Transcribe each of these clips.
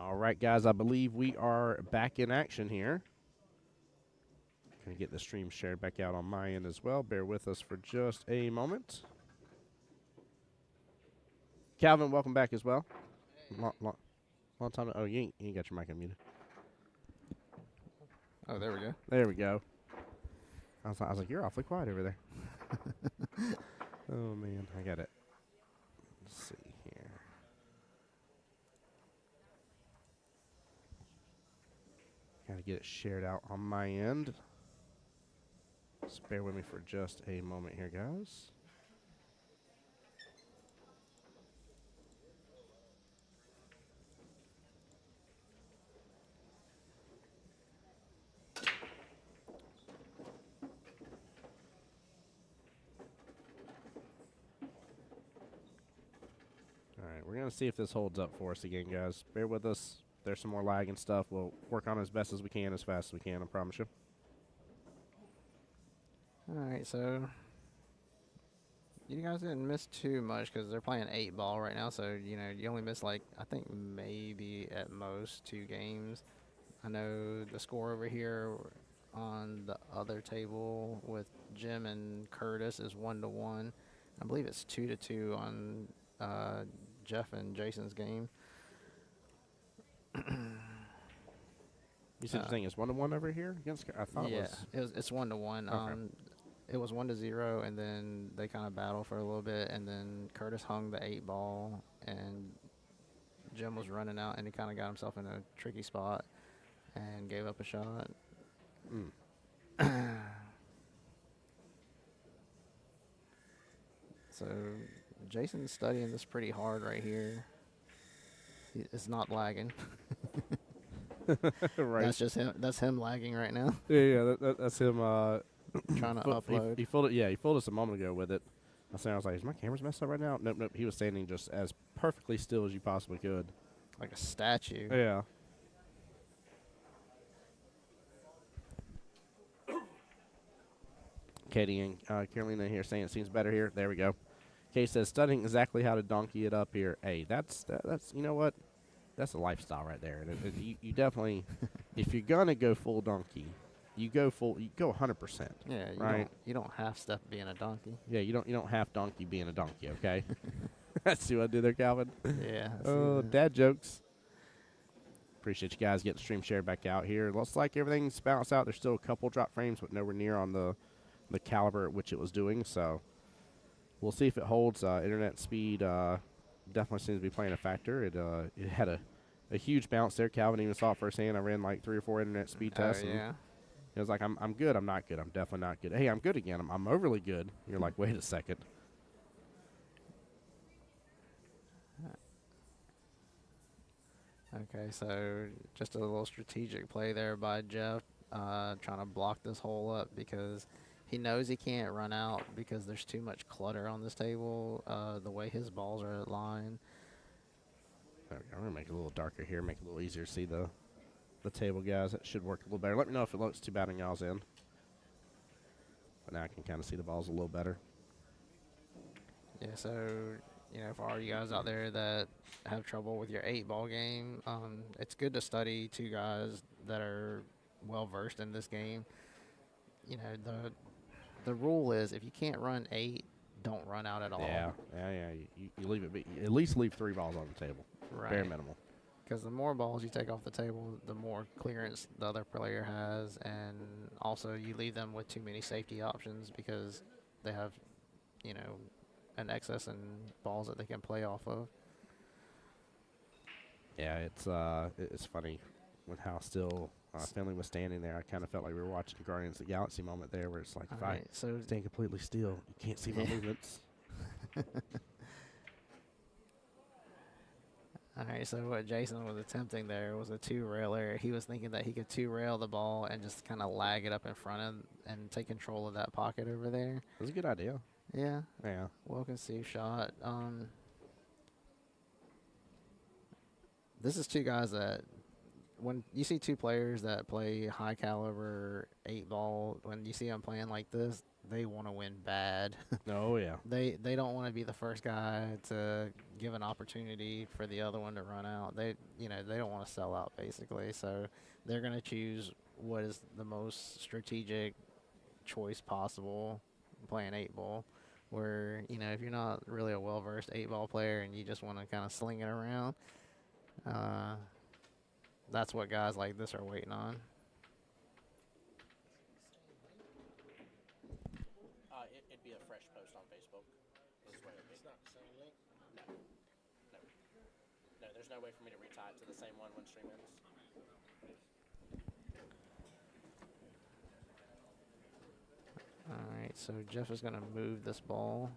All right, guys, I believe we are back in action here. Going to get the stream shared back out on my end as well. Bear with us for just a moment. Calvin, welcome back as well. Long time. Oh, you ain't got your mic unmuted. Oh, there we go. There we go. I was like, you're awfully quiet over there. Oh, man. I got it. Let's see here. Got to get it shared out on my end. Just bear with me for just a moment here, guys. All right, we're going to see if this holds up for us again, guys. Bear with us. There's some more lag and stuff. We'll work on it as best as we can, as fast as we can, I promise you. All right, so you guys didn't miss too much because they're playing 8-ball right now. So, you know, you only missed, like, I think maybe at most 2 games. I know the score over here on the other table with Jim and Curtis is 1-1. I believe it's 2-2 on Jeff and Jason's game. You said your thing is 1-1 over here against? I thought yeah, it was. it's 1-1. Okay. It was 1-0, and then they kind of battled for a little bit, and then Curtis hung the 8-ball, and Jim was running out, and he kind of got himself in a tricky spot and gave up a shot. So Jason's studying this pretty hard right here. It's not lagging. Right. That's just him. That's him lagging right now. Yeah, that's him. Trying to upload. He fooled it. Yeah, he fooled us a moment ago with it. I was like, is my camera's messed up right now? Nope. He was standing just as perfectly still as you possibly could. Like a statue. Yeah. Katie and Carolina here saying it seems better here. There we go. Kay says studying exactly how to donkey it up here. Hey, that's you know what? That's a lifestyle right there. And you definitely, if you're gonna go full donkey, you go 100%. Yeah, right. You don't half step being a donkey. Yeah, you don't have donkey being a donkey. Okay. See what I did there, Calvin? Yeah. Oh, dad jokes. Appreciate you guys getting the stream shared back out here. Looks like everything's balanced out. There's still a couple drop frames, but nowhere near on the caliber at which it was doing. So we'll see if it holds. Internet speed definitely seems to be playing a factor. It had a huge bounce there. Calvin even saw it firsthand. I ran like 3 or 4 internet speed tests. Oh, yeah. It was like, I'm good. I'm not good. I'm definitely not good. Hey, I'm good again. I'm overly good. And you're like, wait a second. Okay, so just a little strategic play there by Jeff, trying to block this hole up because he knows he can't run out because there's too much clutter on this table, the way his balls are aligned. There we go. I'm going to make it a little darker here, make it a little easier to see the table, guys. That should work a little better. Let me know if it looks too bad on y'all's end. But now I can kind of see the balls a little better. Yeah, so, you know, for all you guys out there that have trouble with your 8-ball game, it's good to study 2 guys that are well-versed in this game. You know, the rule is if you can't run 8, don't run out at all. Yeah. You leave it be. At least leave 3 balls on the table. Right. Bare minimal. Because the more balls you take off the table, the more clearance the other player has, and also you leave them with too many safety options because they have, you know, an excess in balls that they can play off of. Yeah, it's funny with how still Finley was standing there. I kind of felt like we were watching Guardians of the Galaxy moment there, where it's like, if I stand completely still, you can't see my movements. All right, so what Jason was attempting there was a 2-railer. He was thinking that he could 2-rail the ball and just kind of lag it up in front of and take control of that pocket over there. It was a good idea. Yeah. Yeah. Well conceived shot. This is 2 guys that when you see two players that play high caliber 8 ball, when you see them playing like this, they want to win bad. Oh yeah. They don't want to be the first guy to give an opportunity for the other one to run out. They don't want to sell out basically. So they're gonna choose what is the most strategic choice possible playing 8 ball. Where if you're not really a well versed 8 ball player and you just want to kind of sling it around, uh, that's what guys like this are waiting on. It'd be a fresh post on Facebook. This way it's not the same link? No. No. No, there's no way for me to retie it to the same one when stream ends. All right, so Jeff is gonna move this ball.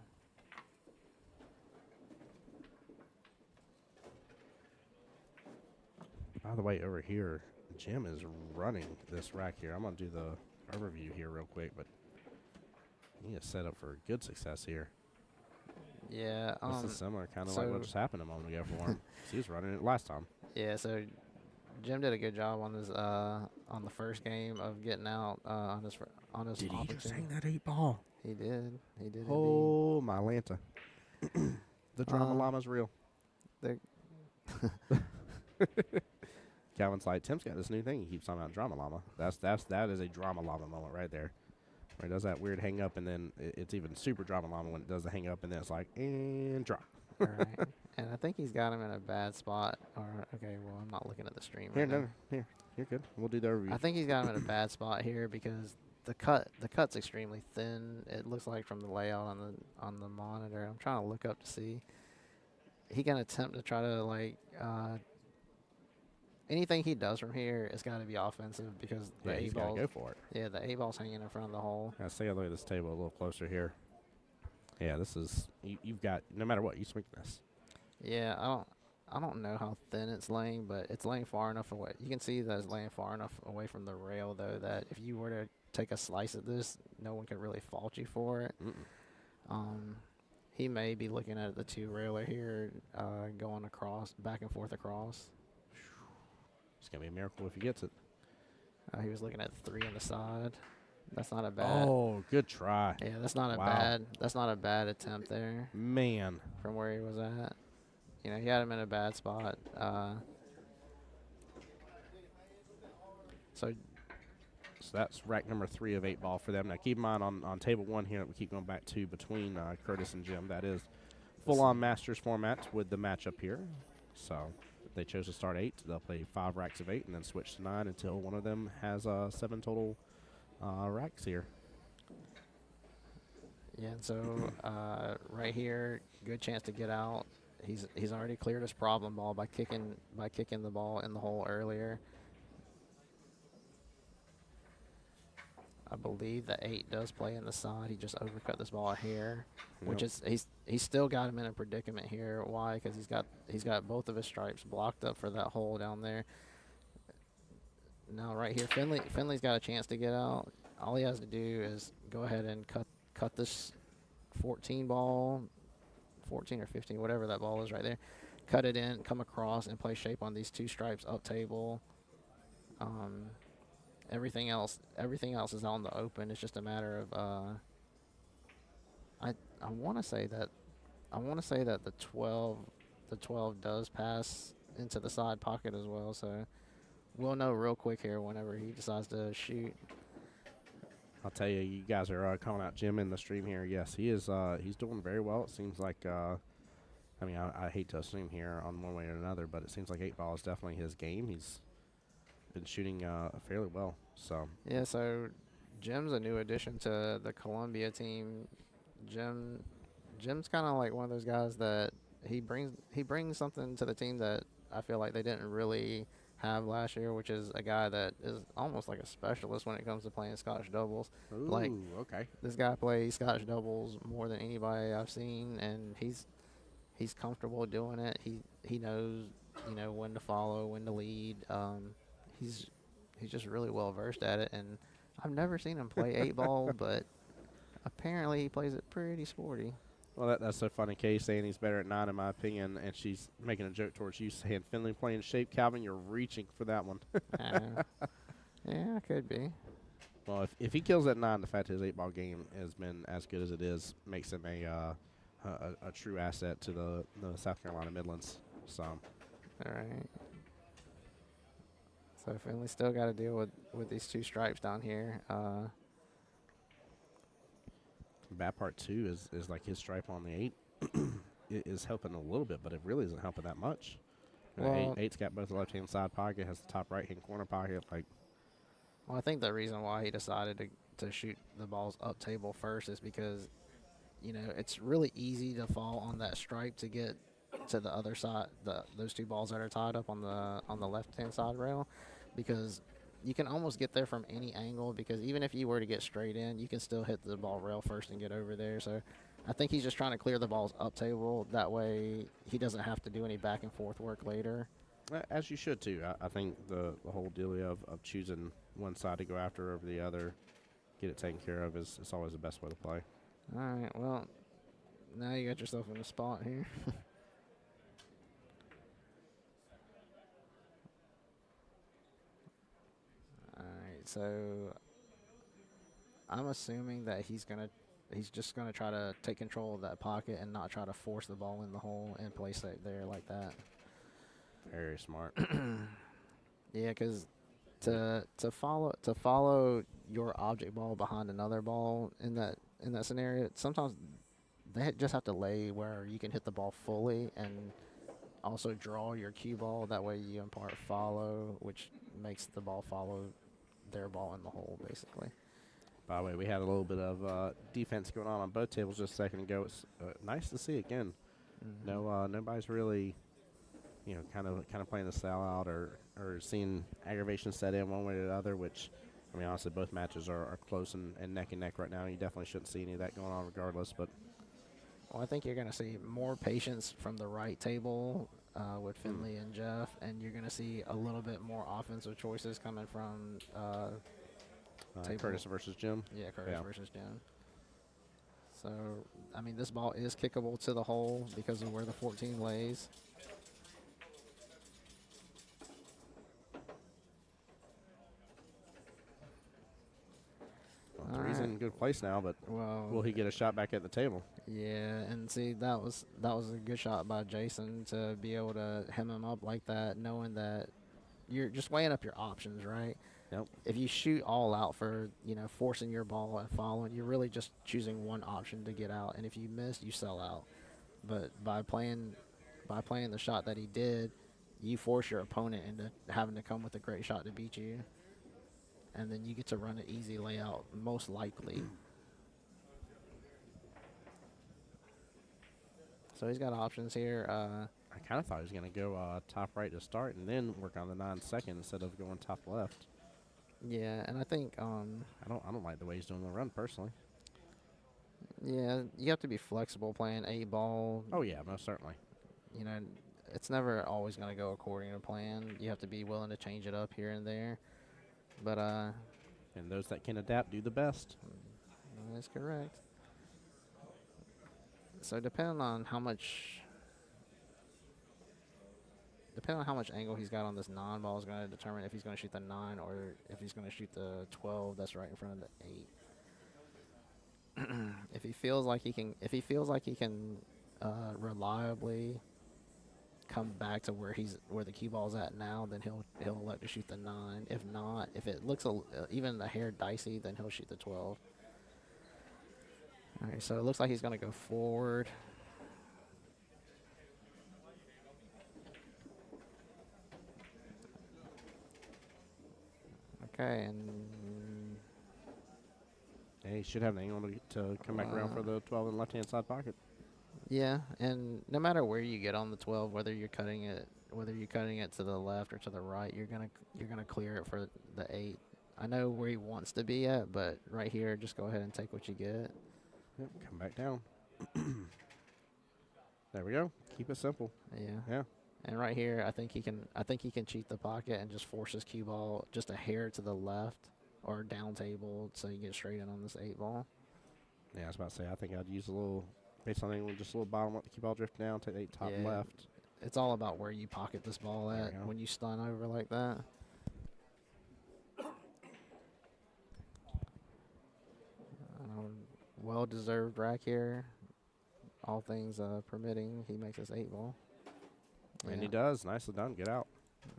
By the way, over here, Jim is running this rack here. I'm going to do the overview here real quick, but he is set up for good success here. Yeah. This is similar, kind of so like what just happened a moment ago for him. He was running it last time. Yeah, so Jim did a good job on the first game of getting out on his Did he opportunity. just hang that 8 ball? He did. He did. Oh, my Lanta. The drama llama's real. Indeed. Calvin's like, Tim's got this new thing. He keeps talking about drama llama. That is a drama llama moment right there. Where it does that weird hang up, and then it's even super drama llama when it does the hang up, and then it's like, and drop. All right. And I think he's got him in a bad spot. Or okay, well, I'm not looking at the stream. Here, right now. here, you're good. We'll do the overview. I think he's got him in a bad spot here because the cut's extremely thin. It looks like from the layout on the monitor. I'm trying to look up to see. He can attempt to try to anything he does from here, it's got to be offensive because the he's 8 got ball. to go for it. Yeah, the 8 ball's hanging in front of the hole. Let's take a look at this table a little closer here. Yeah, this is you've got no matter what you swing this. Yeah, I don't know how thin it's laying, but it's laying far enough away. You can see that it's laying far enough away from the rail though that if you were to take a slice of this, no one could really fault you for it. He may be looking at the 2 railer here, going across, back and forth across. It's gonna be a miracle if he gets it. He was looking at 3 on the side. That's not a bad. Oh, good try. Yeah, that's not a Wow. bad. That's not a bad attempt there Man. from where he was at. He had him in a bad spot. So that's rack number 3 of 8 ball for them. Now keep in mind on table 1 here, we keep going back to between Curtis and Jim. That is full-on Masters format with the matchup here. So if they chose to start 8, they'll play 5 racks of 8 and then switch to 9 until one of them has 7 total racks here. yeah, and so right here, good chance to get out. He's already cleared his problem ball by kicking the ball in the hole earlier. I believe the 8 does play in the side. He just overcut this ball a hair, which is he's still got him in a predicament here. Why? Because he's got both of his stripes blocked up for that hole down there. Now right here, Finley's got a chance to get out. All he has to do is go ahead and cut this 14 ball, 14 or 15, whatever that ball is right there. Cut it in, come across, and play shape on these 2 stripes up table. Everything else is on the open. It's just a matter of I want to say that the 12 does pass into the side pocket as well. So we'll know real quick here whenever he decides to shoot. I'll tell you, you guys are calling out Jim in the stream here. Yes, he is. He's doing very well. It seems like. I mean, I hate to assume here on one way or another, but it seems like 8 ball is definitely his game. He's been shooting fairly well. So yeah. So Jim's a new addition to the Columbia team. Jim's kind of like one of those guys that he brings something to the team that I feel like they didn't really have last year, which is a guy that is almost like a specialist when it comes to playing Scottish doubles. ooh, Like, okay. This guy plays Scottish doubles more than anybody I've seen, and he's comfortable doing it. He knows when to follow, when to lead. He's just really well versed at it, and I've never seen him play 8 ball, but apparently he plays it pretty sporty. Well, that's so funny. Kay saying he's better at 9, in my opinion, and she's making a joke towards you saying Finley playing shape. Calvin, you're reaching for that one. Uh, yeah, could be. Well, if he kills at 9, the fact his 8-ball game has been as good as it is makes him a true asset to the South Carolina Midlands. So, All right. So Finley still got to deal with these 2 stripes down here. bad part too is like his stripe on the 8 is helping a little bit, but it really isn't helping that much. Well, 8's got both the left-hand side pocket, has the top right-hand corner pocket. Like, well, I think the reason why he decided to shoot the balls up table first is because, it's really easy to fall on that stripe to get to the other side. Those 2 balls that are tied up on the left-hand side rail, because you can almost get there from any angle. Because even if you were to get straight in, you can still hit the ball rail first and get over there. So, I think he's just trying to clear the balls up table. That way, he doesn't have to do any back and forth work later. as you should too. I think the whole dealio of choosing one side to go after over the other, get it taken care of, is always the best way to play. All right. Well, now you got yourself in a spot here. All right. So I'm assuming that he's just gonna try to take control of that pocket and not try to force the ball in the hole and place it there like that. Very smart. Yeah, because to follow your object ball behind another ball in that scenario, sometimes they just have to lay where you can hit the ball fully and also draw your cue ball. That way you impart follow, which makes the ball follow their ball in the hole, basically. By the way, we had a little bit of defense going on both tables just a second ago. It's nice to see again. Mhm. No, nobody's really, kind of playing the style out or seeing aggravation set in one way or the other. Which, I mean, honestly, both matches are close and neck and neck right now. You definitely shouldn't see any of that going on, regardless. But Well, I think you're going to see more patience from the right table with Finley and Jeff, and you're going to see a little bit more offensive choices coming from table. Curtis versus Jim. Curtis versus Jim. So, I mean, this ball is kickable to the hole because of where the 14 lays. Well, Three's in good place now, but Well, will he get a shot back at the table? yeah, and see that was a good shot by Jason to be able to hem him up like that, knowing that you're just weighing up your options, right? Yep. If you shoot all out for forcing your ball and following, you're really just choosing one option to get out, and if you miss, you sell out. But by playing the shot that he did, you force your opponent into having to come with a great shot to beat you, and then you get to run an easy layout most likely. So he's got options here. I kind of thought he was going to go top right to start and then work on the 9 second instead of going top left. Yeah, and I think I don't like the way he's doing the run personally. yeah, you have to be flexible playing 8-ball. Oh yeah, most certainly. It's never always going to go according to plan. You have to be willing to change it up here and there. But And those that can adapt do the best. that's correct. So depending on how much angle he's got on this 9 ball is going to determine if he's going to shoot the 9 or if he's going to shoot the 12 that's right in front of the 8. If he feels like he can reliably come back to where the cue ball's at now, then he'll elect to shoot the 9. If not, if it looks even a hair dicey, then he'll shoot the 12. All right, so it looks like he's going to go forward. Okay, and And he should have the angle to come back around for the 12 in the left-hand side pocket. yeah, and no matter where you get on the 12, whether you're cutting it to the left or to the right, you're gonna clear it for the 8. I know where he wants to be at, but right here, just go ahead and take what you get. Yep, come back down. There we go. Keep it simple. Yeah. Yeah. And right here, I think he can cheat the pocket and just force his cue ball just a hair to the left or down table so you get straight in on this 8 ball. Yeah, I was about to say, I think I'd use a little Based on anyone, just a little bottom, let the cue ball drift down, take the 8 top Yeah. left. It's all about where you pocket this ball There we at go. when you stun over like that. Well-deserved rack here. All things permitting, he makes us 8 ball. And Yeah. he does. Nicely done. Get out.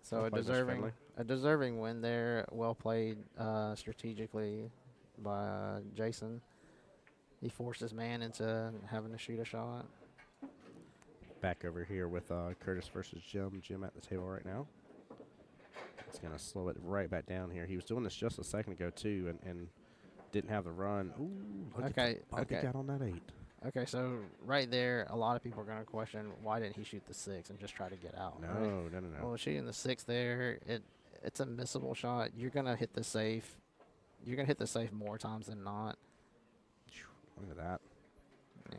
So Well a played, Mr. Finley. deserving win there. Well played strategically by Jason. He forced his man into having to shoot a shot. Back over here with Curtis versus Jim. Jim at the table right now. It's going to slow it right back down here. He was doing this just a second ago, too, and didn't have the run. Ooh, look Okay, at the bug he okay. got on that 8. Okay, so right there, a lot of people are going to question why didn't he shoot the 6 and just try to get out. No, right? no. Well, shooting the 6 there, it's a missable shot. You're going to hit the safe. You're going to hit the safe more times than not. Look at that. Yeah.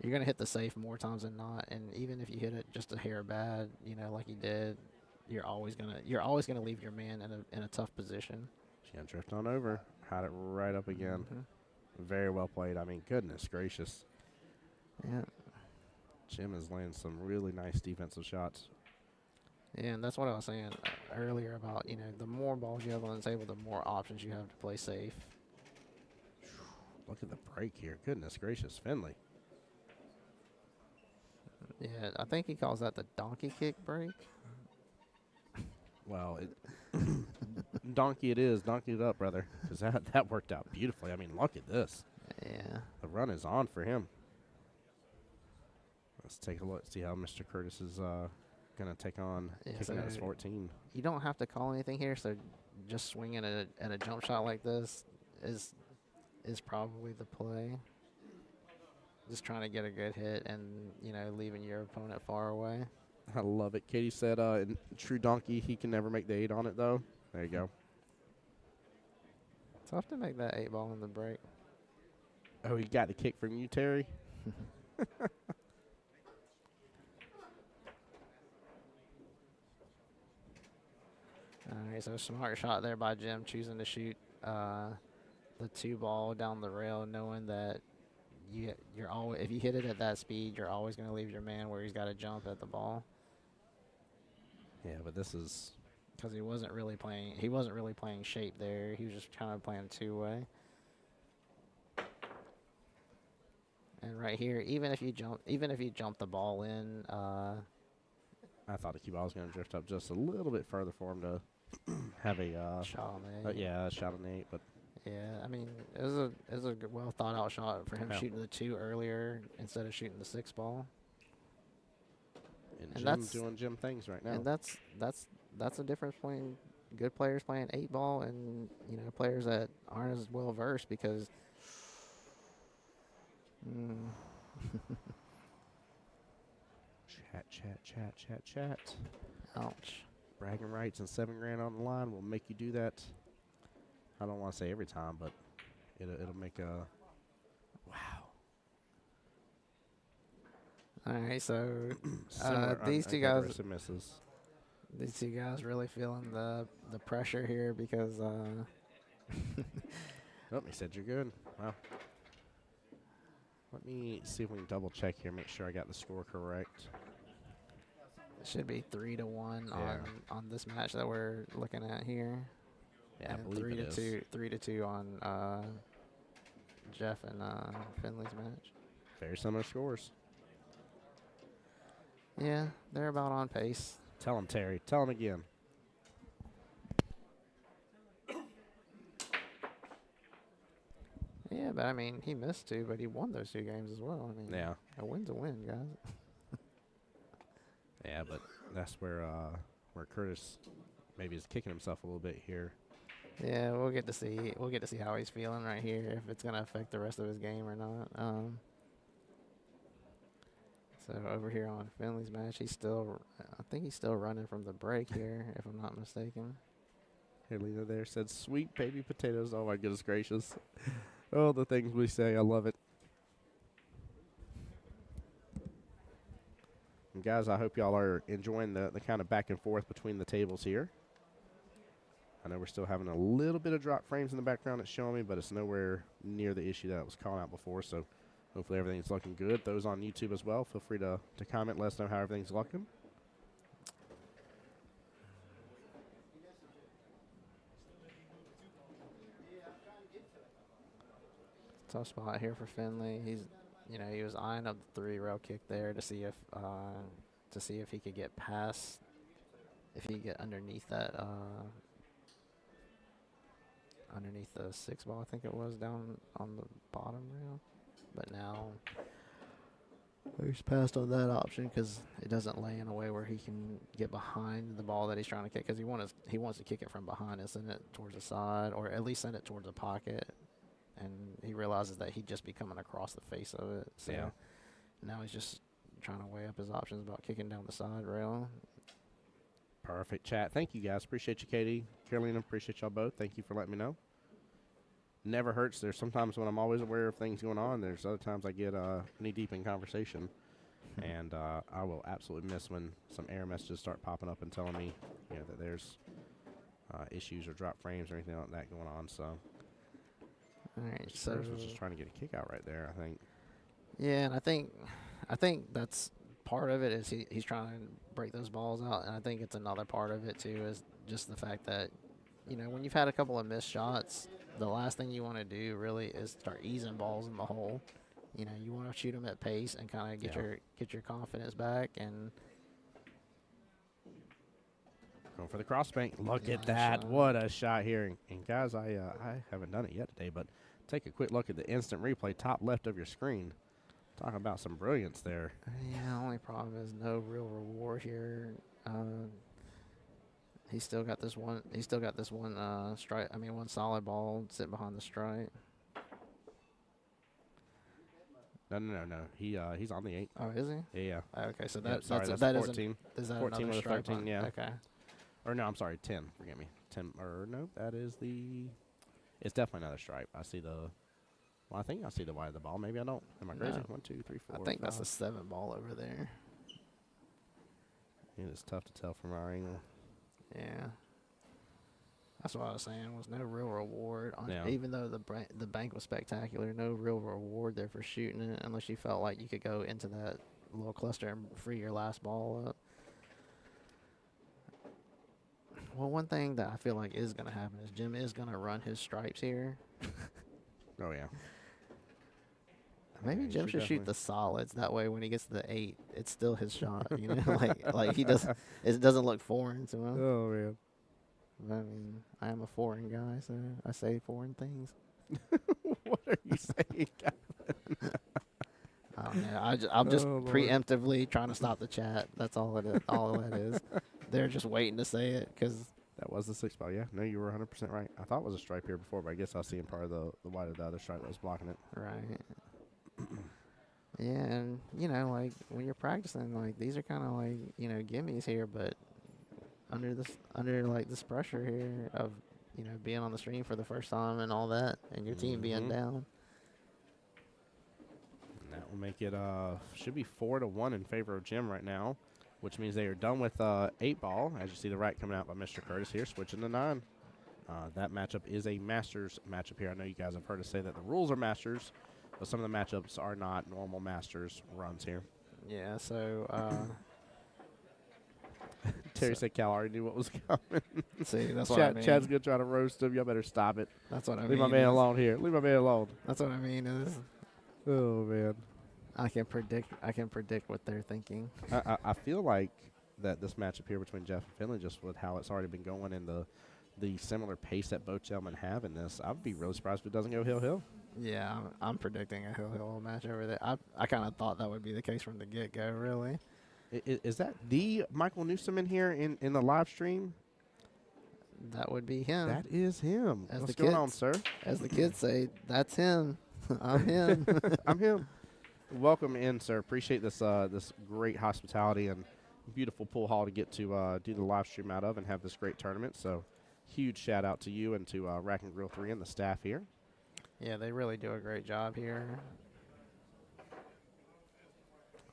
You're going to hit the safe more times than not, and even if you hit it just a hair bad, like he did, you're always going to leave your man in a tough position. She's going to drift on over. Had it right up again. Mhm. Very well played. I mean, goodness gracious. Yeah. Jim is laying some really nice defensive shots. Yeah, and that's what I was saying earlier about, the more balls you have on the table, the more options you have to play safe. Look at the break here. Goodness gracious. Finley. Yeah, I think he calls that the donkey kick break. Well, donkey it is. Donkey it up, brother. Because that worked out beautifully. I mean, look at this. Yeah. The run is on for him. Let's take a look. See how Mr. Curtis is going to take on Yeah, kicking at his so 14. You don't have to call anything here, so just swinging at a jump shot like this is probably the play. Just trying to get a good hit and, leaving your opponent far away. I love it. Katie said in true donkey, he can never make the 8 on it, though. There you go. Tough to make that 8 ball in the break. Oh, he got the kick from you, Terry? All right, so smart shot there by Jim, choosing to shoot the 2 ball down the rail, knowing that you're always, if you hit it at that speed, you're always going to leave your man where he's got to jump at the ball. Yeah, but this is Because he wasn't really playing shape there. He was just kind of playing 2-way. And right here, even if you jump the ball in, I thought the cue ball was going to drift up just a little bit further for him to have a shot on a shot on 8, but yeah, I mean, it was a well thought out shot for him Yeah. shooting the 2 earlier instead of shooting the 6 ball. and And Jim that's- doing Jim things right now. And that's the difference between good players playing 8 ball and players that aren't as well versed because. Chat. Ouch. Bragging rights and $7 grand on the line will make you do that. I don't want to say every time, but it'll make a wow. All right, so Similar these two guys, unaggressive misses. these two guys really feeling the pressure here because Oh, he said you're good. Wow. Let me see if we can double check here, make sure I got the score correct. it should be 3-1 Yeah. on this match that we're looking at here. Yeah, I And believe it is. 3-2 on Jeff and Finley's match. Very similar scores. Yeah, they're about on pace. Tell him, Terry. Tell him again. Yeah, but I mean, he missed 2, but he won those 2 games as well. I mean, Yeah. a win's a win, guys. Yeah, but that's where Curtis maybe is kicking himself a little bit here. Yeah, we'll get to see how he's feeling right here, if it's gonna affect the rest of his game or not. So over here on Finley's match, I think he's still running from the break here, if I'm not mistaken. Here, Lena there said, sweet baby potatoes. Oh, my goodness gracious. Oh, the things we say. I love it. And guys, I hope y'all are enjoying the kind of back and forth between the tables here. I know we're still having a little bit of drop frames in the background it's showing me, but it's nowhere near the issue that was called out before. So Hopefully everything's looking good. Those on YouTube as well, feel free to comment. Let us know how everything's looking. Tough spot here for Finley. He's, he was eyeing up the 3-rail kick there to see if he could get past, if he could get underneath that, underneath the 6-ball, I think it was, down on the bottom rail. But now he's passed on that option because it doesn't lay in a way where he can get behind the ball that he's trying to kick, because he wants to kick it from behind and send it towards the side, or at least send it towards the pocket. And he realizes that he'd just be coming across the face of it. So Yeah. now he's just trying to weigh up his options about kicking down the side rail. Perfect chat. Thank you, guys. Appreciate you, Katie. Carolina, appreciate y'all both. Thank you for letting me know. Never hurts. There's sometimes when I'm always aware of things going on. There's other times I get knee deep in conversation. And I will absolutely miss when some error messages start popping up and telling me that there's issues or drop frames or anything like that going on. So, All right, so Spurs was just trying to get a kick out right there, I think. yeah, and I think that's part of it is he's trying to break those balls out, and I think it's another part of it too is just the fact that when you've had a couple of missed shots, the last thing you want to do really is start easing balls in the hole. You want to shoot them at pace and kind of get your confidence back. And going for the crossbank. Look Yeah, at that. shot. What a shot here. And guys, I haven't done it yet today, but take a quick look at the instant replay top left of your screen. Talking about some brilliance there. yeah, the only problem is no real reward here. He's still got this one. He's still got this one strike. I mean, one solid ball sitting behind the stripe. No. He's on the 8. Oh, is he? Yeah. Okay, so Yeah, that sorry, that's that 14. is that 14 another with a stripe 13, on- yeah. Okay. Or no, I'm sorry, 10. Forgive me. 10. Or no, that is the. It's definitely another stripe. I see the. Well, I think I see the wide of the ball. Maybe I don't. Am I crazy? No. 1, 2, 3, 4. I think that's five. a 7 ball over there. It is tough to tell from our angle. Yeah. That's what I was saying. Was no real reward on, Yeah. even though the bank was spectacular. No real reward there for shooting it, unless you felt like you could go into that little cluster and free your last ball up. Well, one thing that I feel like is going to happen is Jim is going to run his stripes here. Oh, yeah. Maybe Yeah, he Jim should shoot definitely- the solids. That way, when he gets to the 8, it's still his shot. Like he does. It doesn't look foreign to him. Oh, man. But, I mean, I am a foreign guy, so I say foreign things. What are you saying, guys? I don't know. I'm just Oh, Lord. preemptively trying to stop the chat. That's all it is. All that is. They're just waiting to say it because That was the 6 ball. Yeah, no, you were 100% right. I thought it was a stripe here before, but I guess I was seeing part of the wide of the other stripe that was blocking it. right. Yeah, and like when you're practicing, like these are kind of like gimmies here, but under this pressure here of being on the stream for the first time and all that, and your team being Mhm. down. And that will make it should be 4-1 in favor of Jim right now, which means they are done with 8 ball. As you see the right coming out by Mr. Curtis here, switching to 9. That matchup is a Masters matchup here. I know you guys have heard us say that the rules are Masters, but some of the matchups are not normal Masters runs here. Yeah, so Terry So- said Cal already knew what was coming. see, that's what I mean. Chad's gonna try to roast him. Y'all better stop it. That's what I Leave mean. my man is- alone here. Leave my man alone. That's what I mean is Oh man. I can predict what they're thinking. I feel like that this matchup here between Jeff and Finley, just with how it's already been going and the similar pace that both gentlemen have in this, I would be really surprised if it doesn't go hill. Yeah, I'm predicting a hill match over there. I kind of thought that would be the case from the get-go, really. Is that the Michael Newsom in here in the live stream? That would be him. That is him. As What's the going on, kids- sir? As the kids say, that's him. I'm him. I'm him. Welcome in, sir. Appreciate this this great hospitality and beautiful pool hall to get to do the live stream out of and have this great tournament. So, huge shout out to you and to Rack and Grill 3 and the staff here. Yeah, they really do a great job here.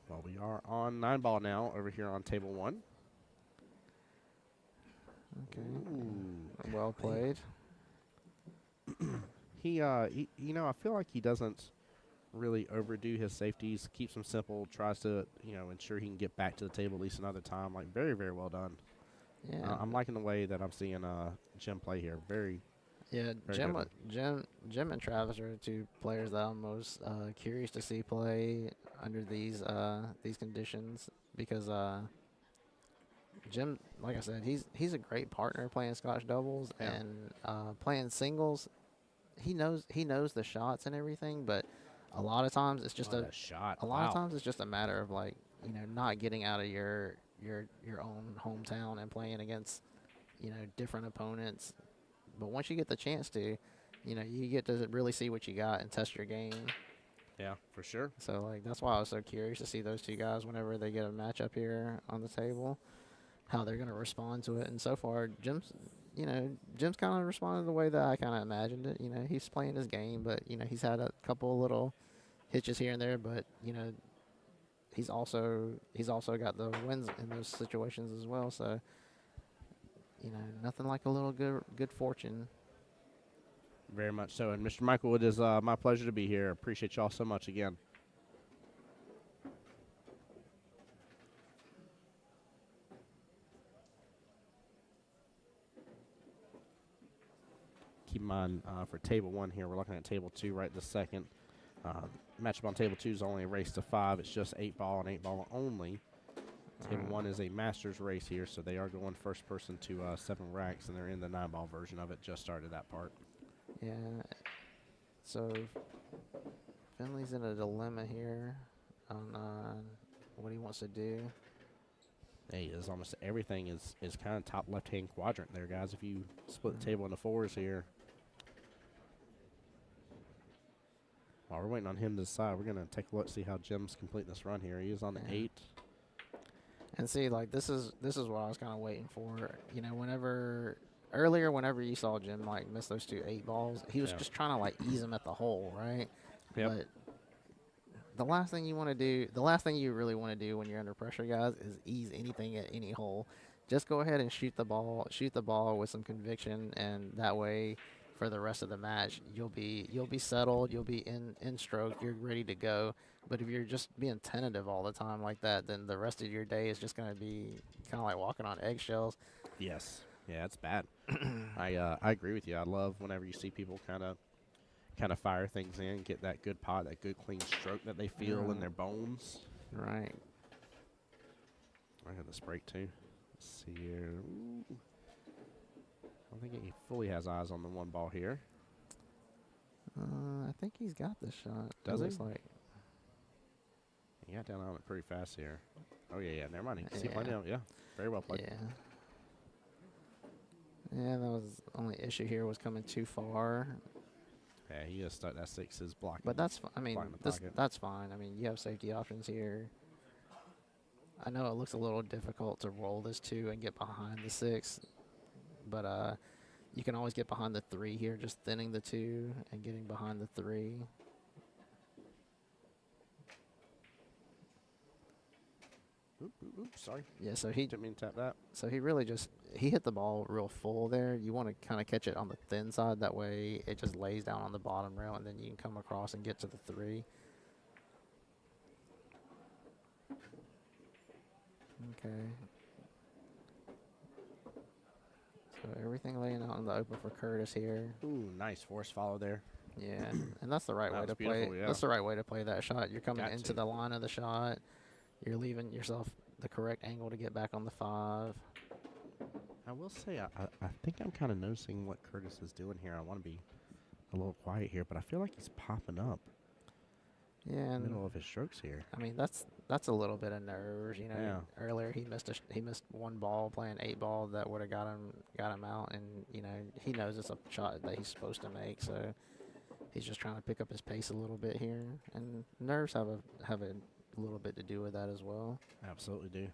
Well, we are on 9 ball now over here on table 1. Okay. Ooh. Well played. He I feel like he doesn't really overdo his safeties, keeps them simple, tries to, ensure he can get back to the table at least another time. Like, very, very well done. Yeah, I'm liking the way that I'm seeing Jim play here. Very, yeah. very Jim, good one. Jim and Travis are two players that I'm most curious to see play under these conditions because Jim, like I said, he's a great partner playing Scotch doubles Yeah. and playing singles. He knows the shots and everything, but a lot of times it's just Oh, that shot. a lot of Wow. times it's just a matter of like not getting out of your own hometown and playing against different opponents. But once you get the chance to, you get to really see what you got and test your game. Yeah, for sure. So like that's why I was so curious to see those two guys whenever they get a matchup here on the table, how they're gonna respond to it. And so far, Jim's kind of responded the way that I kind of imagined it. He's playing his game, but he's had a couple of little hitches here and there. But he's also got the wins in those situations as well. So nothing like a little good fortune. Very much so. And Mr. Michael, it is my pleasure to be here. Appreciate y'all so much again. Keep in mind for table 1 here, we're looking at table 2 right this second. Matchup on table 2 is only a race to 5. It's just 8-ball and 8-ball only. Table 1 is a master's race here, so they are going first person to 7 racks, and they're in the 9-ball version of it. Just started that part. Yeah. So Finley's in a dilemma here on what he wants to do. Hey, is almost everything is kind of top left-hand quadrant there, guys. If you split the table into 4s here. While we're waiting on him to decide, we're going to take a look, see how Jim's completing this run here. He is on the 8. And see, like this is what I was kind of waiting for. Whenever you saw Jim like miss those 2 8-balls, he was just trying to like ease them at the hole, right? Yep. But the last thing you really want to do when you're under pressure, guys, is ease anything at any hole. Just go ahead and shoot the ball with some conviction, and that way, for the rest of the match, you'll be settled, you'll be in stroke, you're ready to go. But if you're just being tentative all the time like that, then the rest of your day is just going to be kind of like walking on eggshells. Yes. Yeah, it's bad. I agree with you. I love whenever you see people kind of fire things in, get that good pot, that good clean stroke that they feel in their bones. Right. I got this break too. Let's see here. Ooh. I don't think he fully has eyes on the 1 ball here. I think he's got the shot. Does it he? looks like. He got down on it pretty fast here. Oh, yeah. Never mind. He Yeah. played down. Yeah. Very well played. Yeah. Yeah, that was the only issue here was coming too far. Yeah, he just stuck that 6 is blocking. But that's That's fine. I mean, you have safety options here. I know it looks a little difficult to roll this 2 and get behind the 6, but you can always get behind the 3 here, just thinning the 2 and getting behind the 3. Sorry. Yeah, so he Didn't mean to tap that. So he really he hit the ball real full there. You want to kind of catch it on the thin side. That way it just lays down on the bottom rail, and then you can come across and get to the 3. Okay. So everything laying out in the open for Curtis here. Ooh, nice force follow there. Yeah, and that's the right That way was to play. beautiful, yeah. That's the right way to play that shot. You're coming Got into to. the line of the shot. You're leaving yourself the correct angle to get back on the 5. I will say, I think I'm kind of noticing what Curtis is doing here. I want to be a little quiet here, but I feel like he's popping up Yeah, in the and middle of his strokes here. I mean that's a little bit of nerves, Yeah. Earlier he missed 1 ball playing 8-ball that would have got him out, and he knows it's a shot that he's supposed to make, so he's just trying to pick up his pace a little bit here, and nerves have a little bit to do with that as well. Absolutely do.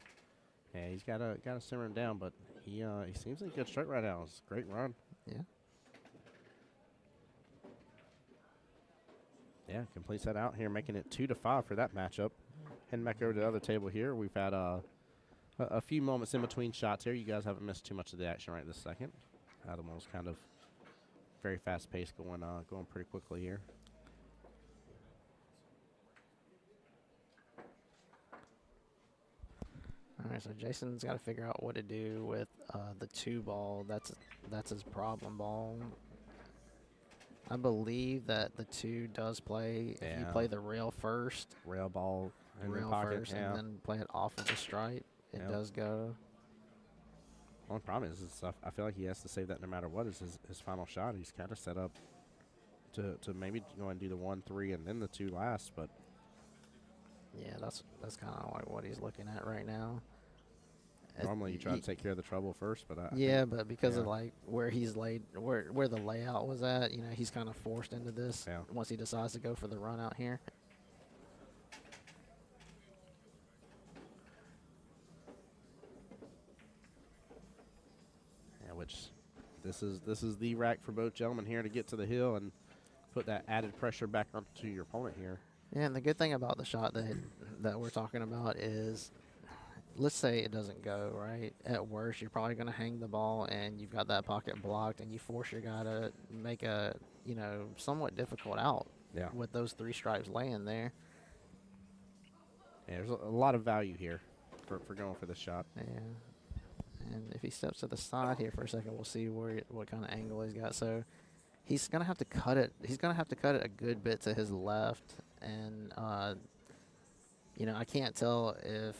Yeah, he's got to simmer him down, but he seems like a good stroke right now. It's a great run. Yeah. Yeah, completes that out here, making it 2-5 for that matchup. Heading back over to the other table here, we've had a few moments in between shots here. You guys haven't missed too much of the action right this second. The one was kind of very fast paced, going pretty quickly here. So Jason's got to figure out what to do with the 2 ball. That's his problem ball. I believe that the 2 does play if you Yeah. play the rail first, Rail ball in the rail pocket. first, Yeah. and then play it off of the stripe. It Yep. does go. Only problem is I feel like he has to save that no matter what is his final shot. He's kind of set up to maybe go and do the 1-3 and then the 2 last, but Yeah, that's kind of like what he's looking at right now. normally you try to take care of the trouble first. But Yeah, but because of yeah. like where he's laid, where the layout was at, you know, he's kind of forced into this Yeah. once he decides to go for the run out here. Yeah, which this is the rack for both gentlemen here to get to the hill and put that added pressure back onto your opponent here. Yeah, and the good thing about the shot that we're talking about is, let's say it doesn't go right. At worst, you're probably going to hang the ball, and you've got that pocket blocked, and you force your guy to make a somewhat difficult out. Yeah. With those 3 stripes laying there. Yeah, there's a lot of value here for going for this shot. Yeah. And if he steps to the side here for a second, we'll see what kind of angle he's got. So he's gonna have to cut it. He's gonna have to cut it a good bit to his left, and I can't tell if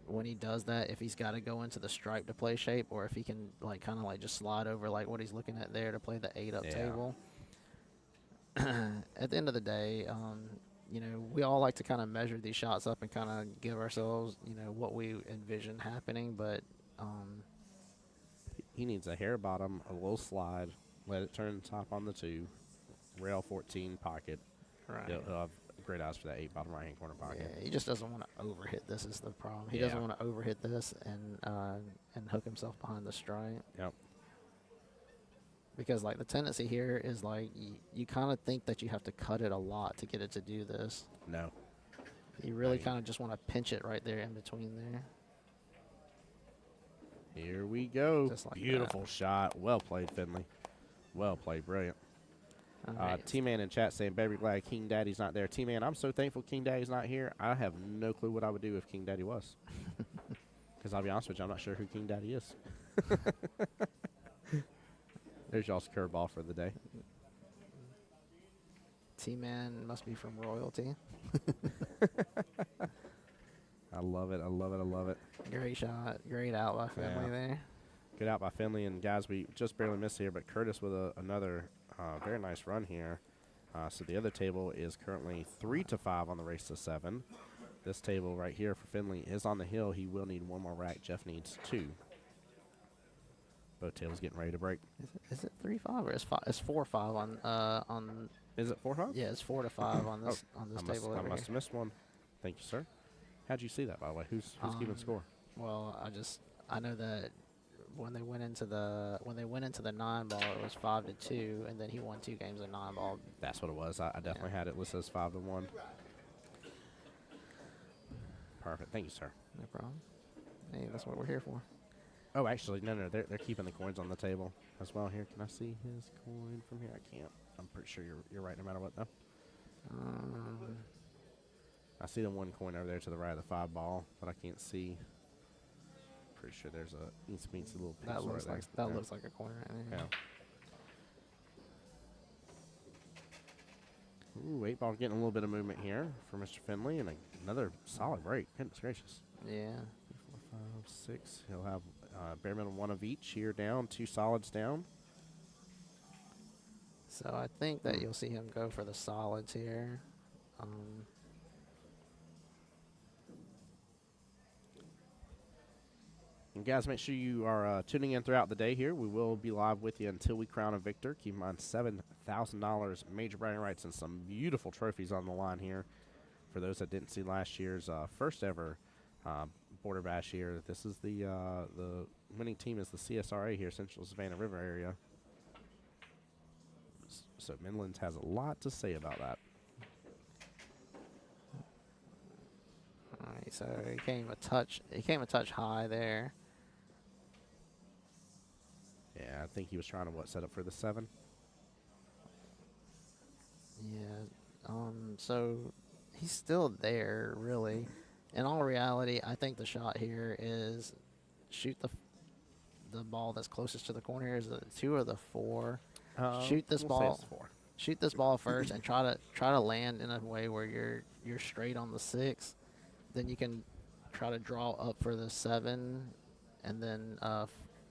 when he does that if he's got to go into the stripe to play shape or if he can kind of just slide over like what he's looking at there to play the 8-up table. At the end of the day, we all like to kind of measure these shots up and kind of give ourselves, what we envision happening, but He needs a hair bottom, a little slide, let it turn top on the 2, rail 14 pocket. right. He'll have great eyes for that 8 bottom right hand corner pocket. Yeah, he just doesn't want to overhit this is the problem. He Yeah. doesn't want to overhit this and hook himself behind the stripe. Yep. Because the tendency here is you kind of think that you have to cut it a lot to get it to do this. No. You really Right. kind of just want to pinch it right there in between there. Here we go. Just like Beautiful shot. Well played, Finley. Well played. Brilliant. All right. T-Man in chat saying, baby glad King Daddy's not there. T-Man, I'm so thankful King Daddy's not here. I have no clue what I would do if King Daddy was. Because I'll be honest with you, I'm not sure who King Daddy is. There's y'all's curveball for the day. T-Man must be from royalty. I love it. I love it. I love it. Great shot. Great out by Finley there. Good out by Finley. And, guys, we just barely missed here, but Curtis with another very nice run here. So the other table is currently 3-5 on the race to 7. This table right here for Finley is on the hill. He will need one more rack. Jeff needs 2. Both tables getting ready to break. Is it 3-5 or it's 5? It's 4-5 on. Is it 4-5? Yeah, it's 4-5 on this table. I must have missed one. Thank you, sir. How'd you see that, by the way? Who's keeping score? Well, I know that when they went into the 9-ball, it was 5-2, and then he won 2 games of 9-ball. That's what it was. I definitely had it listed as 5-1. Perfect. Thank you, sir. No problem. Hey, that's what we're here for. Oh, actually, no. They're keeping the coins on the table as well. Here, can I see his coin from here? I can't. I'm pretty sure you're right no matter what, though. I see the 1 coin over there to the right of the 5 ball, but I can't see. Pretty sure there's a eensy little piece That looks right like there. looks like a coin right there. Yeah. Ooh, 8 ball getting a little bit of movement here for Mr. Finley, and another solid break. Goodness gracious. Yeah. 4, 5, 6. He'll have bare minimum 1 of each here down, 2 solids down. So I think that you'll see him go for the solids here. And guys, make sure you are tuning in throughout the day here. We will be live with you until we crown a victor. Keep in mind, $7,000 major bragging rights and some beautiful trophies on the line here. For those that didn't see last year's first ever Border Bash here, this is the winning team is the CSRA here, Central Savannah River area. So Midland has a lot to say about that. All right, so he came a touch high there. Yeah, I think he was trying to set up for the 7. Yeah. So he's still there, really. in all reality, I think the shot here is shoot the ball that's closest to the corner here is the 2 or the 4. Shoot this We'll say ball. it's 4. Shoot this ball first and try to land in a way where you're straight on the 6. Then you can try to draw up for the 7, and then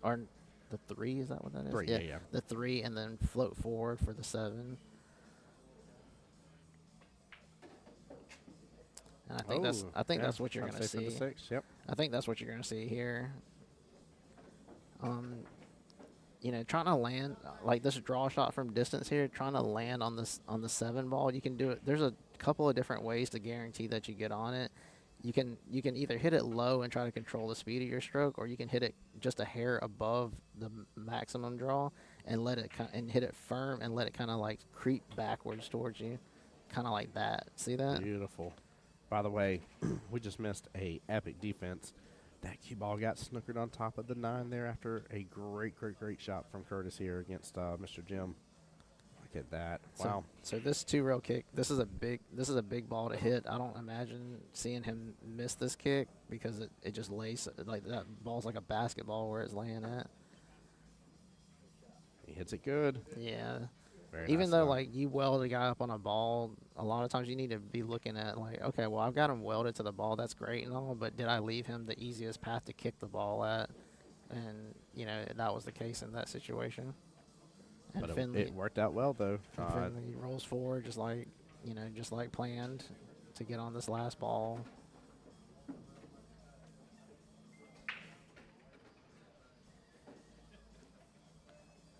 or the 3, is that what that is? 3, yeah. The 3, and then float forward for the 7. And I think that's what you're I'd gonna say for see. the 6, yep. I think that's what you're gonna see here. You know, trying to land like this draw shot from distance here, trying to land on the 7 ball. You can do it. There's a couple of different ways to guarantee that you get on it. You can either hit it low and try to control the speed of your stroke, or you can hit it just a hair above the maximum draw and let it and hit it firm and let it kind of like creep backwards towards you, kind of like that. See that? Beautiful. By the way, we just missed a epic defense. That cue ball got snookered on top of the 9 there after a great shot from Curtis here against Mr. Jim. Look at that! Wow. So this 2-rail kick, this is a big ball to hit. I don't imagine seeing him miss this kick because it just lays like that ball's like a basketball where it's laying at. He hits it good. Yeah. Very Even nice though stuff. like you weld a guy up on a ball, a lot of times you need to be looking at like, okay, well I've got him welded to the ball. That's great and all, but did I leave him the easiest path to kick the ball at? And you know that was the case in that situation. And But Finley, it worked out well though. and Finley rolls forward just like planned to get on this last ball.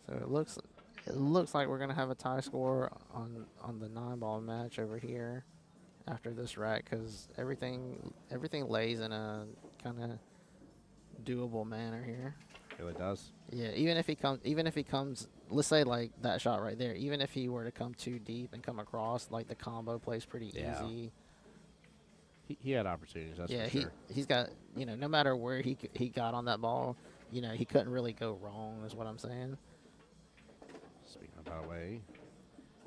So it looks like we're gonna have a tie score on the 9-ball match over here after this rack because everything lays in a kind of doable manner here. really does. Yeah, even if he comes, let's say like that shot right there. Even if he were to come too deep and come across, like the combo plays pretty Yeah. easy. He had opportunities. That's Yeah, for sure. he's got no matter where he got on that ball, he couldn't really go wrong. Is what I'm saying. Speaking of by the way,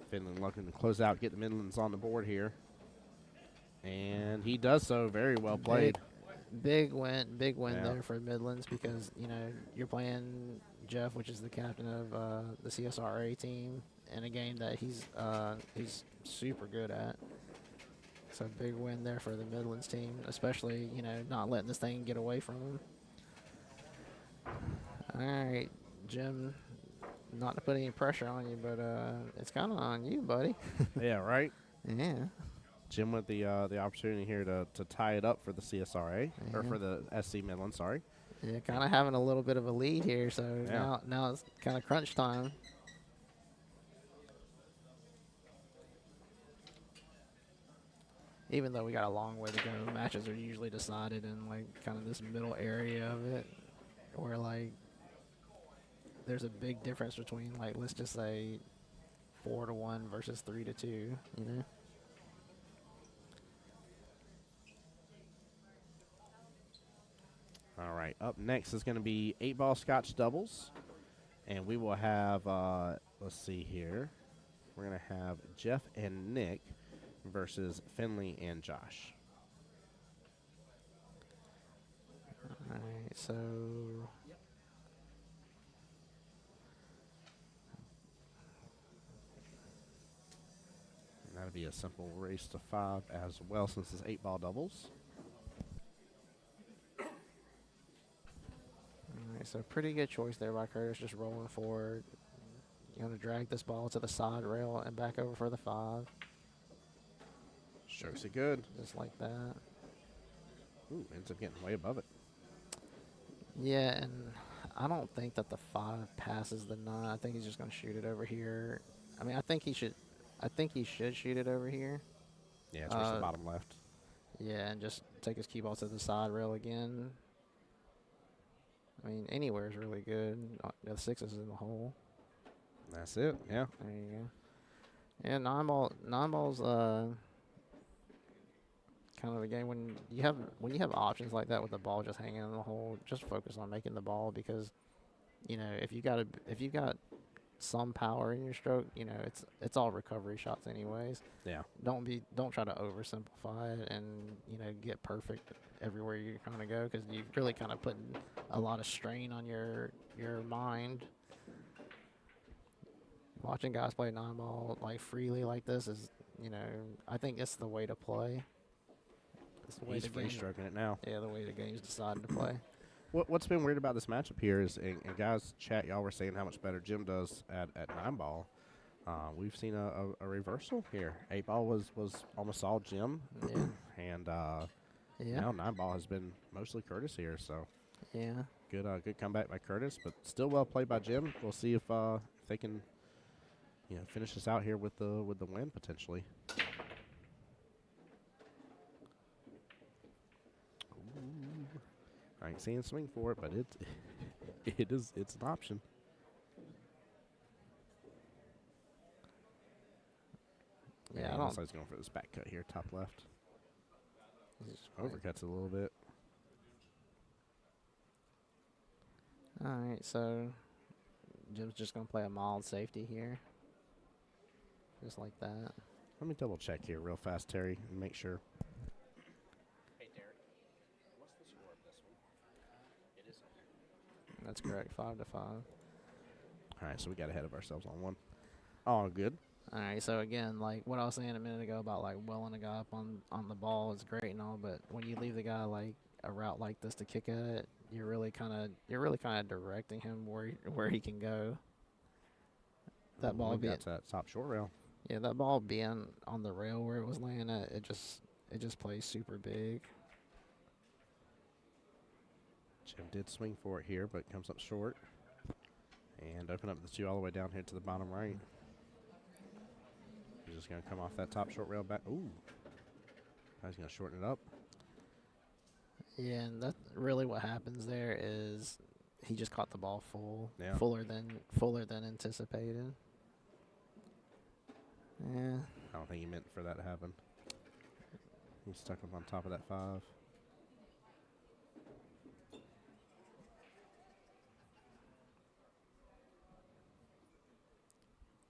Finland looking to close out, get the Midlands on the board here, and he does so very well played. Big win Yeah. there for Midlands because you're playing Jeff, which is the captain of the CSRA team, in a game that he's super good at. So big win there for the Midlands team, especially not letting this thing get away from him. All right, Jim. Not to put any pressure on you, but it's kind of on you, buddy. Yeah, right. Yeah. Jim with the opportunity here to tie it up for the CSRA or Yeah. for the SC Midland. Sorry. Yeah, kind of having a little bit of a lead here, so Yeah. now it's kind of crunch time. Even though we got a long way to go, matches are usually decided in like kind of this middle area of it, where like there's a big difference between like let's just say 4-1 versus 3-2. All right. Up next is going to be 8-ball Scotch doubles, and we will have let's see here. We're going to have Jeff and Nick versus Finley and Josh. All right, so And that'll be a simple race to 5 as well, since it's 8-ball doubles. all right, so pretty good choice there by Curtis, just rolling forward. You're gonna drag this ball to the side rail and back over for the 5, Strokes it good. just like that. Ooh, ends up getting way above it. Yeah, and I don't think that the 5 passes the 9. I think he's just gonna shoot it over here. I mean, I think he should shoot it over here. Yeah, towards the bottom left. Yeah, and just take his cue ball to the side rail again. I mean, anywhere is really good. The 6 is in the hole. That's it. Yeah. There you go. Yeah, 9-ball's kind of a game when you have options like that with the ball just hanging in the hole. Just focus on making the ball because, if you've got some power in your stroke, you know, it's all recovery shots anyways. Yeah. Don't try to oversimplify it and, you know, get perfect everywhere you're trying to go, because you really kind of putting a lot of strain on your mind. Watching guys play 9-ball like freely like this is, you know, I think it's the way to play. It's the way He's the free game, stroking it now. yeah, the way the game's decided to play. What's been weird about this matchup here is, and guys, chat, y'all were saying how much better Jim does at 9-ball. We've seen a reversal here. 8-ball was almost all Jim, Yeah, and yeah, now 9-ball has been mostly Curtis here. So yeah. good comeback by Curtis, but still well played by Jim. We'll see if they can, you know, finish this out here with the win potentially. I ain't seeing swing for it, but it's an option. Yeah, I looks don't. like he's going for this back cut here, top left. He's just playing. Overcuts a little bit. All right, so Jim's just gonna play a mild safety here, just like that. Let me double check here real fast, Terry, and make sure. Hey, Derek, what's the score of this one? It is. That's correct, 5-5. All right, so we got ahead of ourselves on one. All good. All right, so again, like what I was saying a minute ago about like welling a guy up on the ball is great and all, but when you leave the guy like a route like this to kick at it, you're really kind of directing him where he can go. That ball being, got to that top short rail. yeah, that ball being on the rail where it was laying at, it just plays super big. Jim did swing for it here, but comes up short. And open up the 2 all the way down here to the bottom right. He's just going to come off that top short rail back. Ooh. He's going to shorten it up. Yeah, and that's really what happens there is he just caught the ball Yeah. fuller than anticipated. Yeah. I don't think he meant for that to happen. He stuck him on top of that 5.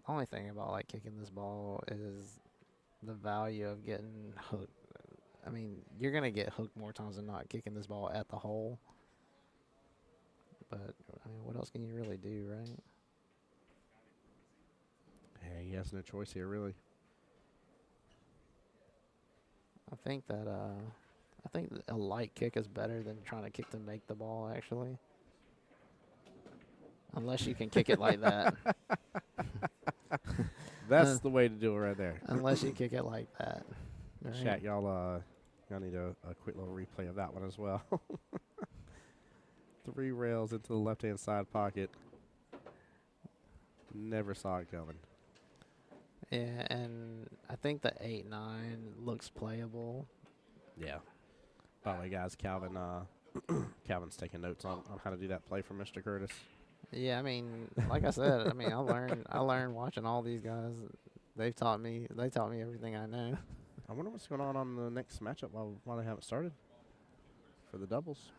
The only thing about like kicking this ball is the value of getting hooked. I mean, you're gonna get hooked more times than not kicking this ball at the hole. But I mean, what else can you really do, right? Yeah, he has no choice here, really. I think that a light kick is better than trying to kick to make the ball, actually. Unless you can kick it like that. That's the way to do it right there. Unless you kick it like that. Right? Chat, y'all need a quick little replay of that one as well. 3 rails into the left-hand side pocket. Never saw it coming. Yeah, and I think the 8-9 looks playable. Yeah. By the way, guys, Calvin's taking notes on how to do that play for Mr. Curtis. Yeah, I mean, like I said, I mean, I learned watching all these guys. They taught me everything I know. I wonder what's going on the next matchup while they haven't started for the doubles.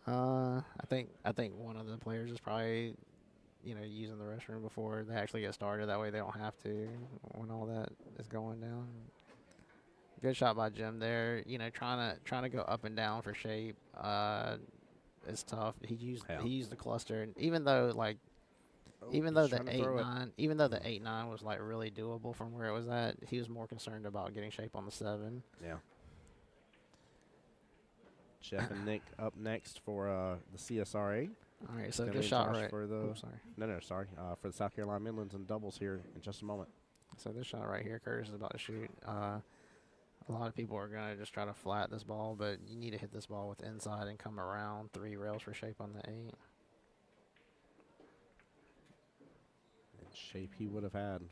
I think one of the players is probably, you know, using the restroom before they actually get started. That way they don't have to when all that is going down. Good shot by Jim there. You know, trying to go up and down for shape. It's tough. He used the cluster, and even though the 8-9 was like really doable from where it was at, he was more concerned about getting shape on the 7. Yeah. Jeff and Nick up next for the CSRA. All right, so Gonna good be shot Josh right. for the Sorry. for the South Carolina Midlands and doubles here in just a moment. So this shot right here, Curtis is about to shoot. A lot of people are going to just try to flat this ball, but you need to hit this ball with inside and come around 3 rails for shape on the 8. And shape he would have had.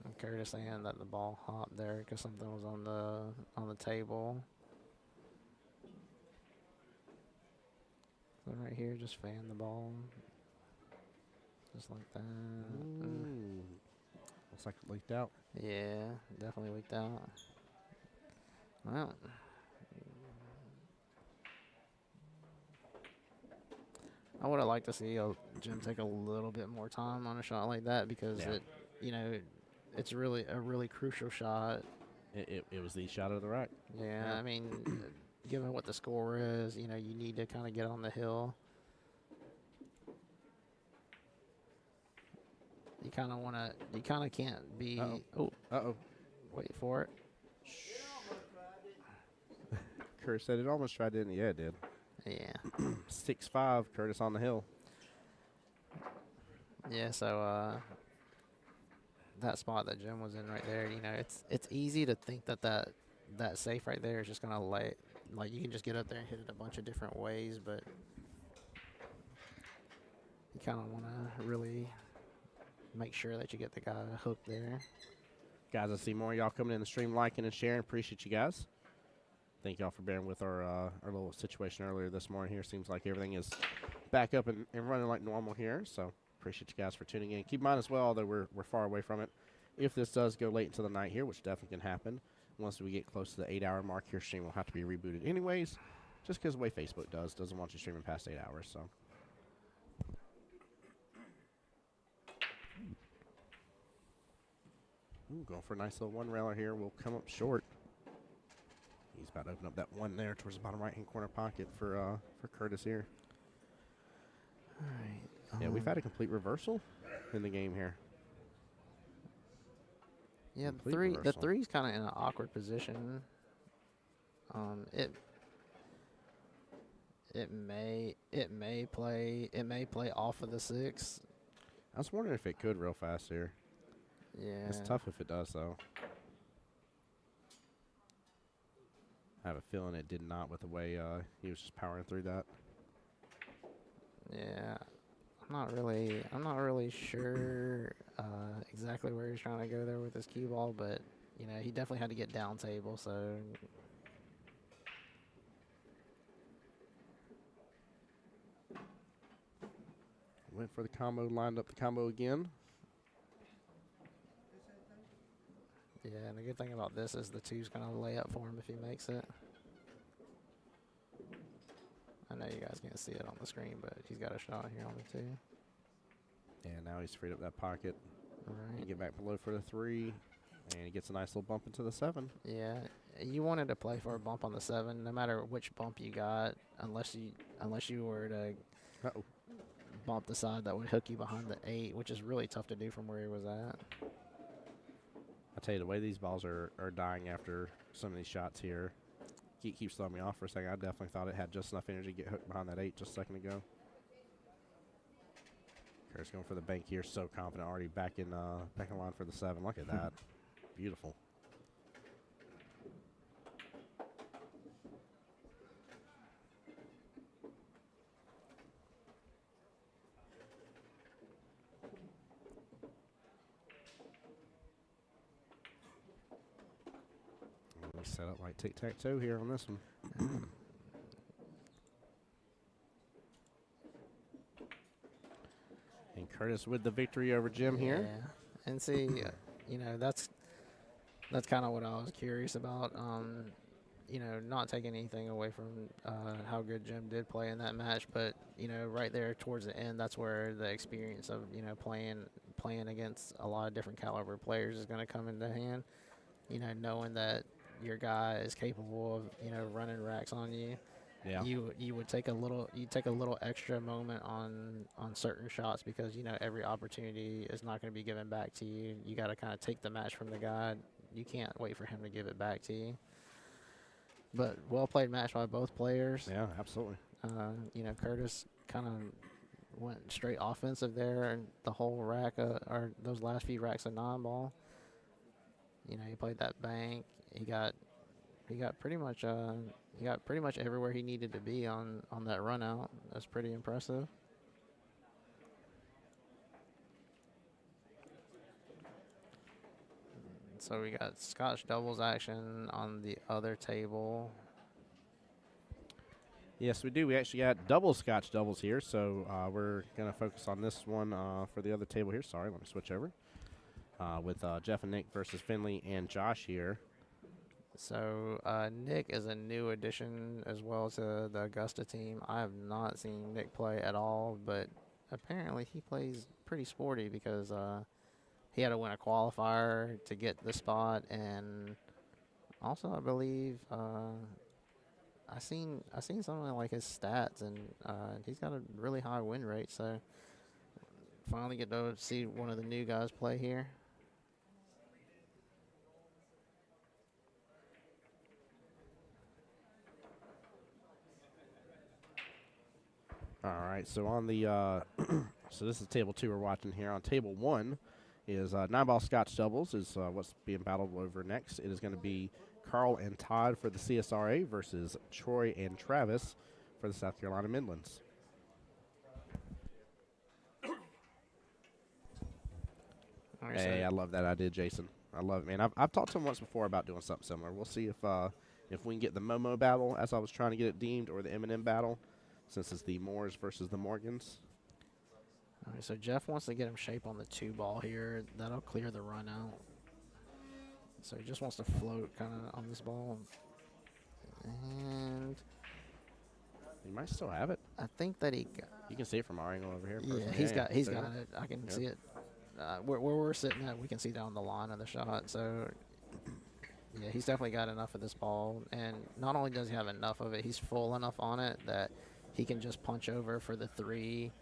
And Curtis saying that the ball hopped there because something was on the table. So right here, just fan the ball. Just like that. Ooh. Looks like it leaked out. Yeah, definitely leaked out. Well, I would have liked to see Jim take a little bit more time on a shot like that because Yeah. you know, it's really a really crucial shot. It was the shot of the rack. Yeah, Yeah. I mean, given what the score is, you know, you need to kind of get on the hill. You kind of want to. You kind of can't be. Uh-oh. Oh, Uh-oh. wait for it. Curtis said it almost tried to end. Yeah, it did. Yeah. 6-5, Curtis on the hill. Yeah. So that spot that Jim was in right there, you know, it's easy to think that safe right there is just gonna like you can just get up there and hit it a bunch of different ways, but you kind of want to really make sure that you get the guy hooked there. Guys, I see more of y'all coming in the stream, liking and sharing. Appreciate you guys. Thank y'all for bearing with our little situation earlier this morning here. Seems like everything is back up and running like normal here. So appreciate you guys for tuning in. Keep in mind as well, although we're far away from it, if this does go late into the night here, which definitely can happen, once we get close to the 8-hour mark here, stream will have to be rebooted anyways, just because the way Facebook doesn't want you streaming past 8 hours. So. Ooh, going for a nice little one railer here. We'll come up short. He's about to open up that one there towards the bottom right-hand corner pocket for Curtis here. All right. Yeah, we've had a complete reversal in the game here. Yeah, complete the reversal. three's kind of in an awkward position. It may play off of the 6. I was wondering if it could real fast here. Yeah. It's tough if it does, though. I have a feeling it did not with the way he was just powering through that. Yeah. I'm not really sure exactly where he's trying to go there with his cue ball, but you know, he definitely had to get down table, so Went for the combo, lined up the combo again. yeah, and the good thing about this is the 2's gonna lay up for him if he makes it. I know you guys can't see it on the screen, but he's got a shot here on the 2. And now he's freed up that pocket. All He right. get back below for the 3, and he gets a nice little bump into the 7. Yeah, you wanted to play for a bump on the 7, no matter which bump you got, unless you were to Uh-oh. bump the side that would hook you behind the 8, which is really tough to do from where he was at. I tell you, the way these balls are dying after some of these shots here keeps throwing me off for a second. I definitely thought it had just enough energy to get hooked behind that 8 just a second ago. Curtis going for the bank here, so confident, already back in line for the 7. Look at that. Beautiful. And we set up like tic-tac-toe here on this one. And Curtis with the victory over Jim here. Yeah, and see, you know, that's kind of what I was curious about. You know, not taking anything away from how good Jim did play in that match, but you know, right there towards the end, that's where the experience of playing against a lot of different caliber players is going to come into hand. You know, knowing that your guy is capable of running racks on you. Yeah. You would take a little extra moment on certain shots because you know every opportunity is not going to be given back to you. You got to kind of take the match from the guy. You can't wait for him to give it back to you. But well played match by both players. Yeah, absolutely. You know, Curtis kind of went straight offensive there, and the whole rack or those last few racks of 9-ball. You know, he played that bank. He got pretty much everywhere he needed to be on that run out. That's pretty impressive. So we got Scotch doubles action on the other table. Yes, we do. We actually got double Scotch doubles here, so we're going to focus on this one for the other table here. Sorry, let me switch over. With Jeff and Nick versus Finley and Josh here. So Nick is a new addition as well to the Augusta team. I have not seen Nick play at all, but apparently he plays pretty sporty because he had to win a qualifier to get the spot, and also I believe I seen something like his stats, and he's got a really high win rate. So finally get to see one of the new guys play here. All right, so on the so this is table 2 we're watching here. On table 1 is 9-ball Scotch doubles is what's being battled over next. It is going to be Carl and Todd for the CSRA versus Troy and Travis for the South Carolina Midlands. All right, Hey, so I love that idea, Jason. I love it, man. I've talked to him once before about doing something similar. We'll see if we can get the Momo battle, as I was trying to get it deemed, or the M&M battle, since it's the Moores versus the Morgans. all right, so Jeff wants to get him shape on the 2-ball here. That'll clear the run out. So he just wants to float kind of on this ball. And He might still have it. I think that he got, You can see it from our angle over here. yeah, personally. he's there. got it. I can Yep. see it. Where we're sitting at, we can see down the line of the shot. So yeah, he's definitely got enough of this ball. And not only does he have enough of it, he's full enough on it that he can just punch over for the 3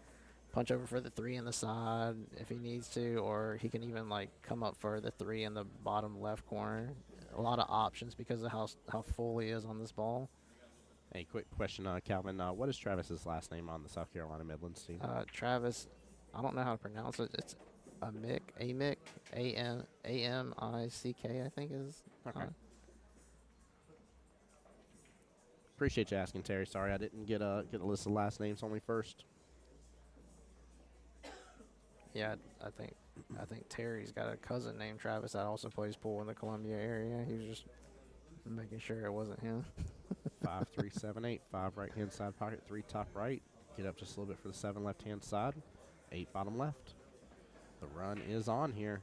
in the side if he needs to, or he can even like come up for the 3 in the bottom left corner. A lot of options because of how full he is on this ball. Hey, quick question, Calvin. What is Travis's last name on the South Carolina Midlands team? Travis, I don't know how to pronounce it. It's Amick, A-M-I-C-K, I think is. Okay. Appreciate you asking, Terry. Sorry I didn't get a list of last names only first. Yeah, I think Terry's got a cousin named Travis that also plays pool in the Columbia area. He was just making sure it wasn't him. 5, 3, 7, 8. 5 right hand side pocket, 3 top right. Get up just a little bit for the 7 left hand side. 8 bottom left. The run is on here.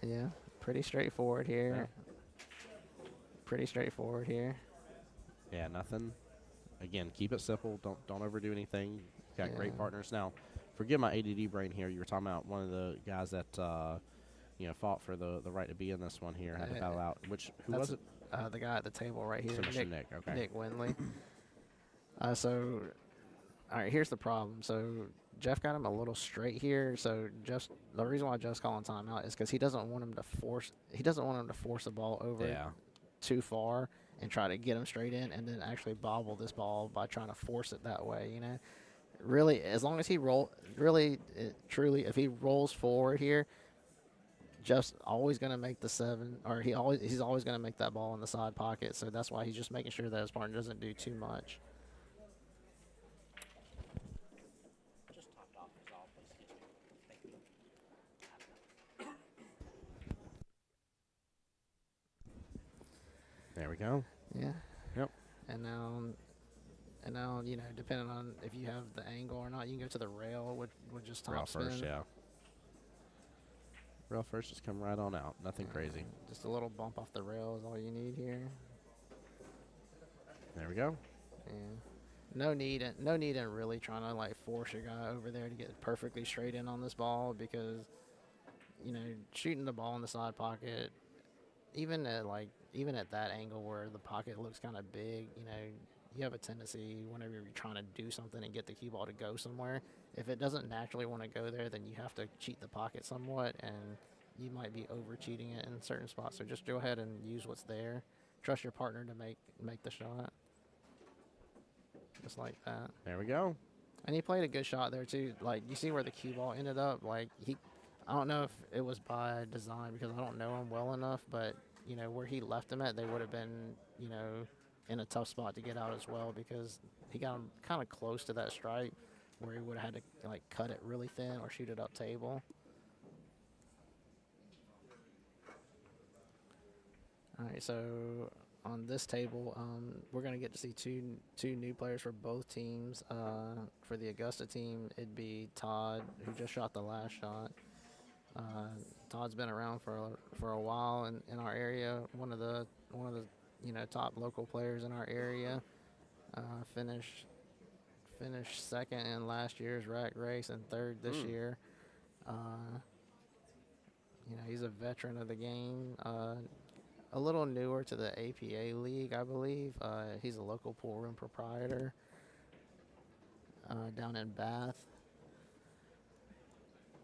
Yeah, pretty straightforward here. Yeah, nothing. Again, keep it simple. Don't overdo anything. Got great Yeah. partners now. Forgive my ADD brain here. You were talking about one of the guys that fought for the right to be in this one here. Had to battle out. Who was it? The guy at the table right here, So Mr. Nick. Okay. Nick Windley. So, all right, here's the problem. So Jeff got him a little straight here. So just the reason why Jeff's calling timeout is because he doesn't want him to force. He doesn't want him to force the ball over Yeah. too far and try to get him straight in, and then actually bobble this ball by trying to force it that way. You know, really, as long as he truly, if he rolls forward here, just always going to make the 7, or he's always going to make that ball in the side pocket. So that's why he's just making sure that his partner doesn't do too much. Just topped off is all, please. Excuse me. Thank you. There we go. Yeah. Yep. And now, depending on if you have the angle or not, you can go to the rail, which would just top Rail spin. first, yeah. Rail first, just come right on out. Nothing crazy. Just a little bump off the rail is all you need here. There we go. Yeah. No need in really trying to like force your guy over there to get perfectly straight in on this ball, because shooting the ball in the side pocket, even at that angle where the pocket looks kind of big, you have a tendency whenever you're trying to do something and get the cue ball to go somewhere, if it doesn't naturally want to go there, then you have to cheat the pocket somewhat, and you might be over cheating it in certain spots. So just go ahead and use what's there. Trust your partner to make the shot. Just like that. There we go. And he played a good shot there too. Like, you see where the cue ball ended up. Like, I don't know if it was by design because I don't know him well enough, but where he left him at, they would have been in a tough spot to get out as well, because he got him kind of close to that stripe where he would have had to like cut it really thin or shoot it up table. All right, so on this table, we're going to get to see two new players for both teams. For the Augusta team, it'd be Todd, who just shot the last shot. Todd's been around for a while in our area. One of the top local players in our area. Finished second in last year's rack race and third this year. He's a veteran of the game. A little newer to the APA League, I believe. He's a local pool room proprietor down in Bath.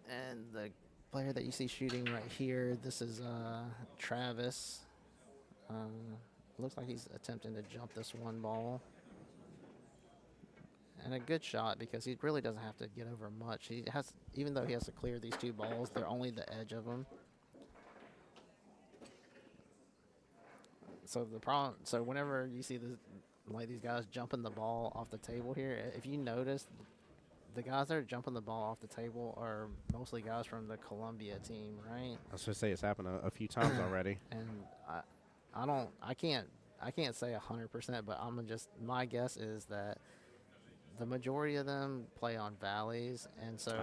And the player that you see shooting right here, this is Travis. Looks like he's attempting to jump this one ball. And a good shot because he really doesn't have to get over much. He has, even though he has to clear these two balls, they're only the edge of them. So whenever you see these guys jumping the ball off the table here, if you notice, the guys that are jumping the ball off the table are mostly guys from the Columbia team, right? I was going to say it's happened a few times already. And I can't say 100%, but my guess is that the majority of them play on valleys, and so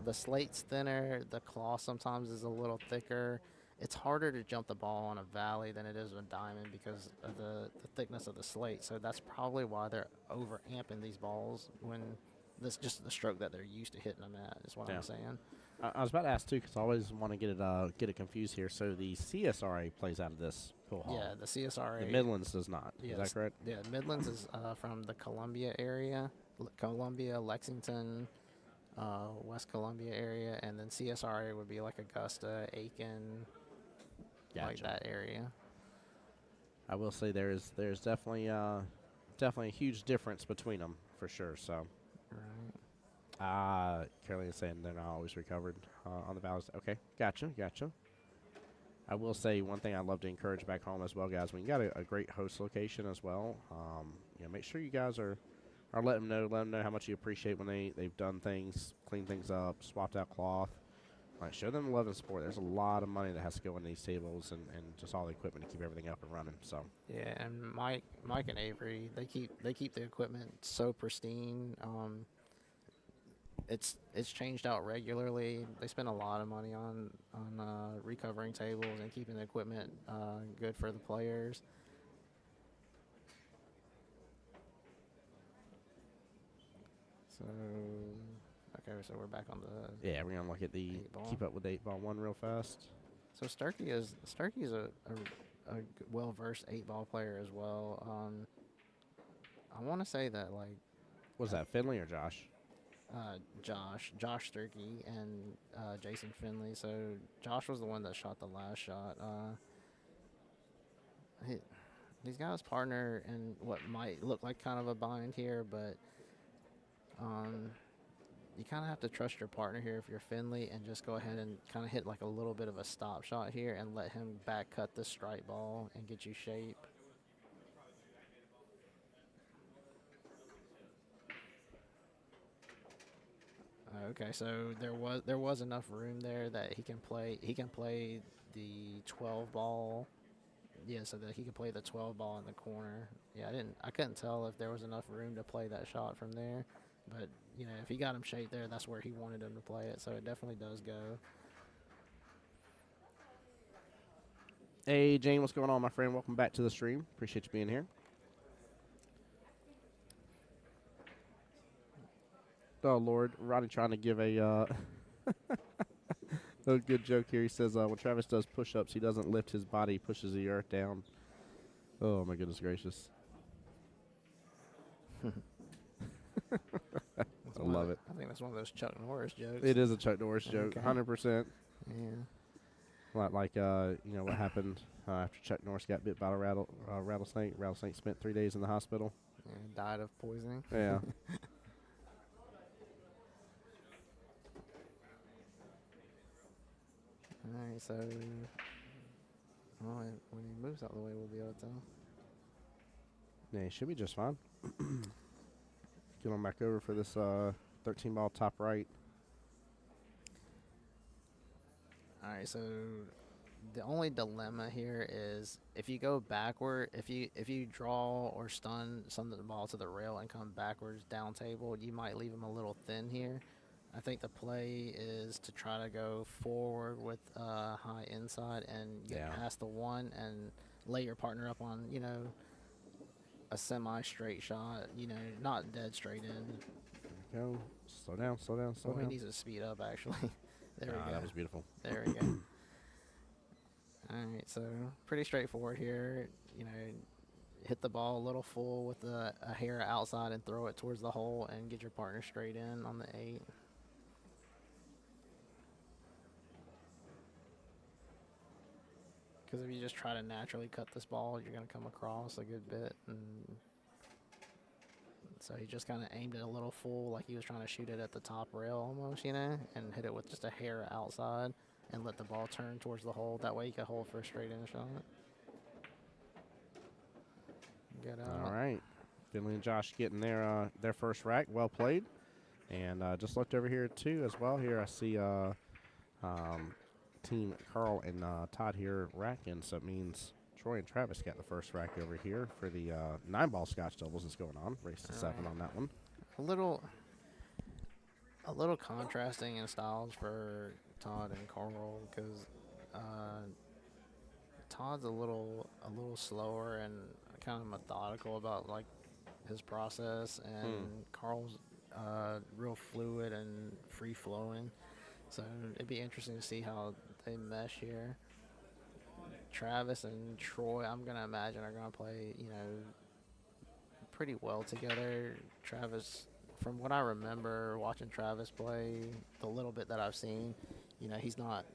the slate's thinner, the claw sometimes is a little thicker. It's harder to jump the ball on a valley than it is a diamond because of the thickness of the slate. So that's probably why they're over amping these balls when that's just the stroke that they're used to hitting them at, is what I'm saying. I was about to ask too, because I always want to get it confused here. So the CSRA plays out of this pool hall. Yeah, the CSRA. The Midlands does not. Yes, is that correct? Yeah, Midlands is from the Columbia area, Columbia, Lexington, West Columbia area, and then CSRA would be like Augusta, Aiken, like that area. I will say there's definitely a huge difference between them for sure. So. Right. Carolina's saying they're not always recovered on the valleys. Okay, gotcha. I will say one thing I'd love to encourage back home as well, guys. When you got a great host location as well, make sure you guys are let them know how much you appreciate when they've done things, cleaned things up, swapped out cloth. Like, show them love and support. There's a lot of money that has to go into these tables and just all the equipment to keep everything up and running. So yeah, and Mike and Avery, they keep the equipment so pristine. It's changed out regularly. They spend a lot of money on recovering tables and keeping the equipment good for the players. So. Okay, so we're back on the. Yeah, we're gonna look at the keep up with the 8-ball one real fast. So Starkey is a well-versed 8-ball player as well. I want to say that Was that Finley or Josh? Josh Starkey and Jason Finley. So Josh was the one that shot the last shot. He's got his partner in what might look like kind of a bind here, but you kind of have to trust your partner here if you're Finley and just go ahead and kind of hit like a little bit of a stop shot here and let him back cut the strike ball and get you shape. Okay, so there was enough room there that he can play the 12 ball. Yeah, so that he could play the 12 ball in the corner. Yeah, I couldn't tell if there was enough room to play that shot from there. But, if he got him shaped there, that's where he wanted him to play it. So it definitely does go. Hey, Jane, what's going on, my friend? Welcome back to the stream. Appreciate you being here. Oh, Lord. Roddy trying to give a good joke here. He says when Travis does push-ups, he doesn't lift his body. He pushes the earth down. Oh, my goodness gracious. I love it. I think that's one of those Chuck Norris jokes. It is a Chuck Norris joke, Okay. 100%. Yeah. Like what happened after Chuck Norris got bit by a rattlesnake. Rattlesnake spent 3 days in the hospital. Yeah, died of poisoning. Yeah. All right, so when he moves out of the way, we'll be able to tell. Yeah, he should be just fine. Get on back over for this 13-ball top right. All right, so the only dilemma here is if you go backward, if you draw or stun the ball to the rail and come backwards down table, you might leave him a little thin here. I think the play is to try to go forward with high inside and get Yeah. past the one and lay your partner up on, a semi-straight shot, not dead straight in. There we go. Slow down, slow down, slow Oh, he down. needs to speed up, actually. There we go. That was beautiful. There we go. All right, so pretty straightforward here. Hit the ball a little full with a hair outside and throw it towards the hole and get your partner straight in on the 8. Because if you just try to naturally cut this ball, you're going to come across a good bit. And so he just kind of aimed it a little full, like he was trying to shoot it at the top rail almost, and hit it with just a hair outside and let the ball turn towards the hole. That way you could hold for a straight in shot. Good out. All right. Finley and Josh getting their first rack. Well played. And just looked over here, too, as well. Here I see Team Carl and Todd here racking. So it means Troy and Travis got the first rack over here for the 9-ball Scotch doubles that's going on. Race to 7 on that one. A little contrasting in styles for Todd and Carl because Todd's a little slower and kind of methodical about like his process, and Carl's real fluid and free flowing. So it'd be interesting to see how they mesh here. Travis and Troy, I'm gonna imagine, are gonna play, pretty well together. Travis, from what I remember watching Travis play, the little bit that I've seen, he's not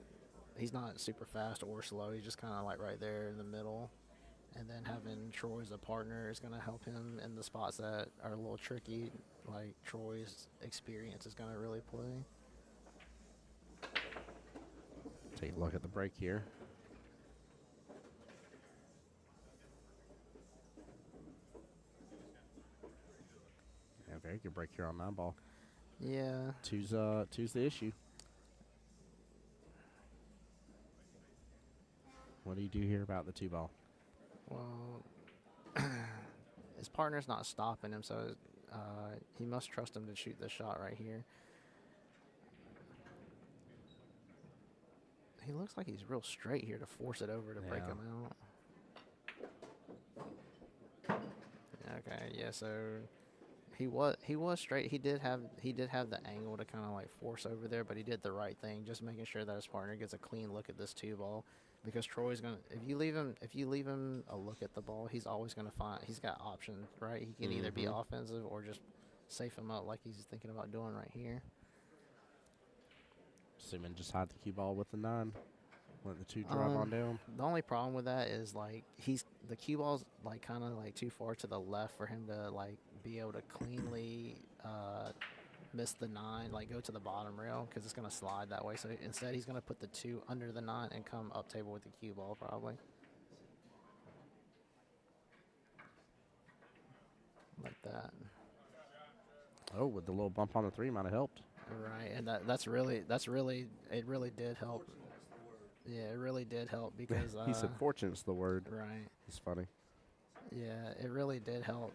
super fast or slow. He's just kind of like right there in the middle. And then having Troy as a partner is going to help him in the spots that are a little tricky. Like Troy's experience is going to really play. Take a look at the break here. Yeah, very good break here on 9-ball. Yeah. Two's the issue. What do you do here about the 2-ball? Well, his partner's not stopping him, so he must trust him to shoot the shot right here. He looks like he's real straight here to force it over to break him out. Okay, yeah, so he was straight. He did have the angle to kind of like force over there, but he did the right thing, just making sure that his partner gets a clean look at this 2-ball. Because Troy's gonna, if you leave him a look at the ball, he's always gonna find, he's got options, right? He can either be offensive or just safe him up like he's thinking about doing right here. Assuming just hide the cue ball with the 9. Let the 2 drop on down. The only problem with that is like the cue ball's like kind of like too far to the left for him to like be able to cleanly miss the 9, like go to the bottom rail because it's gonna slide that way. So instead, he's gonna put the 2 under the 9 and come up table with the cue ball probably. Like that. Oh, with the little bump on the 3 might have helped. Right, and it really did help. Yeah, it really did help because He said fortunate's the word. Right. It's funny. Yeah, it really did help.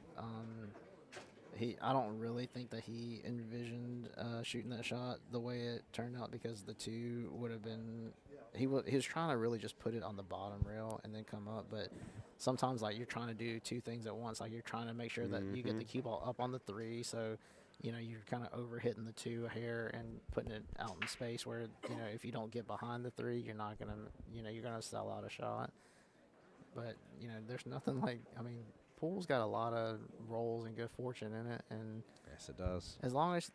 I don't really think that he envisioned shooting that shot the way it turned out because the 2 would have been. He was trying to really just put it on the bottom rail and then come up, but sometimes like you're trying to do 2 things at once. Like you're trying to make sure that you get the cue ball up on the 3, so you're kind of over hitting the 2 a hair and putting it out in space where if you don't get behind the 3, you're not gonna you're gonna sell out a shot. But there's nothing like pool's got a lot of rolls and good fortune in it, and Yes, it does. as long as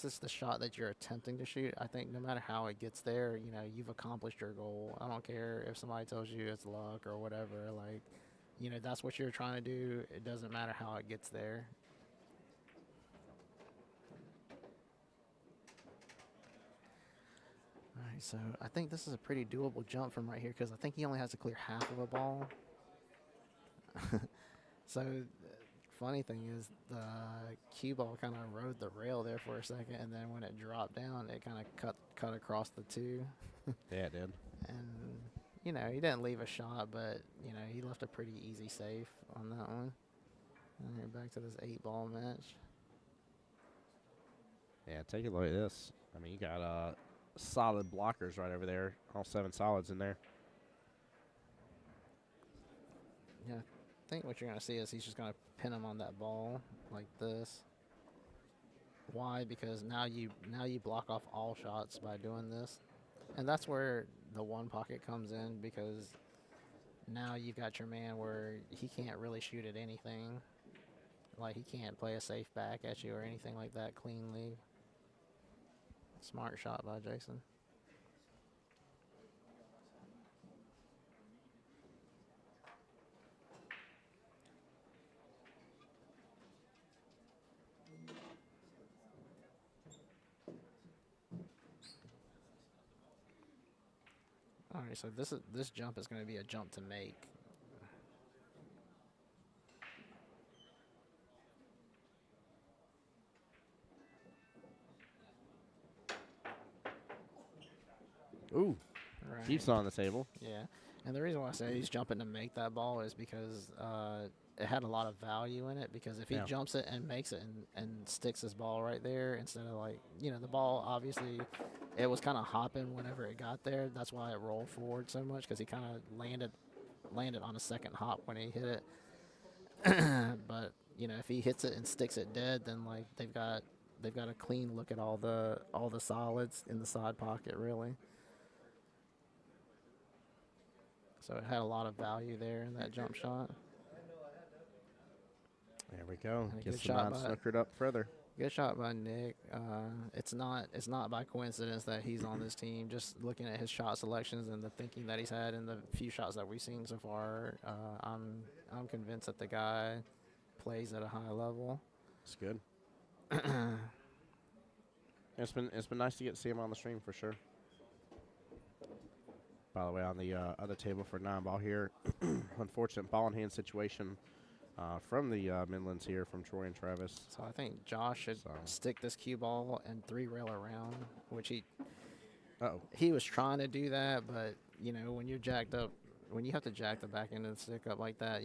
it's the shot that you're attempting to shoot, I think no matter how it gets there, you've accomplished your goal. I don't care if somebody tells you it's luck or whatever. Like, that's what you're trying to do. It doesn't matter how it gets there. All right, so I think this is a pretty doable jump from right here because I think he only has to clear half of a ball. So, funny thing is, the cue ball kind of rode the rail there for a second, and then when it dropped down, it kind of cut across the 2. Yeah, it did. And, he didn't leave a shot, but, he left a pretty easy safe on that one. And we're back to this 8-ball match. Yeah, take a look at this. I mean, you got solid blockers right over there. All 7 solids in there. Yeah, I think what you're gonna see is he's just gonna pin him on that ball like this. Why? Because now you block off all shots by doing this, and that's where the one pocket comes in, because now you've got your man where he can't really shoot at anything. Like, he can't play a safe back at you or anything like that cleanly. Smart shot by Jason. All right, so this jump is going to be a jump to make. Ooh, Right. keeps on the table. Yeah, and the reason why I say he's jumping to make that ball is because it had a lot of value in it. Because if he Yeah. jumps it and makes it and sticks his ball right there, instead of, like, the ball obviously it was kind of hopping whenever it got there. That's why it rolled forward so much, because he kind of landed on a second hop when he hit it. But if he hits it and sticks it dead, then, like, they've got a clean look at all the solids in the side pocket, really. So it had a lot of value there in that jump shot. There we go. And a Gets good the shot 9 by- snookered up further. Good shot by Nick. It's not by coincidence that he's on this team. Just looking at his shot selections and the thinking that he's had in the few shots that we've seen so far, I'm convinced that the guy plays at a high level. It's good. It's been nice to get to see him on the stream for sure. By the way, on the other table for 9-ball here, unfortunate ball in hand situation from the Midlands here from Troy and Travis. So I think Josh should stick this cue ball and 3-rail around, which he was trying to do that, but when you're jacked up, when you have to jack the back end of the stick up like that,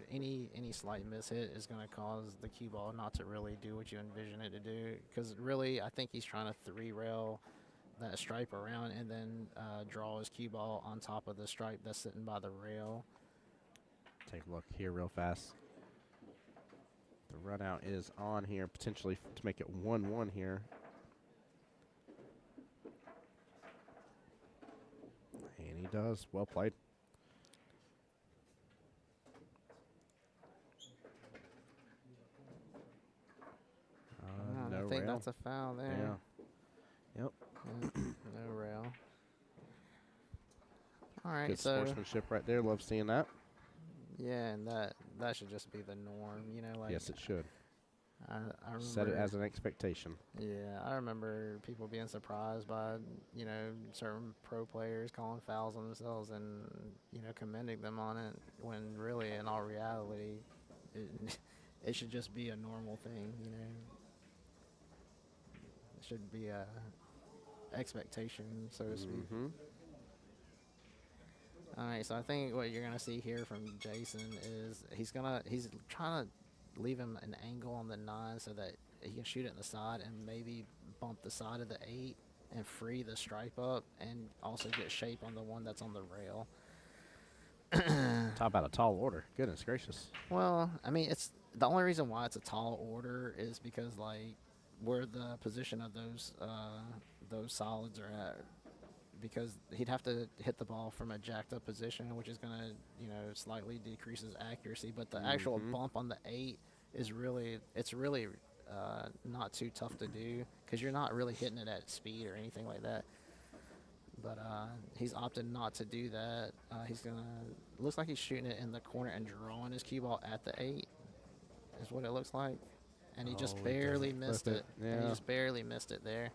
any slight mishit is going to cause the cue ball not to really do what you envision it to do. Because really, I think he's trying to 3-rail that stripe around and then draw his cue ball on top of the stripe that's sitting by the rail. Take a look here real fast. The run out is on here, potentially to make it 1-1 here. And he does. Well played. No I think rail. that's a foul there. Yeah. Yep. No rail. All right, Good so sportsmanship right there. Love seeing that. yeah, and that should just be the norm, like. Yes, it should. I remember, Set it as an expectation. Yeah, I remember people being surprised by certain pro players calling fouls on themselves and commending them on it, when really, in all reality, it should just be a normal thing. It should be a expectation, so to speak. Mm-hmm. All right, so I think what you're gonna see here from Jason is he's trying to leave him an angle on the 9 so that he can shoot it in the side and maybe bump the side of the 8 and free the stripe up and also get shape on the one that's on the rail. Talk about a tall order. Goodness gracious. Well, I mean, it's the only reason why it's a tall order is because, like, where the position of those solids are at, because he'd have to hit the ball from a jacked up position, which is going to, slightly decrease his accuracy. But the actual bump on the 8 is really not too tough to do, because you're not really hitting it at speed or anything like that. But he's opted not to do that. Looks like he's shooting it in the corner and drawing his cue ball at the 8 is what it looks like. And he just barely missed it. Yeah. And he just barely missed it there.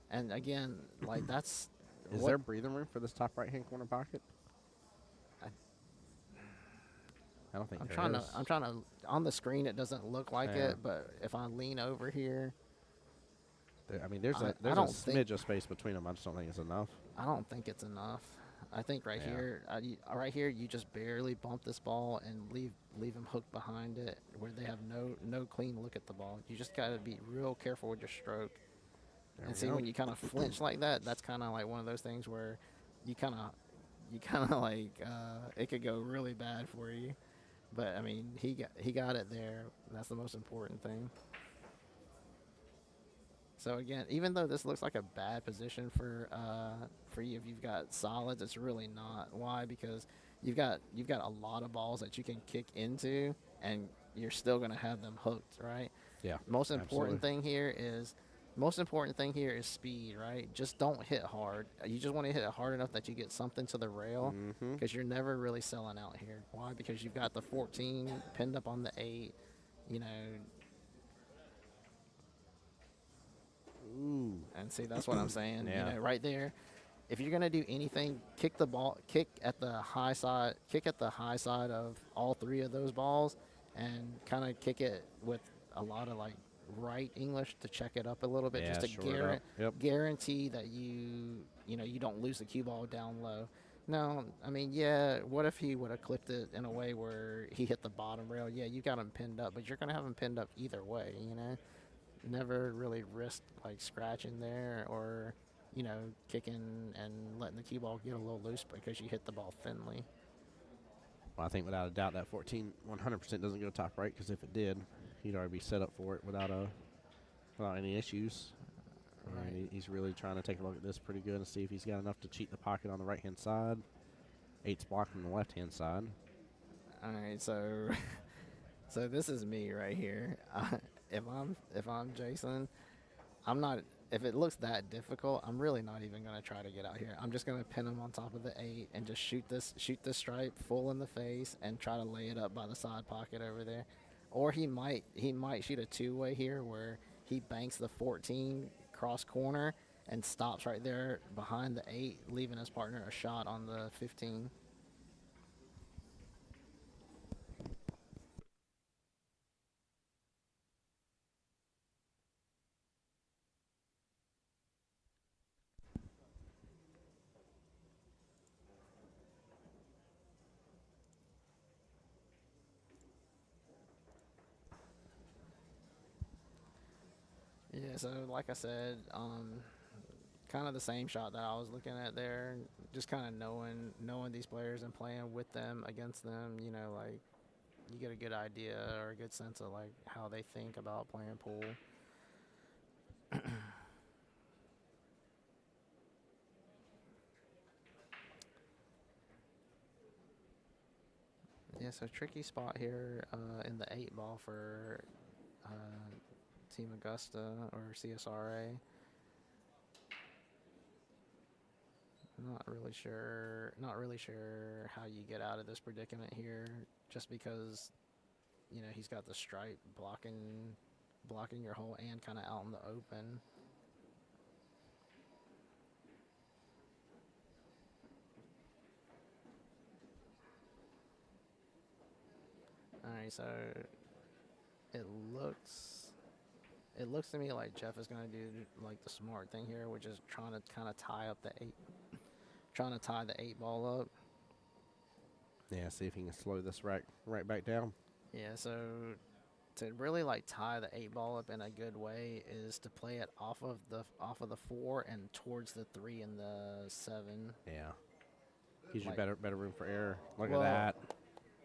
And again, like, that's... Is there breathing room for this top right-hand corner pocket? I don't think I'm there trying is. to. I'm trying to. On the screen, it doesn't look like Yeah. it, but if I lean over here, I mean, there's I a don't smidge think- of space between them. I just don't think it's enough. I don't think it's enough. I think right here, you just barely bump this ball and leave him hooked behind it, where they have no clean look at the ball. You just got to be real careful with your stroke. There And we see, go. when you kind of flinch like that, that's kind of like one of those things where you kind of like it could go really bad for you. But I mean, he got it there. That's the most important thing. So again, even though this looks like a bad position for you if you've got solids, it's really not. Why? Because you've got a lot of balls that you can kick into, and you're still gonna have them hooked, right? Yeah, Most absolutely. important thing here is most important thing here is speed, right? Just don't hit hard. You just want to hit it hard enough that you get something to the rail, Mm-hmm. because you're never really selling out here. Why? Because you've got the 14 pinned up on the 8. You know, Ooh. and see, that's what I'm saying. You Yeah. know, right there. If you're gonna do anything, kick at the high side, of all three of those balls, and kind of kick it with a lot of like right English to check it up a little bit, Yeah, just to short it up. Yep. guarantee that you don't lose the cue ball down low. No, I mean, yeah. What if he would have clipped it in a way where he hit the bottom rail? Yeah, you got him pinned up, but you're gonna have him pinned up either way. Never really risk like scratching there or kicking and letting the cue ball get a little loose because you hit the ball thinly. Well, I think without a doubt that 14 100% doesn't go top right, because if it did, he'd already be set up for it without any issues. Right. And he's really trying to take a look at this pretty good and see if he's got enough to cheat the pocket on the right-hand side. 8's blocking the left-hand side. All right, so so this is me right here. If I'm Jason, I'm not. If it looks that difficult, I'm really not even gonna try to get out here. I'm just gonna pin him on top of the 8 and just shoot this stripe full in the face and try to lay it up by the side pocket over there. Or he might shoot a two-way here where he banks the 14 cross corner and stops right there behind the 8, leaving his partner a shot on the 15. Yeah, so like I said, kind of the same shot that I was looking at there. Just kind of knowing these players and playing with them, against them. Like you get a good idea or a good sense of like how they think about playing pool. Yeah, so tricky spot here in the 8 ball for Team Augusta or CSRA. Not really sure how you get out of this predicament here, just because he's got the stripe blocking your hole and kind of out in the open. All right, so it looks it looks to me like Jeff is going to do like the smart thing here, which is trying to kind of trying to tie the 8 ball up. Yeah, see if he can slow this right back down. Yeah, so to really like tie the 8 ball up in a good way is to play it off of the 4 and towards the 3 and the 7. Yeah. Gives you Like, better room for error. Look well, at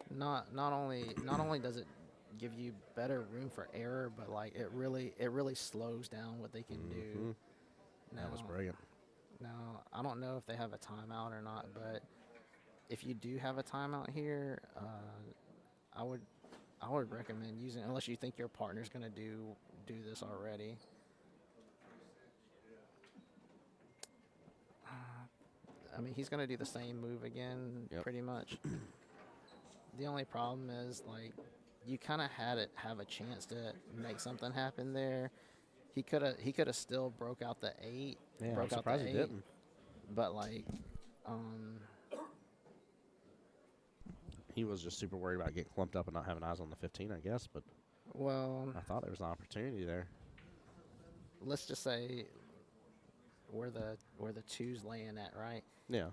that. not only does it give you better room for error, but like it really slows down what they can do. That was Now, brilliant. now I don't know if they have a timeout or not, but if you do have a timeout here, I would I would recommend using, unless you think your partner's gonna do this already. I mean, he's gonna do the same move again, Yep. pretty much. The only problem is like you kind of have a chance to make something happen there. He could have still broke out the 8, Yeah, I'm broke out the surprised he 8, didn't. but like, um, He was just super worried about getting clumped up and not having eyes on the 15, I guess, but well, I thought there was an opportunity there. let's just say where the two's laying at, right? Yeah.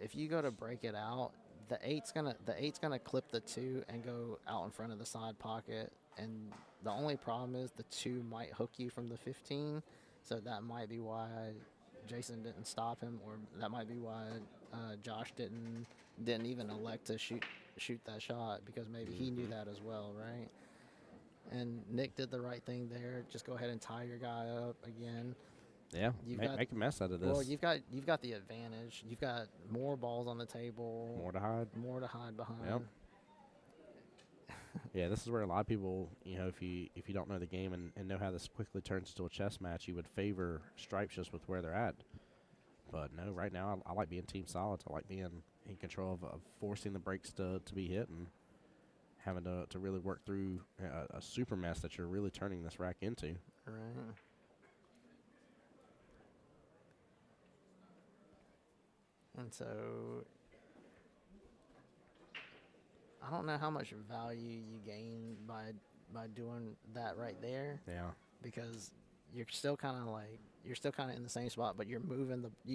If you go to break it out, the eight's gonna clip the 2 and go out in front of the side pocket, and the only problem is the 2 might hook you from the 15. So that might be why Jason didn't stop him, or that might be why Josh didn't even elect to shoot that shot, because maybe he knew that as well, right? And Nick did the right thing there. Just go ahead and tie your guy up again. Yeah, You've make, got make a mess out of this. Well, you've got the advantage. You've got more balls on the table, More to hide. more to hide behind. Yep. Yeah, this is where a lot of people, if you don't know the game and know how this quickly turns into a chess match, you would favor stripes just with where they're at. But no, right now I like being team solids. I like being in control of forcing the breaks to be hit and having to really work through a super mess that you're really turning this rack into. Right. And so I don't know how much value you gain by doing that right there, Yeah. because you're still kind of in the same spot, but you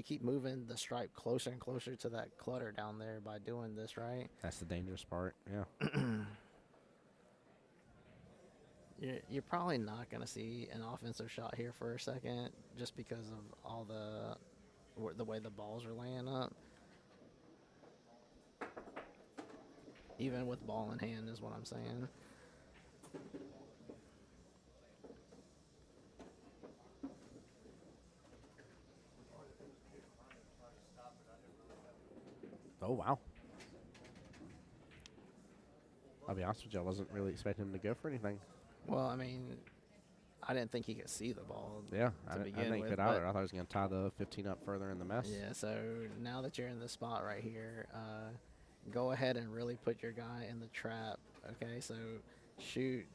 keep moving the stripe closer and closer to that clutter down there by doing this, right? That's the dangerous part. Yeah. You're probably not going to see an offensive shot here for a second, just because of all the way the balls are laying up. Even with ball in hand is what I'm saying. Oh, wow. I'll be honest with you, I wasn't really expecting him to go for anything. Well, I mean, I didn't think he could see the ball. Yeah, to I begin didn't with, fit but- either. I thought he was going to tie the 15 up further in the mess. Yeah, so now that you're in this spot right here, go ahead and really put your guy in the trap. Okay, so shoot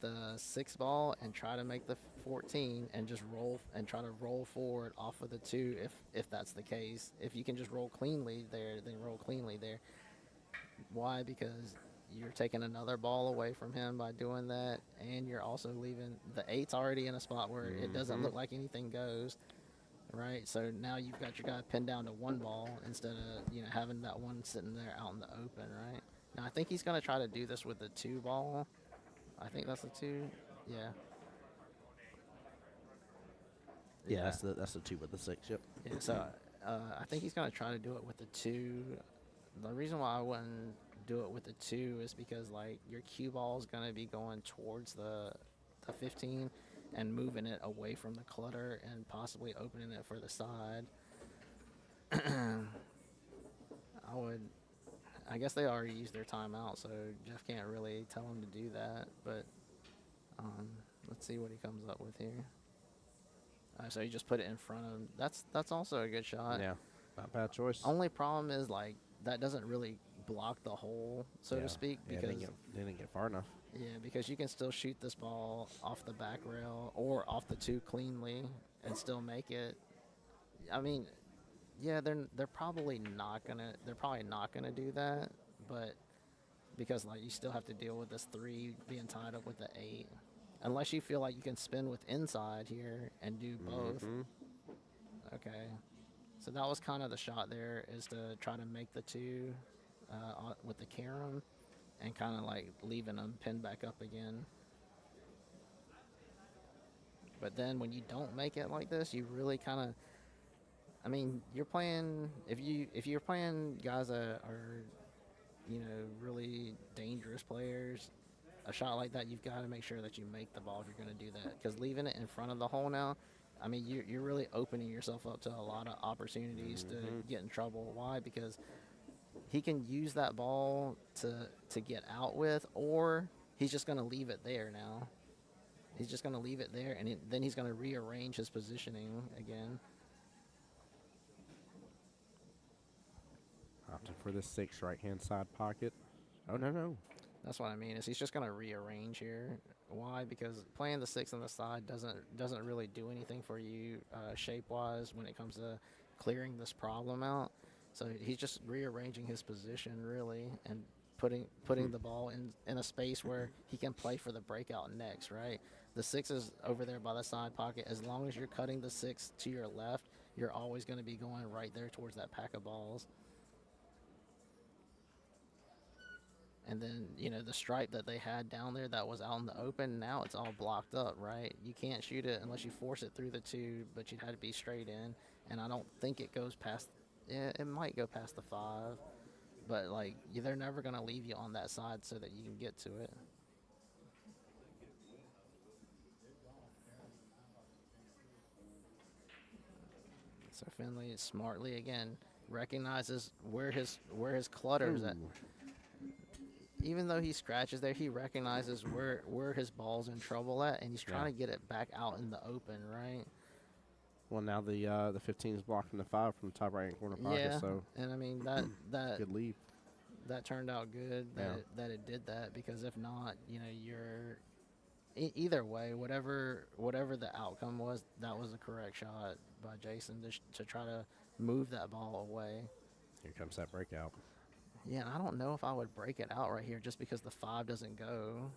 the 6 ball and try to make the 14, and just try to roll forward off of the 2 if that's the case. If you can just roll cleanly there, then roll cleanly there. Why? Because you're taking another ball away from him by doing that, and you're also leaving the 8's already in a spot where it doesn't look like anything goes. Right, so now you've got your guy pinned down to 1 ball instead of having that one sitting there out in the open, right? Now I think he's gonna try to do this with the 2 ball. I think that's the 2. Yeah. Yeah, that's the 2 with the 6. Yep. Yeah. So I think he's gonna try to do it with the 2. The reason why I wouldn't do it with the 2 is because like your cue ball is gonna be going towards the 15 and moving it away from the clutter and possibly opening it for the side. I guess they already used their timeout, so Jeff can't really tell him to do that. But let's see what he comes up with here. So he just put it in front of him. That's also a good shot. Yeah, not a bad choice. Only problem is like that doesn't really block the hole, so to speak, Yeah, because they didn't get far enough. yeah, because you can still shoot this ball off the back rail or off the 2 cleanly and still make it. I mean, yeah, they're probably not gonna do that, but because like you still have to deal with this 3 being tied up with the 8, unless you feel like you can spin with inside here and do both. Okay, so that was kind of the shot there, is to try to make the 2 with the carom and kind of like leaving them pinned back up again. But then when you don't make it like this, you really kind of, I mean, you're playing, if you're playing guys that are, really dangerous players, a shot like that, you've got to make sure that you make the ball if you're going to do that. Because leaving it in front of the hole now, I mean, you're really opening yourself up to a lot of opportunities to get in trouble. Why? Because he can use that ball to get out with, or he's just going to leave it there now. He's just going to leave it there, and then he's going to rearrange his positioning again. Opting for the 6 right-hand side pocket. Oh, no. That's what I mean, is he's just going to rearrange here. Why? Because playing the 6 on the side doesn't really do anything for you shape-wise when it comes to clearing this problem out. So he's just rearranging his position, really, and putting the ball in a space where he can play for the breakout next, right? The 6 is over there by the side pocket. As long as you're cutting the 6 to your left, you're always going to be going right there towards that pack of balls. And then, the stripe that they had down there that was out in the open, now it's all blocked up, right? You can't shoot it unless you force it through the tube, but you'd have to be straight in. And I don't think it goes past, yeah, it might go past the 5, but like, they're never going to leave you on that side so that you can get to it. So Finley smartly again recognizes where his clutter's at. Ooh. Even though he scratches there, he recognizes where his ball's in trouble at, and he's trying to get it back out in the open, right? Well, now the 15 is blocking the 5 from the top right hand corner pocket, Yeah, so and I mean that good leave. that turned out good that it did that, because if not, you're either way, whatever the outcome was, that was the correct shot by Jason to try to move that ball away. Here comes that breakout. Yeah, and I don't know if I would break it out right here just because the 5 doesn't go.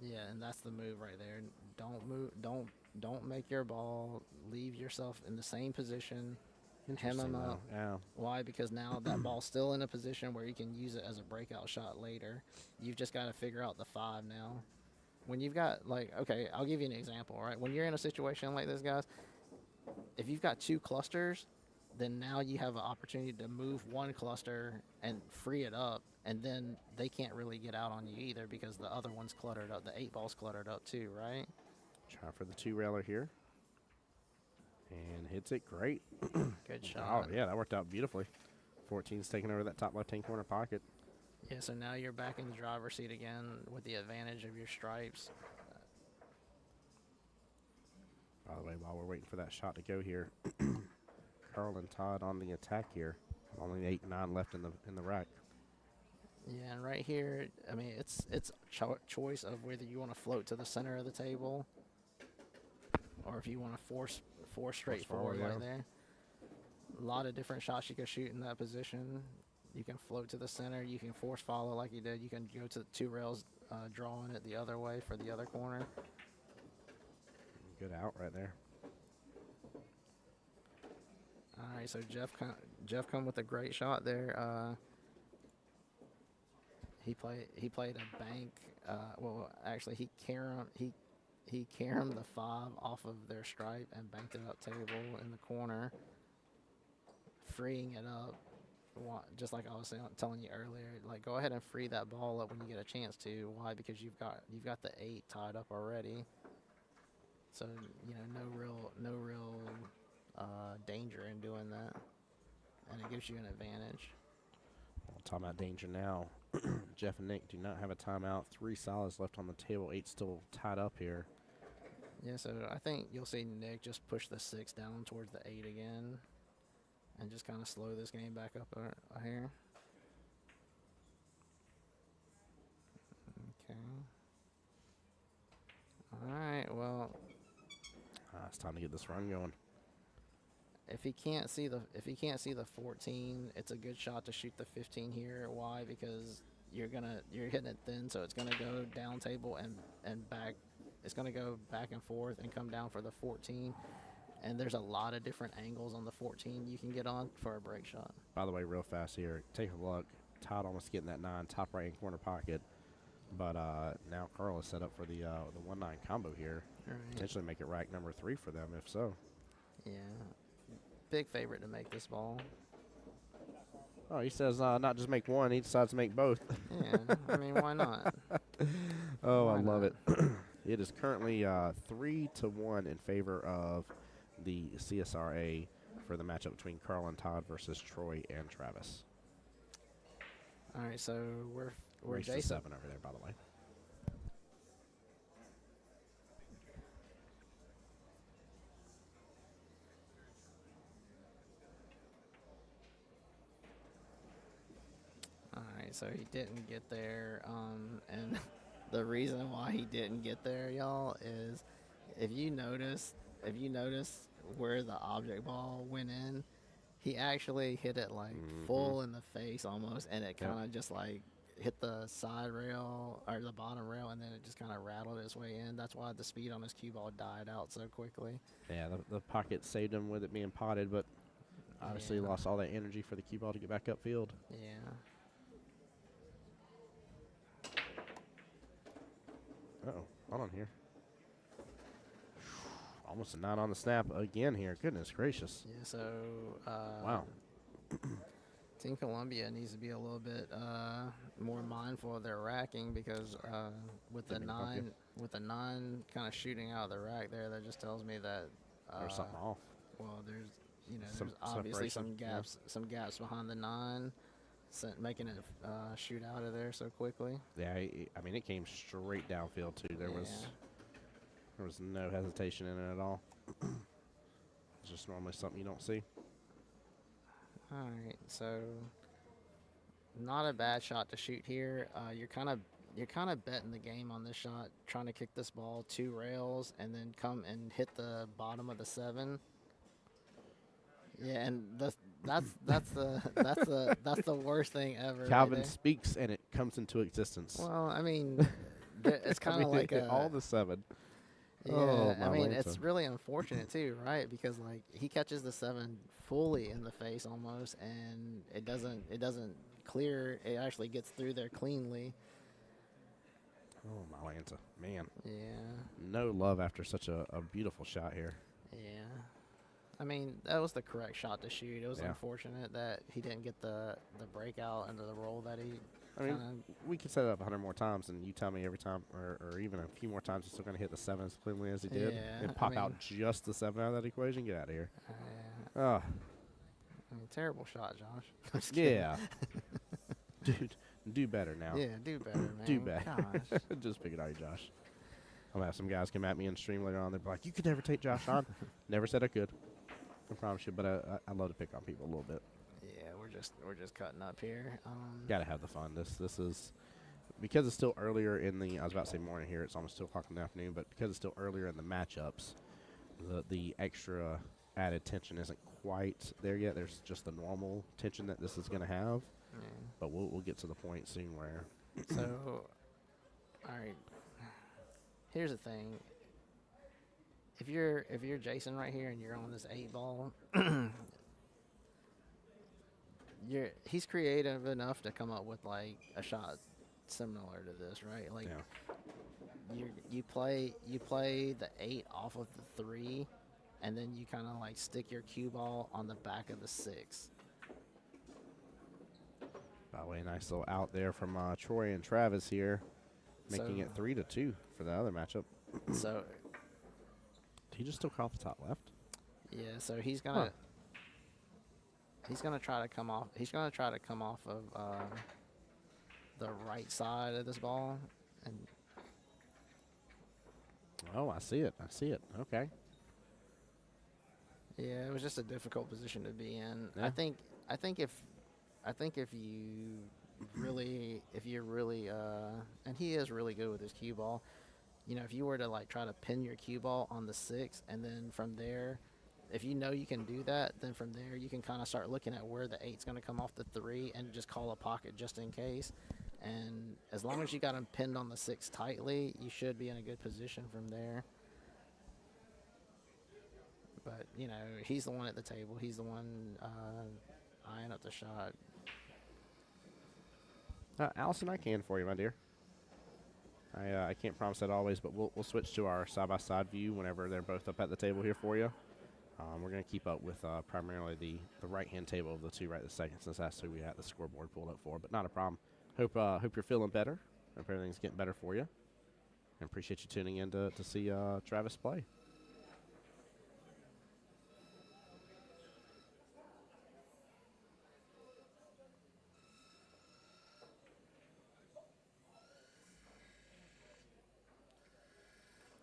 Yeah, and that's the move right there. Don't move. Don't make your ball. Leave yourself in the same position. Hem him up. Yeah. Why? Because now that ball's still in a position where you can use it as a breakout shot later. You've just got to figure out the 5 now. When you've got, okay, I'll give you an example, right? When you're in a situation like this, guys, if you've got 2 clusters, then now you have an opportunity to move one cluster and free it up, and then they can't really get out on you either because the other one's cluttered up. The 8 ball's cluttered up too, right? Try for the 2-railer here. And hits it great. Good shot. Oh, yeah, that worked out beautifully. 14's taking over that top left-hand corner pocket. Yeah, so now you're back in the driver's seat again with the advantage of your stripes. By the way, while we're waiting for that shot to go here, Carl and Todd on the attack here. Only 8 and 9 left in the rack. Yeah, and right here, I mean, it's choice of whether you want to float to the center of the table or if you want to force straight forward right there. A lot of different shots you can shoot in that position. You can float to the center. You can force follow like you did. You can go to the 2 rails, drawing it the other way for the other corner. Good out right there. All right, so Jeff come with a great shot there. He played a bank. Well, actually, he caromed the 5 off of their stripe and banked it up table in the corner, freeing it up. Just like I was telling you earlier, like, go ahead and free that ball up when you get a chance to. Why? Because you've got the 8 tied up already. So no real danger in doing that, and it gives you an advantage. Well, talking about danger now. Jeff and Nick do not have a timeout. 3 solids left on the table. 8 still tied up here. Yeah, so I think you'll see Nick just push the 6 down towards the 8 again, and just kind of slow this game back up here. Okay. All right. Well, It's time to get this run going. if he can't see the 14, it's a good shot to shoot the 15 here. Why? Because you're hitting it thin, so it's gonna go down table and back. It's gonna go back and forth and come down for the 14. And there's a lot of different angles on the 14 you can get on for a break shot. By the way, real fast here, take a look. Todd almost getting that 9 top right corner pocket, but now Carl is set up for the 1-9 combo here. Right. Potentially make it rack number 3 for them if so. Yeah, big favorite to make this ball. Oh, he says not just make one, he decides to make both. Yeah, I mean, why not? Oh, Why I love not? it. It is currently 3-1 in favor of the CSRA for the matchup between Carl and Todd versus Troy and Travis. All right, so we're Race to Jason. 7 over there, by the way. All right, so he didn't get there, and the reason why he didn't get there, y'all, is if you notice where the object ball went in, he actually hit it like full in the face almost, and it kind of just like hit the side rail or the bottom rail, and then it just kind of rattled its way in. That's why the speed on his cue ball died out so quickly. Yeah, the pocket saved him with it being potted, but Obviously, Yeah. lost all that energy for the cue ball to get back upfield. Yeah. Uh-oh. Hold on here. Almost a 9 on the snap again here. Goodness gracious. Yeah. So. Wow. Team Columbia needs to be a little bit more mindful of their racking because with the Didn't mean to bump you. nine kind of shooting out of the rack there, that just tells me that There's something off. well, there's Some there's obviously separation, yeah. some gaps behind the 9, making it shoot out of there so quickly. Yeah, I mean, it came straight downfield, too. There was no hesitation in it at all. It's just normally something you don't see. All right, so not a bad shot to shoot here. You're kind of betting the game on this shot, trying to kick this ball 2 rails and then come and hit the bottom of the 7. Yeah, and that's the worst thing ever. right Calvin there. speaks, and it comes into existence. Well, I mean, it's I kind of mean, like a, all the 7. yeah. Oh, I my mean, Lanta. it's really unfortunate too, right? Because like he catches the 7 fully in the face almost, and it doesn't clear. It actually gets through there cleanly. Oh, my Lanta. Man, Yeah, no love after such a beautiful shot here. yeah. I mean, that was the correct shot to shoot. It was Yeah. unfortunate that he didn't get the breakout and the roll that he. I mean, kinda, we could set it up 100 more times, and you tell me every time, or even a few more times, he's still going to hit the 7 as cleanly as he did, Yeah, and I pop mean- out just the 7 out of that equation. Get out of here. I mean, terrible shot, Josh. I'm just kidding. Yeah. Dude, do better now. Yeah, do better, man. Do better. Gosh. Just pick it on you, Josh. I'm going to have some guys come at me in stream later on. They'll be like, you could never take Josh on. Never said I could. I promise you, but I love to pick on people a little bit. Yeah, we're just cutting up here. Got to have the fun. This is because it's still earlier in the. I was about to say morning here. It's almost 2 o'clock in the afternoon, but because it's still earlier in the matchups, the extra added tension isn't quite there yet. There's just the normal tension that this is going to have, Yeah. but we'll get to the point soon where. So, all right. Here's the thing. If you're Jason right here and you're on this 8 ball, he's creative enough to come up with like a shot similar to this, right? Like Yeah. you play the 8 off of the 3, and then you kind of like stick your cue ball on the back of the 6. By the way, nice little out there from Troy and Travis here, making So- it 3-2 for the other matchup. So Did he just still call off the top left? yeah, so he's gonna try to come off. He's gonna try to come off of the right side of this ball, and Oh, I see it. I see it. Okay. yeah, it was just a difficult position to be in. Yeah. I think if you're really and he is really good with his cue ball. You know, if you were to like try to pin your cue ball on the 6, and then from there, if you know you can do that, then from there you can kind of start looking at where the 8's going to come off the 3 and just call a pocket just in case. And as long as you got him pinned on the 6 tightly, you should be in a good position from there. But, you know, he's the one at the table. He's the one eyeing up the shot. Allison, I can for you, my dear. I can't promise that always, but we'll switch to our side-by-side view whenever they're both up at the table here for you. We're going to keep up with primarily the right-hand table of the 2 right this second, since that's who we had the scoreboard pulled up for, but not a problem. Hope you're feeling better. Hope everything's getting better for you. And appreciate you tuning in to see Travis play.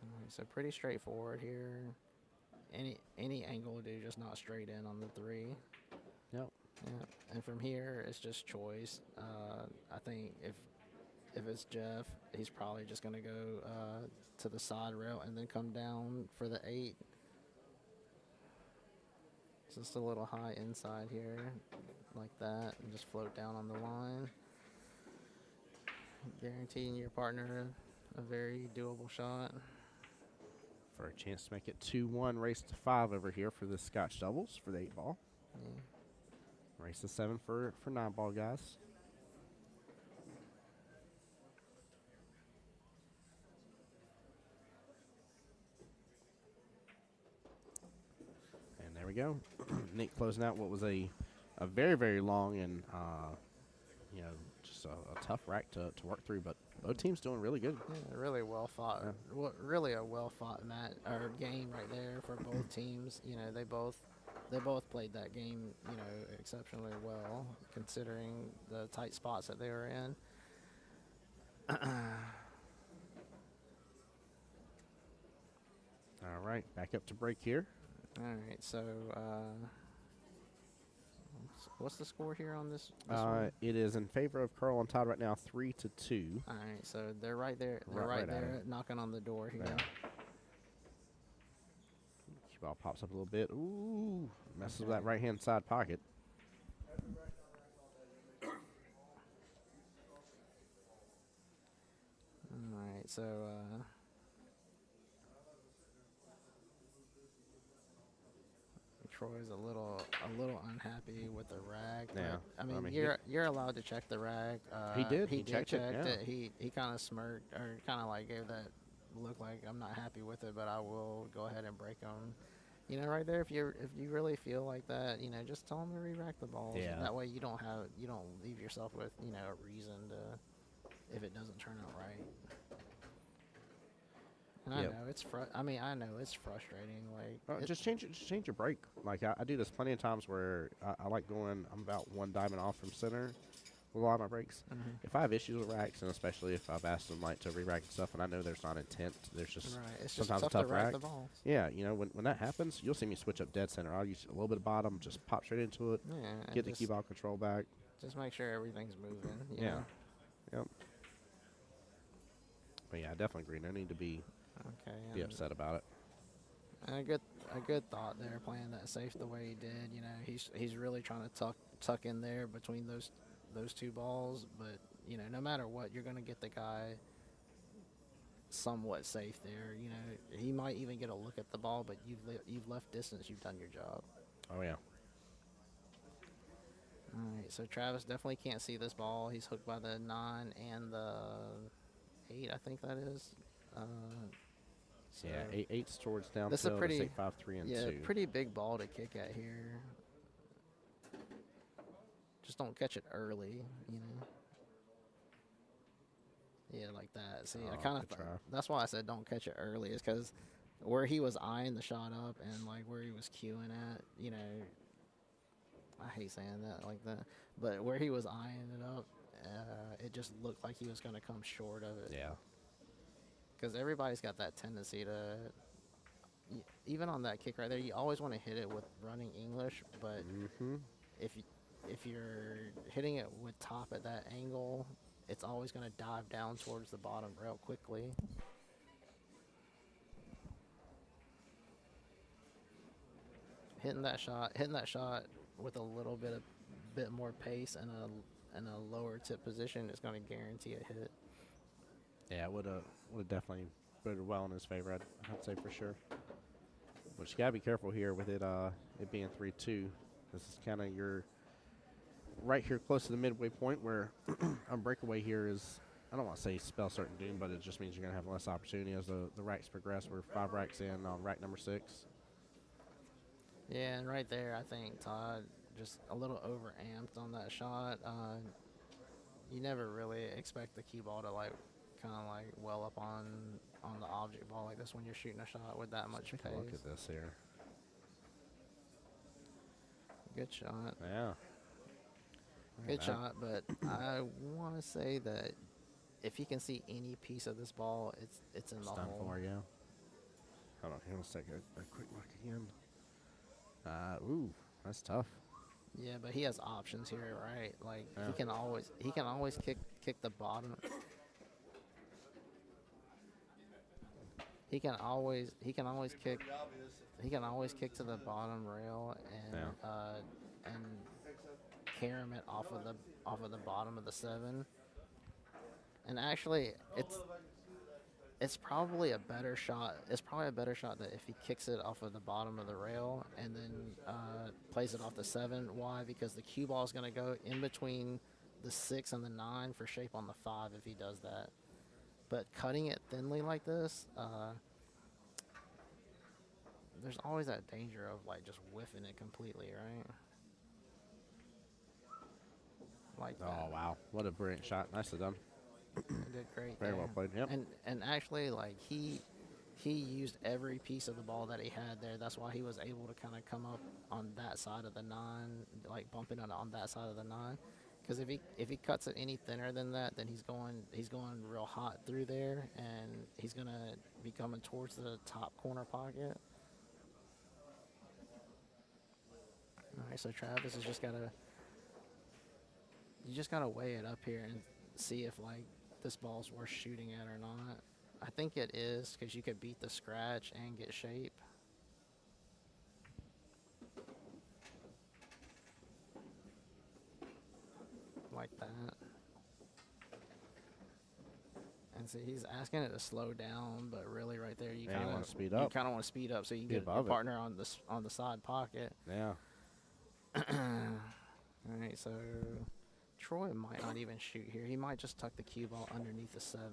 Alright, so pretty straightforward here. Any angle will do, just not straight in on the 3. Yep. Yeah, and from here it's just choice. I think if it's Jeff, he's probably just gonna go to the side rail and then come down for the 8. Just a little high inside here, like that, and just float down on the line. Guaranteeing your partner a very doable shot. For a chance to make it 2-1, race to 5 over here for the Scotch doubles for the 8 ball. Yeah. Race to 7 for 9 ball, guys. And there we go. Nick closing out what was a very, very long and, you know, just a tough rack to work through, but both teams doing really good. Yeah, really well fought. Yeah. Really a well fought match or game right there for both teams. You know, they both played that game, you know, exceptionally well considering the tight spots that they were in. All right, back up to break here. All right, so what's the score here on this one? It is in favor of Carl and Todd right now, 3-2. All right, so they're right there. They're Right right, at there it. knocking on the door here. Yeah. Cue ball pops up a little bit. Ooh, messes with that Okay. right hand side pocket. All right, so Troy's a little unhappy with the rag. but, Yeah, I mean, I mean, you're allowed to check the rag. He did. He He did checked it, check yeah. it. He kind of smirked or kind of like gave that look like I'm not happy with it, but I will go ahead and break them. You know, right there. If you really feel like that, you know, just tell them to re-rack the balls. Yeah. That way you don't leave yourself with, you know, a reason to if it doesn't turn out right. And Yep. I know it's I know it's frustrating. Like Just change your break. Like I do this plenty of times where I like going. I'm about 1 diamond off from center with a lot of my breaks. Mhm. If I have issues with racks, and especially if I've asked them like to re-rack and stuff, and I know there's not intent, there's just right. It's just sometimes tough a tough to rack rack. the balls. Yeah, you know when that happens, you'll see me switch up dead center. I'll use a little bit of bottom, just pop straight into it, Yeah. and get the just, cue ball control back. Just make sure everything's moving. You Yeah. know? Yep. But yeah, I definitely agree. No need to be Okay. upset about it. And a good thought there, playing that safe the way he did. You know, he's really trying to tuck in there between those two balls. But you know, no matter what, you're gonna get the guy somewhat safe there. You know, he might even get a look at the ball, but you've left distance. You've done your job. Oh yeah. All right. So Travis definitely can't see this ball. He's hooked by the 9 and the 8. I think that is. So Yeah, eight's towards downfield. That's a pretty- 8, 5, 3, and 2. pretty big ball to kick at here. Just don't catch it early, you know. Yeah, like that. See, I Oh, kind of good try. that's why I said don't catch it early is because where he was eyeing the shot up and like where he was queuing at, you know. I hate saying that like that, but where he was eyeing it up, it just looked like he was going to come short of it. Yeah. Because everybody's got that tendency to, even on that kick right there, you always want to hit it with running English, but Mm-hmm. if you're hitting it with top at that angle, it's always going to dive down towards the bottom real quickly. Hitting that shot with a little bit more pace and a lower tip position is going to guarantee a hit. Yeah, it would have definitely voted well in his favor. I'd say for sure. But you gotta be careful here with it being 3-2. This is kind of your right here close to the midway point where a breakaway here is. I don't want to say spell certain doom, but it just means you're gonna have less opportunity as the racks progress. We're 5 racks in on rack number 6. Yeah, and right there, I think Todd just a little over amped on that shot. You never really expect the cue ball to kind of well up on the object ball like this when you're shooting a shot with that much Take pace. a look at this here. Good shot. Yeah. Look at Good that. shot, but I want to say that if he can see any piece of this ball, it's in It's the done hole. for you. Hold on, here, let's take a quick look again. Ooh, that's tough. Yeah, but he has options here, right? Like Yeah. he can always kick the bottom. He can always kick to the bottom rail and carom it off of the bottom of the 7. And actually, It's probably a better shot. It's probably a better shot that if he kicks it off of the bottom of the rail and then plays it off the 7. Why? Because the cue ball is going to go in between the 6 and the 9 for shape on the 5 if he does that. But cutting it thinly like this, there's always that danger of like just whiffing it completely, right? Like that. Oh, wow. What a brilliant shot. Nicely done. He did great. Very there. well played. Yep. And actually, like he used every piece of the ball that he had there. That's why he was able to kind of come up on that side of the 9, like bumping on that side of the 9. Because if he cuts it any thinner than that, then he's going real hot through there, and he's gonna be coming towards the top corner pocket. All right, so Travis has just gotta weigh it up here and see if like this ball's worth shooting at or not. I think it is, because you could beat the scratch and get shape. Like that. And see, he's asking it to slow down, but really right there you Yeah, you kind wanna of speed You up. kind of want to speed up so you can Be get your above it. partner on the side pocket. Yeah. All right, so Troy might not even shoot here. He might just tuck the cue ball underneath the 7.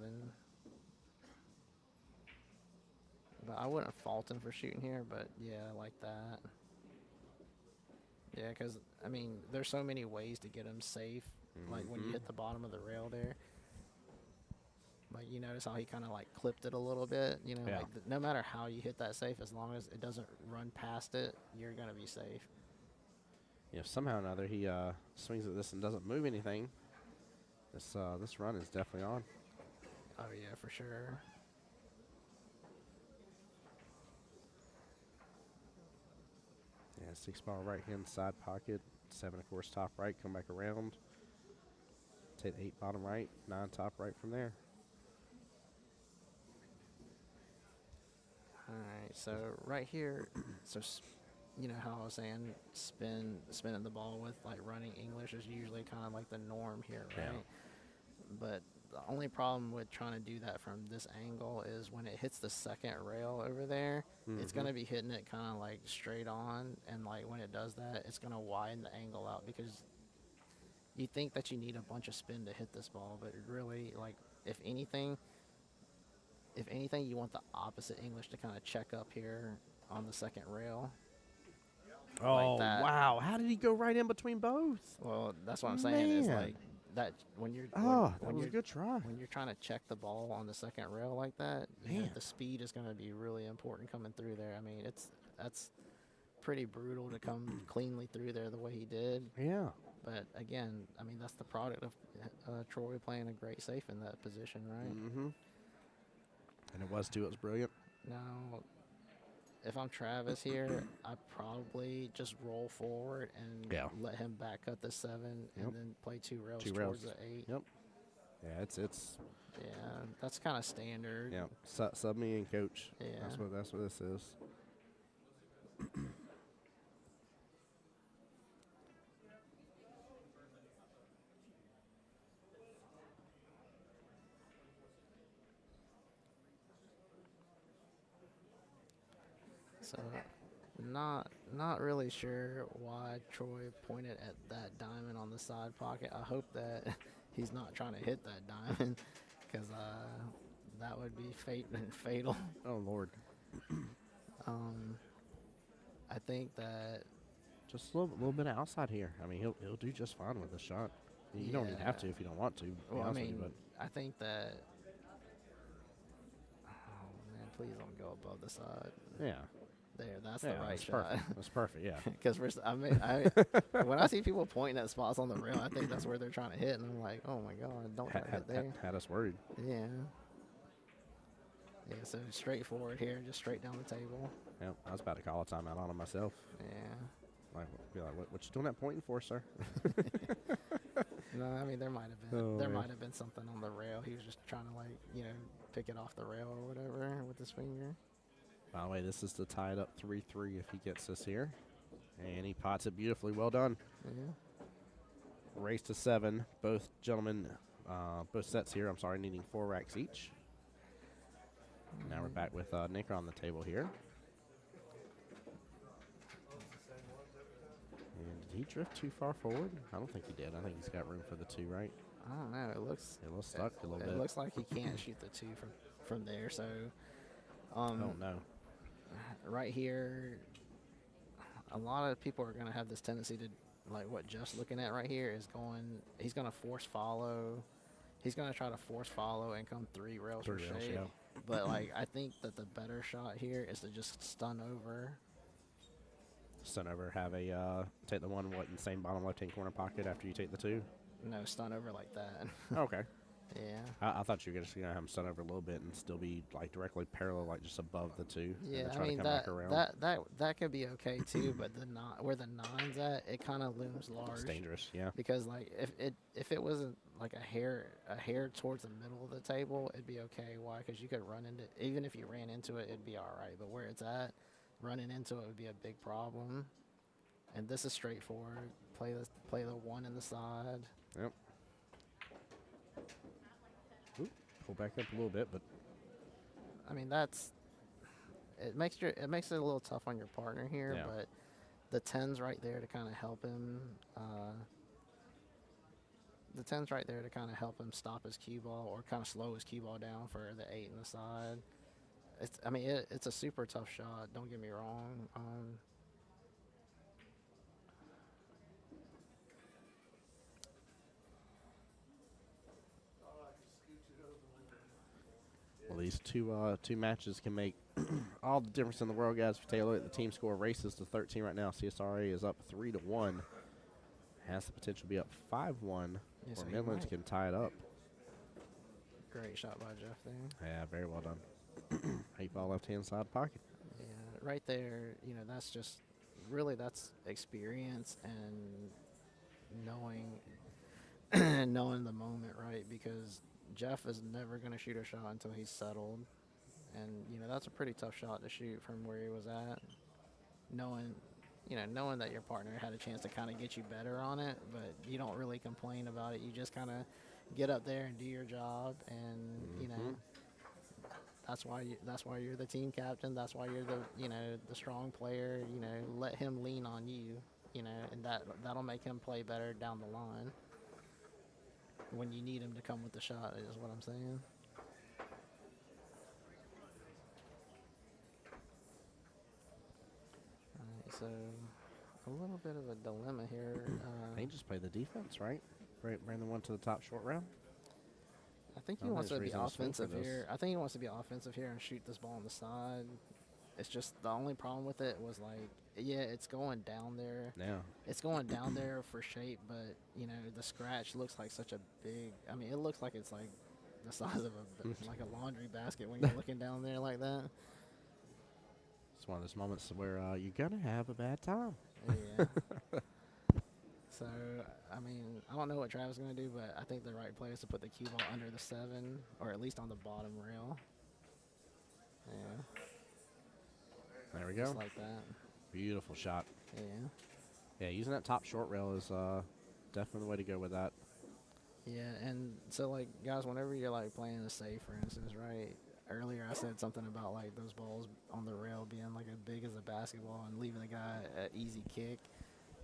But I wouldn't fault him for shooting here, but yeah, like that. Yeah, because, I mean, there's so many ways to get him safe. Like when you hit the bottom of the rail there. Like, you notice how he kind of like clipped it a little bit. You know, Yeah. like no matter how you hit that safe, as long as it doesn't run past it, you're going to be safe. If somehow or another he swings at this and doesn't move anything, this run is definitely on. Oh, yeah, for sure. Yeah, 6 ball right hand side pocket, 7 of course top right, come back around. Take 8 bottom right, 9 top right from there. All right, so right here, so you know how I was saying spinning the ball with like running English is usually kind of like the norm here, right? Yeah. But the only problem with trying to do that from this angle is when it hits the second rail over there, it's going to be hitting it kind of like straight on, and like when it does that, it's going to widen the angle out, because you think that you need a bunch of spin to hit this ball, but it really, like, if anything, you want the opposite English to kind of check up here on the second rail. Oh, that. wow. How did he go right in between both? Well, that's what I'm saying. Is Man. like that when you're That when was a you're good try. when you're trying to check the ball on the second rail like that, you know, Man. the speed is going to be really important coming through there. I mean, that's pretty brutal to come cleanly through there the way he did. Yeah. But again, I mean, that's the product of Troy playing a great safe in that position, right? Mm-hmm. And it was too. It was brilliant. Now, if I'm Travis here, I probably just roll forward and Yeah. let him back cut the 7 Yep. and then play 2 rails 2 towards rails. the 8. Yep. Yeah, it's Yeah, that's kind of standard. yeah. Sub me and coach. Yeah. That's what this is. So, not really sure why Troy pointed at that diamond on the side pocket. I hope that he's not trying to hit that diamond, because that would be fatal. Oh Lord. I think that Just a little bit of outside here. I mean, he'll do just fine with the shot. You don't even have to Yeah. if you don't want to. be Well, I honest with you, mean, I think that. Oh man, please don't go above the side. but yeah. There, that's Yeah, the right that's shot. perfect. That's perfect. Yeah. Because when I see people pointing at spots on the rail, I think that's where they're trying to hit, and I'm like, oh my god, don't try to hit there. Had us worried. Yeah. Yeah. So straightforward here, just straight down the table. Yeah, I was about to call a timeout on him myself. Yeah. Like, be like, what you doing that pointing for, sir? No, I mean there might have been Oh, man. might have been something on the rail. He was just trying to pick it off the rail or whatever with his finger. By the way, this is to tie it up 3-3 if he gets this here. And he pots it beautifully. Well done. Yeah. Race to 7. Both gentlemen, both sets here, I'm sorry, needing 4 racks each. Now we're back with Nick on the table here. And did he drift too far forward? I don't think he did. I think he's got room for the 2, right? I don't know. It looks Stuck a little it bit. looks like he can't shoot the 2 from there. So, Oh, no. right here, a lot of people are going to have this tendency to, like what Jeff's looking at right here is he's going to force follow. He's going to try to force follow and come 3 rails for 3 rails, shade. yeah. But, like, I think that the better shot here is to just stun over. Stun over, have a, take the one, in the same bottom left-hand corner pocket after you take the 2? No, stun over like that. Okay. Yeah. I thought you were just going to have him stun over a little bit and still be, like, directly parallel, like, just above the 2. Yeah, and then I try mean to come back around. that could be okay too, but where the 9's at, it kind of looms large. It's dangerous, yeah. Because like if it wasn't like a hair towards the middle of the table, it'd be okay. Why? Because you could run into, even if you ran into it, it'd be all right. But where it's at, running into it would be a big problem. And this is straightforward. Play the 1 in the side. Yep. Oop, pull back up a little bit, but I mean it makes it a little tough on your partner here, Yeah. but the 10's right there to kind of help him. The 10's right there to kind of help him stop his cue ball or kind of slow his cue ball down for the 8 in the side. It's a super tough shot. Don't get me wrong. Well, these two matches can make all the difference in the world, guys. If you take a look at the team score, races to 13 right now. CSRA is up 3-1. Has the potential to be up 5-1, Yes, or he Midlands might. can tie it up. Great shot by Jeff there. Yeah, very well done. 8 ball left-hand side pocket. Yeah, right there. That's just that's experience and knowing knowing the moment, right? Because Jeff is never going to shoot a shot until he's settled, and that's a pretty tough shot to shoot from where he was at. Knowing that your partner had a chance to kind of get you better on it, but you don't really complain about it. You just kind of get up there and do your job, and that's why you're the team captain. That's why you're the strong player. Let him lean on you. And that'll make him play better down the line when you need him to come with the shot. Is what I'm saying. All right, so a little bit of a dilemma here. They just play the defense, right? Bring the one to the top short round. I think he I don't wants think to be there's reason to swing for offensive this. here. I think he wants to be offensive here and shoot this ball on the side. It's just the only problem with it was like, yeah, it's going down there. Yeah. It's going down there for shape, but the scratch looks like such a big. I mean, it looks like it's like the size of like a laundry basket when you're looking down there like that. It's one of those moments where you're gonna have a bad time. Yeah. So, I mean, I don't know what Travis is going to do, but I think the right play is to put the cue ball under the 7, or at least on the bottom rail. Yeah. There we go. Just like that. Beautiful shot. Yeah. Yeah, using that top short rail is definitely the way to go with that. Yeah, and so, like, guys, whenever you're, like, playing a safe, for instance, right, earlier I said something about, like, those balls on the rail being, like, as big as a basketball and leaving the guy an easy kick.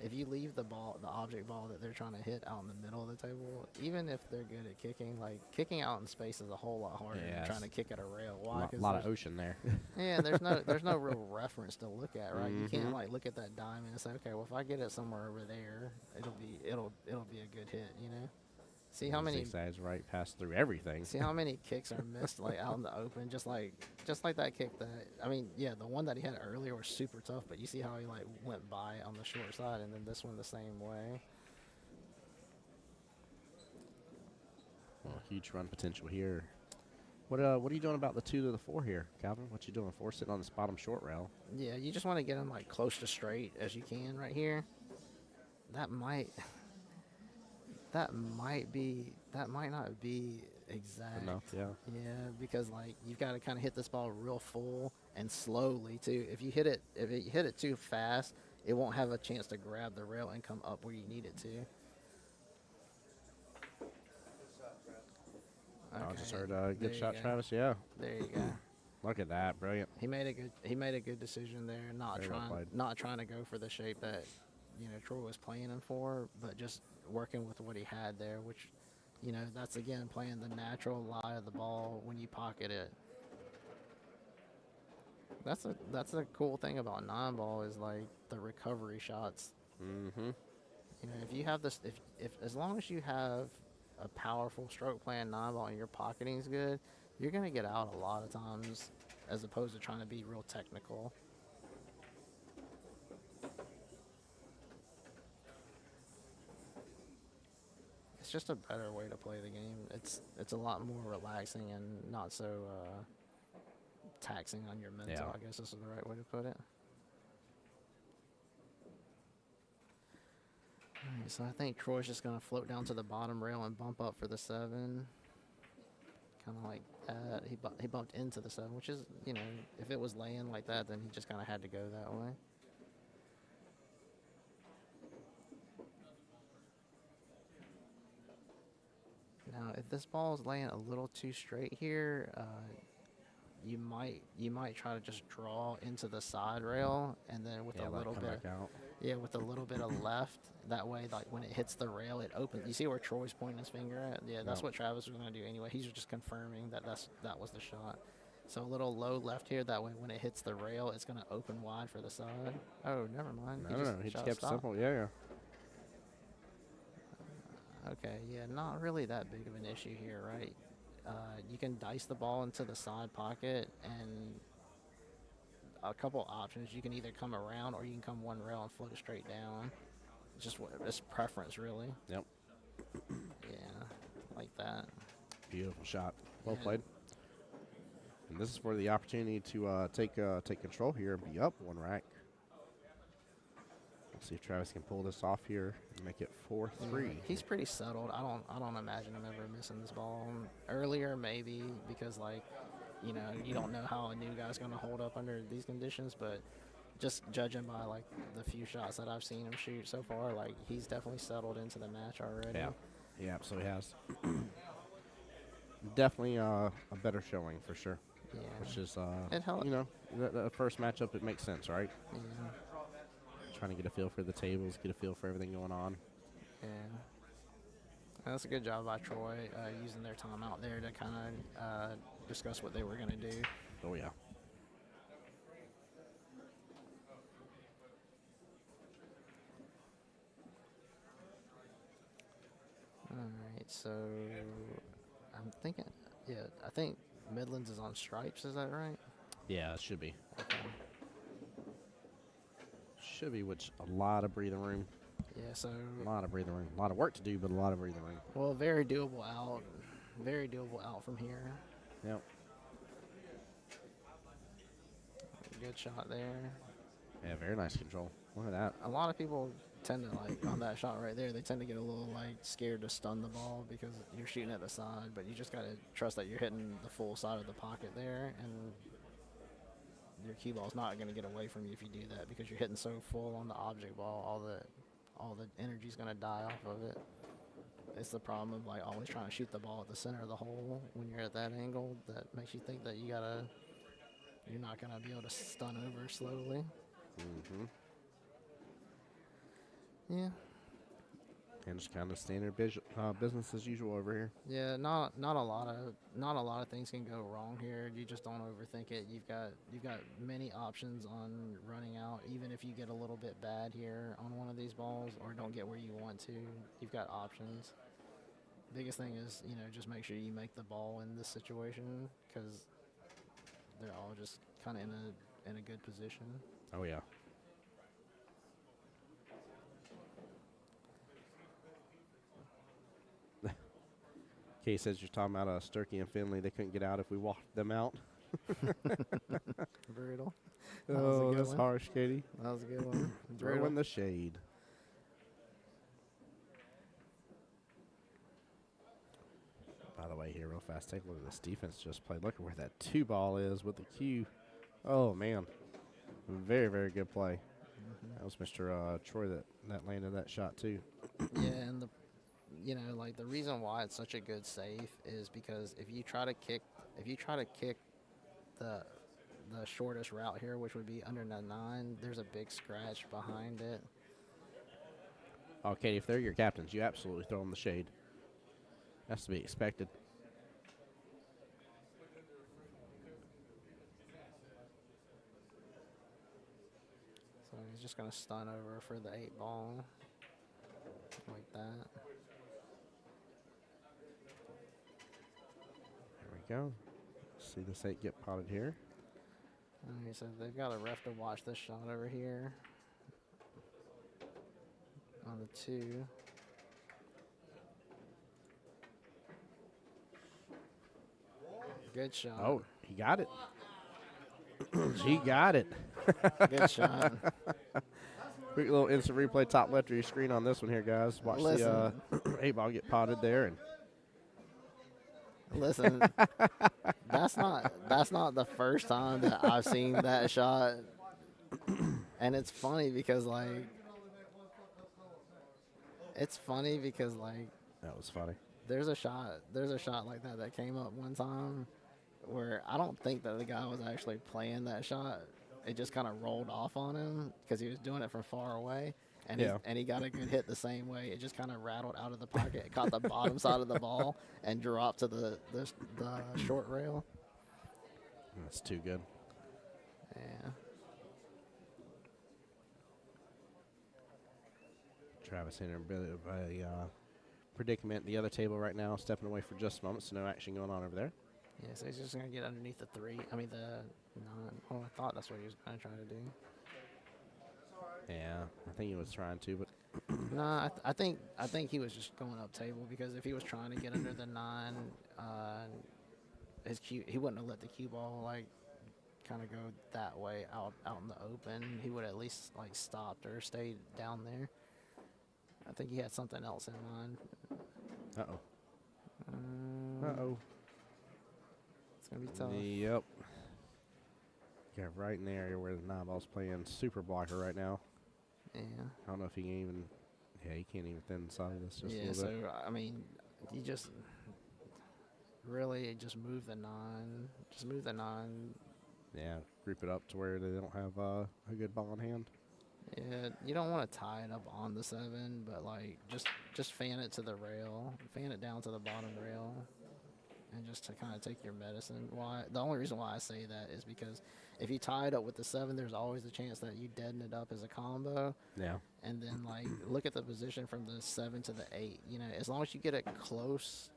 If you leave the object ball that they're trying to hit out in the middle of the table, even if they're good at kicking, like, kicking out in space is a whole lot harder than trying to kick at a rail. Why? A lot of ocean there. Yeah, there's no real reference to look at, right? You can't like look at that diamond and say, okay, well if I get it somewhere over there, it'll be a good hit, See how many zigzags right past through everything. see how many kicks are missed like out in the open, just like that kick that the one that he had earlier was super tough, but you see how he like went by on the short side, and then this one the same way. Well, huge run potential here. What are you doing about the 2 to the 4 here, Calvin? What you doing? Force it on this bottom short rail. Yeah, you just want to get him like close to straight as you can right here. That might not be exact. Enough, yeah. Yeah, because like you've got to kind of hit this ball real full and slowly too. If you hit it too fast, it won't have a chance to grab the rail and come up where you need it to. I Okay, just heard there good you shot, go. Travis. Yeah. There you go. Look at that, brilliant. He made a good decision there, Very well played. not trying to go for the shape that Troy was playing him for, but just working with what he had there, which that's again playing the natural lie of the ball when you pocket it. That's a cool thing about nine ball is like the recovery shots. Mm-hmm. If you have this, if as long as you have a powerful stroke playing nine ball and your pocketing is good, you're gonna get out a lot of times, as opposed to trying to be real technical. It's just a better way to play the game. It's a lot more relaxing and not so taxing on your mental. Yeah. I guess this is the right way to put it. Alright, so I think Troy's just gonna float down to the bottom rail and bump up for the 7. Kind of like that. He bumped into the 7, which is, if it was laying like that, then he just kind of had to go that way. Now, if this ball is laying a little too straight here, you might try to just draw into the side rail, and then with Yeah, a little come bit, back out. with a little bit of left. That way, like when it hits the rail, it opens. You see where Troy's pointing his finger at? Yeah, that's Yep. what Travis was going to do anyway. He's just confirming that that was the shot. So a little low left here. That way, when it hits the rail, it's going to open wide for the side. Oh, never mind. No, he just shot kept it stop. simple. Yeah. Okay, yeah, not really that big of an issue here, right? You can dice the ball into the side pocket, and a couple options. You can either come around or you can come one rail and float straight down. It's preference, really. Yep. Yeah, like that. Beautiful shot. Well Yeah. played. And this is for the opportunity to take control here and be up 1 rack. Let's see if Travis can pull this off here and make it 4-3. He's pretty settled. I don't imagine him ever missing this ball. Earlier, maybe, because you don't know how a new guy's going to hold up under these conditions, but just judging by like the few shots that I've seen him shoot so far, like he's definitely settled into the match already. Yeah, he absolutely has. Definitely a better showing for sure. Yeah. Which is, It helped. the first matchup, it makes sense, right? Yeah. Trying to get a feel for the tables, get a feel for everything going on. Yeah. That's a good job by Troy using their time out there to kind of discuss what they were going to do. Oh, yeah. All right, so I'm thinking, I think Midlands is on stripes. Is that right? Yeah, it should be. Okay. Should be, which a lot of breathing room. Yeah, so A lot of breathing room. A lot of work to do, but a lot of breathing room. well, very doable out. Very doable out from here. Yep. Good shot there. Yeah, very nice control. Look at that. A lot of people tend to like on that shot right there. They tend to get a little like scared to stun the ball because you're shooting at the side, but you just gotta trust that you're hitting the full side of the pocket there, and your cue ball's not gonna get away from you if you do that because you're hitting so full on the object ball. All the energy's gonna die off of it. It's the problem of like always trying to shoot the ball at the center of the hole when you're at that angle. That makes you think that you're not gonna be able to stun over slowly. Mm-hmm. Yeah. And just kind of standard business as usual over here. Yeah, not a lot of things can go wrong here. You just don't overthink it. You've got many options on running out. Even if you get a little bit bad here on one of these balls or don't get where you want to, you've got options. Biggest thing is just make sure you make the ball in this situation because they're all just kind of in a good position. Oh, yeah. Kay says you're talking about Sturkey and Finley. They couldn't get out if we walked them out. Brutal. That was a Oh, good that's one. harsh, Katie. That was a good one. Throw in the shade. By the way, here real fast, take a look at this defense just played. Look at where that 2 ball is with the cue. Oh, man. Very, very good play. That was Mr. Troy that landed that shot, too. Yeah, and the reason why it's such a good safe is because if you try to kick the shortest route here, which would be under the 9. There's a big scratch behind it. Oh, Katie, if they're your captains, you absolutely throw them the shade. That's to be expected. So he's just going to stun over for the 8 ball. Like that. There we go. See this 8 get potted here. Okay, so they've got a ref to watch this shot over here. On the 2. Good shot. Oh, he got it. He got it. Good shot. Quick little instant replay top left of your screen on this one here, guys. Watch Listen. the 8 ball get potted there. And Listen, that's not the first time that I've seen that shot. And it's funny because like that was funny. there's a shot like that came up one time where I don't think that the guy was actually playing that shot. It just kind of rolled off on him because he was doing it from far away. And, Yeah. he got a good hit the same way. It just kind of rattled out of the pocket, caught the bottom side of the ball, and dropped to the short rail. That's too good. Yeah. Travis in a bit of a predicament. The other table right now, stepping away for just a moment, so no action going on over there. Yeah, so he's just going to get underneath the 3. I mean, the 9. Oh, I thought that's what he was going to try to do. Yeah, I think he was trying to, but No, I think he was just going up table because if he was trying to get under the 9, he wouldn't have let the cue ball like kind of go that way out in the open. He would at least like stopped or stayed down there. I think he had something else in mind. Uh-oh. It's gonna be tough. Yep. Got right in the area where the 9 ball's playing super blocker right now. Yeah. I don't know if he can even. Yeah, he can't even thin side this just a Yeah. little So bit. I mean, you just really just move the 9. Just move the 9. Yeah, group it up to where they don't have a good ball in hand. Yeah, you don't want to tie it up on the 7, but like just fan it to the rail, fan it down to the bottom rail, and just to kind of take your medicine. Why? The only reason why I say that is because if you tie it up with the 7, there's always the chance that you deaden it up as a combo, Yeah. and then like look at the position from the 7 to the 8. You know, as long as you get it close,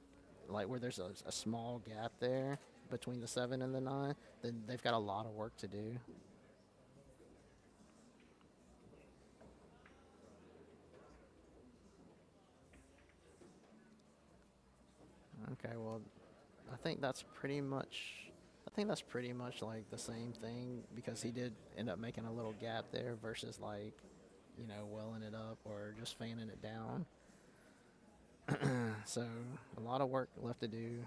like where there's a small gap there between the 7 and the 9, then they've got a lot of work to do. Okay, well, I think that's pretty much like the same thing because he did end up making a little gap there versus like, you know, welling it up or just fanning it down. So a lot of work left to do.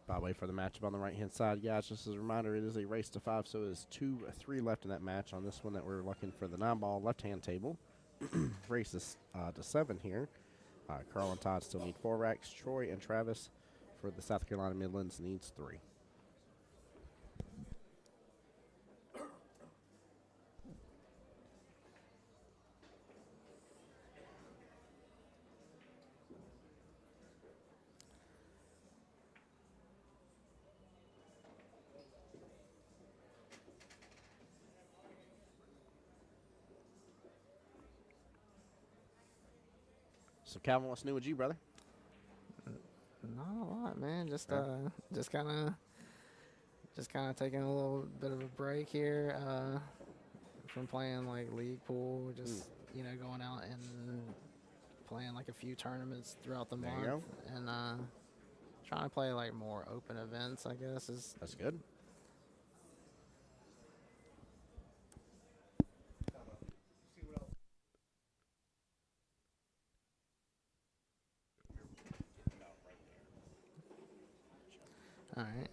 By the way, for the matchup on the right-hand side, guys, just as a reminder, it is a race to 5, so there's 2-3 left in that match. On this one that we're looking for the 9-ball left-hand table. Race is to 7 here. Carl and Todd still need 4 racks. Troy and Travis for the South Carolina Midlands needs 3. So, Calvin, what's new with you, brother? Not a lot, man. Just Yeah. just kind of taking a little bit of a break here from playing like league pool. Just you know, going out and playing like a few tournaments throughout the There you month, and trying to play like more open events. I guess is That's good. all right.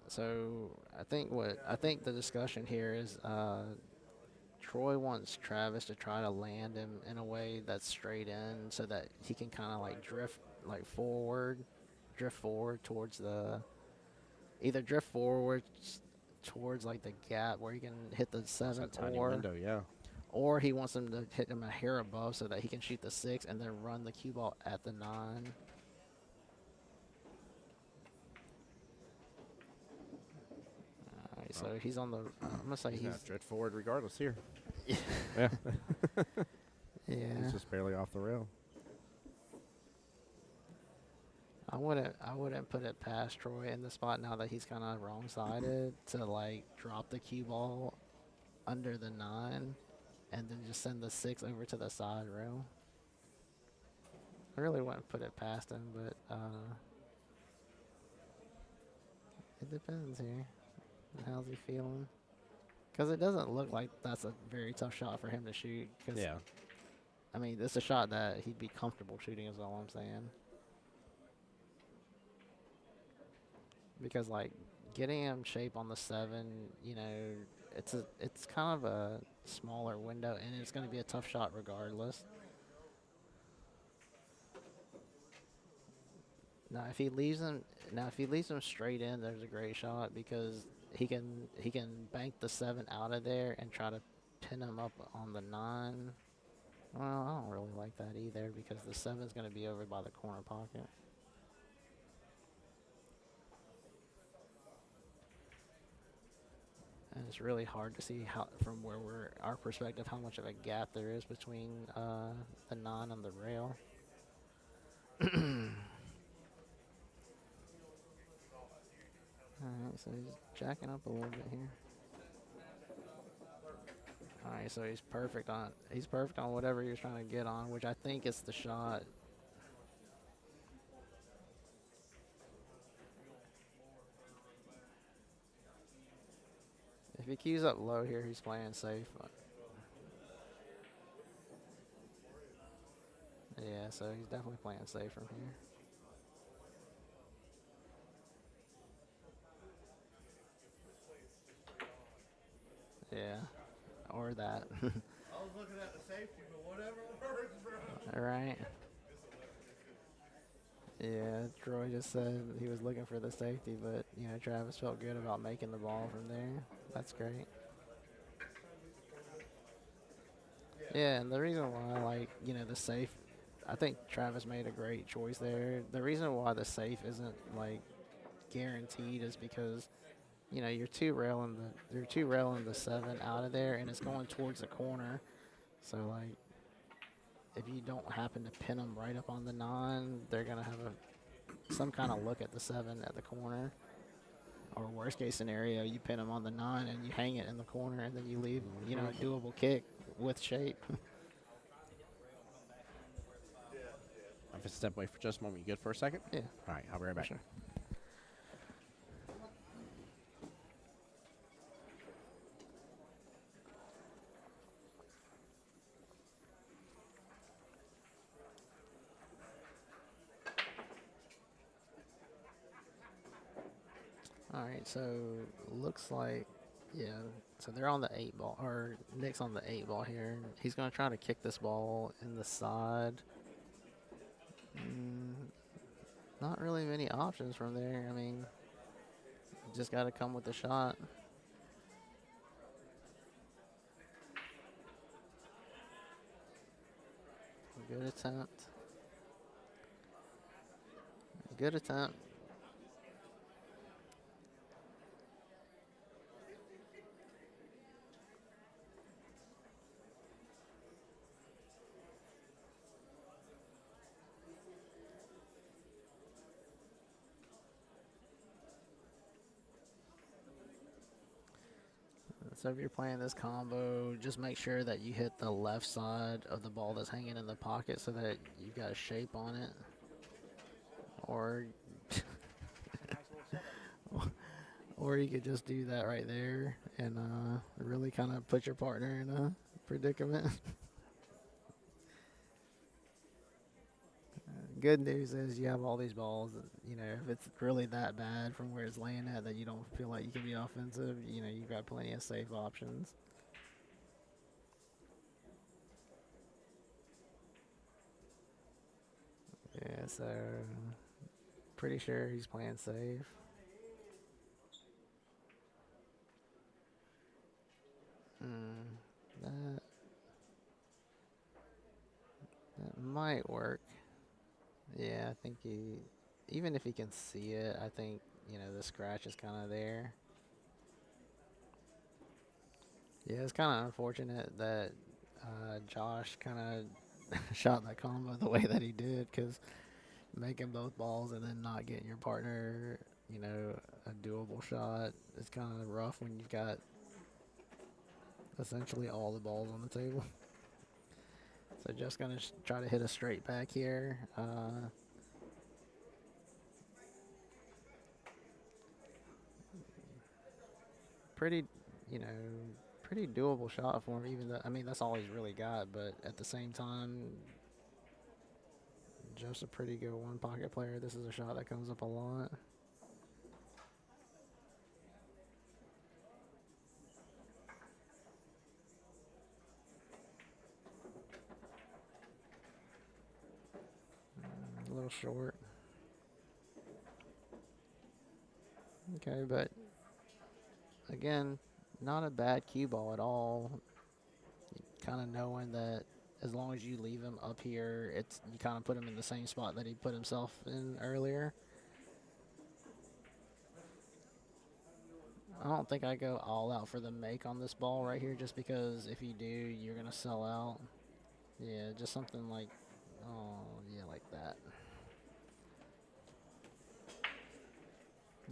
So I think the discussion here is Troy wants Travis to try to land him in a way that's straight in so that he can kind of like drift forward towards either drift forward towards like the gap where he can hit the It's 7, that tiny window, yeah. or he wants him to hit him a hair above so that he can shoot the 6 and then run the cue ball at the 9. Alright, so he's on the. I'm gonna say He's he's. gonna drift forward regardless here. Yeah. Yeah. Yeah. He's just barely off the rail. I wouldn't put it past Troy in the spot now that he's kind of wrong sided to like drop the cue ball under the 9 and then just send the 6 over to the side rail. I really wouldn't put it past him, but it depends here. How's he feeling? Because it doesn't look like that's a very tough shot for him to shoot. Cause, Yeah. I mean, it's a shot that he'd be comfortable shooting is all I'm saying. Because, like, getting him shape on the 7, you know, it's kind of a smaller window, and it's going to be a tough shot regardless. Now, if he leaves him straight in, there's a great shot because he can bank the 7 out of there and try to pin him up on the 9. Well, I don't really like that either because the 7's going to be over by the corner pocket. And it's really hard to see how, from where our perspective, how much of a gap there is between the 9 and the rail. Alright, so he's jacking up a little bit here. Alright, so he's perfect on whatever you're trying to get on, which I think is the shot. If he cues up low here, he's playing safe. Yeah, so he's definitely playing safe from here. Yeah, or that. I was looking at the safety, but whatever works, bro. All right. Yeah, Troy just said he was looking for the safety, but you know Travis felt good about making the ball from there. That's great. Yeah, and the reason why, like, you know, the safe, I think Travis made a great choice there. The reason why the safe isn't like guaranteed is because, you know, you're two railing the 7 out of there, and it's going towards the corner. So like, if you don't happen to pin them right up on the 9, they're gonna have some kind of look at the 7 at the corner. Or worst case scenario, you pin them on the 9 and you hang it in the corner, and then you leave, you know, a doable kick with shape. I have to step away for just a moment. You good for a second? Yeah. All right, I'll be right back. Sure. All right, so looks like, yeah, so they're on the 8 ball, or Nick's on the 8 ball here. He's going to try to kick this ball in the side. Not really many options from there. I mean, just got to come with the shot. Good attempt. Good attempt. So if you're playing this combo, just make sure that you hit the left side of the ball that's hanging in the pocket so that you've got a shape on it. Or or you could just do that right there and really kind of put your partner in a predicament. Good news is you have all these balls. You know, if it's really that bad from where it's laying at that you don't feel like you can be offensive, you know, you've got plenty of safe options. so pretty sure he's playing safe. That might work. Yeah, I think even if he can see it, I think, the scratch is kind of there. Yeah, it's kind of unfortunate that Josh kind of shot that combo the way that he did, because making both balls and then not getting your partner, a doable shot is kind of rough when you've got essentially all the balls on the table. So just gonna try to hit a straight back here. Pretty, you know, pretty doable shot for him. Even though, I mean, that's all he's really got. But at the same time, just a pretty good one pocket player. This is a shot that comes up a lot. A little short. Okay, but again, not a bad cue ball at all. Kind of knowing that as long as you leave him up here, you kind of put him in the same spot that he put himself in earlier. I don't think I go all out for the make on this ball right here, just because if you do, you're gonna sell out. Yeah, just something like, oh yeah, like that.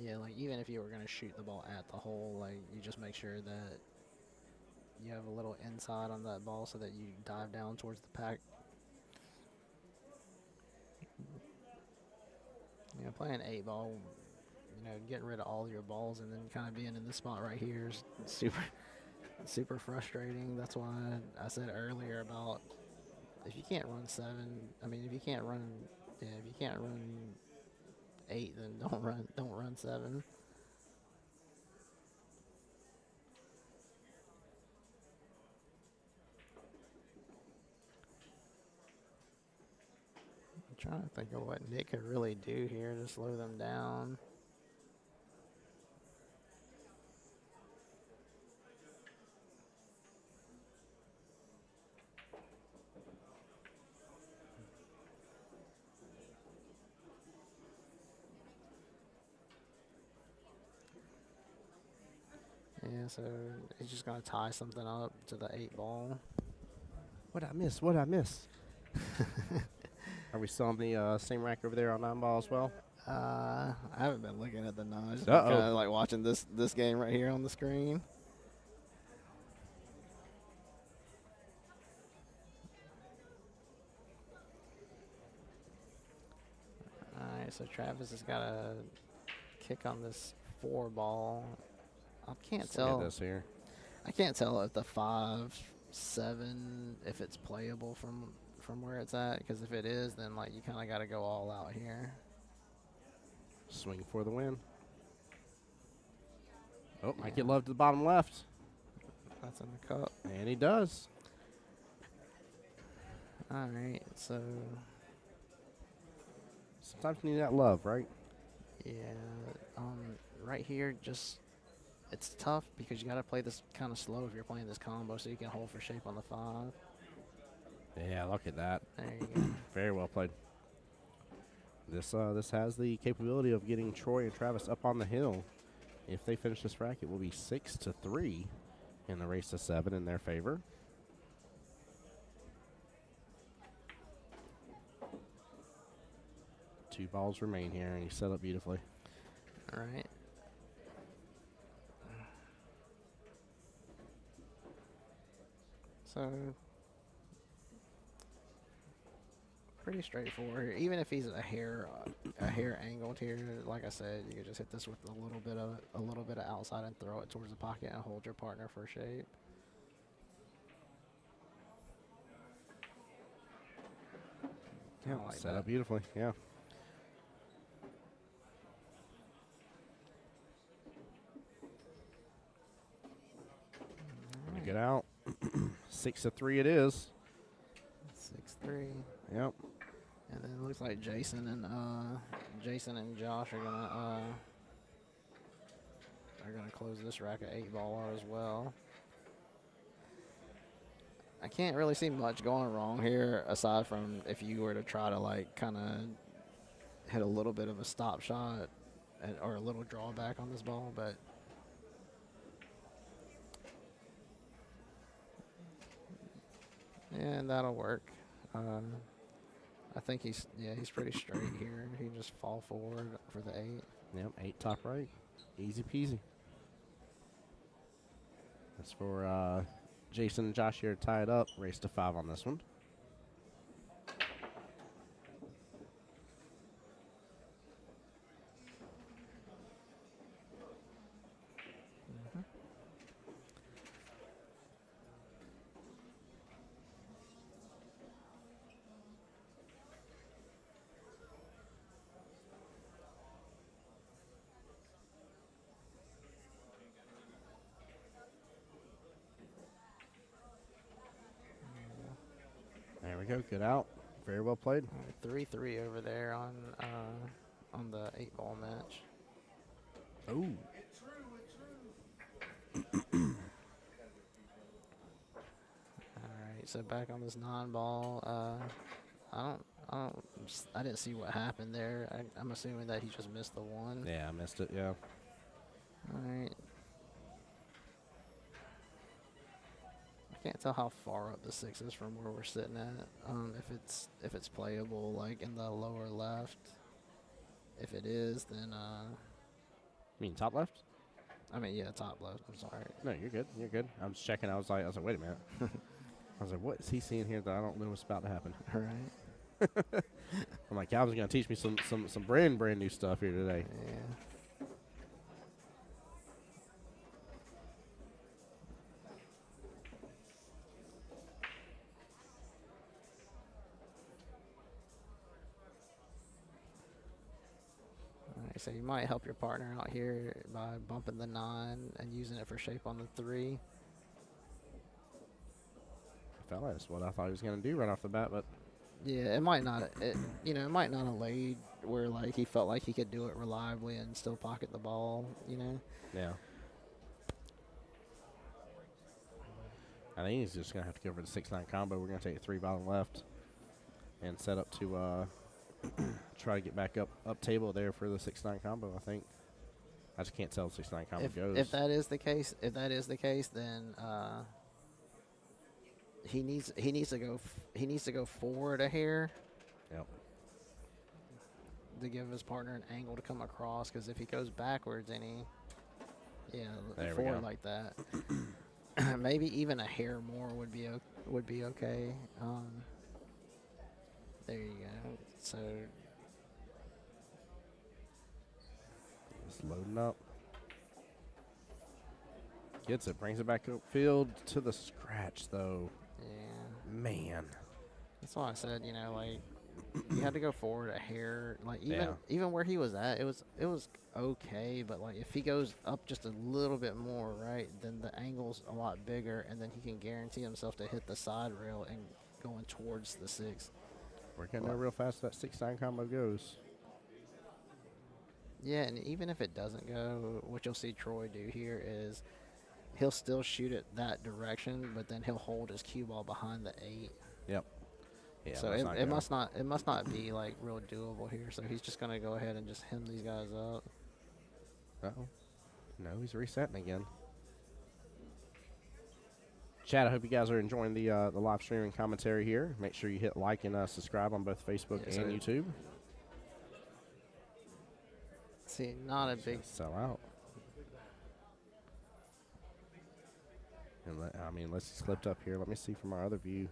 Yeah, like even if you were gonna shoot the ball at the hole, like you just make sure that you have a little inside on that ball so that you dive down towards the pack. Playing 8-ball, getting rid of all your balls and then kind of being in this spot right here is super frustrating. That's why I said earlier about if you can't run 7, I mean, if you can't run 8, then don't run 7. I'm trying to think of what Nick could really do here to slow them down. Yeah, so he's just going to tie something up to the 8-ball. What'd I miss? What'd I miss? Are we still on the same rack over there on 9-ball as well? I haven't been looking at the nines. Uh-oh. Kind of like watching this game right here on the screen. All right, so Travis has got a kick on this 4-ball. I can't Let's look tell. at this here. I can't tell if the 5-7 if it's playable from where it's at, because if it is, then like you kind of got to go all out here. Swing for the win. Oh, might get love to the bottom left. That's in the cup. And he does. All right, so Sometimes you need that love, right? yeah, right here, just it's tough because you got to play this kind of slow if you're playing this combo, so you can hold for shape on the 5. Yeah, look at that. There you go. Very well played. This has the capability of getting Troy and Travis up on the hill. If they finish this rack, it will be 6-3 in the race to 7 in their favor. Two balls remain here, and he set up beautifully. All right. So pretty straightforward here. Even if he's a hair angled here, like I said, you could just hit this with a little bit of outside and throw it towards the pocket and hold your partner for shape. Yeah, like set that. up beautifully. Yeah. Gonna get out. 6-3 it is. 6-3. Yep. And then it looks like Jason and Josh are gonna close this rack of 8-ball out as well. I can't really see much going wrong here aside from if you were to try to like kind of hit a little bit of a stop shot or a little drawback on this ball, but yeah, that'll work. I think he's pretty straight here. He can just fall forward for the 8. Yep, 8 top right. Easy peasy. That's for Jason and Josh here to tie it up. Race to 5 on this one. There we go. Good out. Very well played. 3-3 over there on the 8-ball match. Oh. It's true, it's true. All right, so back on this 9-ball. I didn't see what happened there. I'm assuming that he just missed the 1. Yeah, I missed it. Yeah. All right. I can't tell how far up the 6 is from where we're sitting at. If it's playable, like in the lower left. If it is, then You mean top left? I mean, yeah, top left. I'm sorry. No, you're good. You're good. I'm just checking. I was like, wait a minute. I was like, what is he seeing here that I don't know what's about to happen? All right. I'm like, Calvin's gonna teach me some brand new stuff here today. Yeah. All right, so you might help your partner out here by bumping the 9 and using it for shape on the 3. Fella, that's what I thought he was gonna do right off the bat, but Yeah, it might not. It might not have laid where like he felt like he could do it reliably and still pocket the ball. yeah. I think he's just gonna have to go for the 6-9 combo. We're gonna take a 3 bottom left and set up to try to get back up table there for the 6-9 combo. I think. I just can't tell the 6-9 combo goes. If that is the case, then he needs to go forward a hair Yep. to give his partner an angle to come across. Because if he goes backwards any, There we forward go. like that, maybe even a hair more would be okay. There you go. So Just loading up. Gets it. Brings it back upfield to the scratch though. yeah. Man. That's why I said, like you had to go forward a hair. Like Yeah. even where he was at, it was okay. But like if he goes up just a little bit more, right, then the angle's a lot bigger, and then he can guarantee himself to hit the side rail and going towards the 6. We're getting there real fast. That 6-9 combo goes. Yeah, and even if it doesn't go, what you'll see Troy do here is he'll still shoot it that direction, but then he'll hold his cue ball behind the 8. Yep. Yeah. So that's it good. must not be like real doable here. So he's just gonna go ahead and just hem these guys up. Uh-oh. No, he's resetting again. Chad, I hope you guys are enjoying the live streaming commentary here. Make sure you hit like and subscribe on both Facebook Yes, and sir. YouTube. See, not a big. Sell out. And let's just clipped up here. Let me see from our other view.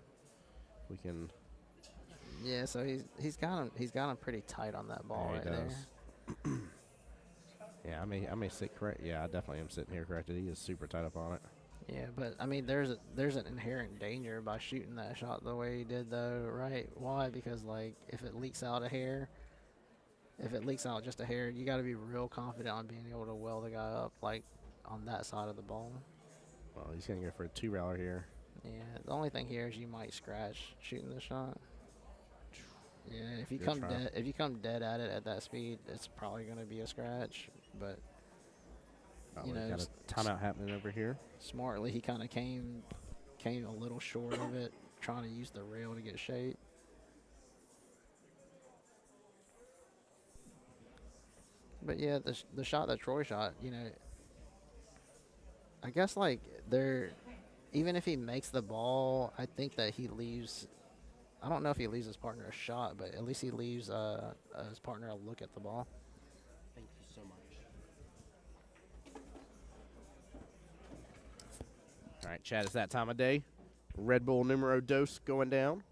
We can. Yeah, so he's got him pretty tight on that ball There right he there. does. Yeah, I may sit correct. Yeah, I definitely am sitting here corrected. He is super tight up on it. Yeah, but I mean, there's an inherent danger by shooting that shot the way he did, though, right? Why? Because like if it leaks out just a hair, you got to be real confident on being able to well the guy up like on that side of the ball. Well, he's gonna go for a 2-railer here. Yeah, the only thing here is you might scratch shooting the shot. Yeah, Good try. if you come dead at it at that speed, it's probably gonna be a scratch. But Oh, you we've know, got a timeout happening over here. smartly he kind of came a little short of it, trying to use the rail to get shape. But yeah, the shot that Troy shot, you know, I guess like they're even if he makes the ball, I think that he leaves. I don't know if he leaves his partner a shot, but at least he leaves his partner a look at the ball. Thank you so much. All right, Chad, it's that time of day. Red Bull numero dos going down.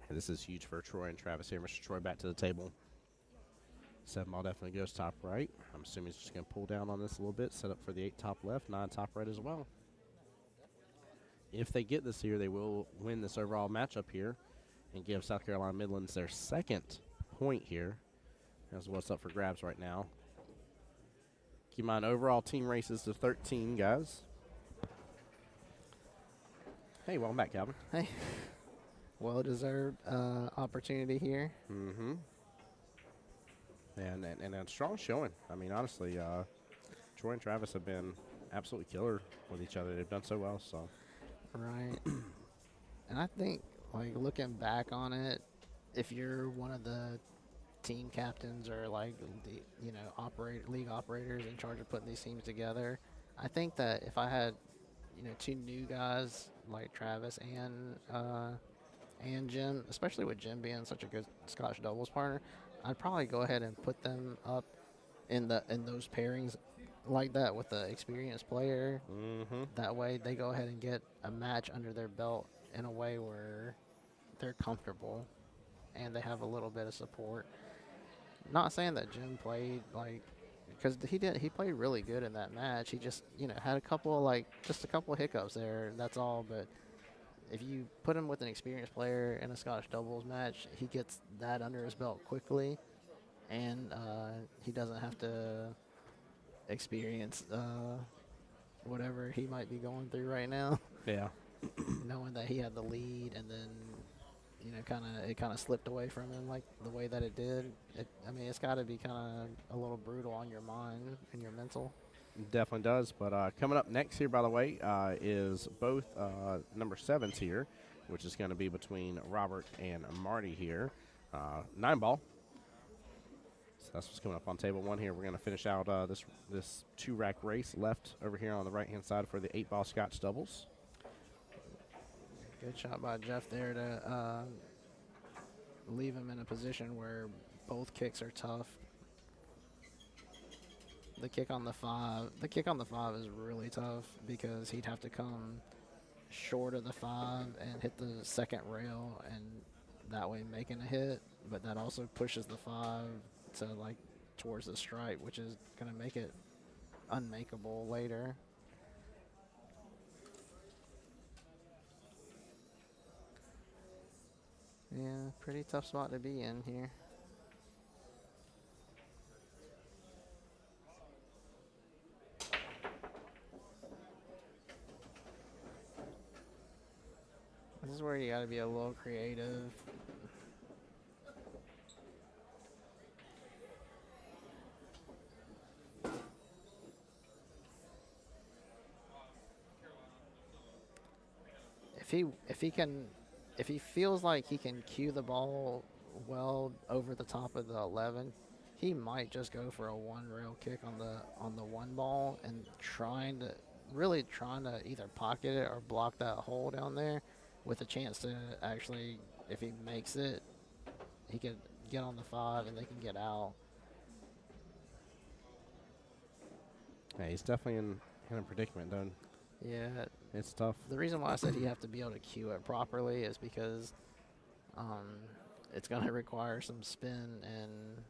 And this is huge for Troy and Travis here. Mr. Troy back to the table. 7 ball definitely goes top right. I'm assuming he's just going to pull down on this a little bit, set up for the 8 top left, 9 top right as well. If they get this here, they will win this overall matchup here and give South Carolina Midlands their second point here. That's what's up for grabs right now. Keep in mind, overall team races to 13, guys. Hey, welcome back, Calvin. Hey, well-deserved opportunity here. Mm-hmm. And a strong showing. I mean, honestly, Troy and Travis have been absolutely killer with each other. They've done so well, so. Right. And I think, like, looking back on it, if you're one of the team captains or, like, the, you know, league operators in charge of putting these teams together, I think that if I had, you know, 2 new guys like Travis and Jim, especially with Jim being such a good Scotch doubles partner, I'd probably go ahead and put them up in those pairings like that with the experienced player. Mm-hmm. That way, they go ahead and get a match under their belt in a way where they're comfortable and they have a little bit of support. Not saying that Jim played like, because he played really good in that match. He just, you know, had a couple just a couple hiccups there. That's all. But if you put him with an experienced player in a Scottish doubles match, he gets that under his belt quickly, and he doesn't have to experience whatever he might be going through right now, Yeah. knowing that he had the lead and then, you know, it kind of slipped away from him like the way that it did. I mean, it's got to be kind of a little brutal on your mind and your mental. Definitely does. But coming up next here, by the way, is both number 7s here, which is going to be between Robert and Marty here. 9 ball. So that's what's coming up on table 1 here. We're going to finish out this 2-rack race left over here on the right-hand side for the 8-ball Scotch doubles. Good shot by Jeff there to leave him in a position where both kicks are tough. The kick on the 5 is really tough because he'd have to come short of the 5 and hit the second rail and that way making a hit, but that also pushes the 5 to like towards the stripe, which is going to make it unmakeable later. Yeah, pretty tough spot to be in here. This is where you got to be a little creative. If he feels like he can cue the ball well over the top of the 11, he might just go for a 1 rail kick on the 1 ball and trying to either pocket it or block that hole down there with a chance to actually, if he makes it, he could get on the 5 and they can get out. Yeah, he's definitely in a predicament, though. Yeah. It's tough. The reason why I said you have to be able to cue it properly is because it's going to require some spin, and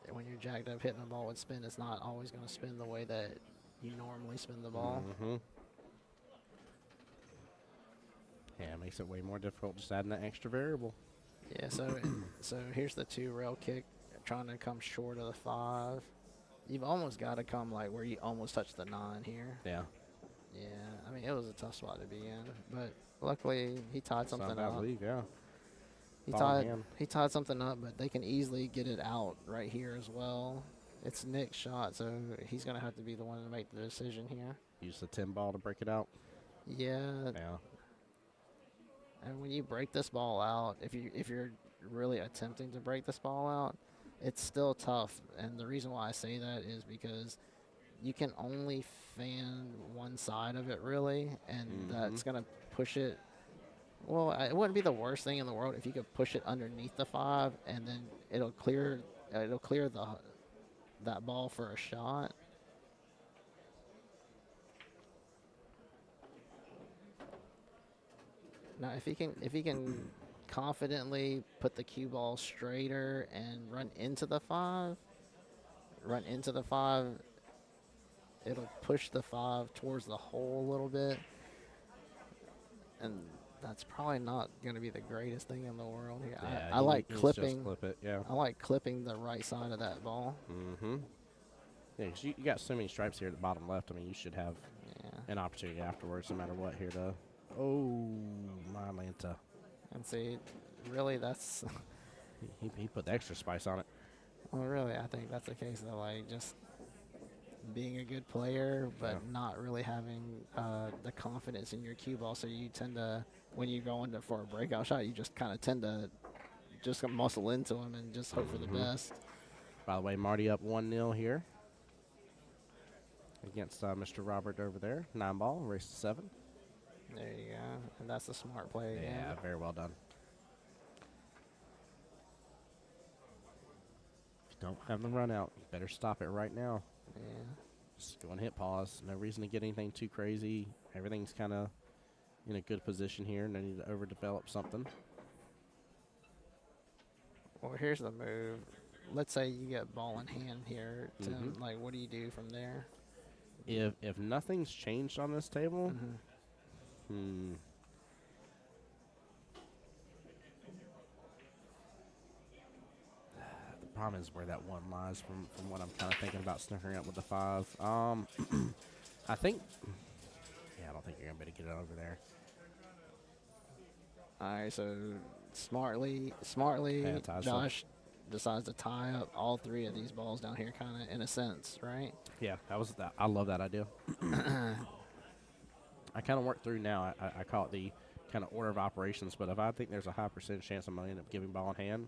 when you're jacked up hitting a ball with spin, it's not always going to spin the way that you normally spin the ball. Mm-hmm. Yeah, it makes it way more difficult just adding that extra variable. Yeah, so here's the 2 rail kick, trying to come short of the 5. You've almost got to come like where you almost touch the 9 here. Yeah. Yeah, I mean, it was a tough spot to be in, but luckily he tied It's not something a bad up. lead, yeah. He Ball in tied hand. he tied something up, but they can easily get it out right here as well. It's Nick's shot, so he's gonna have to be the one to make the decision here. Use the 10 ball to break it out. Yeah, Yeah. and when you break this ball out, if you're really attempting to break this ball out, it's still tough. And the reason why I say that is because you can only fan one side of it really, and that's gonna push it. Well, it wouldn't be the worst thing in the world if you could push it underneath the 5, and then it'll clear that ball for a shot. Now, if he can confidently put the cue ball straighter and run into the 5, it'll push the 5 towards the hole a little bit, and that's probably not going to be the greatest thing in the world here. Yeah, I like just clipping. clip it, yeah. I like clipping the right side of that ball. Mm-hmm. Yeah, 'cause you got so many stripes here at the bottom left. I mean, you should have Yeah. an opportunity afterwards, no matter what, here to. Oh, my Lanta. And see, really, that's He put the extra spice on it. well, really, I think that's the case though. Like just being a good player, but Yeah. not really having the confidence in your cue ball. So you tend to, when you go into for a breakout shot, you just kind of tend to just muscle into them and just hope for the best. By the way, Marty up 1-0 here against Mr. Robert over there. 9 ball, race to 7. There you go, and that's a smart play. Yeah, very well done. If you don't have the run out, you better stop it right now. Yeah. Just go and hit pause. No reason to get anything too crazy. Everything's kind of in a good position here. No need to overdevelop something. Well, here's the move. Let's say you get ball in hand here, Tim. Mhm. Like, what do you do from there? If nothing's changed on this table, the problem is where that 1 lies from what I'm kind of thinking about sniffing up with the 5. I think, yeah, I don't think you're gonna be able to get it over there. All right, so smartly, Yeah, ties Josh decides to tie up all 3 of these balls down here, kind of in a sense, right? Yeah, that was that. I love that idea. I kind of work through now. I call it the kind of order of operations. But if I think there's a high percentage chance I'm going to end up giving ball in hand,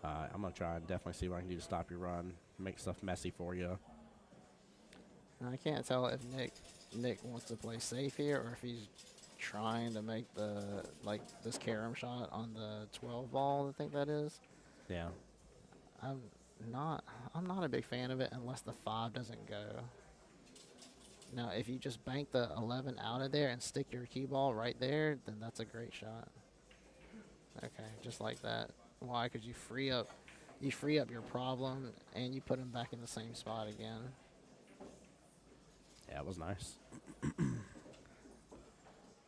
I'm going to try and definitely see what I can do to stop your run, make stuff messy for you. Now, I can't tell if Nick wants to play safe here or if he's trying to make this carom shot on the 12 ball. I think that is. Yeah. I'm not a big fan of it unless the 5 doesn't go. Now, if you just bank the 11 out of there and stick your cue ball right there, then that's a great shot. Okay, just like that. Why? Because you free up your problem and you put him back in the same spot again. Yeah, it was nice.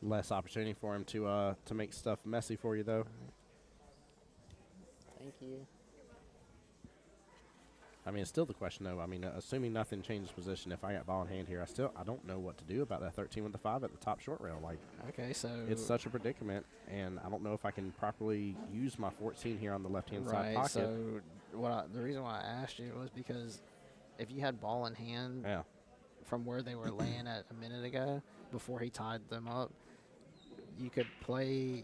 Less opportunity for him to make stuff messy for you, though. Thank you. I mean, it's still the question, though. I mean, assuming nothing changes position, if I got ball in hand here, I don't know what to do about that 13 with the 5 at the top short rail. Like, Okay, so it's such a predicament, and I don't know if I can properly use my 14 here on the left-hand side right. pocket. So the reason why I asked you was because if you had ball in hand Yeah. from where they were laying at a minute ago before he tied them up, you could play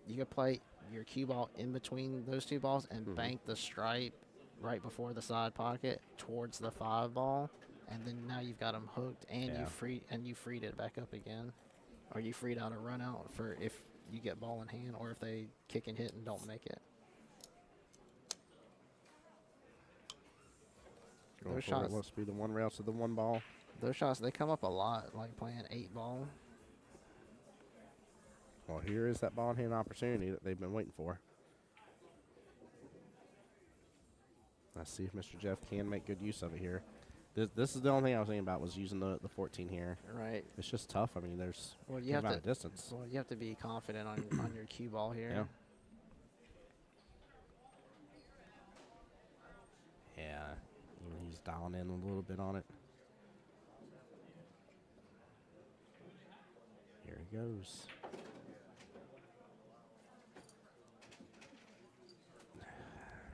your cue ball in between those 2 balls and bank the stripe right before the side pocket towards the 5 ball, and then now you've got them hooked, and Yeah. you freed it back up again, or you freed out a run out for if you get ball in hand, or if they kick and hit and don't make it. Going Those for it. shots- Let's be the 1 rail to the 1 ball. Those shots, they come up a lot, like playing 8 ball. Well, here is that ball in hand opportunity that they've been waiting for. Let's see if Mr. Jeff can make good use of it here. This is the only thing I was thinking about was using the 14 here. Right. It's just tough. I mean, there's Well, a you good have amount to of distance. Well, you have to be confident on your cue ball here. Yeah. Yeah. Even Just dialing in a little bit on it. Here he goes.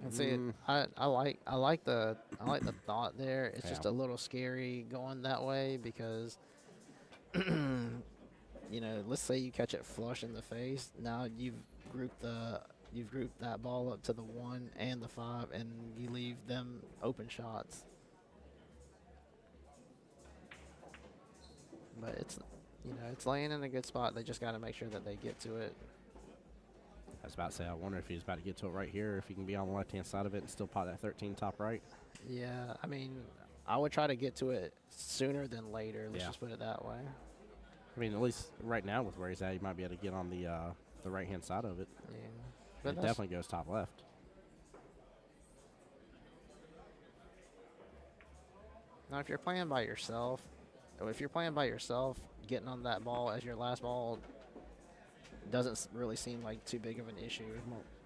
And see, I like the thought there. It's just Yeah. a little scary going that way because, you know, let's say you catch it flush in the face. Now you've grouped that ball up to the 1 and the 5, and you leave them open shots. But it's, you know, it's laying in a good spot. They just got to make sure that they get to it. I was about to say, I wonder if he's about to get to it right here, if he can be on the left-hand side of it and still pot that 13 top right. Yeah, I mean, I would try to get to it sooner than later. Let's Yeah. just put it that way. I mean, at least right now with where he's at, he might be able to get on the right-hand side of it. Yeah, It but that's, definitely goes top left. now if you're playing by yourself, getting on that ball as your last ball doesn't really seem like too big of an issue.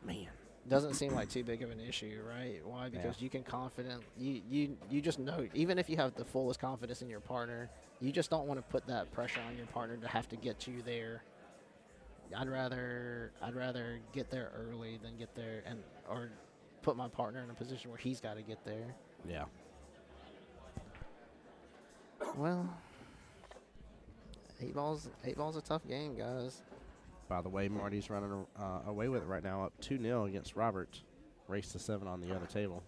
Man. Doesn't seem like too big of an issue, right? Why? Because you can you just know, even if you have the fullest confidence in your partner, you just don't want to put that pressure on your partner to have to get you there. I'd rather get there early than get there or put my partner in a position where he's got to get there. Yeah. Well, eight ball's a tough game, guys. By the way, Marty's running away with it right now, up 2-0 against Robert. Race to 7 on the other table.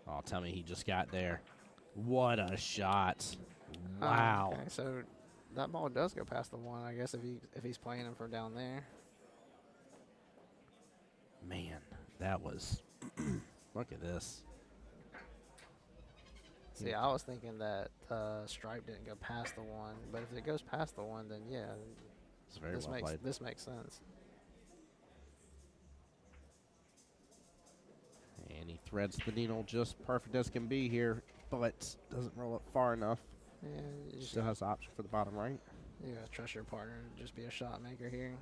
Oh, tell me he just got there. What a shot. Wow. Okay, so that ball does go past the 1, I guess, if he's playing him from down there. Man, that was... Look at this. See, I was thinking that stripe didn't go past the 1, but if it goes past the 1, then yeah, It's very well played. this makes sense. And he threads the needle just perfect as can be here, but doesn't roll up far enough. Yeah, you just Still has the option for the bottom right. you gotta trust your partner to just be a shot maker here.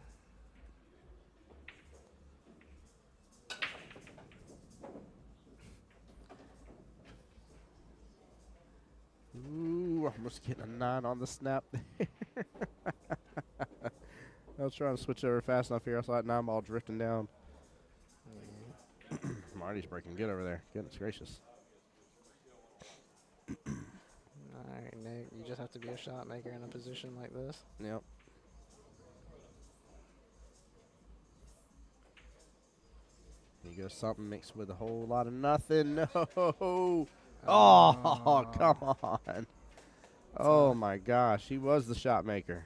Ooh, almost getting a 9 on the snap there. I was trying to switch over fast enough here. I saw that 9 ball drifting down. Yeah. Marty's breaking good over there. Goodness gracious. All right, Nick, you just have to be a shot maker in a position like this. Yep. Here goes something mixed with a whole lot of nothing. No. Oh, come on. Oh, my gosh. He was the shot maker.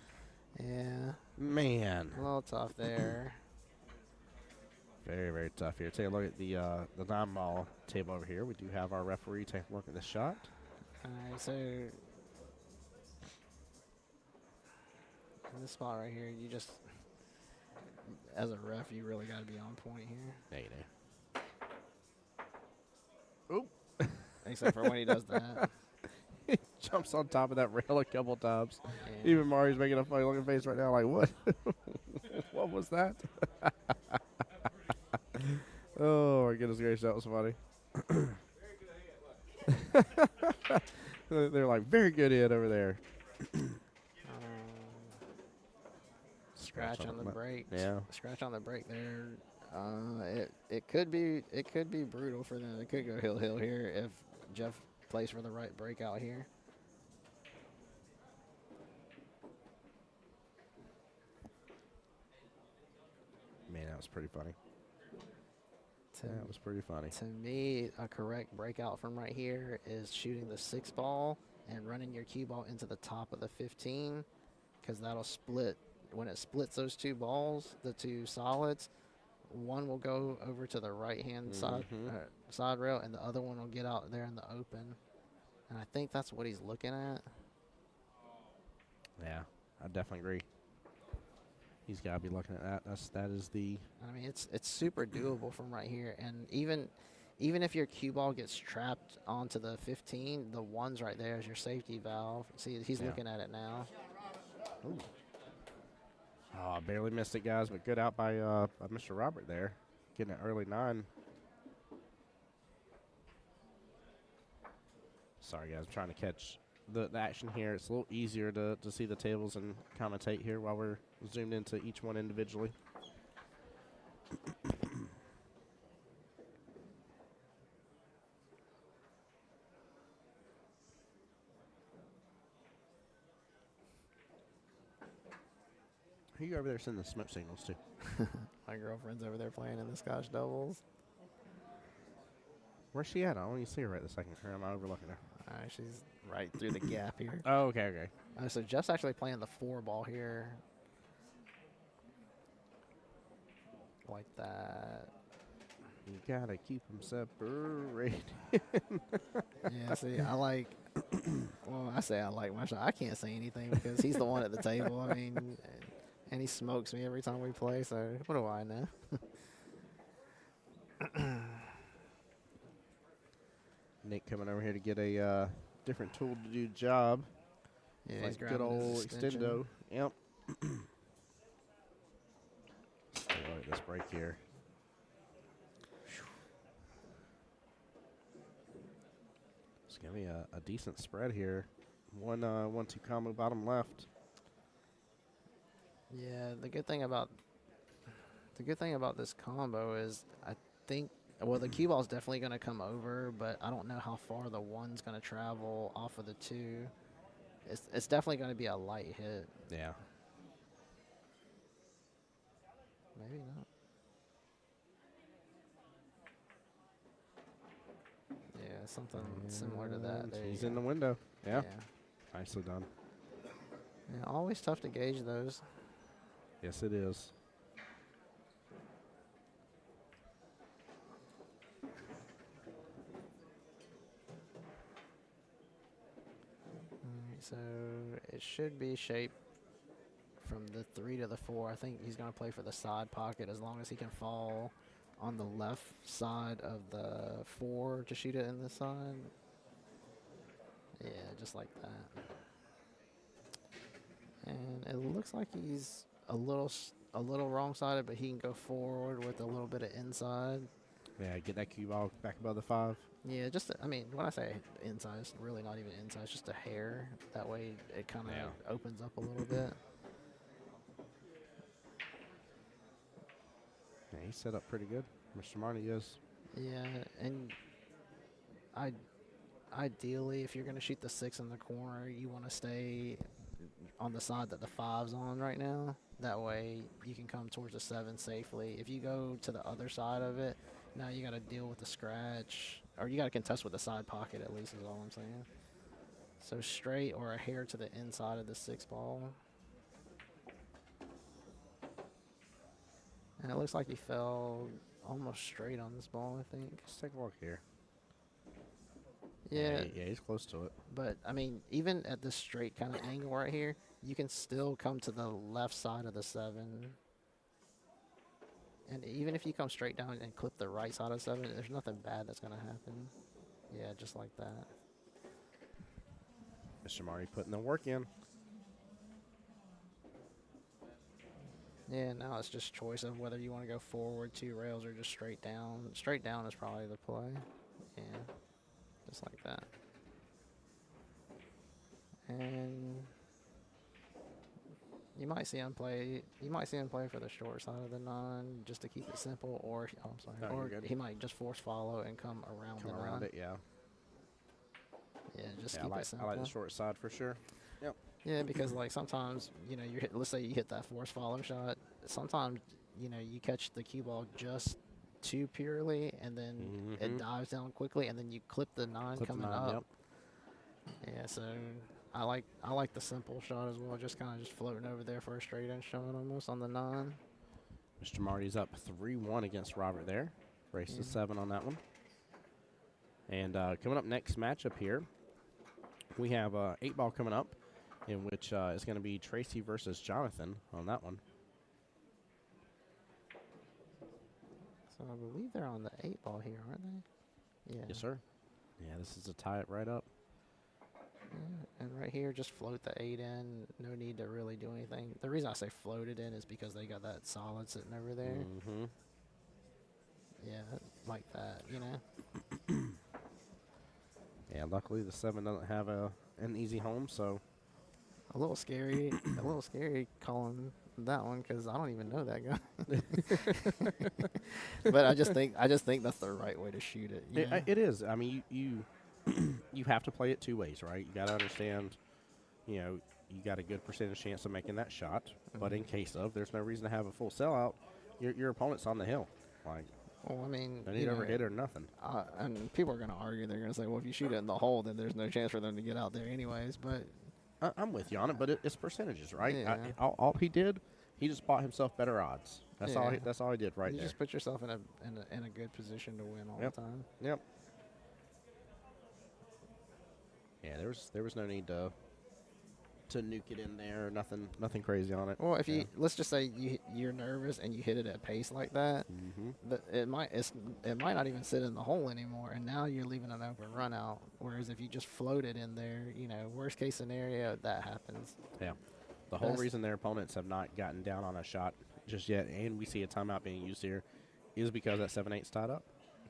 Yeah, Man. a little tough there. Very, very tough here. Take a look at the 9-ball table over here. We do have our referee take a look at the shot. All right, so in this spot right here, you just, as a ref, you really got to be on point here. Yeah, you do. Oop. Except for when he does that. He jumps on top of that rail a couple times. Yeah. Even Mario's making a funny looking face right now, like, what? What was that? Oh, my goodness gracious, that was funny. They're like, very good hit over there. Scratch on the butt. brake. Yeah. Scratch on the brake there. It could be brutal for them. It could go hill here if Jeff plays for the right breakout here. Man, that was pretty funny. To, That was pretty funny. to me, a correct breakout from right here is shooting the 6 ball and running your cue ball into the top of the 15, because that'll split. When it splits those 2 balls, the 2 solids, one will go over to the right-hand side rail, and the other one will get out there in the open. And I think that's what he's looking at. Yeah, I definitely agree. He's got to be looking at that. That is the... I mean, it's super doable from right here, and even if your cue ball gets trapped onto the 15, the 1's right there is your safety valve. See, he's Yeah. looking at it now. Oh, barely missed it, guys, but good out by Mr. Robert there. getting an early 9. Sorry, guys. I'm trying to catch the action here. It's a little easier to see the tables and commentate here while we're zoomed into each one individually. Who are you over there sending the smoke signals to? My girlfriend's over there playing in the Scotch doubles. Where's she at? I don't even see her right this second. Or am I overlooking her? She's right through the gap here. Oh, okay, okay. So Jeff's actually playing the 4 ball here. Like that. You gotta keep them separated. Yeah, see, I like. Well, I say I like my shot. I can't say anything because he's the one at the table. I mean, and he smokes me every time we play. So what do I know? Nick coming over here to get a different tool to do the job. Yeah, Like he's good grabbing his old extension. extendo. Yep. Let's take a look at this break here. It's gonna be a decent spread here. 1-2 combo bottom left. Yeah, the good thing about this combo is I think the cue ball's definitely going to come over, but I don't know how far the 1's going to travel off of the 2. It's definitely going to be a light hit. Yeah. Maybe not. Yeah, something similar to that. There He's you in go. the window. Yeah. Yeah. Nicely done. Yeah, always tough to gauge those. Yes, it is. Alright, so it should be shape from the 3 to the 4. I think he's going to play for the side pocket as long as he can fall on the left side of the 4 to shoot it in the side. Yeah, just like that. And it looks like he's a little wrong-sided, but he can go forward with a little bit of inside. Yeah, get that cue ball back above the 5. Yeah, I mean, when I say inside, it's really not even inside. It's just a hair. That way it kind of Yeah. opens up a little bit. Yeah, he's set up pretty good. Mr. Marty is. Yeah, and ideally, if you're going to shoot the 6 in the corner, you want to stay on the side that the 5's on right now. That way you can come towards the 7 safely. If you go to the other side of it, now you got to deal with the scratch, or you got to contest with the side pocket at least is all I'm saying. So straight or a hair to the inside of the 6 ball. And it looks like he fell almost straight on this ball, I think. Let's take a look here. Yeah, Yeah, he's close to it. but I mean, even at this straight kind of angle right here, you can still come to the left side of the 7. And even if you come straight down and clip the right side of 7, there's nothing bad that's going to happen. Yeah, just like that. Mr. Marty putting the work in. Yeah, now it's just choice of whether you want to go forward 2 rails or just straight down. Straight down is probably the play. Yeah, just like that. And you might see him play. You might see him play for the short side of the 9 just to keep it simple, or I'm sorry, No, you're or good. he might just force follow and come around Come the around 9. it, yeah. Yeah, just Yeah, keep I it simple. like the short side for sure. Yeah, because like sometimes let's say you hit that force follow shot. Sometimes you catch the cue ball just too purely, and then it Mhm. dives down quickly, and then you clip the 9 Clip the coming 9, up. Yeah, so I like the simple shot as well, just kind of just floating over there for a straight edge shot almost on the 9. Mr. Marty's up 3-1 against Robert there. Race to Yeah. 7 on that one. And coming up next matchup here, we have 8 ball coming up, in which it's going to be Tracy versus Jonathan on that one. So I believe they're on the 8 ball here, aren't they? Yeah. Yes, sir. Yeah, this is to tie it right up. Yeah, and right here, just float the 8 in. No need to really do anything. The reason I say float it in is because they got that solid sitting over there. Mm-hmm. like that, you know. Yeah, luckily the 7 doesn't have an easy home, so A little scary, a little scary calling that one because I don't even know that guy. But I just think that's the right way to shoot it. You know? it is. I mean, you you have to play it two ways, right? You got to understand, you know, you got a good percentage chance of making that shot, but in case of, there's no reason to have a full sellout. Your opponent's on the hill, like Well, I mean, they you need know, over hit or nothing. and people are going to argue. They're going to say, well, if you shoot it in the hole, then there's no chance for them to get out there anyways. But I'm with you on it, but it's percentages, right? Yeah. All he did, he just bought himself better odds. That's all. Yeah. That's all he did right you there. just put yourself in a good position to win all Yep. the time. Yep. Yeah, there was no need to nuke it in there. Nothing crazy on it. Well, if Yeah. you let's just say you're nervous and you hit it at pace like that, it might not even sit in the hole anymore, and now you're leaving an open run out. Whereas if you just float it in there, you know, worst case scenario, that happens. Yeah. The whole That's- reason their opponents have not gotten down on a shot just yet, and we see a timeout being used here, is because that 7-8's tied up.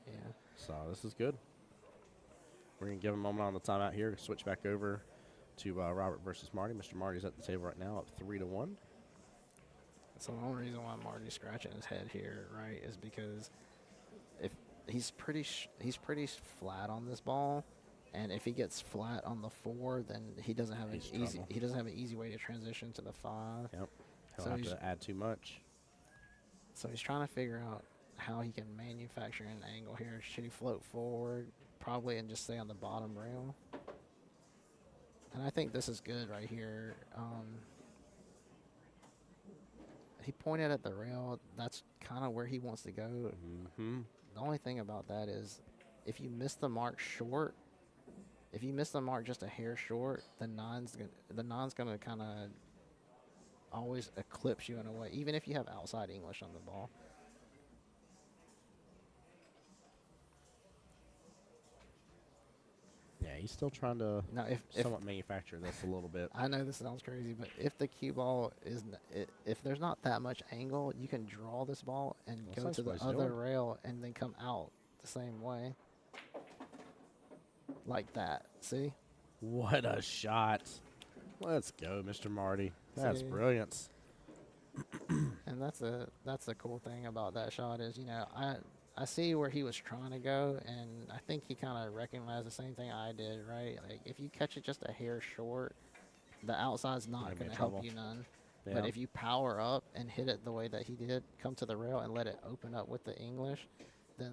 Yeah. So this is good. We're going to give a moment on the timeout here to switch back over to Robert versus Marty. Mr. Marty's at the table right now at 3-1. So the only reason why Marty's scratching his head here, right, is because if he's pretty flat on this ball, and if he gets flat on the 4, then he doesn't have He's an easy trouble. he doesn't have an easy way to transition to the 5. Yep. He'll So have he's- to add too much. So he's trying to figure out how he can manufacture an angle here. Should he float forward, probably, and just stay on the bottom rail? And I think this is good right here. He pointed at the rail. That's kind of where he wants to go. Mm-hmm. The only thing about that is if you miss the mark short, if you miss the mark just a hair short, the nine's gonna kind of always eclipse you in a way, even if you have outside English on the ball. Yeah, he's still trying to Now, if somewhat manufacture this a little bit. I know this sounds crazy, but if the cue ball if there's not that much angle, you can draw this ball and Well, go that's to what the he's other doing. rail and then come out the same way, like that. See? What a shot. Let's go, Mr. Marty. That's See? brilliance. And that's the cool thing about that shot is, you know, I see where he was trying to go, and I think he kind of recognized the same thing I did, right? Like, if you catch it just a hair short, the outside's not Gonna be going in to help trouble. you none. Yeah. But if you power up and hit it the way that he did, come to the rail and let it open up with the English, then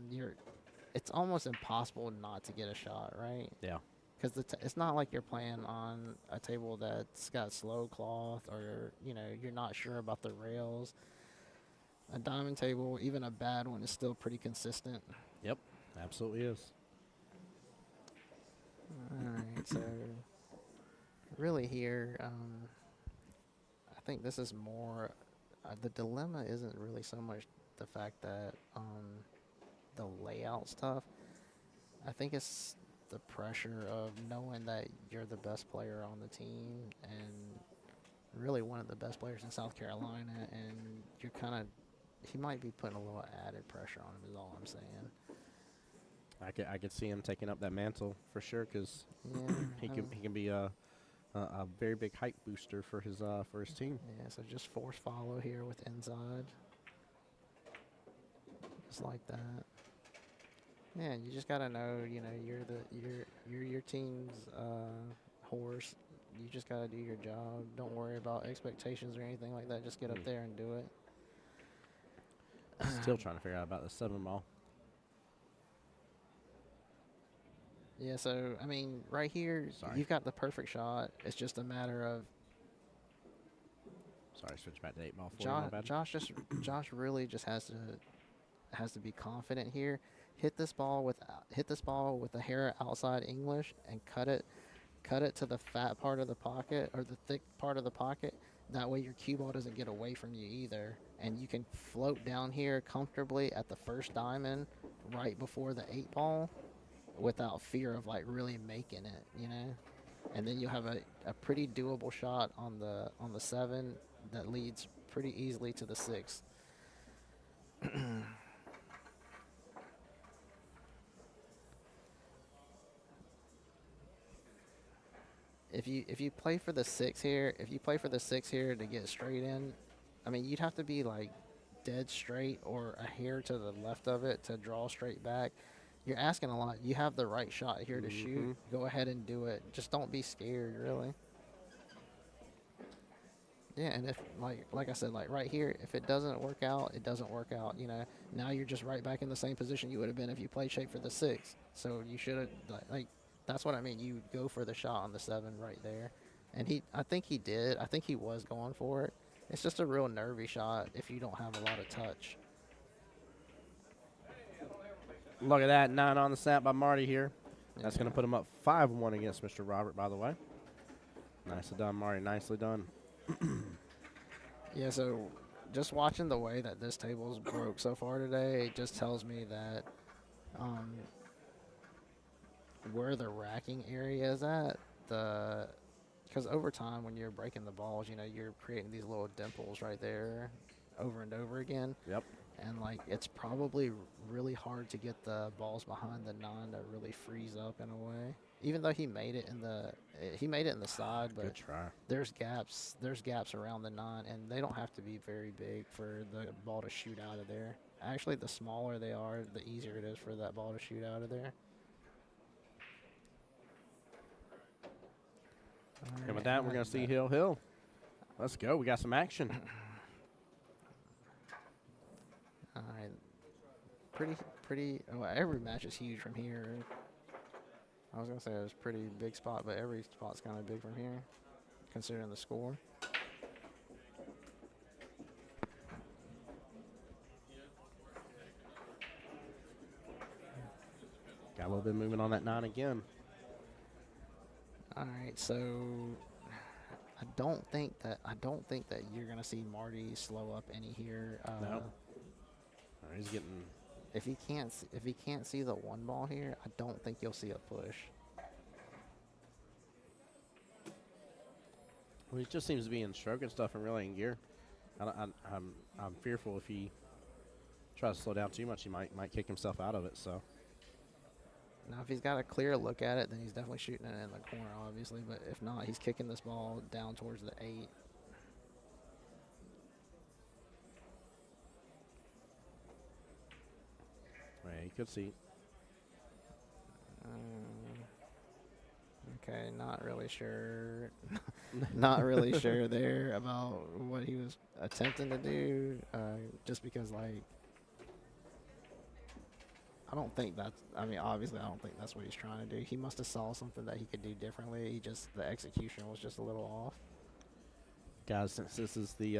it's almost impossible not to get a shot, right? Yeah. Because it's not like you're playing on a table that's got slow cloth, or, you know, you're not sure about the rails. A diamond table, even a bad one, is still pretty consistent. Yep, absolutely is. Alright, so really here, I think this is more, the dilemma isn't really so much the fact that the layout stuff. I think it's the pressure of knowing that you're the best player on the team and really one of the best players in South Carolina, and you're kind of, he might be putting a little added pressure on him is all I'm saying. I could see him taking up that mantle for sure because Yeah, he can be a very big hype booster for his team. yeah, so just force follow here with inside. Just like that. Yeah, you just gotta know, you know, you're your team's horse. You just gotta do your job. Don't worry about expectations or anything like that. Just get up there and do it. Still trying to figure out about the 7 ball. Yeah, so I mean, right here, Sorry. you've got the perfect shot. It's just a matter of Sorry, switch back to 8 ball for you. My bad. Josh really just has to be confident here. Hit this ball with a hair outside English and cut it to the fat part of the pocket or the thick part of the pocket. That way your cue ball doesn't get away from you either, and you can float down here comfortably at the first diamond right before the 8 ball without fear of like really making it, you know. And then you'll have a pretty doable shot on the 7 that leads pretty easily to the 6. if you play for the 6 here, if you play for the 6 here to get straight in, I mean, you'd have to be like dead straight or a hair to the left of it to draw straight back. You're asking a lot. You have the right shot here to shoot. Go ahead and do it. Just don't be scared, really. Yeah, and if like I said, like right here, if it doesn't work out, it doesn't work out. You know, now you're just right back in the same position you would have been if you played shape for the 6. So you should have like that's what I mean. You go for the shot on the 7 right there, and I think he did. I think he was going for it. It's just a real nervy shot if you don't have a lot of touch. Look at that, 9 on the snap by Marty here. That's going to put him up 5-1 against Mr. Robert, by the way. Nicely done, Marty. Nicely done. Yeah, so just watching the way that this table's broke so far today, it just tells me that where the racking area is at, because over time when you're breaking the balls, you know, you're creating these little dimples right there over and over again. Yep. And like it's probably really hard to get the balls behind the 9 to really freeze up in a way. Even though he made it in the side, but Good try. there's gaps around the 9, and they don't have to be very big for the ball to shoot out of there. Actually, the smaller they are, the easier it is for that ball to shoot out of there. And with that, we're going to see Hill. Let's go. We got some action. All right. Pretty. Well, every match is huge from here. I was gonna say it was a pretty big spot, but every spot's kind of big from here, considering the score. Got a little bit moving on that 9 again. All right, so I don't think that you're gonna see Marty slow up any here. No. He's getting. If he can't see the 1 ball here, I don't think you'll see a push. Well, he just seems to be in stroke and stuff and really in gear. I'm fearful if he tries to slow down too much, he might kick himself out of it. So. Now, if he's got a clear look at it, then he's definitely shooting it in the corner, obviously. But if not, he's kicking this ball down towards the 8. Yeah, you could see. Okay, not really sure. Not really sure there about what he was attempting to do. Just because, like, I don't think that's. I mean, obviously, I don't think that's what he's trying to do. He must have saw something that he could do differently. The execution was just a little off. Guys, since this is the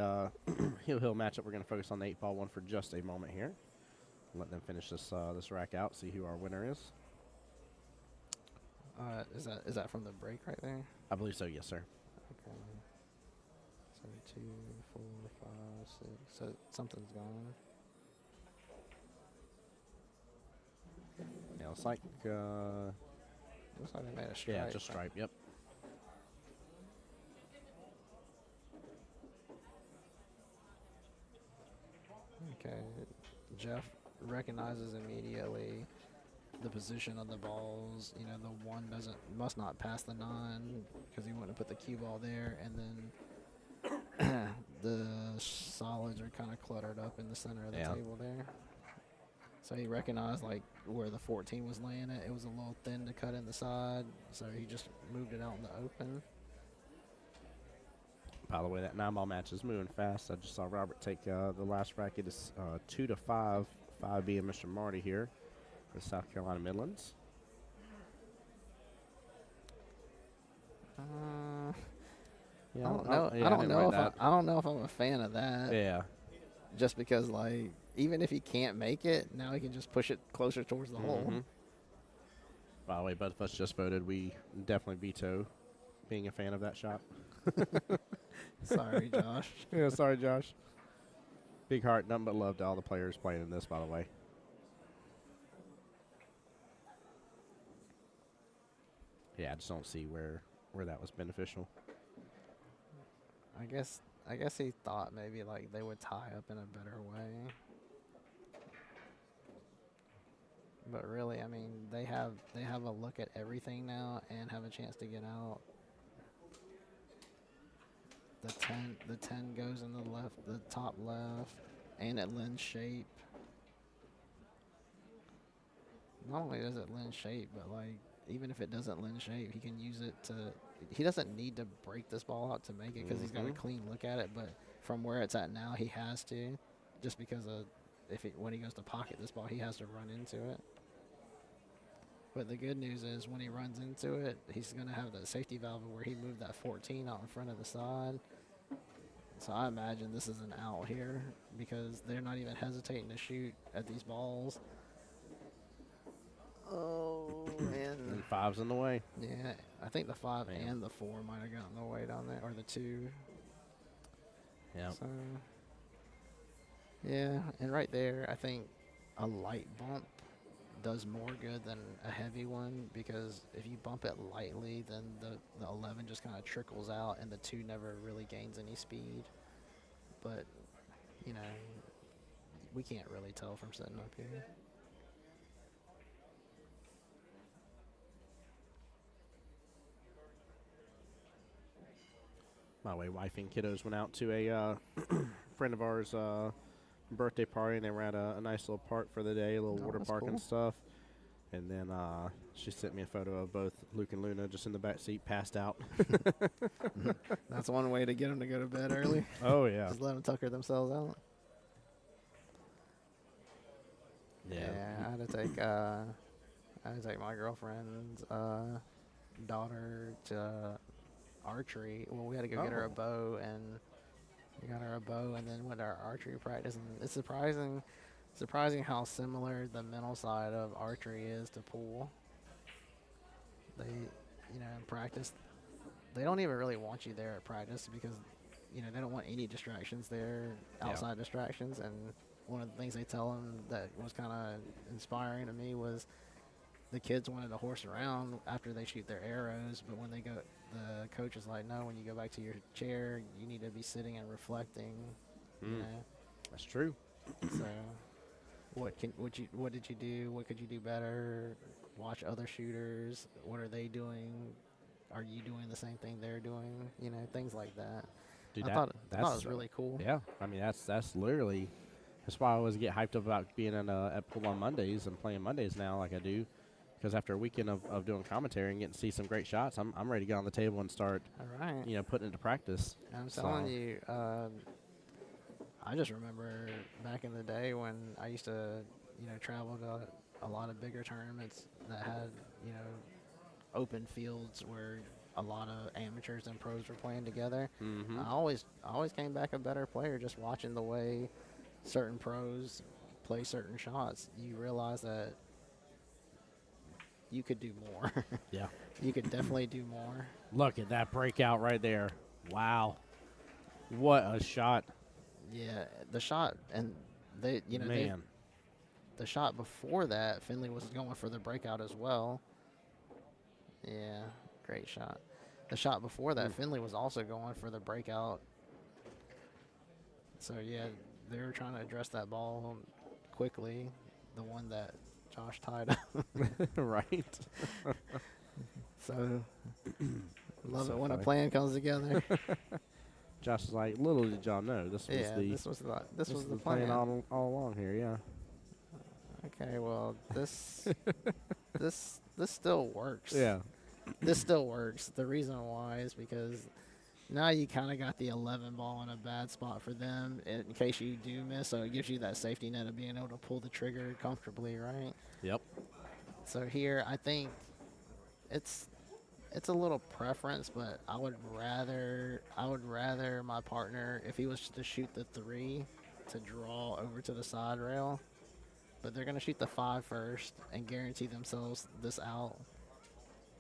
Hill matchup, we're going to focus on the 8-ball one for just a moment here. Let them finish this rack out, see who our winner is. Is that from the break right there? I believe so, yes, sir. Okay. So 2, 4, 5, 6. So something's gone. Yeah, it's like. Looks like they made a stripe. Yeah, just stripe, yep. Okay. Jeff recognizes immediately the position of the balls. You know, the 1 must not pass the 9 because he wouldn't have put the cue ball there, and then the solids are kind of cluttered up in the center of the table there. So he recognized like where the 14 was laying it. It was a little thin to cut in the side, so he just moved it out in the open. By the way, that 9-ball match is moving fast. I just saw Robert take the last rack. It is 2-5, 5 being Mr. Marty here for South Carolina Midlands. I don't know. I don't know if I'm a fan of that. Yeah. Just because, like, even if he can't make it, now he can just push it closer towards the hole. By the way, both of us just voted. We definitely veto being a fan of that shot. Sorry, Josh. Yeah, sorry, Josh. Big heart, nothing but love to all the players playing in this, by the way. Yeah, I just don't see where that was beneficial. I guess he thought maybe like they would tie up in a better way. But really, I mean, they have a look at everything now and have a chance to get out. the 10 goes in the top left, and it lends shape. Not only does it lend shape, but like even if it doesn't lend shape, he can use it to. He doesn't need to break this ball out to make it because he's got a clean look at it. But from where it's at now, he has to, just because of when he goes to pocket this ball, he has to run into it. But the good news is when he runs into it, he's going to have that safety valve where he moved that 14 out in front of the side. So I imagine this is an out here because they're not even hesitating to shoot at these balls. Oh, man. And 5's in the way. Yeah, I think the 5 Man. and the 4 might have gotten the way down there, or the 2. Yeah. So, yeah, and right there, I think a light bump does more good than a heavy one because if you bump it lightly, then the 11 just kind of trickles out and the 2 never really gains any speed. But, you know, we can't really tell from sitting up here. My way, wife and kiddos went out to a friend of ours' birthday party, and they were at a nice little park for the day, a little Oh, water that's park and cool. stuff. And then she sent me a photo of both Luke and Luna just in the back seat, passed out. That's one way to get them to go to bed early. Oh yeah, Just let them tucker themselves out. yeah. I had to take my girlfriend's daughter to archery. Well, we had to go get her a Oh. bow, and we got her a bow, and then went to our archery practice. And it's surprising how similar the mental side of archery is to pool. They, in practice, they don't even really want you there at practice because, they don't want any distractions there, Yeah. outside distractions. And one of the things they tell them that was kind of inspiring to me was the kids wanted to horse around after they shoot their arrows, but when they go, the coach is like, no, when you go back to your chair, you need to be sitting and reflecting. You know? That's true. So, what did you do? What could you do better? Watch other shooters. What are they doing? Are you doing the same thing they're doing? Things like that. Dude, I thought it was really cool. Yeah, I mean that's literally that's why I always get hyped up about being at pool on Mondays and playing Mondays now like I do, because after a weekend of doing commentary and getting to see some great shots, I'm ready to get on the table and start All right. putting it to practice. I'm So- telling you, I just remember back in the day when I used to, travel to a lot of bigger tournaments that had, open fields where a lot of amateurs and pros were playing together. Mm-hmm. I always came back a better player just watching the way certain pros play certain shots. You realize that you could do more. Yeah. You could definitely do more. Look at that breakout right there. Wow. What a shot. Yeah, the shot, and they, Man. the shot before that, Finley was going for the breakout as well. Yeah, great shot. The shot before that, Finley was also going for the breakout. So, yeah, they were trying to address that ball quickly, the one that Josh tied up. Right. So, love So it when a funny. plan comes together. Josh is like, little did y'all know this was Yeah, the this was the plan plan. all along here. Yeah. Okay, well, this still works. Yeah. This still works. The reason why is because now you kind of got the 11 ball in a bad spot for them in case you do miss. So it gives you that safety net of being able to pull the trigger comfortably, right? Yep. So here, I think it's a little preference, but I would rather my partner, if he was to shoot the 3, to draw over to the side rail. But they're gonna shoot the 5 first and guarantee themselves this out,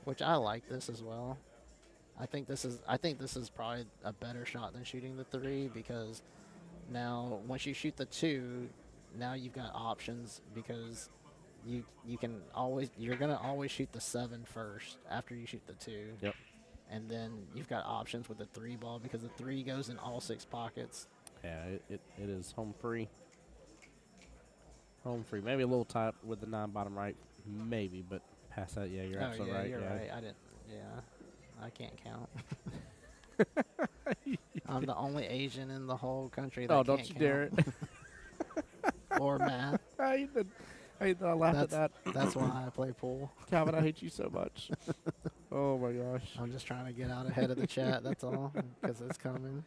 which I like this as well. I think this is probably a better shot than shooting the 3 because now once you shoot the 2, now you've got options because you're gonna always shoot the 7 first after you shoot the 2. Yep. And then you've got options with the 3 ball because the 3 goes in all 6 pockets. Yeah. It is home free. Home free. Maybe a little tight with the 9 bottom right. Maybe, but past that, yeah, you're absolutely right. You're yeah. right. I can't count. I'm the only Asian in the whole country that Oh, can't don't you count. dare it. Or math. I hate that I laughed at that. That's why I play pool. Calvin, I hate you so much. Oh my gosh. I'm just trying to get out ahead of the chat. That's all, because it's coming.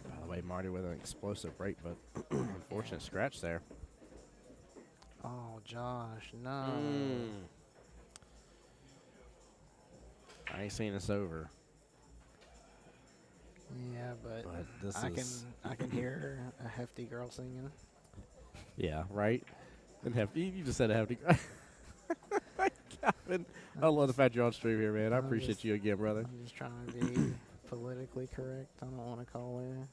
By the way, Marty with an explosive break, but unfortunate scratch there. Oh, Josh, no. I ain't seen this over, Yeah, but but this I is can hear a hefty girl singing. yeah, right. And hefty, you just said a hefty. Calvin, I love the fact you're on stream here, man. I I'm appreciate just- you again, brother. I'm just trying to be politically correct. I don't want to call her.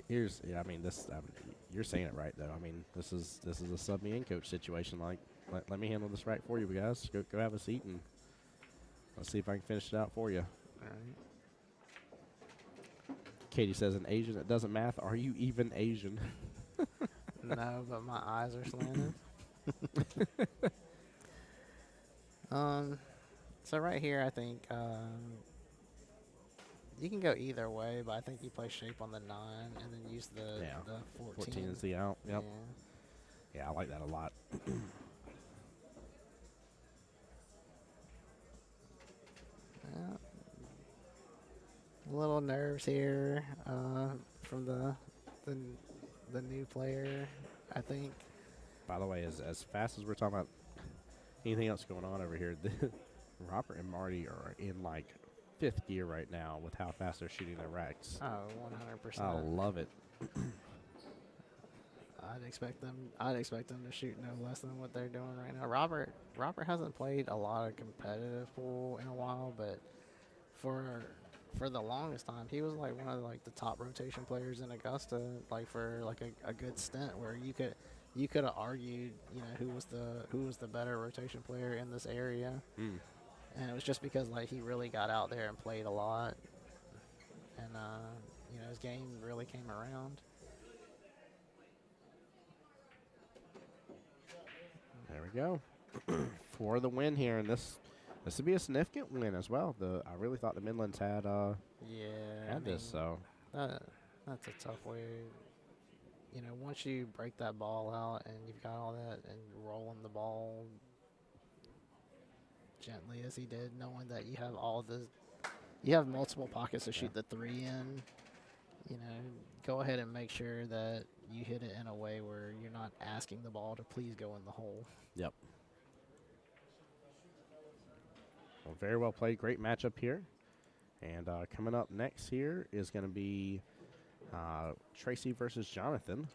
Here's, yeah, I mean, this, you're saying it right though. I mean, this is a sub me in coach situation. Like, let me handle this right for you guys. Go have a seat and let's see if I can finish it out for you. All right. Katie says, an Asian that doesn't math. Are you even Asian? No, but my eyes are slanted. So right here, I think you can go either way, but I think you play shape on the 9 and then use the Yeah. 14. 14 is the out. Yep. Yeah. Yeah, I like that a lot. Yeah. Little nerves here from the new player, I think. By the way, as fast as we're talking about anything else going on over here, Robert and Marty are in like 5th gear right now with how fast they're shooting their racks. Oh, 100%. I love it. I'd expect them to shoot no less than what they're doing right now. Robert hasn't played a lot of competitive pool in a while, but for the longest time, he was like one of like the top rotation players in Augusta, like for like a good stint where you could have argued, you know, who was the better rotation player in this area. Mm. And it was just because like he really got out there and played a lot, and you know, his game really came around. There we go. For the win here, and this would be a significant win as well. I really thought the Midlands had Yeah, had this, so that's a tough way. You know, once you break that ball out and you've got all that and rolling the ball gently as he did, knowing that you have multiple pockets to shoot the 3 in. You know, go ahead and make sure that you hit it in a way where you're not asking the ball to please go in the hole. yep. Well, very well played. Great matchup here. And coming up next here is going to be Tracy versus Jonathan.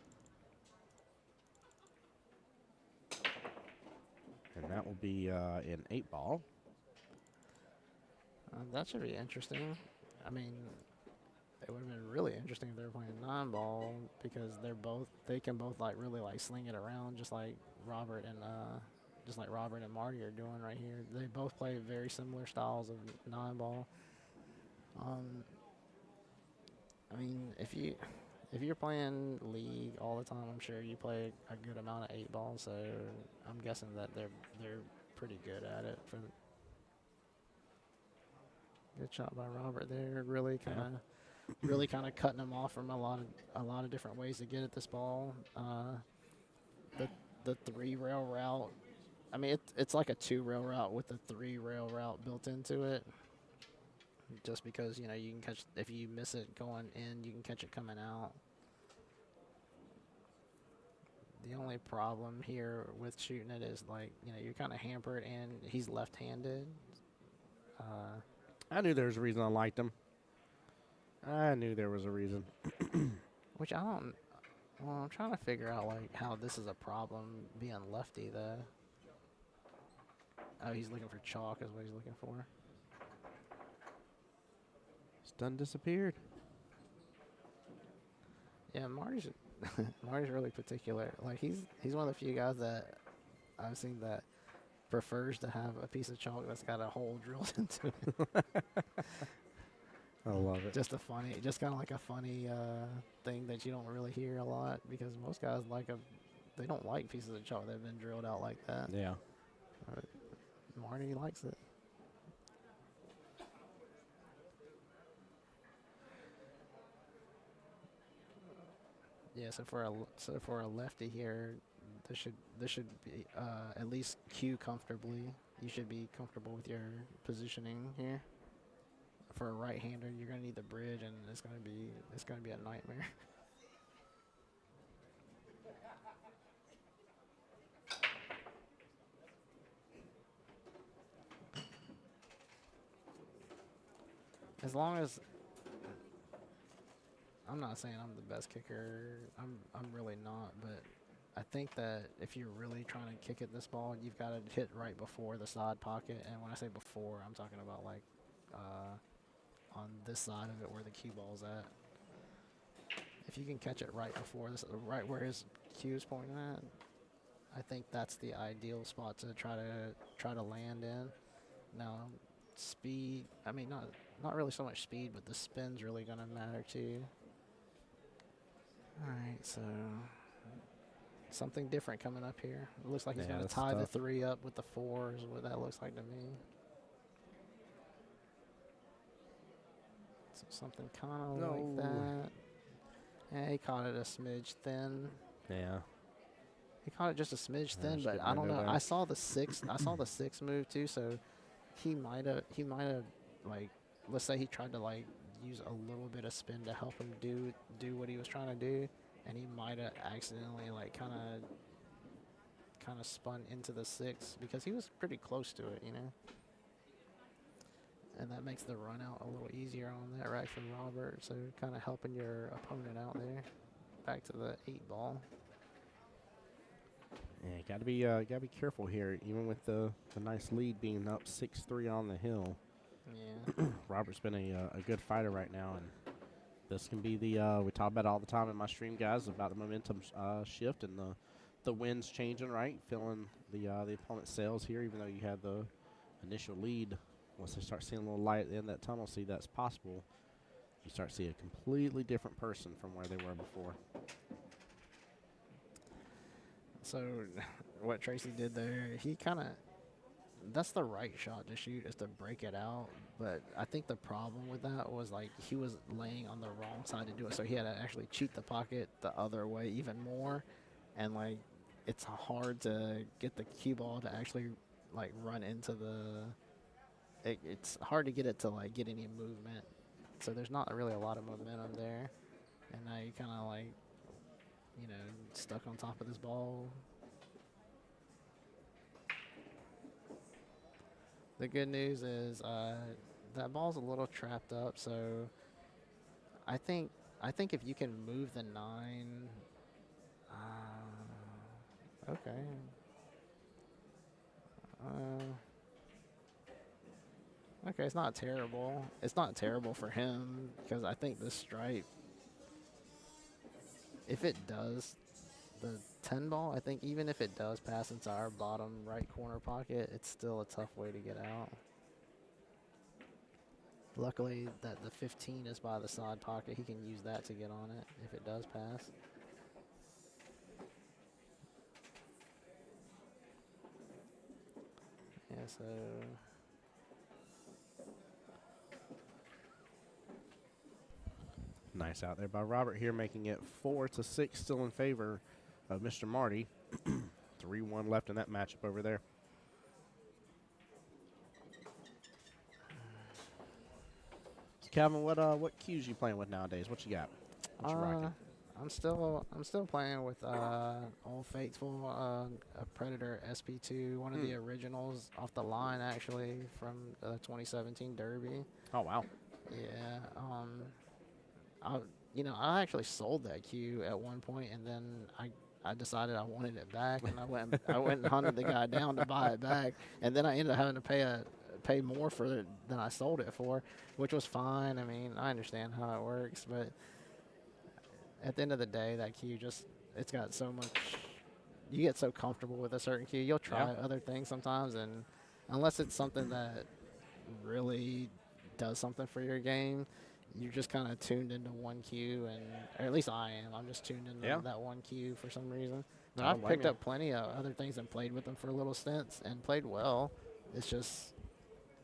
And that will be in 8-ball. That should be interesting. I mean, it would have been really interesting if they were playing 9-ball because they can both like really like sling it around just like Robert and Marty are doing right here. They both play very similar styles of 9-ball. I mean, if you're playing league all the time, I'm sure you play a good amount of 8-ball. So I'm guessing that they're pretty good at it. Good shot by Robert there. Really kind of cutting him off from a lot of different ways to get at this ball. The 3-rail route. I mean, it's like a 2-rail route with a 3-rail route built into it. Just because, you know, you can catch, if you miss it going in, you can catch it coming out. The only problem here with shooting it is, like, you know, you're kind of hampered, and he's left-handed. I knew there was a reason I liked him. I knew there was a reason. Which I don't. Well, I'm trying to figure out like how this is a problem being lefty though. Oh, he's looking for chalk is what he's looking for. It's done disappeared. Yeah, Marty's Marty's really particular. Like he's one of the few guys that I've seen that prefers to have a piece of chalk that's got a hole drilled into it. I love it. Just kind of like a funny thing that you don't really hear a lot because most guys they don't like pieces of chalk that have been drilled out like that. Yeah. Marty likes it. Yeah, so for a lefty here, this should be at least queue comfortably. You should be comfortable with your positioning here. For a right-hander, you're gonna need the bridge, and it's gonna be a nightmare. As long as I'm not saying I'm the best kicker, I'm really not, but I think that if you're really trying to kick at this ball, you've got to hit right before the side pocket. And when I say before, I'm talking about like on this side of it where the cue ball's at. If you can catch it right before this, right where his cue is pointing at, I think that's the ideal spot to try to land in. Now, speed. I mean, not really so much speed, but the spin's really gonna matter too. All right, so something different coming up here. It looks like he's Yeah, gonna that's tie the tough. 3 up with the 4 is what that looks like to me. So something kind of like No. that. Yeah, he caught it a smidge thin. Yeah. He caught it just a smidge Yeah, thin, just but get I don't window know. there. I saw the 6. I saw the 6 move too. So he might have like, let's say he tried to like use a little bit of spin to help him do what he was trying to do, and he might have accidentally like kind of spun into the 6 because he was pretty close to it, you know. And that makes the run out a little easier on that right from Robert. So kind of helping your opponent out there. Back to the 8 ball. Yeah, gotta be careful here. Even with the nice lead being up 6-3 on the hill, Yeah. Robert's been a good fighter right now, and this can be the we talk about it all the time in my stream, guys, about the momentum shift and the winds changing, right? Feeling the opponent's sails here, even though you had the initial lead. Once they start seeing a little light at the end of that tunnel, see that's possible. You start seeing a completely different person from where they were before. So what Tracy did there, he kind of, that's the right shot to shoot, is to break it out. But I think the problem with that was like he was laying on the wrong side to do it. So he had to actually cheat the pocket the other way even more. And like it's hard to get the cue ball to actually like run into it's hard to get it to like get any movement. So there's not really a lot of momentum there. And now you kind of like, you know, stuck on top of this ball. The good news is that ball's a little trapped up, so I think if you can move the 9, okay. Okay, it's not terrible. It's not terrible for him because I think this stripe, if it does, the 10 ball, I think even if it does pass into our bottom right corner pocket, it's still a tough way to get out. Luckily that the 15 is by the side pocket. He can use that to get on it if it does pass. Yeah, so Nice out there by Robert here, making it 4-6, still in favor of Mr. Marty. 3-1 left in that matchup over there. So Calvin, what cues you playing with nowadays? What you got? What you rocking? I'm still playing with Old Faithful, a Predator SP2, one of the originals off the line actually from the 2017 Derby. Oh wow. Yeah. I actually sold that cue at one point, and then I decided I wanted it back, and I went and hunted the guy down to buy it back, and then I ended up having to pay more for it than I sold it for, which was fine. I mean, I understand how it works, but at the end of the day, that cue it's got so much. You get so comfortable with a certain cue, you'll try other things sometimes, and unless it's something that really does something for your game, you're just kind of tuned into one cue, or at least I am. I'm just tuned into that one cue for some reason. But I don't I've blame picked you. up plenty of other things and played with them for little stints and played well. it's just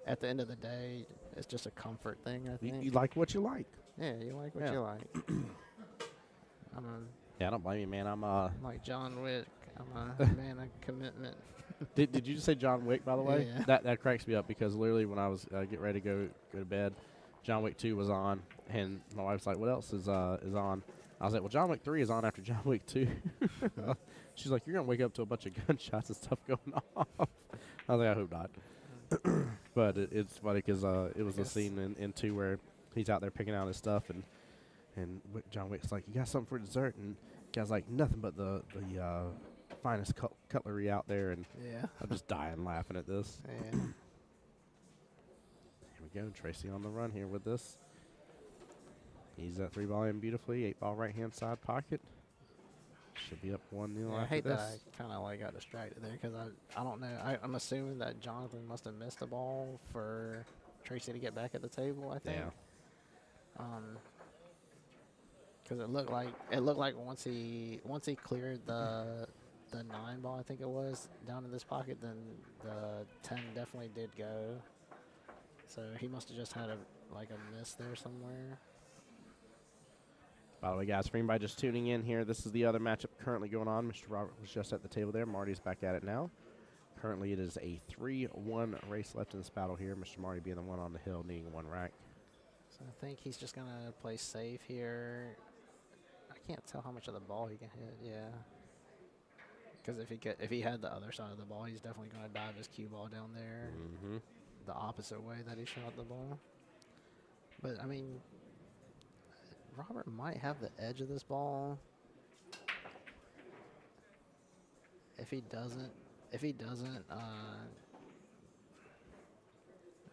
at the end of the day, it's just a comfort thing. I think. You like what you like. Yeah, you like what Yeah. you like. I'm Yeah, I don't blame you, man. I'm like John Wick. I'm a man of commitment. Did you just say John Wick, by the way? Yeah. That cracks me up because literally when I was getting ready to go to bed, John Wick 2 was on, and my wife's like, "What else is on?" I was like, "Well, John Wick 3 is on after John Wick 2." She's like, "You're gonna wake up to a bunch of gunshots and stuff going off." I was like, "I hope not." But it's funny because it was a Yes. scene in 2 where he's out there picking out his stuff, and John Wick's like, "You got something for dessert?" And the guy's like, "Nothing but the finest cutlery out there." And Yeah. I'm just dying laughing at this. Yeah. Here we go. Tracy on the run here with this. He's that 3 ball in beautifully. 8 ball right hand side pocket. Should be up 1-0 Yeah, I after hate this. that I kind of like got distracted there because I don't know. I'm assuming that Jonathan must have missed the ball for Tracy to get back at the table. I think. Yeah. Because it looked like once he cleared the 9 ball, I think it was, down in this pocket, then the 10 definitely did go. So he must have just had a miss there somewhere. By the way, guys, for anybody just tuning in here, this is the other matchup currently going on. Mr. Robert was just at the table there. Marty's back at it now. Currently, it is a 3-1 race left in this battle here. Mr. Marty being the one on the hill, needing 1 rack. So I think he's just gonna play safe here. I can't tell how much of the ball he can hit. Yeah. Because if he had the other side of the ball, he's definitely gonna dive his cue ball down there Mm-hmm. the opposite way that he shot the ball. But I mean, Robert might have the edge of this ball. If he doesn't,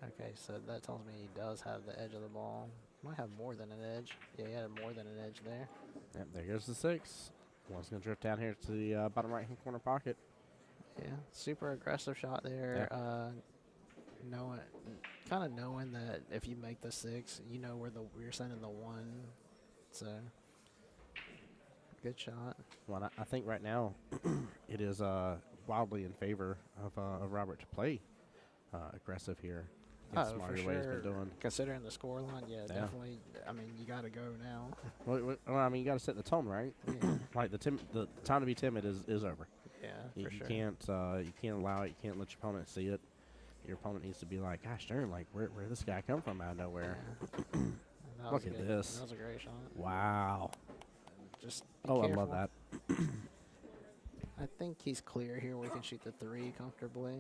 okay, so that tells me he does have the edge of the ball. Might have more than an edge. Yeah, he had more than an edge there. Yep, there goes the 6. One's going to drift down here to the bottom right-hand corner pocket. Yeah, super aggressive shot there. Knowing that if you make the 6, you know where you're sending the 1. So, good shot. Well, I think right now it is wildly in favor of Robert to play aggressive here. Against Marty, the way he's been doing. Considering the scoreline, yeah, definitely. I mean, you got to go now. Well, I mean, you got to set the tone, right? Yeah, Like the time to be timid is over. yeah, You, for you sure. can't allow it. You can't let your opponent see it. Your opponent needs to be like, "Gosh darn, like where did this guy come from out of nowhere?" Yeah. That Look was at good. this. That was a great shot. Wow. Just be Oh, careful. I love that. I think he's clear here where he can shoot the 3 comfortably.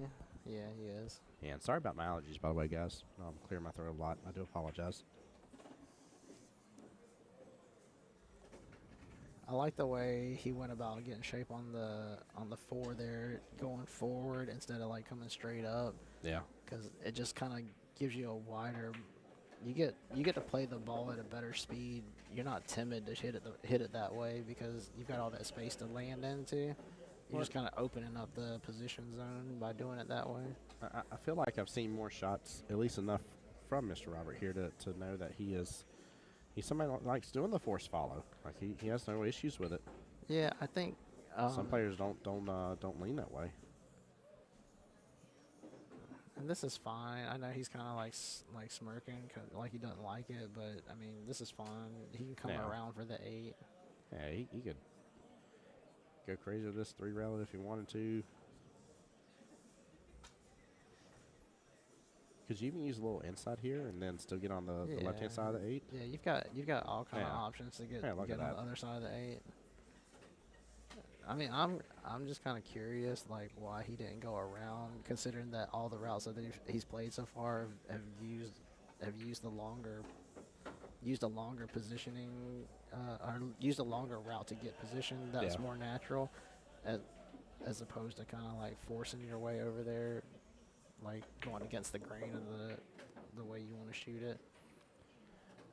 Yeah, he is. Yeah, and sorry about my allergies, by the way, guys. I'm clearing my throat a lot. I do apologize. I like the way he went about getting shape on the 4 there, going forward instead of coming straight up, Yeah. because it just kind of gives you a wider. You get to play the ball at a better speed. You're not timid to hit it that way because you've got all that space to land into. You're just kind of opening up the position zone by doing it that way. I feel like I've seen more shots, at least enough from Mr. Robert here to know that he's somebody that likes doing the force follow. Like he has no issues with it. Yeah, I think Some players don't lean that way. and this is fine. I know he's kind of like smirking, like he doesn't like it, but I mean, this is fine. He can come Yeah. around for the 8. Yeah, he could go crazy with this 3 rail if he wanted to. Could you even use a little inside here and then still get on the left hand Yeah. side of the 8? Yeah, you've got all kind of Yeah. options to get Yeah, look get at on the that. other side of the 8. I mean, I'm just kind of curious, like why he didn't go around, considering that all the routes that he's played so far have used the longer positioning, or used a longer route to get position. That's Yeah. more natural, as opposed to kind of like forcing your way over there, like going against the grain of the way you want to shoot it.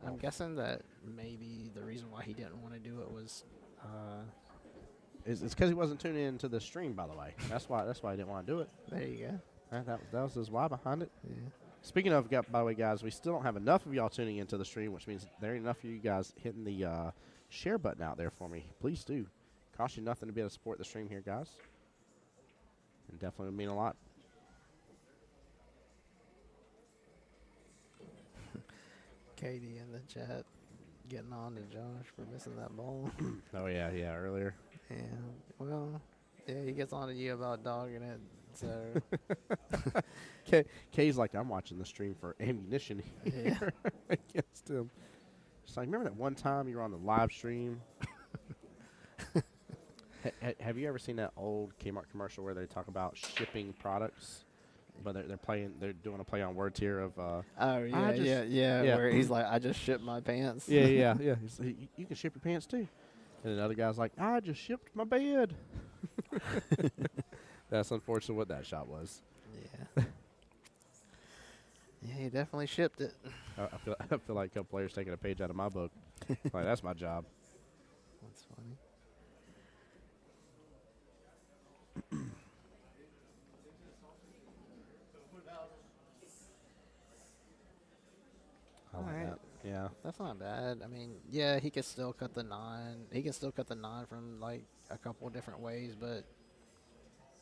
I'm guessing that maybe the reason why he didn't want to do it was, It's because he wasn't tuning into the stream, by the way. That's why he didn't want to do it. there you go. That was his why behind it. Yeah. Speaking of, by the way, guys, we still don't have enough of y'all tuning into the stream, which means there ain't enough of you guys hitting the share button out there for me. Please do. Cost you nothing to be able to support the stream here, guys. And definitely would mean a lot. Katie in the chat getting on to Josh for missing that ball. Oh yeah, yeah. Earlier. Yeah. Well, yeah, he gets on to you about dogging it. So Kay's like, I'm watching the stream for ammunition yeah. here against him. It's like, remember that one time you were on the live stream? Have you ever seen that old Kmart commercial where they talk about shipping products, but they're doing a play on words here of Oh yeah, just- yeah. yeah. Where he's like, I just shipped my pants. yeah. He's like, you can ship your pants too, and another guy's like, I just shipped my bed. That's unfortunately what that shot was. Yeah. Yeah, he definitely shipped it. I feel like a couple players taking a page out of my book. Like that's my job. That's funny. I like Alright. that. Yeah. That's not bad. I mean, yeah, he could still cut the 9. He can still cut the 9 from like a couple different ways, but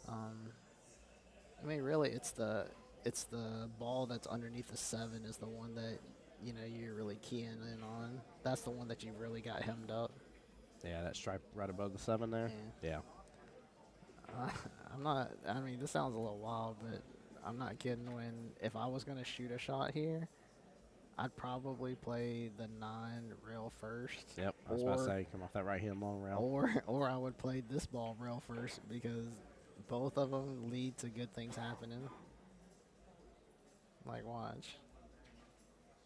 I mean, really, it's the ball that's underneath the 7 is the one that you're really keying in on. That's the one that you really got hemmed up. Yeah, that stripe right above the 7 there. Yeah. I'm not. I mean, this sounds a little wild, but I'm not kidding. If I was gonna shoot a shot here, I'd probably play the 9 rail first. Yep. I was about to say, come off that right hand long rail. Or I would play this ball rail first because both of them lead to good things happening. Like, watch.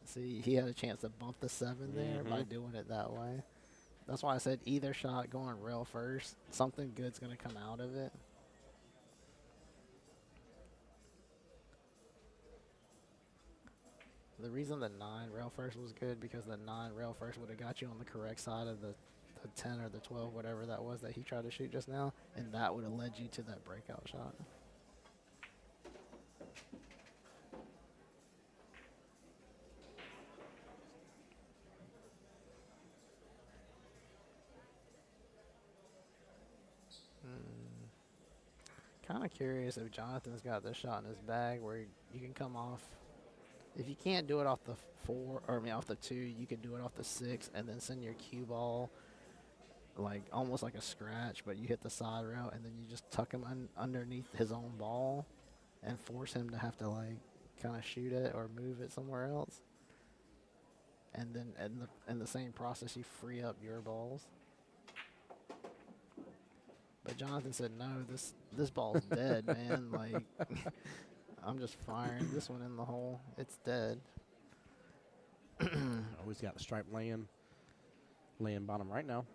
See, he had a chance to bump the 7 there by doing it that way. That's why I said either shot going rail first, something good's going to come out of it. The reason the 9 rail first was good because the 9 rail first would have got you on the correct side of the 10 or the 12, whatever that was that he tried to shoot just now, and that would have led you to that breakout shot. Kind of curious if Jonathan's got this shot in his bag where you can come off. If you can't do it off the 4, or I mean off the 2, you can do it off the 6 and then send your cue ball like almost like a scratch, but you hit the side rail and then you just tuck him underneath his own ball and force him to have to like kind of shoot it or move it somewhere else. And then in the same process, you free up your balls. But Jonathan said, no, this ball's dead, man. Like, I'm just firing this one in the hole. It's dead. Always got the stripe laying bottom right now.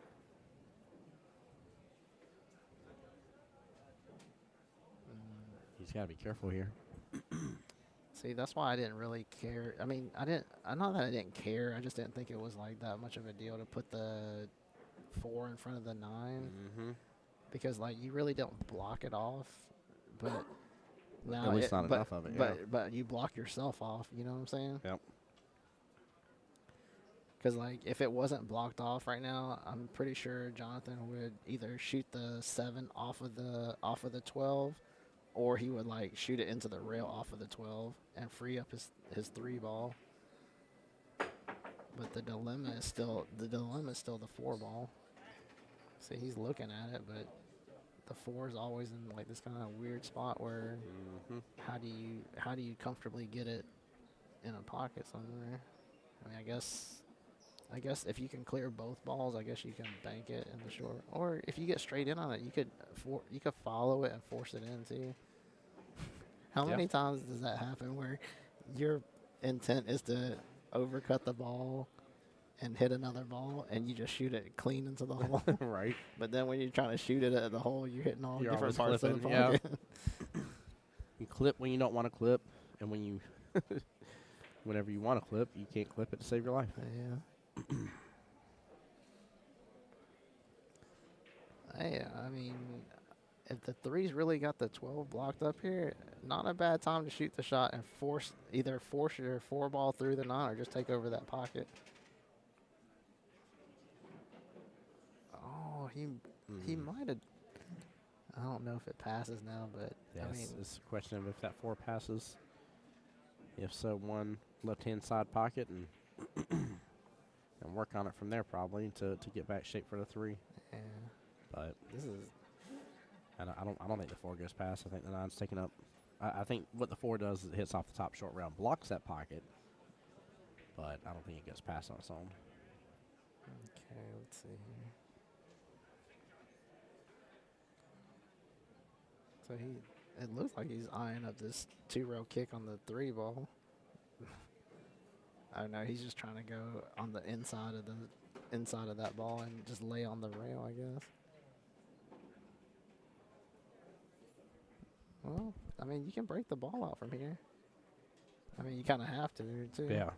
He's got to be careful here. See, that's why I didn't really care. I mean, not that I didn't care. I just didn't think it was like that much of a deal to put the 4 in front of the 9. Mm-hmm. Because like you really don't block it off, but now At least not enough of it. Yeah. But you block yourself off. You know what I'm saying? Yep. Because like if it wasn't blocked off right now, I'm pretty sure Jonathan would either shoot the 7 off of the 12, or he would like shoot it into the rail off of the 12 and free up his 3 ball. But the dilemma is still the 4 ball. See, he's looking at it, but the 4 is always in like this kind of weird spot where how do you comfortably get it in a pocket somewhere? I mean, I guess if you can clear both balls, I guess you can bank it in the short. Or if you get straight in on it, you could follow it and force it in too. How many times does that happen where your intent is to overcut the ball and hit another ball, and you just shoot it clean into the hole? Right. But then when you're trying to shoot it at the hole, you're hitting all You're different always parts of the clipping, yeah. pocket. You clip when you don't want to clip, and when you, whenever you want to clip, you can't clip it to save your life. Yeah. Hey, I mean, if the 3's really got the 12 blocked up here, not a bad time to shoot the shot and either force your 4 ball through the 9 or just take over that pocket. Oh, he might have. I don't know if it passes now, but Yeah, I mean, it's a question of if that 4 passes. If so, one left-hand side pocket and and work on it from there probably to get back shape for the 3. Yeah. But This is I don't think the 4 goes past. I think the 9's taking up. I think what the 4 does is it hits off the top short rail, blocks that pocket, but I don't think it gets past on its own. okay. Let's see here. So it looks like he's eyeing up this 2-rail kick on the 3 ball. I don't know. He's just trying to go on the inside of that ball and just lay on the rail, I guess. Well, I mean, you can break the ball out from here. I mean, you kind of have to, too. Yeah.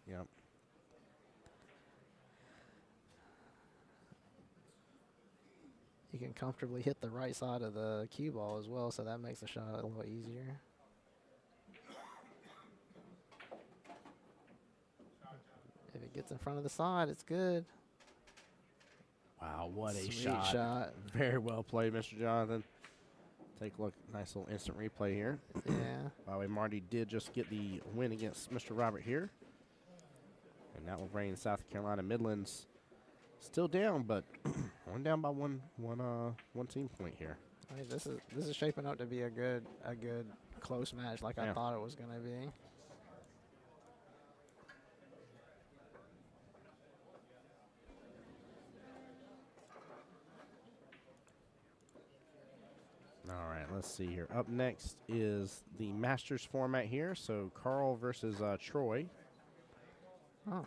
Yep. You can comfortably hit the right side of the cue ball as well, so that makes the shot a little easier. If it gets in front of the side, it's good. Wow, what a Sweet shot. Very well played, Mr. Jonathan. Take a look. Nice little instant replay here. Yeah. By the way, Marty did just get the win against Mr. Robert here. And that will bring South Carolina Midlands still down, but one down by one team point here. I mean, this is shaping up to be a good close match like I Yeah. thought it was gonna be. All right, let's see here. Up next is the Masters format here. So Carl versus Troy. Oh,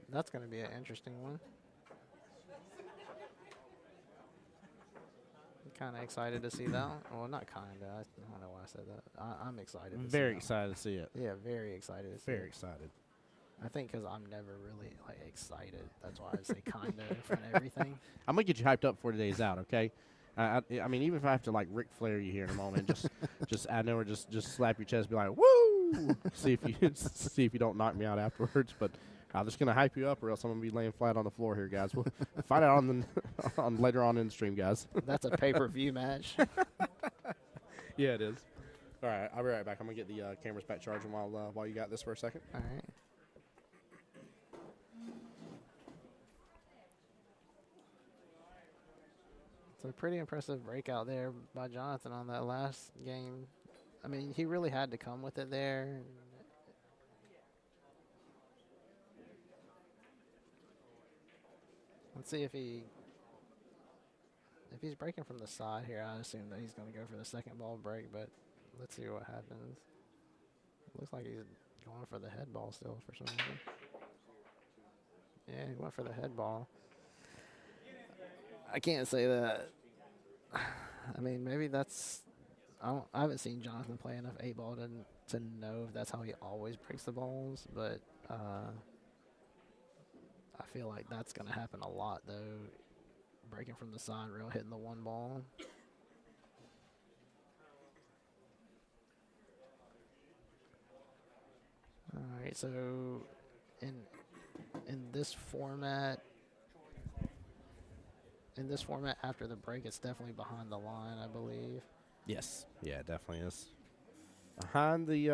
that's gonna be an interesting one. Kind of excited to see that one. Well, not kind of. I don't know why I said that. I'm excited. To see Very that excited to see it. one. Yeah, very excited to see Very it. excited. I think because I'm never really like excited. That's why I say kind of in front of everything. I'm gonna get you hyped up for today's out, okay? I mean, even if I have to like Ric Flair you here in a moment, just I know, just slap your chest, be like, "Woo!" see if you don't knock me out afterwards. But I'm just gonna hype you up, or else I'm gonna be laying flat on the floor here, guys. We'll find out on later on in the stream, guys. That's a pay-per-view match. Yeah, it is. All right, I'll be right back. I'm gonna get the cameras back charging while you got this for a second. All right. So pretty impressive breakout there by Jonathan on that last game. I mean, he really had to come with it there. Let's see if he's breaking from the side here. I assume that he's going to go for the second ball break, but let's see what happens. Looks like he's going for the head ball still for some reason. Yeah, he went for the head ball. I can't say that. I mean, maybe that's. I haven't seen Jonathan play enough 8-ball to know if that's how he always breaks the balls, but I feel like that's going to happen a lot, though. Breaking from the side rail, hitting the 1 ball. All right, so in this format, after the break, it's definitely behind the line, I believe. Yes. Yeah, it definitely is. Behind the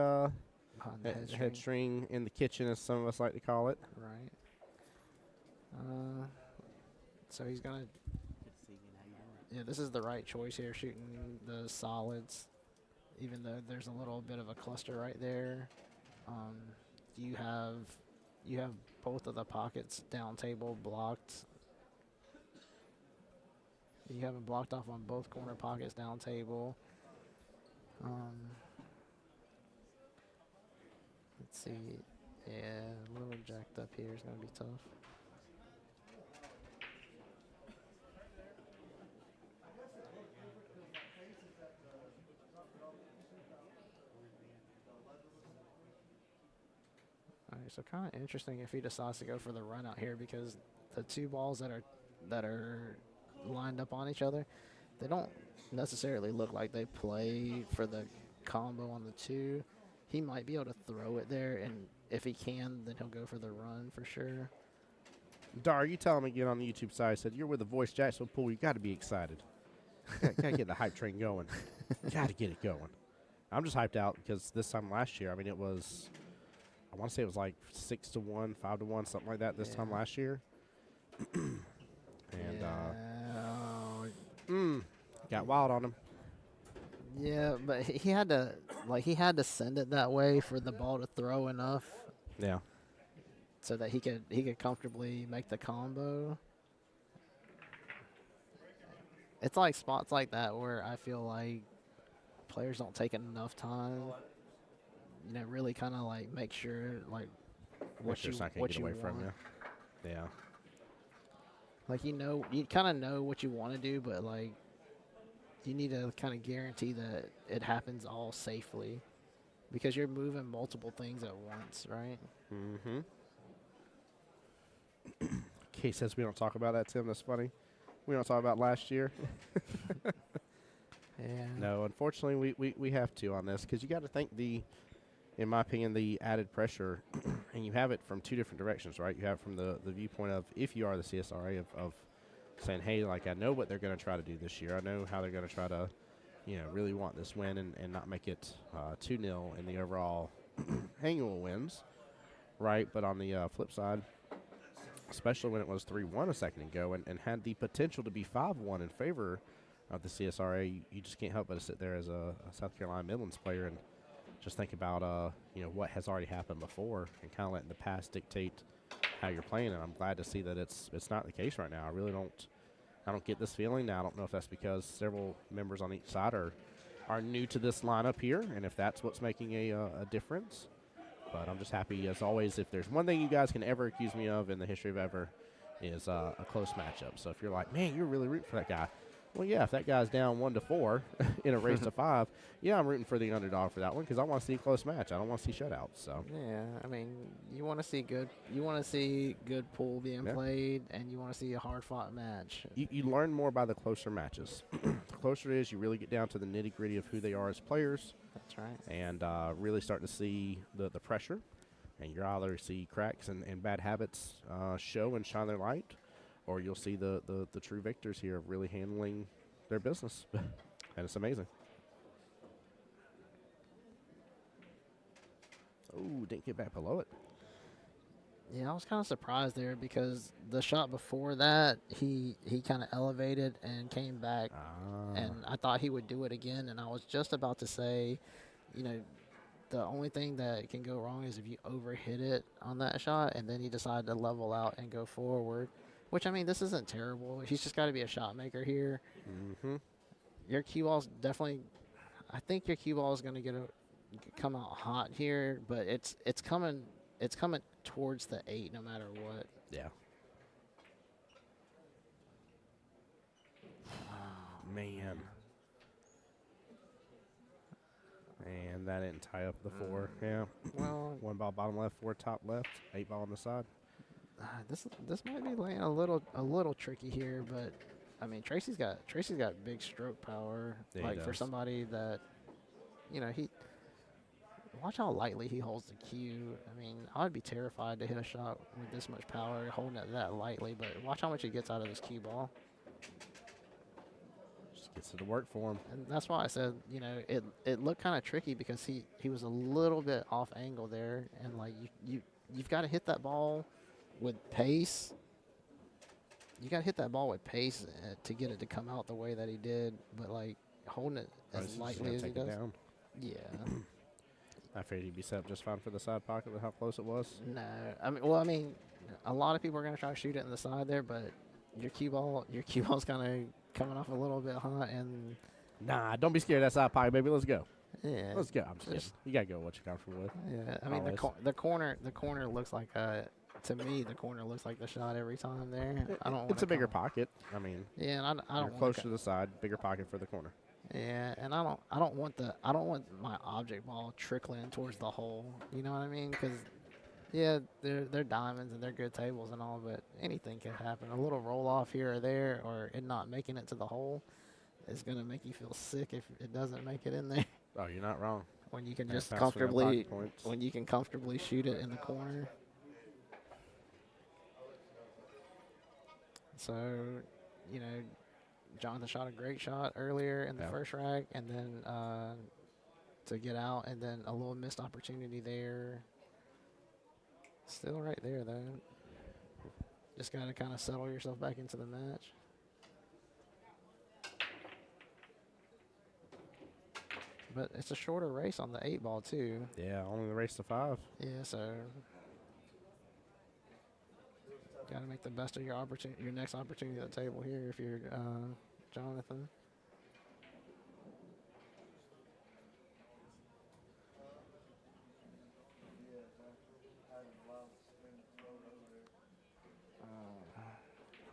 Behind the head string in the kitchen, as some of us like to call it. Right. So he's gonna. Yeah, this is the right choice here, shooting the solids, even though there's a little bit of a cluster right there. You have both of the pockets down table blocked. You have them blocked off on both corner pockets down table. Let's see. Yeah, a little jacked up here is going to be tough. All right, so kind of interesting if he decides to go for the run out here, because the 2 balls that are lined up on each other, they don't necessarily look like they play for the combo on the 2. He might be able to throw it there, and if he can, then he'll go for the run for sure. Dar, you tell him again on the YouTube side. I said, you're with the voice Jacksonville Pool. You got to be excited. Gotta get the hype train going. Got to get it going. I'm just hyped out because this time last year, I mean, it was I want to say it was like 6-1, 5-1, something like that this time Yeah. last year. And yeah. got wild on him. Yeah, but he had to he had to send it that way for the ball to throw enough Yeah. so that he could comfortably make the combo. It's like spots like that where I feel like players don't take enough time, really kind of like make sure like Make sure it's not going what to get you away from want. you. Yeah. Like you kind of know what you want to do, but like you need to kind of guarantee that it happens all safely because you're moving multiple things at once, right? Mm-hmm. Kay says we don't talk about that, Tim. That's funny. We don't talk about last year. Yeah. No, unfortunately, we have to on this because you got to think in my opinion, the added pressure, and you have it from two different directions, right? You have it from the viewpoint of if you are the CSRA of saying, hey, like I know what they're going to try to do this year. I know how they're going to try to, really want this win and not make it 2-0 in the overall annual wins, right? But on the flip side, especially when it was 3-1 a second ago and had the potential to be 5-1 in favor of the CSRA, you just can't help but to sit there as a South Carolina Midlands player and just think about what has already happened before and kind of letting the past dictate how you're playing. And I'm glad to see that it's not the case right now. I don't get this feeling now. I don't know if that's because several members on each side are new to this lineup here, and if that's what's making a difference. But I'm just happy, as always, if there's one thing you guys can ever accuse me of in the history of ever is a close matchup. So if you're like, man, you're really rooting for that guy. Well, yeah, if that guy's down 1-4 in a race to 5, yeah, I'm rooting for the underdog for that one because I want to see a close match. I don't want to see shutouts. So Yeah, I mean, you want to see good. You want to see good pool being Yeah. played, and you want to see a hard-fought match. you learn more by the closer matches. The closer it is, you really get down to the nitty-gritty of who they are as players That's right. and really start to see the pressure. And you'll either see cracks and bad habits show and shine their light, or you'll see the true victors here of really handling their business. And it's amazing. Oh, didn't get back below it. Yeah, I was kind of surprised there because the shot before that, he kind of elevated and came back, and I thought he would do it again. And I was just about to say, the only thing that can go wrong is if you overhit it on that shot, and then he decided to level out and go forward. Which, I mean, this isn't terrible. He's just got to be a shot maker here. Mm-hmm. Your cue ball's definitely. I think your cue ball is going to come out hot here, but it's coming. It's coming towards the 8 no matter what. Yeah. Oh, man. And that didn't tie up the 4. Yeah. Well, 1 ball bottom left, 4 top left, 8 ball on the side. this might be laying a little tricky here, but I mean Tracy's got big stroke power. Yeah, he Like for does. somebody that, he. Watch how lightly he holds the cue. I mean, I'd be terrified to hit a shot with this much power, holding it that lightly. But watch how much he gets out of this cue ball. Just gets it to work for him. And that's why I said, it looked kind of tricky because he was a little bit off angle there, and like you've got to hit that ball with pace. You got to hit that ball with pace to get it to come out the way that he did, but like holding it Or is as he just lightly gonna as he take it does. down? Yeah. I figured he'd be set up just fine for the side pocket with how close it was. No, I mean, a lot of people are gonna try to shoot it in the side there, but your cue ball's kind of coming off a little bit hot, and Nah, don't be scared of that side pocket, baby. Let's go. yeah, Let's go. I'm just kidding. just- You gotta go with what you're comfortable with. yeah. I mean, Always. the corner looks like to me the corner looks like the shot every time there. I don't. It's wanna a bigger come- pocket. I mean, Yeah, and I you're don't close want to the side, bigger pocket for the corner. Yeah, and I don't want my object ball trickling towards the hole. You know what I mean? Because yeah, they're diamonds and they're good tables and all, but anything can happen. A little roll off here or there, or it not making it to the hole, is gonna make you feel sick if it doesn't make it in there. Oh, you're not wrong. When you can Yeah, just pass for no comfortably pocket points. shoot it in the corner. So, Jonathan shot a great shot earlier in the Yeah. first rack, and then to get out, and then a little missed opportunity there. Still right there, though. Just got to kind of settle yourself back into the match. But it's a shorter race on the 8-ball, too. Yeah, only the race to 5. Yeah, so got to make the best of your opportunity, your next opportunity at the table here if you're Jonathan.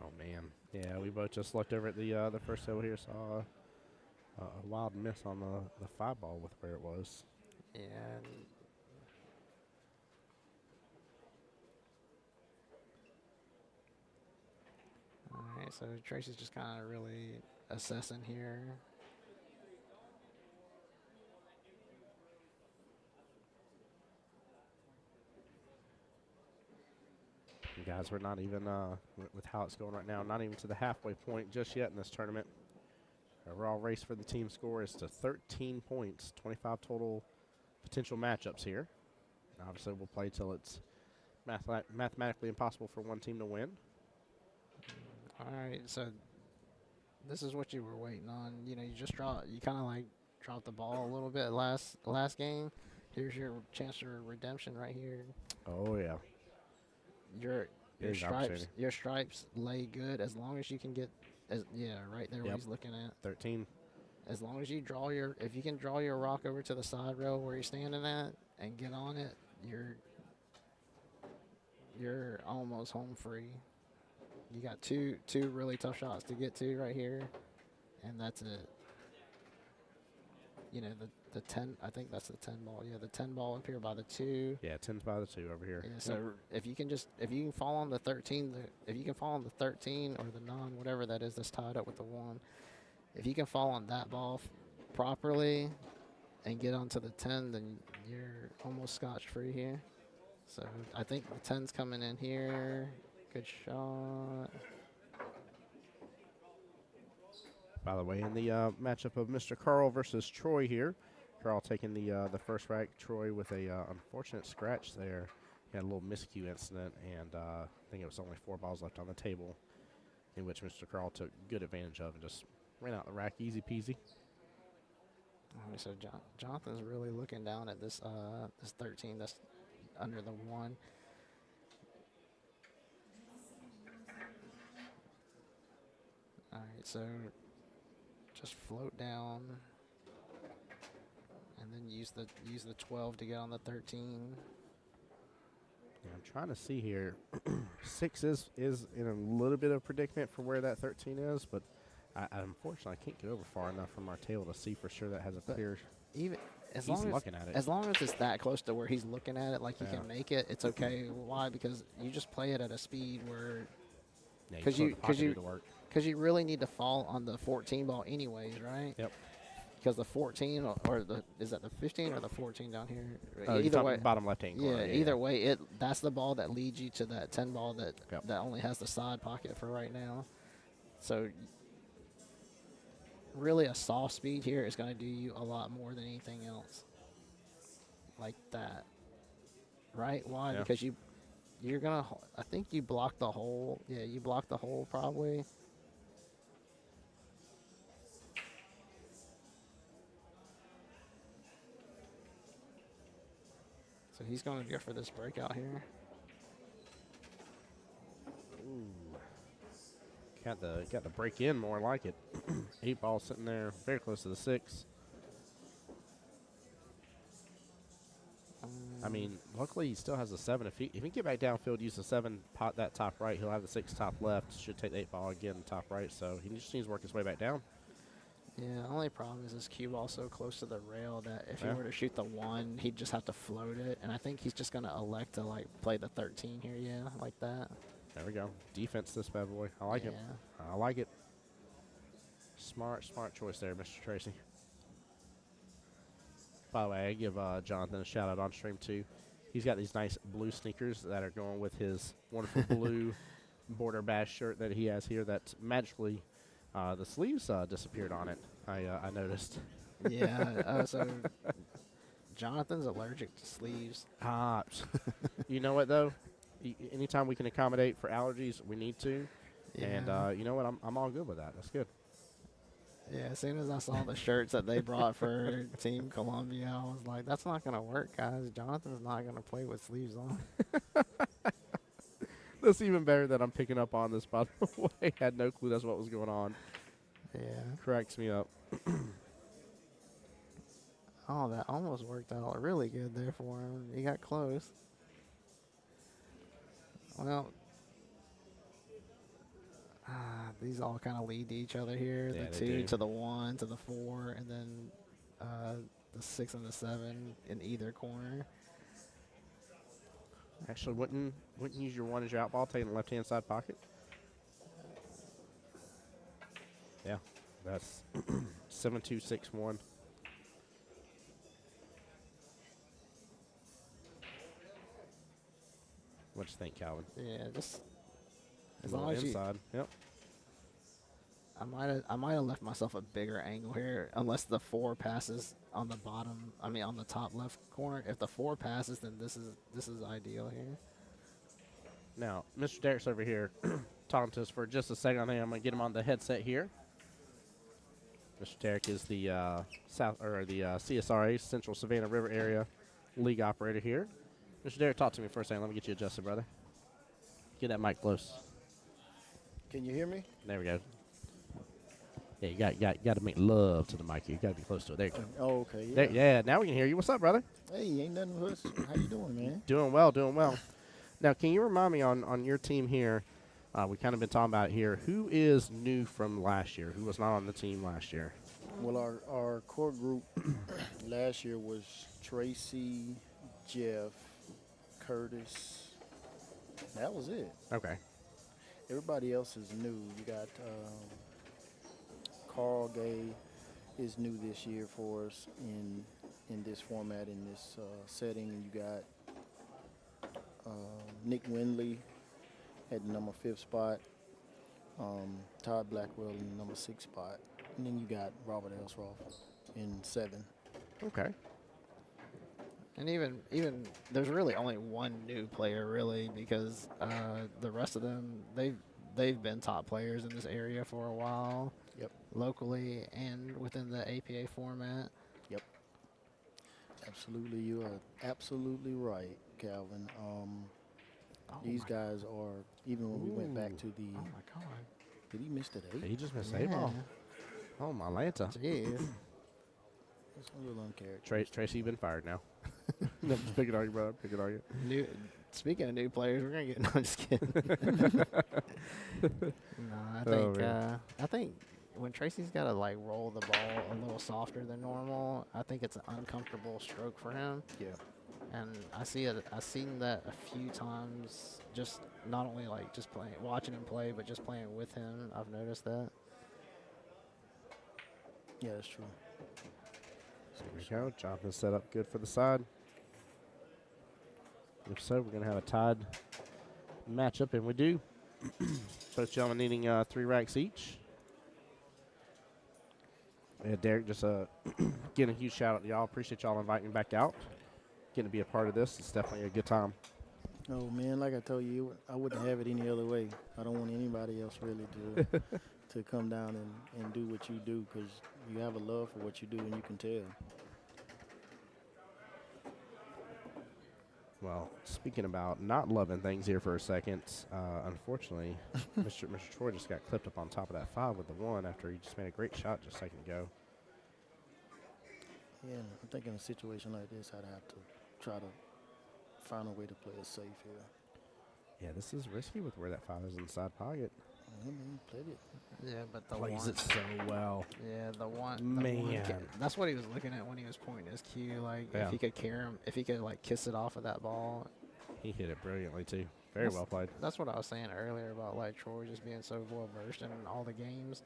Oh man, yeah, we both just looked over at the first table here, saw a wild miss on the 5-ball with where it was. And all right, so Tracy's just kind of really assessing here. And guys, we're not even with how it's going right now, not even to the halfway point just yet in this tournament. Overall race for the team score is to 13 points, 25 total potential matchups here. Obviously, we'll play till it's mathematically impossible for one team to win. All right, so this is what you were waiting on. You know, you kind of like dropped the ball a little bit last Here's your chance for redemption right here. Oh yeah. Your Here's an opportunity. stripes lay good as long as you can get right there Yep. where he's looking at. 13. As long as you if you can draw your rock over to the side rail where you're standing at and get on it, you're almost home free. You got two really tough shots to get to right here, and that's it. You know, the 10, I think that's the 10 ball. Yeah, the 10 ball up here by the 2. Yeah, 10's by the 2 over here. Yeah, so if you can fall on the 13, if you can fall on the 13 or the 9, whatever that is that's tied up with the 1, if you can fall on that ball properly and get onto the 10, then you're almost scotch free here. So I think the 10's coming in here. Good shot. By the way, in the matchup of Mr. Carl versus Troy here, Carl taking the first rack. Troy with a unfortunate scratch there. He had a little miscue incident, and I think it was only 4 balls left on the table, in which Mr. Carl took good advantage of and just ran out the rack easy peasy. All right, so Jonathan's really looking down at this 13 that's under the 1. All right, so just float down, and then use the 12 to get on the 13. Yeah, I'm trying to see here. 6 is in a little bit of predicament for where that 13 is, but I unfortunately I can't get over far enough from our table to see for sure that has a clear. Even as He's long as looking at it. as long as it's that close to where he's looking at it, like he Yeah. can make it, it's okay. Why? Because you just play it at a speed where Yeah, 'cause put you- the 'cause pocket you- into work. because you really need to fall on the 14 ball anyways, right? Yep. Because the 14 or the is that the 15 or the 14 down here? You're Either talking way, bottom left hand corner. yeah. Either way, that's the ball that leads you to that 10 ball that Yep. that only has the side pocket for right now. So really, a soft speed here is going to do you a lot more than anything else. Like that, right? Why? Yeah. Because you're gonna. I think you block the hole. Yeah, you block the hole probably. So he's going to go for this breakout here. Got the break in more like it. 8 ball sitting there very close to the 6. I mean, luckily he still has a 7. If he can get back downfield, use the 7, pot that top right, he'll have the 6 top left. Should take the 8 ball again top right. So he just needs to work his way back down. Yeah, the only problem is this cue ball so close to the rail that if Yeah. he were to shoot the 1, he'd just have to float it. And I think he's just going to elect to like play the 13 here, yeah, like that. There we go. Defense this bad boy. I like it. Yeah. I like it. Smart choice there, Mr. Tracy. By the way, I give Jonathan a shout out on stream too. He's got these nice blue sneakers that are going with his wonderful blue border bash shirt that he has here. That magically, the sleeves disappeared on it. I noticed. Yeah, so Jonathan's allergic to sleeves. Ah, you know what though? Anytime we can accommodate for allergies, we need to. And you know what? I'm all good with that. That's good. Yeah, as soon as I saw the shirts that they brought for Team Columbia, I was like, that's not going to work, guys. Jonathan's not going to play with sleeves on. That's even better that I'm picking up on this, by the way. Had no clue that's what was going on. Yeah. Cracks me up. Oh, that almost worked out really good there for him. He got close. Well, these all kind of lead to each other here. Yeah, The they 2 do. to the 1 to the 4, and then the 6 and the 7 in either corner. Actually, wouldn't use your 1 as your out ball, take in the left-hand side pocket. Yeah, that's 7-2-6-1. What you think, Calvin? Yeah, just as Little long as you. inside. Yep. I might have left myself a bigger angle here, unless the 4 passes on the bottom. I mean, on the top left corner. If the 4 passes, then this is ideal here. Now, Mr. Derek's over here talking to us for just a second. I think I'm gonna get him on the headset here. Mr. Derek is the CSRA Central Savannah River Area League operator here. Mr. Derek, talk to me for a second. Let me get you adjusted, brother. Get that mic close. Can you hear me? There we go. Yeah, you got to make love to the mic here. You got to be close to it. There you go. Oh, okay. Yeah. There, yeah, now we can hear you. What's up, brother? Hey, ain't nothing with us. How you doing, man? Doing well, doing well. Now, can you remind me on your team here? We kind of been talking about it here. Who is new from last year? Who was not on the team last year? Well, our core group last year was Tracy, Jeff, Curtis. That was it. Okay. Everybody else is new. You got Carl Gay is new this year for us in this format, in this setting. You got Nick Windley at the number 5 spot. Todd Blackwell in the number 6 spot. And then you got Robert Elsroff in 7. Okay. And even there's really only one new player really, because the rest of them they've been top players in this area for a while. Yep. Locally and within the APA format. Yep. Absolutely, you are absolutely right, Calvin. These guys are, even when we went back to the, Oh my god. did he miss that 8? He just missed a ball. Oh, my Lanta. Jeez. That's a little uncharacteristic. Tracy, you've been fired now. No, just picking on you, brother. Picking on you. Speaking of new players, we're gonna get. No, I'm just kidding. No, I think when Tracy's got to like roll the ball a little softer than normal, I think it's an uncomfortable stroke for him. Yeah. And I've seen that a few times. Just not only like just watching him play, but just playing with him. I've noticed that. Yeah, that's true. There we go. Jonathan set up good for the side. If so, we're going to have a tied matchup, and we do. Both gentlemen needing 3 racks each. Yeah, Derek, just getting a huge shout out to y'all. Appreciate y'all inviting me back out. Getting to be a part of this. It's definitely a good time. Oh man, like I told you, I wouldn't have it any other way. I don't want anybody else really to come down and do what you do, because you have a love for what you do, and you can tell. Well, speaking about not loving things here for a second, unfortunately, Mr. Troy just got clipped up on top of that 5 with the 1 after he just made a great shot just a second ago. Yeah, I think in a situation like this, I'd have to try to find a way to play it safe here. Yeah, this is risky with where that 5 is in the side pocket. I mean, played it. Yeah, but the Plays one. it so well. Yeah, the one. Man. That's what he was looking at when he was pointing his cue. Like Yeah. if he could carry him, if he could like kiss it off of that ball. He hit it brilliantly, too. Very That's- well played. That's what I was saying earlier about like Troy just being so well versed in all the games,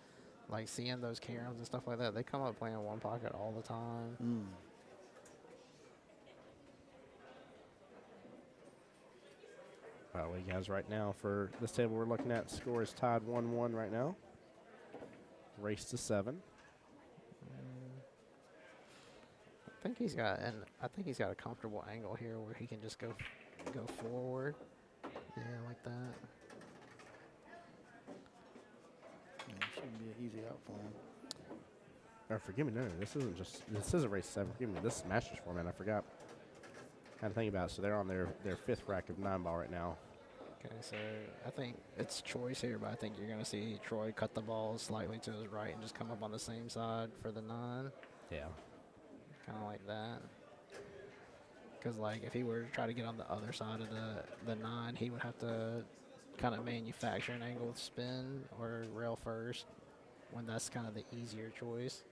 like seeing those caroms and stuff like that. They come up playing one pocket all the time. By the way, guys, right now for this table we're looking at, score is tied 1-1 right now. Race to 7. think he's got, and I think he's got a comfortable angle here where he can just go forward. Yeah, like that. Yeah, it should be an easy out for him. Or forgive me, no, this isn't race 7. Forgive me, this is Masters format. I forgot. Had to think about it. So they're on their 5th rack of 9-ball right now. Okay, so I think it's choice here, but I think you're going to see Troy cut the ball slightly to his right and just come up on the same side for the 9. Yeah. Kind of like that. Because, like, if he were to try to get on the other side of the 9, he would have to kind of manufacture an angle with spin or rail first when that's kind of the easier choice.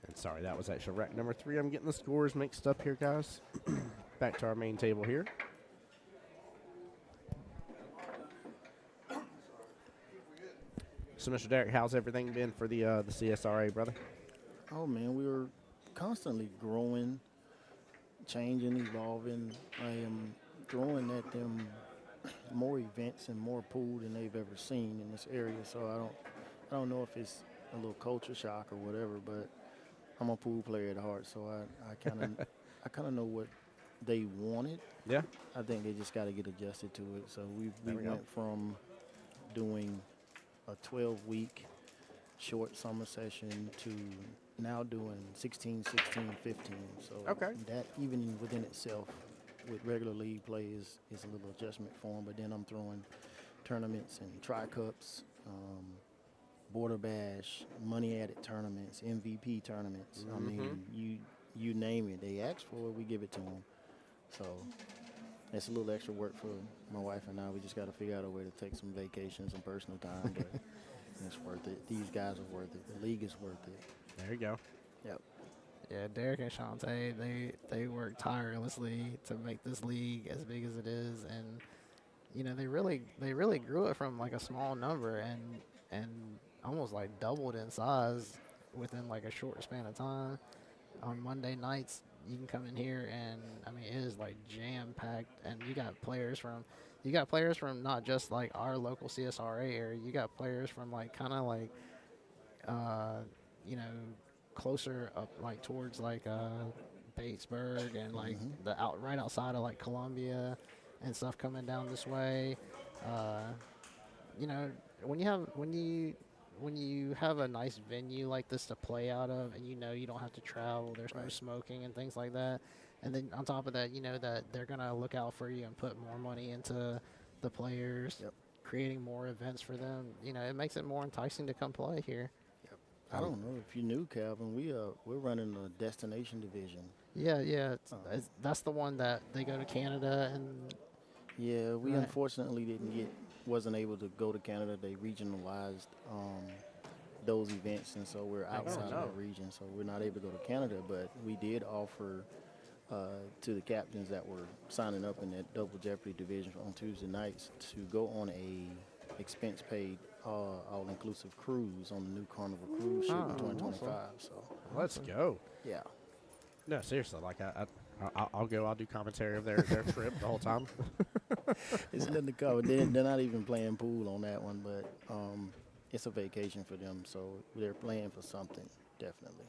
And sorry, that was actually rack number 3. I'm getting the scores mixed up here, guys. Back to our main table here. So, Mr. Derek, how's everything been for the CSRA, brother? Oh man, we were constantly growing, changing, evolving. I am throwing at them more events and more pool than they've ever seen in this area. So I don't know if it's a little culture shock or whatever, but I'm a pool player at heart, so I kind of know what they wanted. Yeah. I think they just got to get adjusted to it. So we There we go. went from doing a 12-week short summer session to now doing 16, 16, 15. So Okay. that even within itself with regular league play is a little adjustment for them. But then I'm throwing tournaments and tri-cups, border bash, money added tournaments, MVP tournaments. I mean, you name it. They ask for it, we give it to them. So it's a little extra work for my wife and I. We just got to figure out a way to take some vacation, some personal time, but it's worth it. These guys are worth it. The league is worth it. There you go. Yep. Yeah, Derek and Shantae, they work tirelessly to make this league as big as it is, and you know they really grew it from like a small number and almost like doubled in size within like a short span of time. On Monday nights, you can come in here and I mean it is like jam packed, and you got players from not just like our local CSRA area. You got players from like kind of like you know, closer up like towards like Batesburg and like the right outside of like Columbia and stuff coming down this way. You know, when you have a nice venue like this to play out of, and you know you don't have to travel, there's no smoking and things like that, and then on top of that, you know that they're gonna look out for you and put more money into the players, creating more events for them. You know, it makes it more enticing to come play here. I don't know if you knew, Calvin. We're running a destination division. Yeah, that's the one that they go to Canada and. Yeah, we Right. unfortunately wasn't able to go to Canada. They regionalized those events, and so we're outside of the region, so we're not able to go to Canada. But we did offer to the captains that were signing up in that Double Jeopardy division on Tuesday nights to go on a expense-paid all-inclusive cruise on the new Carnival cruise ship in 2025. So Let's go. yeah. No, seriously, like I'll go. I'll do commentary of their trip the whole time. It's nothing to cover. They're not even playing pool on that one, but it's a vacation for them, so they're playing for something, definitely.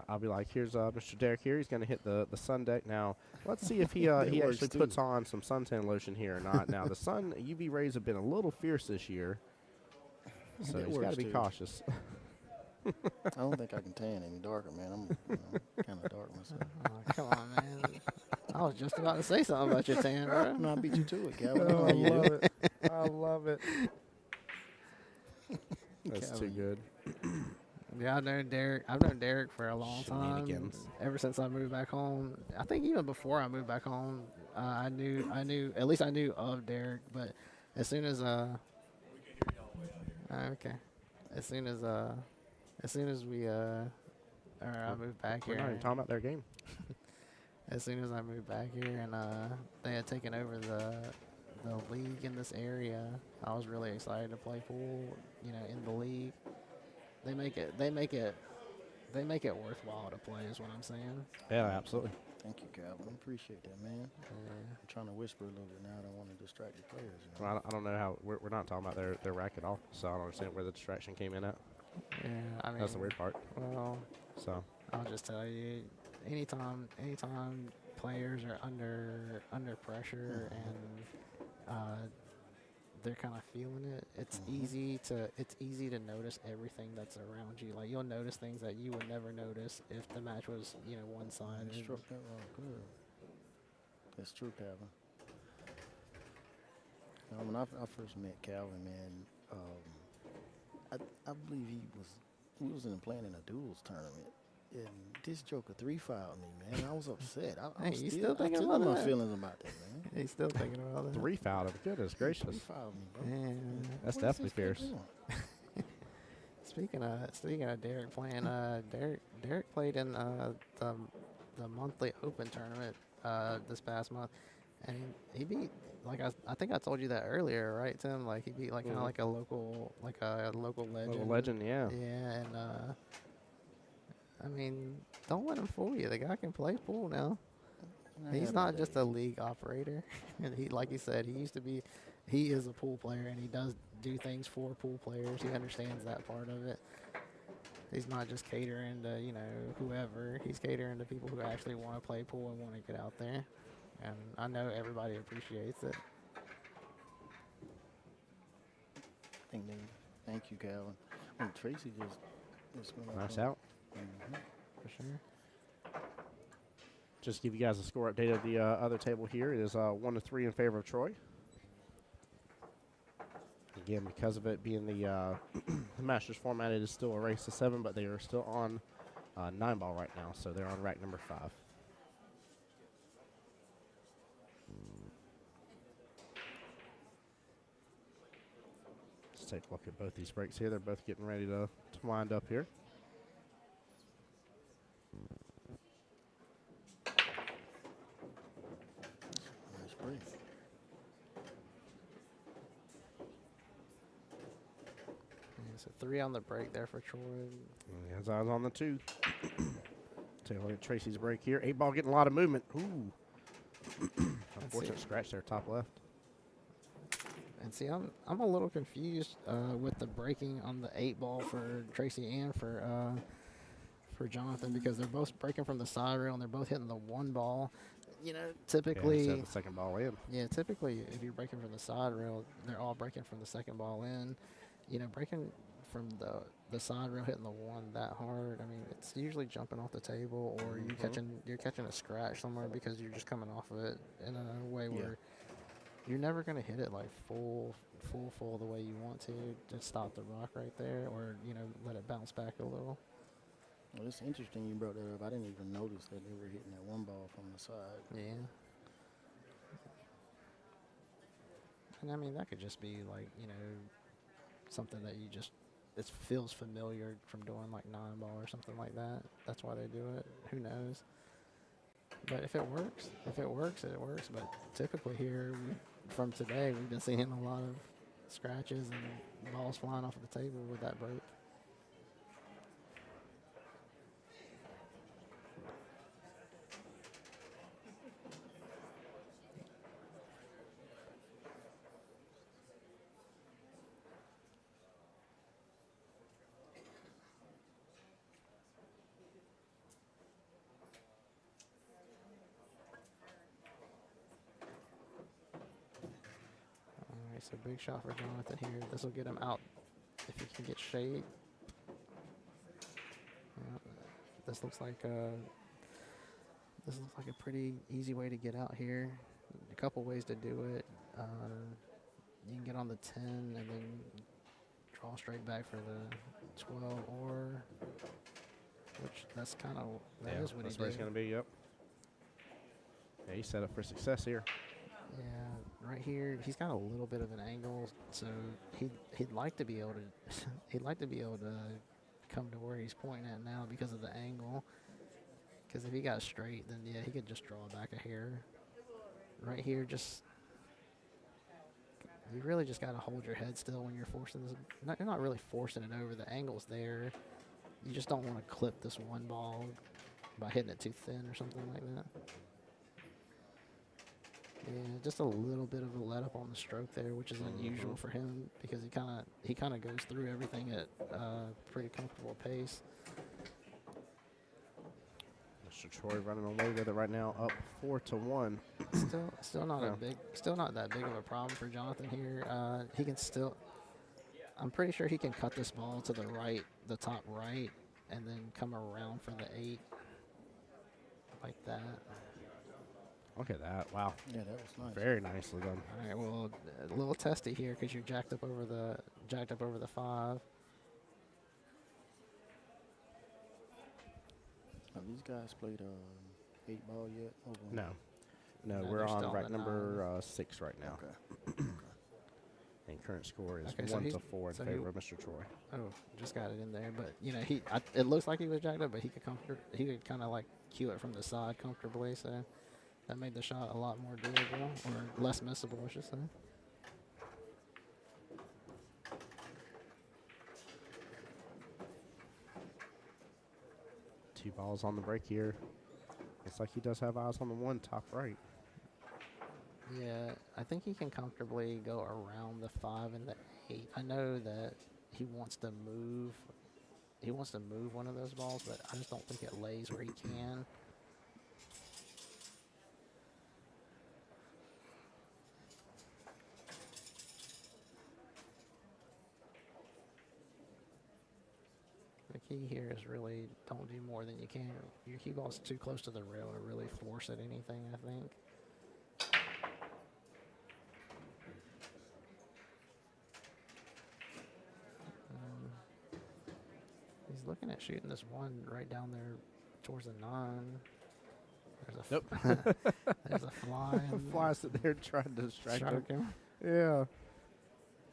I'll be like, here's Mr. Derek here. He's going to hit the sun deck now. Let's see if he That he works actually too. puts on some suntan lotion here or not. Now the sun UV rays have been a little fierce this year, so That he's got works to be too. cautious. I don't think I can tan any darker, man. I'm kind of dark myself. Oh, come on, man. I was just about to say something about your tan, bro. No, I beat you to it, Calvin. Oh, How I you love do? it. I love it. That's too Calvin. good. Yeah, I've known Derek for a long time. Shenanigans. Ever since I moved back home. I think even before I moved back home, I knew at least I knew of Derek. But as soon as okay, as soon as we or I moved back We're here. not even talking about their game. As soon as I moved back here and they had taken over the league in this area, I was really excited to play pool. You know, in the league, they make it worthwhile to play. Is what I'm saying. Yeah, absolutely. Thank you, Calvin. Appreciate that, man. I'm trying to whisper a little bit now. I don't want to distract the players. You know? Well, I don't know how we're not talking about their rack at all, so I don't understand where the distraction came in at. Yeah, I mean, That's the weird part. Well, So I'll just tell you, anytime players are under pressure and they're kind of feeling it, it's easy to notice everything that's around you. Like you'll notice things that you would never notice if the match was one sided. Struck that wrong. Good. That's true, Calvin. When I first met Calvin, man, I believe we was playing in a duels tournament, and this joker 3-fouled me, man. I was upset. Hey, you still I thinking still about have my that? feelings about that, man. He's still thinking about that. 3 fouled him. Goodness gracious. 3-fouled me, bro. Man. That's What is definitely this kid fierce. doing? Speaking of Derek playing, Derek played in the monthly Open tournament this past month, and he beat, like I think I told you that earlier, right, Tim? Like he beat kind of like a local legend. Little legend, yeah. Yeah, and I mean, don't let him fool you. The guy can play pool now. He's not just a league operator. And he, like you said, he is a pool player, and he does do things for pool players. He understands that part of it. He's not just catering to, whoever. He's catering to people who actually want to play pool and want to get out there. And I know everybody appreciates it. Thank you, Calvin. Tracy just went up Nice on- out. Mhm. For sure. Just give you guys a score update of the other table here. It is 1-3 in favor of Troy. Again, because of it being the the Masters format, it is still a race to 7, but they are still on 9-ball right now, so they're on rack number 5. Let's take a look at both these breaks here. They're both getting ready to wind up here. Nice break. Yeah, so 3 on the break there for Troy. And his eyes on the 2. Take a look at Tracy's break here. 8-ball getting a lot of movement. Ooh. Unfortunate scratch there, top left. And see, I'm a little confused with the breaking on the 8-ball for Tracy and for Jonathan, because they're both breaking from the side rail and they're both hitting the 1 ball. Typically, Yeah, the second ball in. typically if you're breaking from the side rail, they're all breaking from the second ball in. Breaking from the side rail hitting the 1 that hard, I mean, it's usually jumping off the table, or you're catching a scratch somewhere because you're just coming off of it in a way where you're never going to hit it like full the way you want to. Just stop the rock right there, or let it bounce back a little. Well, it's interesting you brought that up. I didn't even notice that they were hitting that 1 ball from the side. Yeah. And I mean, that could just be like, something that it feels familiar from doing like 9-ball or something like that. That's why they do it. Who knows? But if it works, it works. But typically here, from today, we've been seeing a lot of scratches and balls flying off of the table with that break. All right, so big shot for Jonathan here. This will get him out if he can get shade. This looks like a pretty easy way to get out here. A couple ways to do it. You can get on the 10 and then draw straight back for the 12, or which that's kind of that is what that's he where it's did. going to be, yep. Yeah, he's set up for success here. Yeah, right here he's got a little bit of an angle, so he'd like to be able to come to where he's pointing at now because of the angle. Because if he got straight, then yeah, he could just draw back a hair. Right here, you really just got to hold your head still when you're forcing this. You're not really forcing it over. The angle's there. You just don't want to clip this 1 ball by hitting it too thin or something like that. Yeah, just a little bit of a let up on the stroke there, which is unusual for him because he kind of goes through everything at pretty comfortable pace. Mr. Troy running away with it right now, up 4-1. Still not that big of a problem for Jonathan here. He can still. I'm pretty sure he can cut this ball to the right, the top right, and then come around for the 8 like that. Look at that! Wow, Yeah, that was nice. very nicely done. All right, well, a little testy here because you're jacked up over the 5. Have these guys played 8 ball yet? Over No, No, we're they're still on on rack the number 6 right now, Okay. and current score is Okay, so 1-4 in so favor of Mr. Troy. Oh, just got it in there, but you know it looks like he was jacked up, but he could kind of like cue it from the side comfortably, so that made the shot a lot more doable or less missable, I should say. Two balls on the break here. Looks like he does have eyes on the 1 top right. Yeah, I think he can comfortably go around the 5 and the 8. I know that he wants to move. He wants to move one of those balls, but I just don't think it lays where he can. The key here is really don't do more than you can. Your cue ball's too close to the rail to really force at anything, I think. He's looking at shooting this one right down there towards the 9. There's a there's a fly. Fly sitting there trying to distract him. Shark him. Yeah.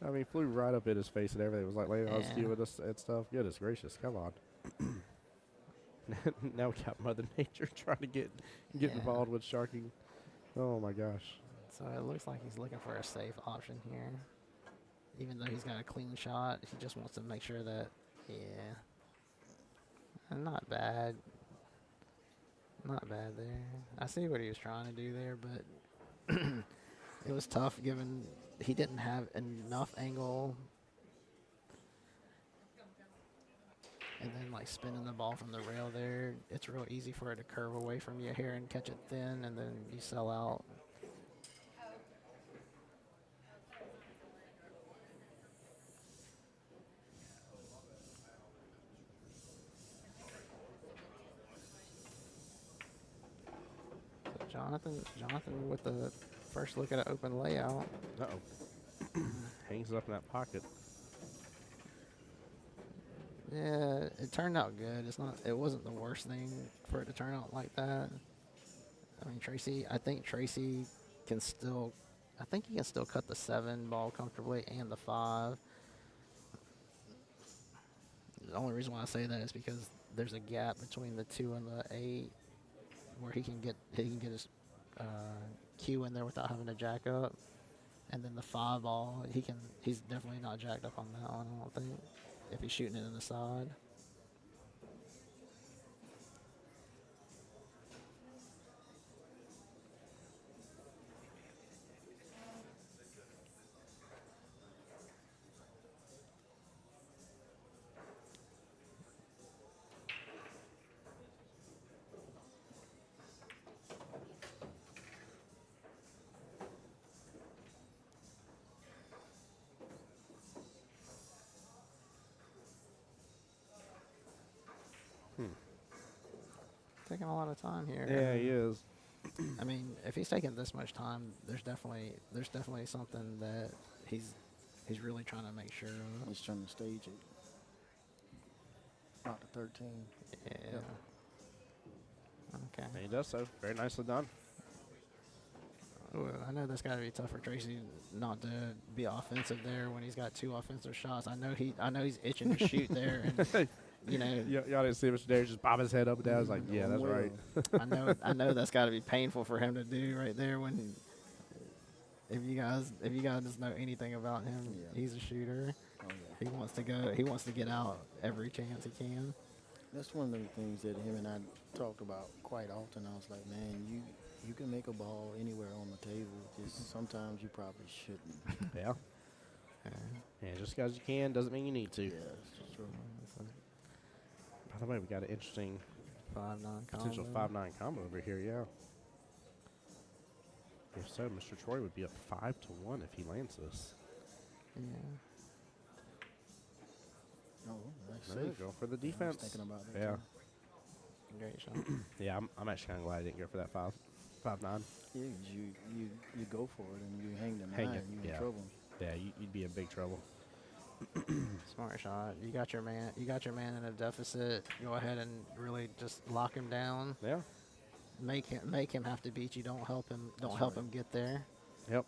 I mean, flew right up in his face and everything. It was like laying on his Yeah. cue with us and stuff. Goodness gracious, come on. Now we got Mother Nature trying to get Yeah. involved with sharking. Oh my gosh. So it looks like he's looking for a safe option here. Even though he's got a clean shot, he just wants to make sure that, yeah. Not bad. Not bad there. I see what he was trying to do there, but it was tough given he didn't have enough angle. And then, like, spinning the ball from the rail there, it's real easy for it to curve away from you here and catch it thin, and then you sell out. So Jonathan with the first look at an open layout. Uh-oh. Hangs it up in that pocket. Yeah, it turned out good. It wasn't the worst thing for it to turn out like that. I mean, I think Tracy can still cut the 7 ball comfortably and the 5. The only reason why I say that is because there's a gap between the 2 and the 8 where he can get his cue in there without having to jack up. And then the 5 ball, he's definitely not jacked up on that one, I don't think, if he's shooting it in the side. Taking a lot of time here. Yeah, he is. I mean, if he's taking this much time, there's definitely something that he's really trying to make sure of. He's trying to stage it. Not the 13. Yeah. Okay. And he does so. Very nicely done. Well, I know that's got to be tough for Tracy not to be offensive there when he's got 2 offensive shots. I know he's itching to shoot there, and you know. Y'all didn't see Mr. Darius just bob his head up and down. I was like, yeah, that's right. I know that's got to be painful for him to do right there when. If you guys know anything about him, Yeah. he's a shooter. Oh, yeah. He wants to get out every chance he can. That's one of the things that him and I talked about quite often. I was like, man, You can make a ball anywhere on the table. Just sometimes you probably shouldn't. Yeah. Yeah, just because you can doesn't mean you need to. Yeah, it's true. By the way, we got an interesting 5-9 potential combo. 5-9 combo over here, yeah. If so, Mr. Troy would be up 5-1 if he lands this. Yeah. Oh, nice There you save. go for the Yeah, I was defense. thinking about that. Yeah. too. Great shot. Yeah, I'm actually kind of glad I didn't go for that 5-9. Yeah, 'cause you go for it and you hang the Hang nine, it, you yeah. in trouble. Yeah, you'd be in big trouble. Smart shot. You got your man. You got your man in a deficit. Go ahead and really just lock him down. Yeah. Make him have to beat you. Don't help him. Don't That's help right. him get there. Yep.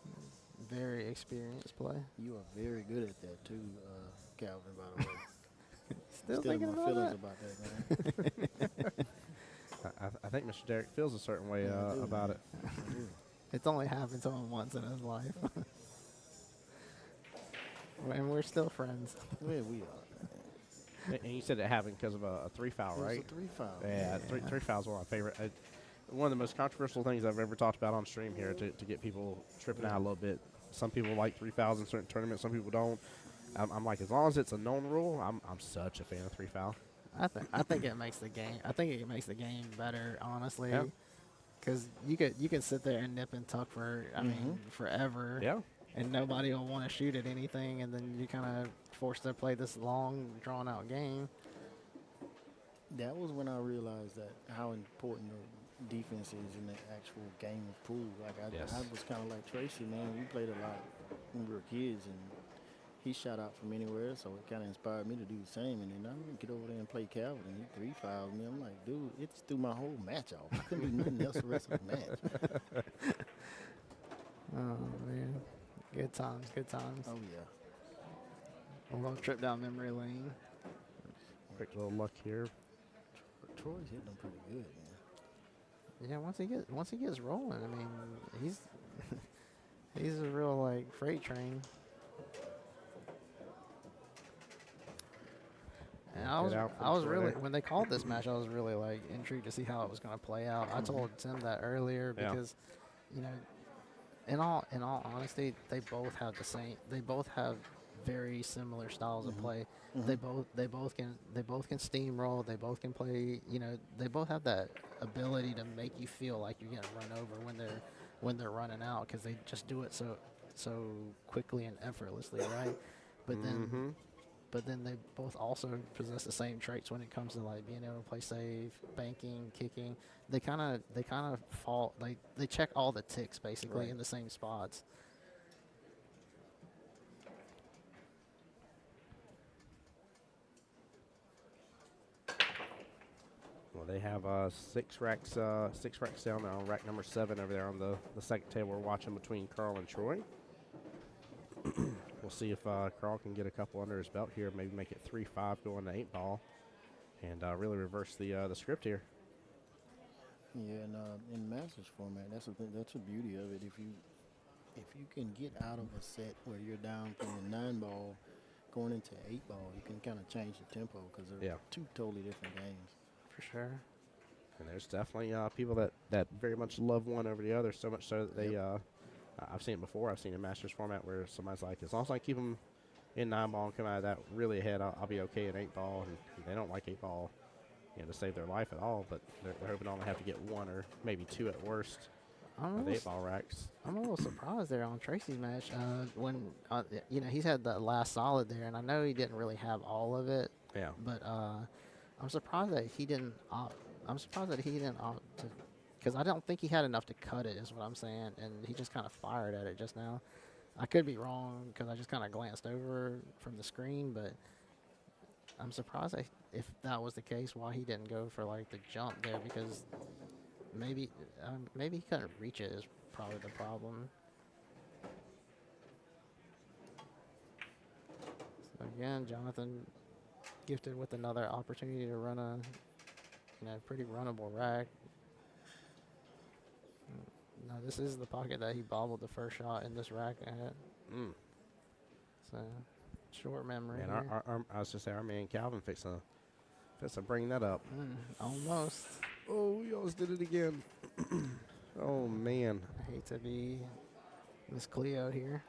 Very experienced play. You are very good at that too, Calvin. By the way, Still in thinking my about feelings that. about that, man. I think Mr. Derek feels a certain way Yeah, I do, about man. it. I do. It's only happened to him once in his life. And we're still friends. Yeah, we are. And you said it happened because of a 3 foul, It was right? a 3 foul. Yeah, three fouls one of my favorite. One of the most controversial things I've ever talked about on stream here to get people tripping out a little bit. Some people like 3 fouls in certain tournaments. Some people don't. I'm like, as long as it's a known rule, I'm such a fan of 3 foul. I think it makes the game. I think it makes the game better, honestly. Yeah. Because you can sit there and nip and tuck for mean forever. Yeah. And nobody will want to shoot at anything, and then you kind of forced to play this long, drawn-out game. That was when I realized that how important the defense is in the actual game of pool. Like Yes. I was kind of like Tracy, man. We played a lot when we were kids, and he shot out from anywhere, so it kind of inspired me to do the same. And then I'm gonna get over there and play Calvin, and he 3 fouled me. I'm like, dude, it's threw my whole match off. I couldn't do nothing else the rest of the match. Oh, man. Good times, good times. Oh yeah. A little trip down memory lane. Quick little luck here. Troy's hitting them pretty good, man. Yeah, once he gets rolling, I mean, he's he's a real like freight train. And I Get was out from I was Troy really there. when they called this match, I was really like intrigued to see how it was going to play out. I told Tim that earlier Yeah. because, you know, in all honesty, they both have very similar styles of play. They both can steamroll. They both can play. You know, they both have that ability to make you feel like you're getting run over when they're running out because they just do it so quickly and effortlessly, right? But then they both also possess the same traits when it comes to like being able to play safe, banking, kicking. They kind of fall. They check all the ticks basically Right. in the same spots. Well, they have 6 racks down there on rack number 7 over there on the second table we're watching between Carl and Troy. We'll see if Carl can get a couple under his belt here, maybe make it 3-5 going to 8 ball, and really reverse the script here. Yeah, and in Masters format, that's the beauty of it. If you can get out of a set where you're down playing 9 ball, going into 8 ball, you can kind of change the tempo because they're Yeah. 2 totally different games. For sure. And there's definitely people that very much love one over the other, so much so that they I've seen it before. I've seen a Masters format where somebody's like, as long as I keep them in 9 ball and come out of that really ahead, I'll be okay in 8 ball. And they don't like 8 ball, to save their life at all. But they're hoping to only have to get 1 or maybe 2 at worst of the 8 ball racks. I'm a little surprised there on Tracy's match when he's had the last solid there, and I know he didn't really have all of it, Yeah. but I'm surprised that he didn't opt. I'm surprised that he didn't opt to, because I don't think he had enough to cut it, is what I'm saying, and he just kind of fired at it just now. I could be wrong because I just kind of glanced over from the screen, but I'm surprised that if that was the case, why he didn't go for like the jump there, because maybe he couldn't reach it is probably the problem. So again, Jonathan gifted with another opportunity to run a pretty runnable rack. Now this is the pocket that he bobbled the first shot in this rack at. So short memory. And here. I was just saying, our man Calvin fixed to bring that up. Almost. Oh, we almost did it again. Oh man, I hate to be Miss Cleo here.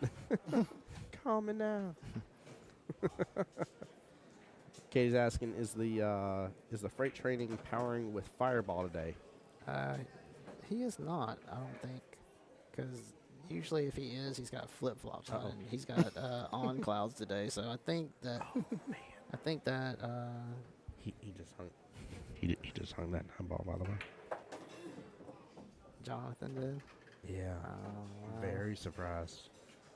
calm it down. Katie's asking, is the freight training powering with Fireball today? He is not, I don't think, because usually if he is, he's got flip flops on. Uh-oh. And he's got on clouds today, so I think that. I think that. He just hung. He just hung that 9-ball, by the way. Jonathan did. Yeah. Oh, wow. Very surprised.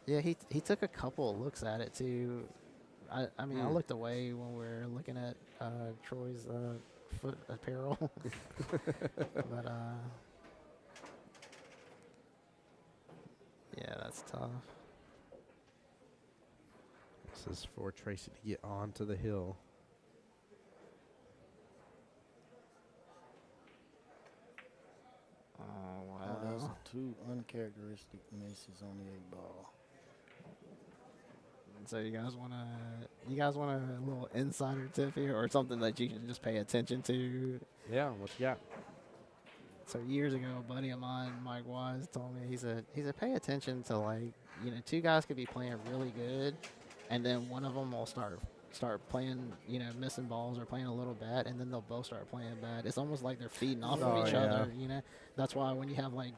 Yeah, he took a couple of looks at it too. I mean, I Hmm. looked away when we were looking at Troy's foot apparel, but yeah, that's tough. This is for Tracy to get onto the hill. Oh Oh, those wow. are 2 uncharacteristic misses on the 8-ball. So you guys want a little insider tip here, or something that you can just pay attention to? Yeah, what you got? So years ago, a buddy of mine, Mike Wise, told me he said pay attention to, like, 2 guys could be playing really good, and then one of them will start playing, missing balls or playing a little bad, and then they'll both start playing bad. It's almost like they're feeding off Oh, of each yeah. other. That's why when you have like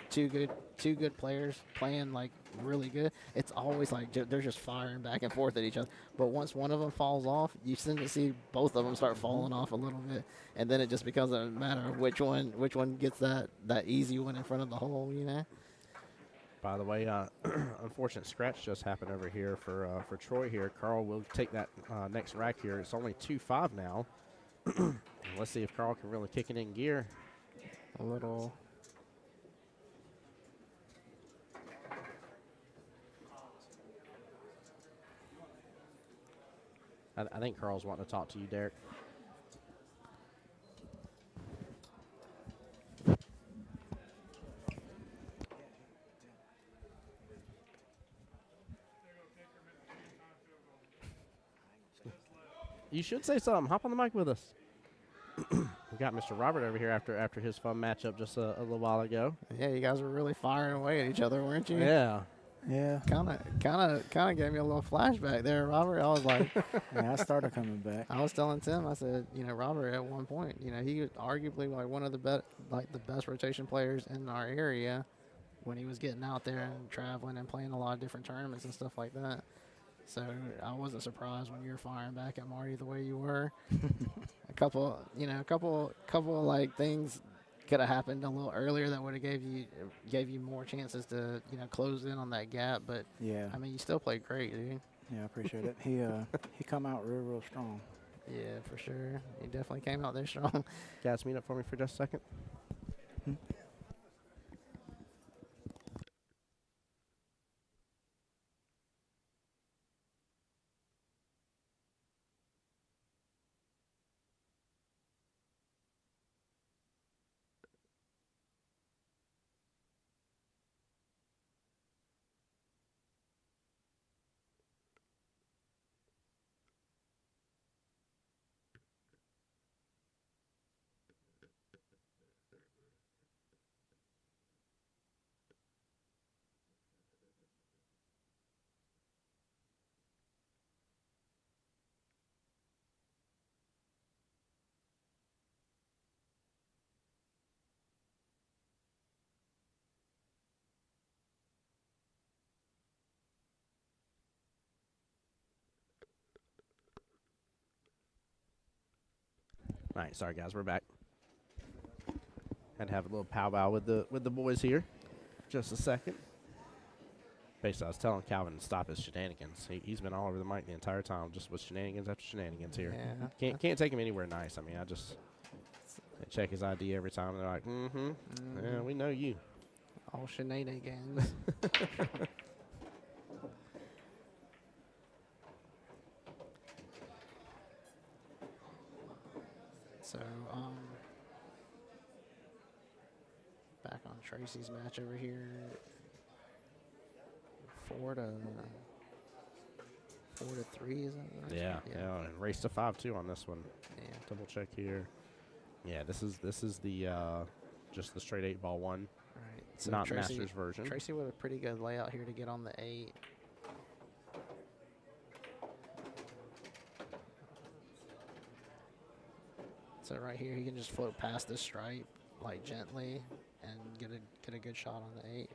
two good players playing like really good, it's always like they're just firing back and forth at each other. But once one of them falls off, you tend to see both of them start falling off a little bit, and then it just becomes a matter of which one gets that easy one in front of the hole. By the way, unfortunate scratch just happened over here for Troy here. Carl will take that next rack here. It's only 2-5 now. Let's see if Carl can really kick it in gear. A little. I think Carl's wanting to talk to you, Derek. You should say something. Hop on the mic with us. We got Mr. Robert over here after his fun matchup just a little while ago. Yeah, you guys were really firing away at each other, weren't you? Yeah. Yeah, Kind of gave me a little flashback there, Robert. I was like, yeah, I started coming back. I was telling Tim, I said, Robert at one point, he was arguably like one of the best rotation players in our area when he was getting out there and traveling and playing a lot of different tournaments and stuff like that. So I wasn't surprised when you were firing back at Marty the way you were. a couple like things could have happened a little earlier that would have gave you more chances to close in on that gap. But Yeah, I mean, you still played great, dude. yeah, I appreciate it. He come out real strong. Yeah, for sure. You definitely came out there strong. Guys, meet up for me for just a second. All right, sorry guys, we're back. Had to have a little powwow with the boys here. Just a second. Basically, I was telling Calvin to stop his shenanigans. He's been all over the mic the entire time, just with shenanigans after shenanigans here. Yeah. Can't take him anywhere nice. I mean, I check his ID every time. And they're like, yeah, we know you. All shenanigans. So, back on Tracy's match over here. 4-3, is that right? Yeah, and race to 5-2 on this one. Yeah. Double check here. Yeah, this is the just the straight 8-ball one. So not Tracy, Masters version. Tracy with a pretty good layout here to get on the 8. So right here, he can just float past this stripe, like gently, and get a good shot on the 8.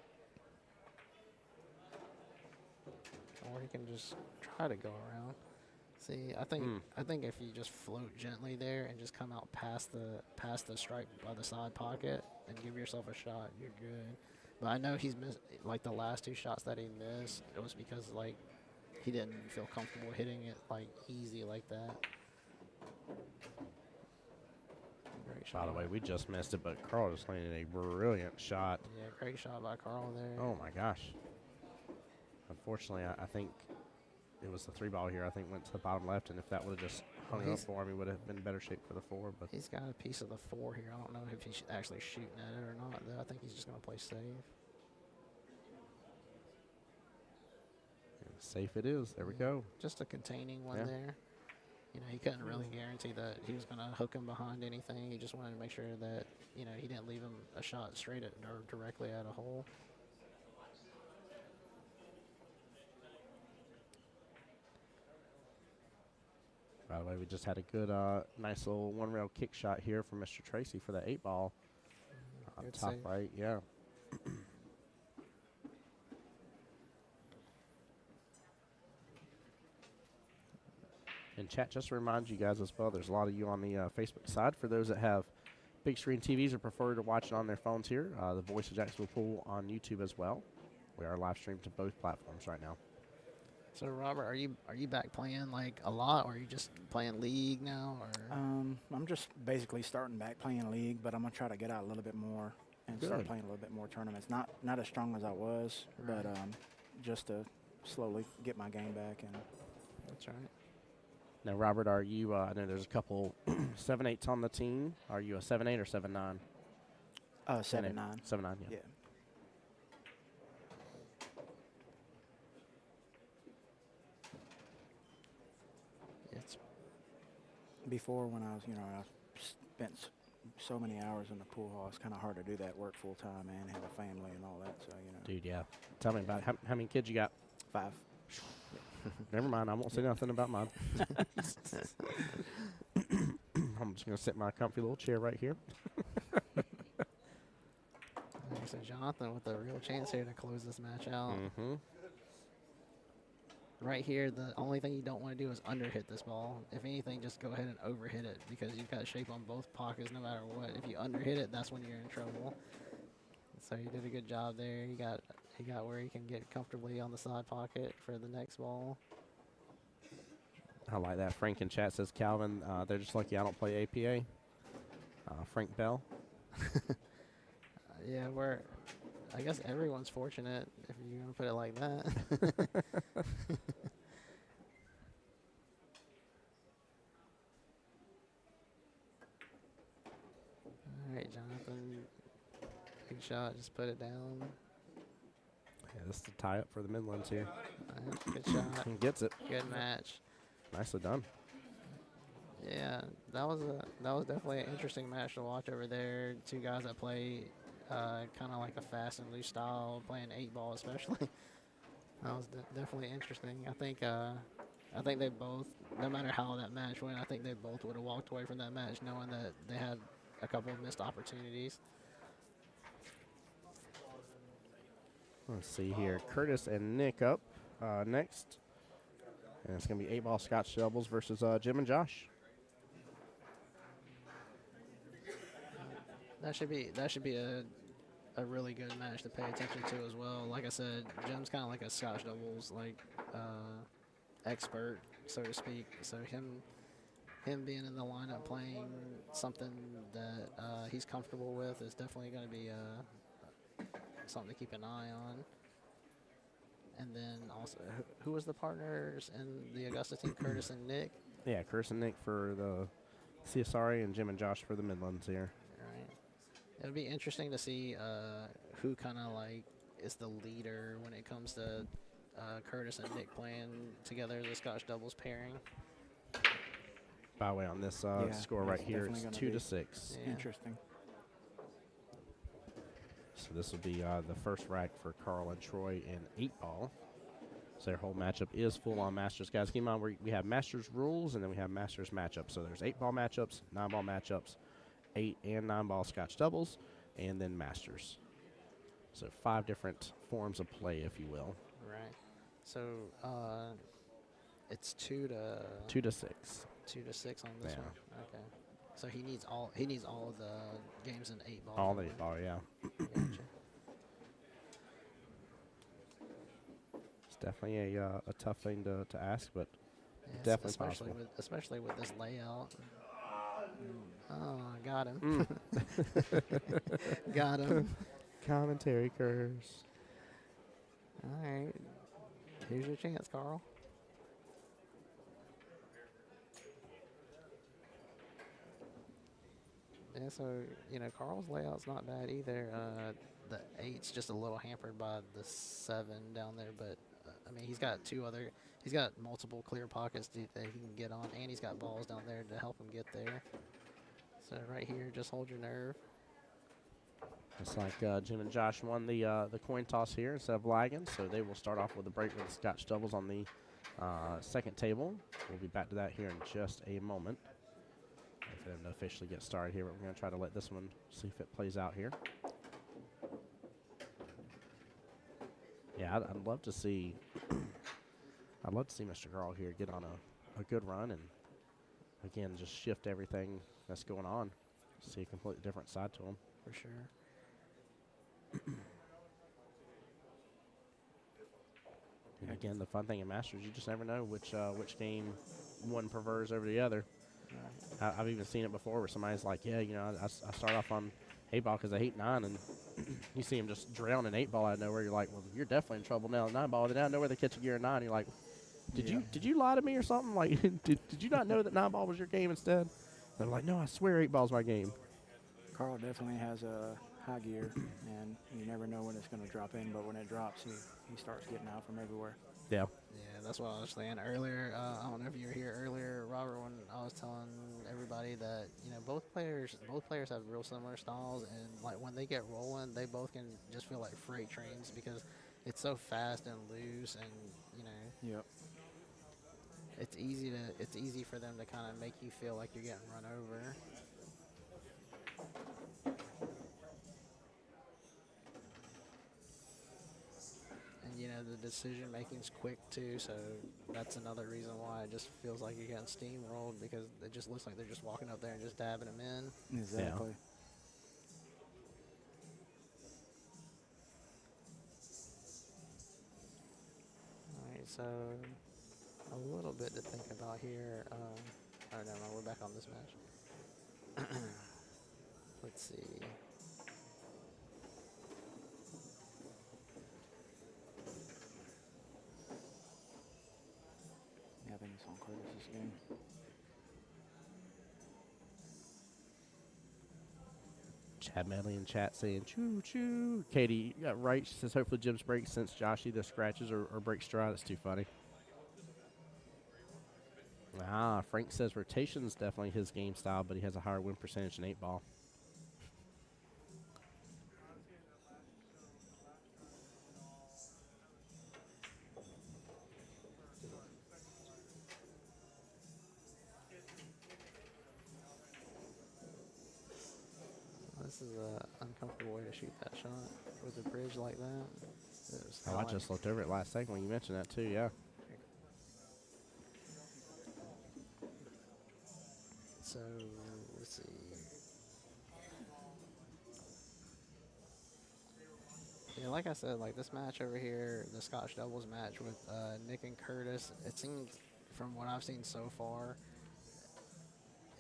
Or he can just try to go around. See, I think if you just float gently there and just come out past the stripe by the side pocket and give yourself a shot, you're good. But I know he's missed, like the last 2 shots that he missed, it was because like he didn't feel comfortable hitting it like easy like that. Great shot. By the way, we just missed it, but Carl just landed a brilliant shot. Yeah, great shot by Carl there. Oh my gosh. Unfortunately, I think it was the 3-ball here. I think went to the bottom left, and if that would have just hung up he's- for him, he would have been in better shape for the 4. But He's got a piece of the 4 here. I don't know if he's actually shooting at it or not, though. I think he's just going to play safe. safe it is. There we go. Just a containing one Yeah. there. You know, he couldn't really guarantee that he was going to hook him behind anything. He just wanted to make sure that, you know, he didn't leave him a shot straight at or directly at a hole. By the way, we just had a good, nice little 1-rail kick shot here from Mr. Tracy for the 8-ball. Good Top save. right, yeah. And chat, just to remind you guys as well, there's a lot of you on the Facebook side. For those that have big screen TVs or prefer to watch it on their phones here, the Voice of Jacksonville Pool on YouTube as well. We are live streamed to both platforms right now. So, Robert, are you back playing like a lot, or are you just playing league now? Or I'm just basically starting back playing league, but I'm gonna try to get out a little bit more and start Good. playing a little bit more tournaments. Not as strong as I was, but just to slowly get my game back. And that's right. Now, Robert, are you, I know there's a couple 7-8s on the team. Are you a 7-8 or 7-9? 7-9. 7-9, yeah. Yeah. It's Before, when I was, I spent so many hours in the pool hall, it's kind of hard to do that work full time and have a family and all that. So Dude, yeah. Tell me about it. How many kids you got? 5. Never mind. I won't say nothing about mine. I'm just going to sit in my comfy little chair right here. so Jonathan with a real chance here to close this match out. Mm-hmm. Right here, the only thing you don't want to do is underhit this ball. If anything, just go ahead and overhit it because you've got shape on both pockets no matter what. If you underhit it, that's when you're in trouble. So he did a good job there. He got where he can get comfortably on the side pocket for the next ball. I like that. Frank in chat says, Calvin, they're just lucky I don't play APA. Frank Bell. Yeah, I guess everyone's fortunate if you're going to put it like that. All right, Jonathan. Good shot. Just put it down. Yeah, this is the tie up for the Midlands here. All right, good shot. He gets it. Good match. Nicely done. Yeah, that was definitely an interesting match to watch over there. 2 guys that play kind of like a fast and loose style, playing 8-ball especially. That was definitely interesting. I think they both, no matter how that match went, I think they both would have walked away from that match knowing that they had a couple of missed opportunities. Let's see here. Curtis and Nick up next. And it's going to be 8-ball Scotch doubles versus Jim and Josh. That should be a really good match to pay attention to as well. Like I said, Jim's kind of like a Scotch doubles expert, so to speak. So him being in the lineup playing something that he's comfortable with is definitely going to be something to keep an eye on. And then also, who was the partners in the Augusta team? Curtis and Nick. Yeah, Curtis and Nick for the CSRA and Jim and Josh for the Midlands here. Right. It'll be interesting to see who kind of like is the leader when it comes to Curtis and Nick playing together as a Scotch doubles pairing. By the way, on this score right it's here, definitely it's gonna 2 be to 6. Yeah. Interesting. So this will be the first rack for Carl and Troy in 8-ball. So their whole matchup is full-on Masters. Guys, keep in mind we have Masters rules, and then we have Masters matchups. So there's 8-ball matchups, 9-ball matchups, 8 and 9-ball Scotch doubles, and then Masters. So 5 different forms of play, if you will. Right. So it's 2 to 2 to 6. 2 to 6 on this Yeah. one. Okay. So he needs all of the games in 8-ball. All the 8-ball, yeah. Gotcha. It's definitely a tough thing to ask, but Yes, definitely especially possible. especially with this layout. Oh, got him. Got him. Commentary curse. All right. Here's your chance, Carl. Yeah, so, Carl's layout's not bad either. The 8's just a little hampered by the 7 down there, but, he's got he's got multiple clear pockets that he can get on, and he's got balls down there to help him get there. So right here, just hold your nerve. It's like Jim and Josh won the coin toss here instead of lagging, so they will start off with a break with the Scotch doubles on the second table. We'll be back to that here in just a moment. Wait for them to officially get started here, but we're going to try to let this one see if it plays out here. Yeah, I'd love to see Mr. Carl here get on a good run and again just shift everything that's going on. See a completely different side to him. For sure. And again, the fun thing in Masters, you just never know which game one prefers over the other. I've even seen it before where somebody's like, yeah, I start off on 8-ball because I hate 9, and you see him just drown in 8-ball out of nowhere. You're like, well, you're definitely in trouble now. 9-ball, then out of nowhere they catch a gear in 9. You're like, did you lie to me or something? Like, did you not know that 9-ball was your game instead? They're like, no, I swear 8-ball's my game. Carl definitely has a high gear, and you never know when it's going to drop in, but when it drops, he starts getting out from everywhere. Yeah. Yeah, that's what I was saying earlier. I don't know if you were here earlier, Robert, when I was telling everybody that both players have real similar styles, and like when they get rolling, they both can just feel like freight trains because it's so fast and loose, and Yep. it's easy for them to kind of make you feel like you're getting run over. And the decision making's quick too, so that's another reason why it just feels like you're getting steamrolled because it just looks like they're just walking up there and just dabbing them in. Exactly. All right, so a little bit to think about here. Oh, no, we're back on this match. Let's see. Yeah, I think it's on Curtis's game. Chad Medley in chat saying, choo, choo. Katie, you got right. She says, hopefully Jim's breaks since Josh either scratches or breaks stride. That's too funny. Frank says rotation's definitely his game style, but he has a higher win percentage than 8-ball. This is an uncomfortable way to shoot that shot with a bridge like that. It was Oh, kinda I just looked over it last second when you mentioned that too, yeah. So, let's see. Yeah, like I said, like this match over here, the Scotch doubles match with Nick and Curtis, it seems, from what I've seen so far,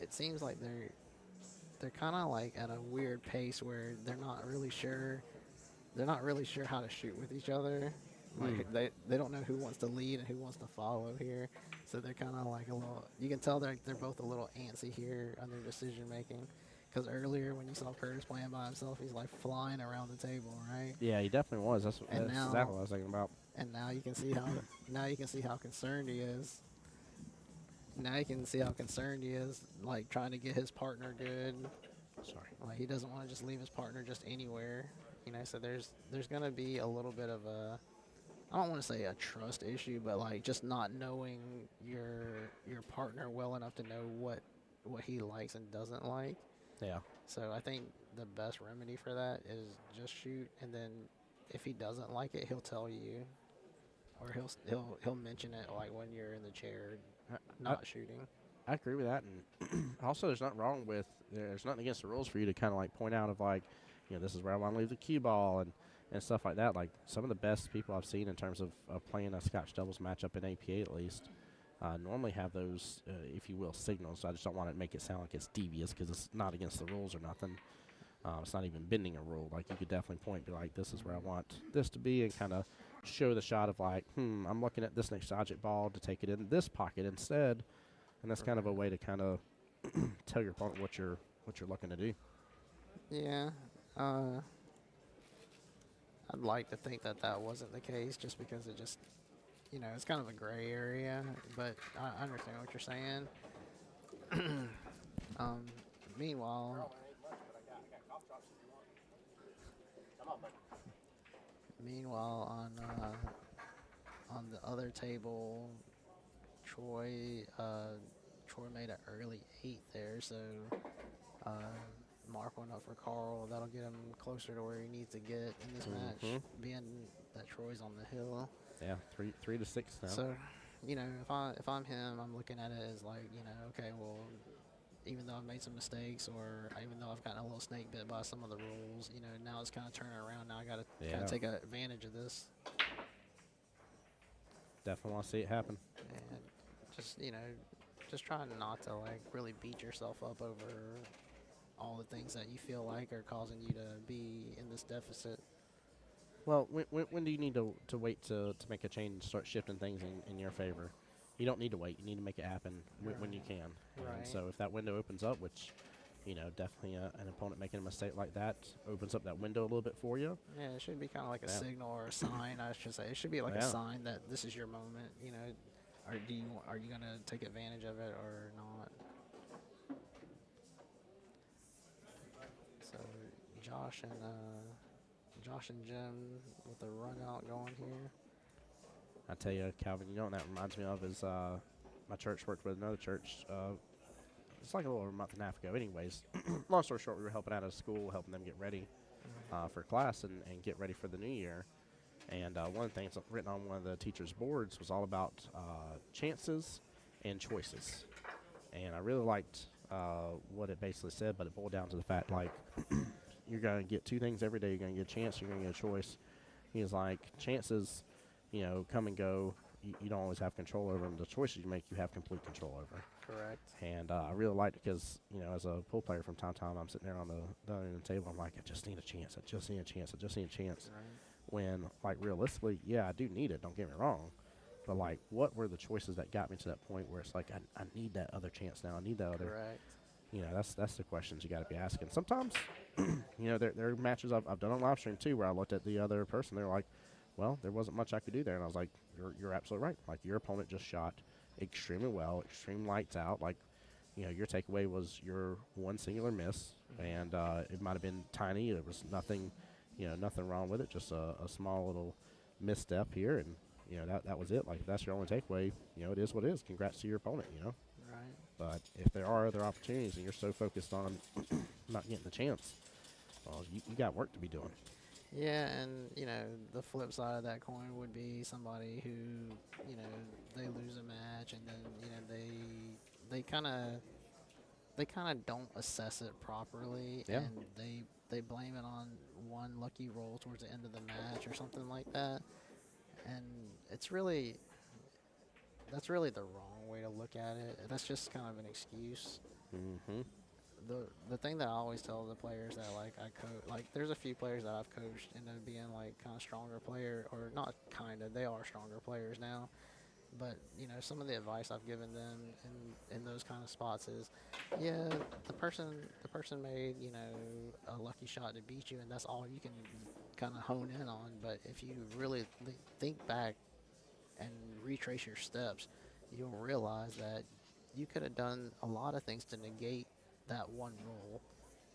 it seems like they're kind of like at a weird pace where they're not really sure how to shoot with each other. Like they don't know who wants to lead and who wants to follow here. So they're kind of like a little. You can tell they're both a little antsy here on their decision making. Because earlier when you saw Curtis playing by himself, he's like flying around the table, right? Yeah, he definitely was. That's And exactly now- what I was thinking about. And now you can see how concerned he is. Now you can see how concerned he is, like trying to get his partner good. Sorry. Like he doesn't want to just leave his partner just anywhere. You know, so there's gonna be a little bit of a, I don't want to say a trust issue, but like just not knowing your partner well enough to know what he likes and doesn't like. Yeah. So I think the best remedy for that is just shoot, and then if he doesn't like it, he'll tell you, or he'll mention it like when you're in the chair not shooting. I agree with that, and also there's nothing against the rules for you to kind of like point out of like, this is where I want to leave the cue ball and stuff like that. Like some of the best people I've seen in terms of playing a Scotch doubles matchup in APA at least normally have those, if you will, signals. So I just don't want to make it sound like it's devious because it's not against the rules or nothing. It's not even bending a rule. Like you could definitely point, be like, this is where I want this to be, and kind of show the shot of like, I'm looking at this next object ball to take it in this pocket instead. And that's kind of a way to kind of tell your opponent what you're looking to do. Yeah. I'd like to think that wasn't the case, just because it just, it's kind of a gray area. But I understand what you're saying. Meanwhile, on the other table, Troy made an early 8 there, so Mark went up for Carl. That'll get him closer to where he needs to get in this match, being that Troy's on the hill. Yeah, 3 to 6 now. So, if I'm him, I'm looking at it as like, okay, well, even though I've made some mistakes, or even though I've gotten a little snake bit by some of the rules, now it's kind of turning around. Now I got to kind of take advantage of this. Definitely want to see it happen. And just try not to like really beat yourself up over all the things that you feel like are causing you to be in this deficit. Well, when do you need to wait to make a change and start shifting things in your favor? You don't need to wait. You need to make it happen when you can. Right. And so if that window opens up, which, definitely an opponent making a mistake like that opens up that window a little bit for you. Yeah, it should be kind of like a signal or a sign, I should say. It should be like a sign that this is your moment. Are you gonna take advantage of it or not? So Josh and Jim with the run out going here. I tell you, Calvin, what that reminds me of is my church worked with another church. It's like a little over a month and a half ago. Anyways, long story short, we were helping out at a school, helping them get ready for class and get ready for the new year. And one of the things written on one of the teachers' boards was all about chances and choices. And I really liked what it basically said, but it boiled down to the fact, like, you're going to get 2 things every day. You're going to get a chance, you're going to get a choice. He was like, chances, come and go. You don't always have control over them. The choices you make, you have complete control over. Correct. And I really liked it because, as a pool player from time to time, I'm sitting there on the other end of the table. I'm like, I just need a chance. I just need a chance. I just need a chance. Right. When, like, realistically, yeah, I do need it. Don't get me wrong. But, like, what were the choices that got me to that point where it's like, I need that other chance now. I need that other. Correct. That's the questions you got to be asking. Sometimes, there are matches I've done on live stream, too, where I looked at the other person. They're like, well, there wasn't much I could do there. And I was like, you're absolutely right. Like, your opponent just shot extremely well, extreme lights out. Like, your takeaway was your one singular miss, and it might have been tiny. There was nothing, nothing wrong with it. Just a small little misstep here, and that was it. Like, if that's your only takeaway, it is what it is. Congrats to your opponent, Right. But if there are other opportunities and you're so focused on not getting the chance, well, you got work to be doing. Yeah, and the flip side of that coin would be somebody who they lose a match, and then they kind of don't assess it properly, Yeah. and they blame it on one lucky roll towards the end of the match or something like that, and that's really the wrong way to look at it. That's just kind of an excuse. Mm-hmm. The thing that I always tell the players that like I coach, like there's a few players that I've coached and then being like kind of stronger player, or not kind of, they are stronger players now, but some of the advice I've given them in those kind of spots is, yeah, the person made a lucky shot to beat you, and that's all you can kind of hone in on. But if you really think back and retrace your steps, you'll realize that you could have done a lot of things to negate that one roll.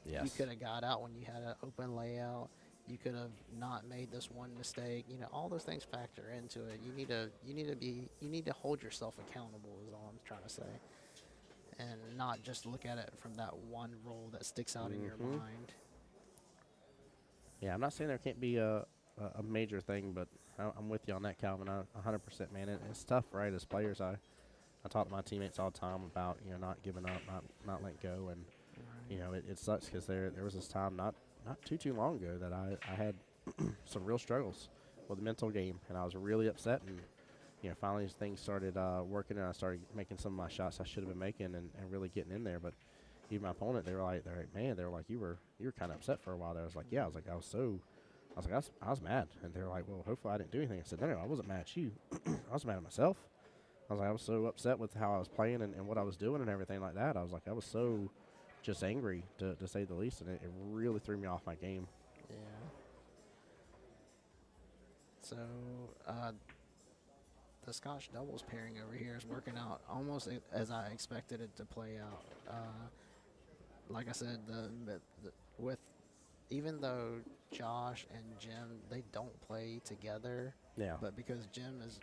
Yes. You could have got out when you had an open layout. you could have not made this one mistake. You know, all those things factor into it. You need to hold yourself accountable is all I'm trying to say. And not just look at it from that one role that sticks out in your Mhm. mind. Yeah, I'm not saying there can't be a major thing, but I'm with you on that, Calvin. 100%, man. It's tough, right? As players, I talk to my teammates all the time about not giving up, not letting go, and it sucks because there was this time not too long ago that I had some real struggles with the mental game, and I was really upset. And finally as things started working, and I started making some of my shots I should have been making, and really getting in there. But even my opponent, they were like, man, they were like, you were kind of upset for a while there. I was like, yeah, I was mad, and they were like, well, hopefully I didn't do anything. I said, no, I wasn't mad at you. I was mad at myself. I was like, I was so upset with how I was playing and what I was doing and everything like that. I was like, I was so just angry, to say the least, and it really threw me off my game. Yeah. So, the Scotch doubles pairing over here is working out almost as I expected it to play out. Like I said, with even though Josh and Jim, they don't play together, Yeah. but because Jim's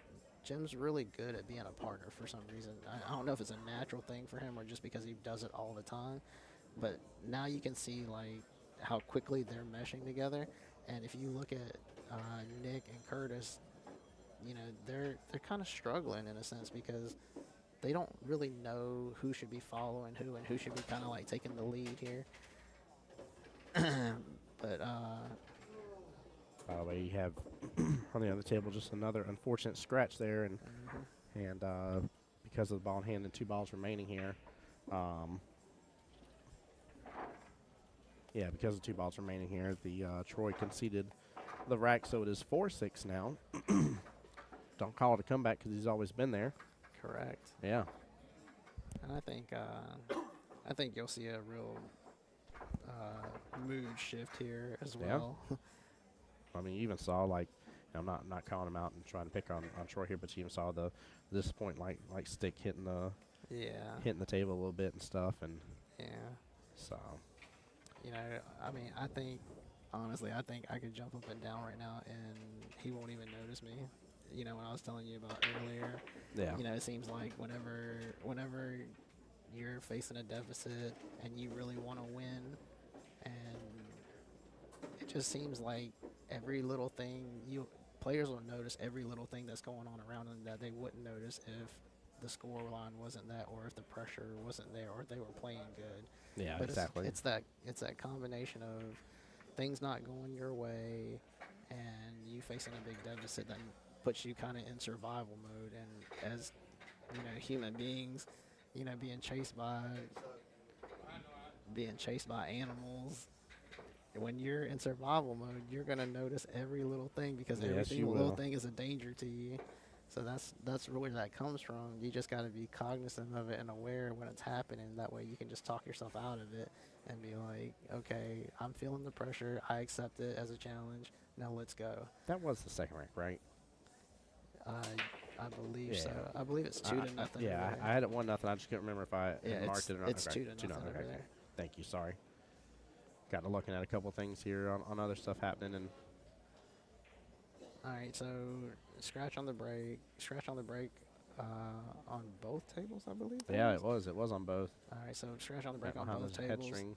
really good at being a partner for some reason. I don't know if it's a natural thing for him or just because he does it all the time. But now you can see like how quickly they're meshing together. And if you look at Nick and Curtis, they're kind of struggling in a sense because they don't really know who should be following who and who should be kind of like taking the lead here. But By the way, you have on the other table just another unfortunate scratch there, and because of the ball in hand and 2 balls remaining here, because of 2 balls remaining here, the Troy conceded the rack, so it is 4-6 now. Don't call it a comeback because he's always been there. correct. Yeah. And I think you'll see a real mood shift here as Yeah. well. I mean, you even saw I'm not calling him out and trying to pick on Troy here, but you even saw this point like stick hitting Yeah. the table a little bit and stuff, and Yeah. so I mean, I think I could jump up and down right now and he won't even notice me. When I was telling you about earlier, yeah. it seems like whenever you're facing a deficit and you really want to win, and it just seems like every little thing players will notice every little thing that's going on around them that they wouldn't notice if the score line wasn't that, or if the pressure wasn't there, or if they were playing good. Yeah, But exactly. it's that combination of things not going your way and you facing a big deficit that puts you kind of in survival mode. And as human beings, being chased by animals. When you're in survival mode, you're gonna notice every little thing because every Yes, you single little will. thing is a danger to you. So that's really where that comes from. You just got to be cognizant of it and aware when it's happening. That way you can just talk yourself out of it and be like, okay, I'm feeling the pressure. I accept it as a challenge. Now let's go. That was the second rank, right? I believe so. Yeah. I believe it's 2-0. Yeah, over I had it 1-0. I just couldn't remember if I had there. Yeah, marked it or not. it's Okay, 2-0 2-0, over okay. there. Thank you. Sorry. Got to looking at a couple things here on other stuff happening, and All right, so scratch on the break on both tables, I believe. yeah, it was on both. All right, so scratch on the break Right on behind both the head tables. string.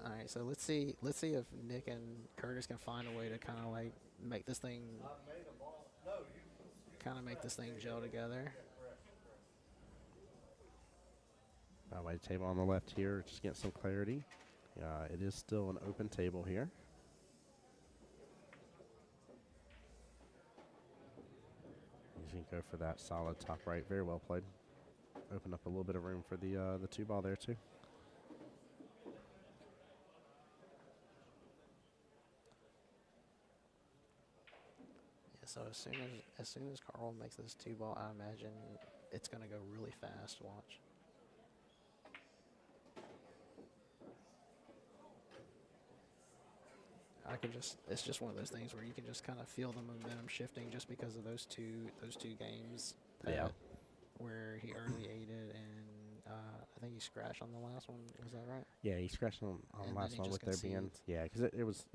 All right, so let's see if Nick and Curtis can find a way to kind of like make this thing gel together. By the way, table on the left here, just getting some clarity. It is still an open table here. You can go for that solid top right. Very well played. Open up a little bit of room for the 2 ball there too. Yeah, so as soon as Carl makes this 2 ball, I imagine it's gonna go really fast. Watch. It's just one of those things where you can just kind of feel the momentum shifting just because of those two games. Yeah. Where he early aided, and I think he scratched on the last one. Was that right? Yeah, he scratched on And then last he one just with there being concedes. yeah, because it was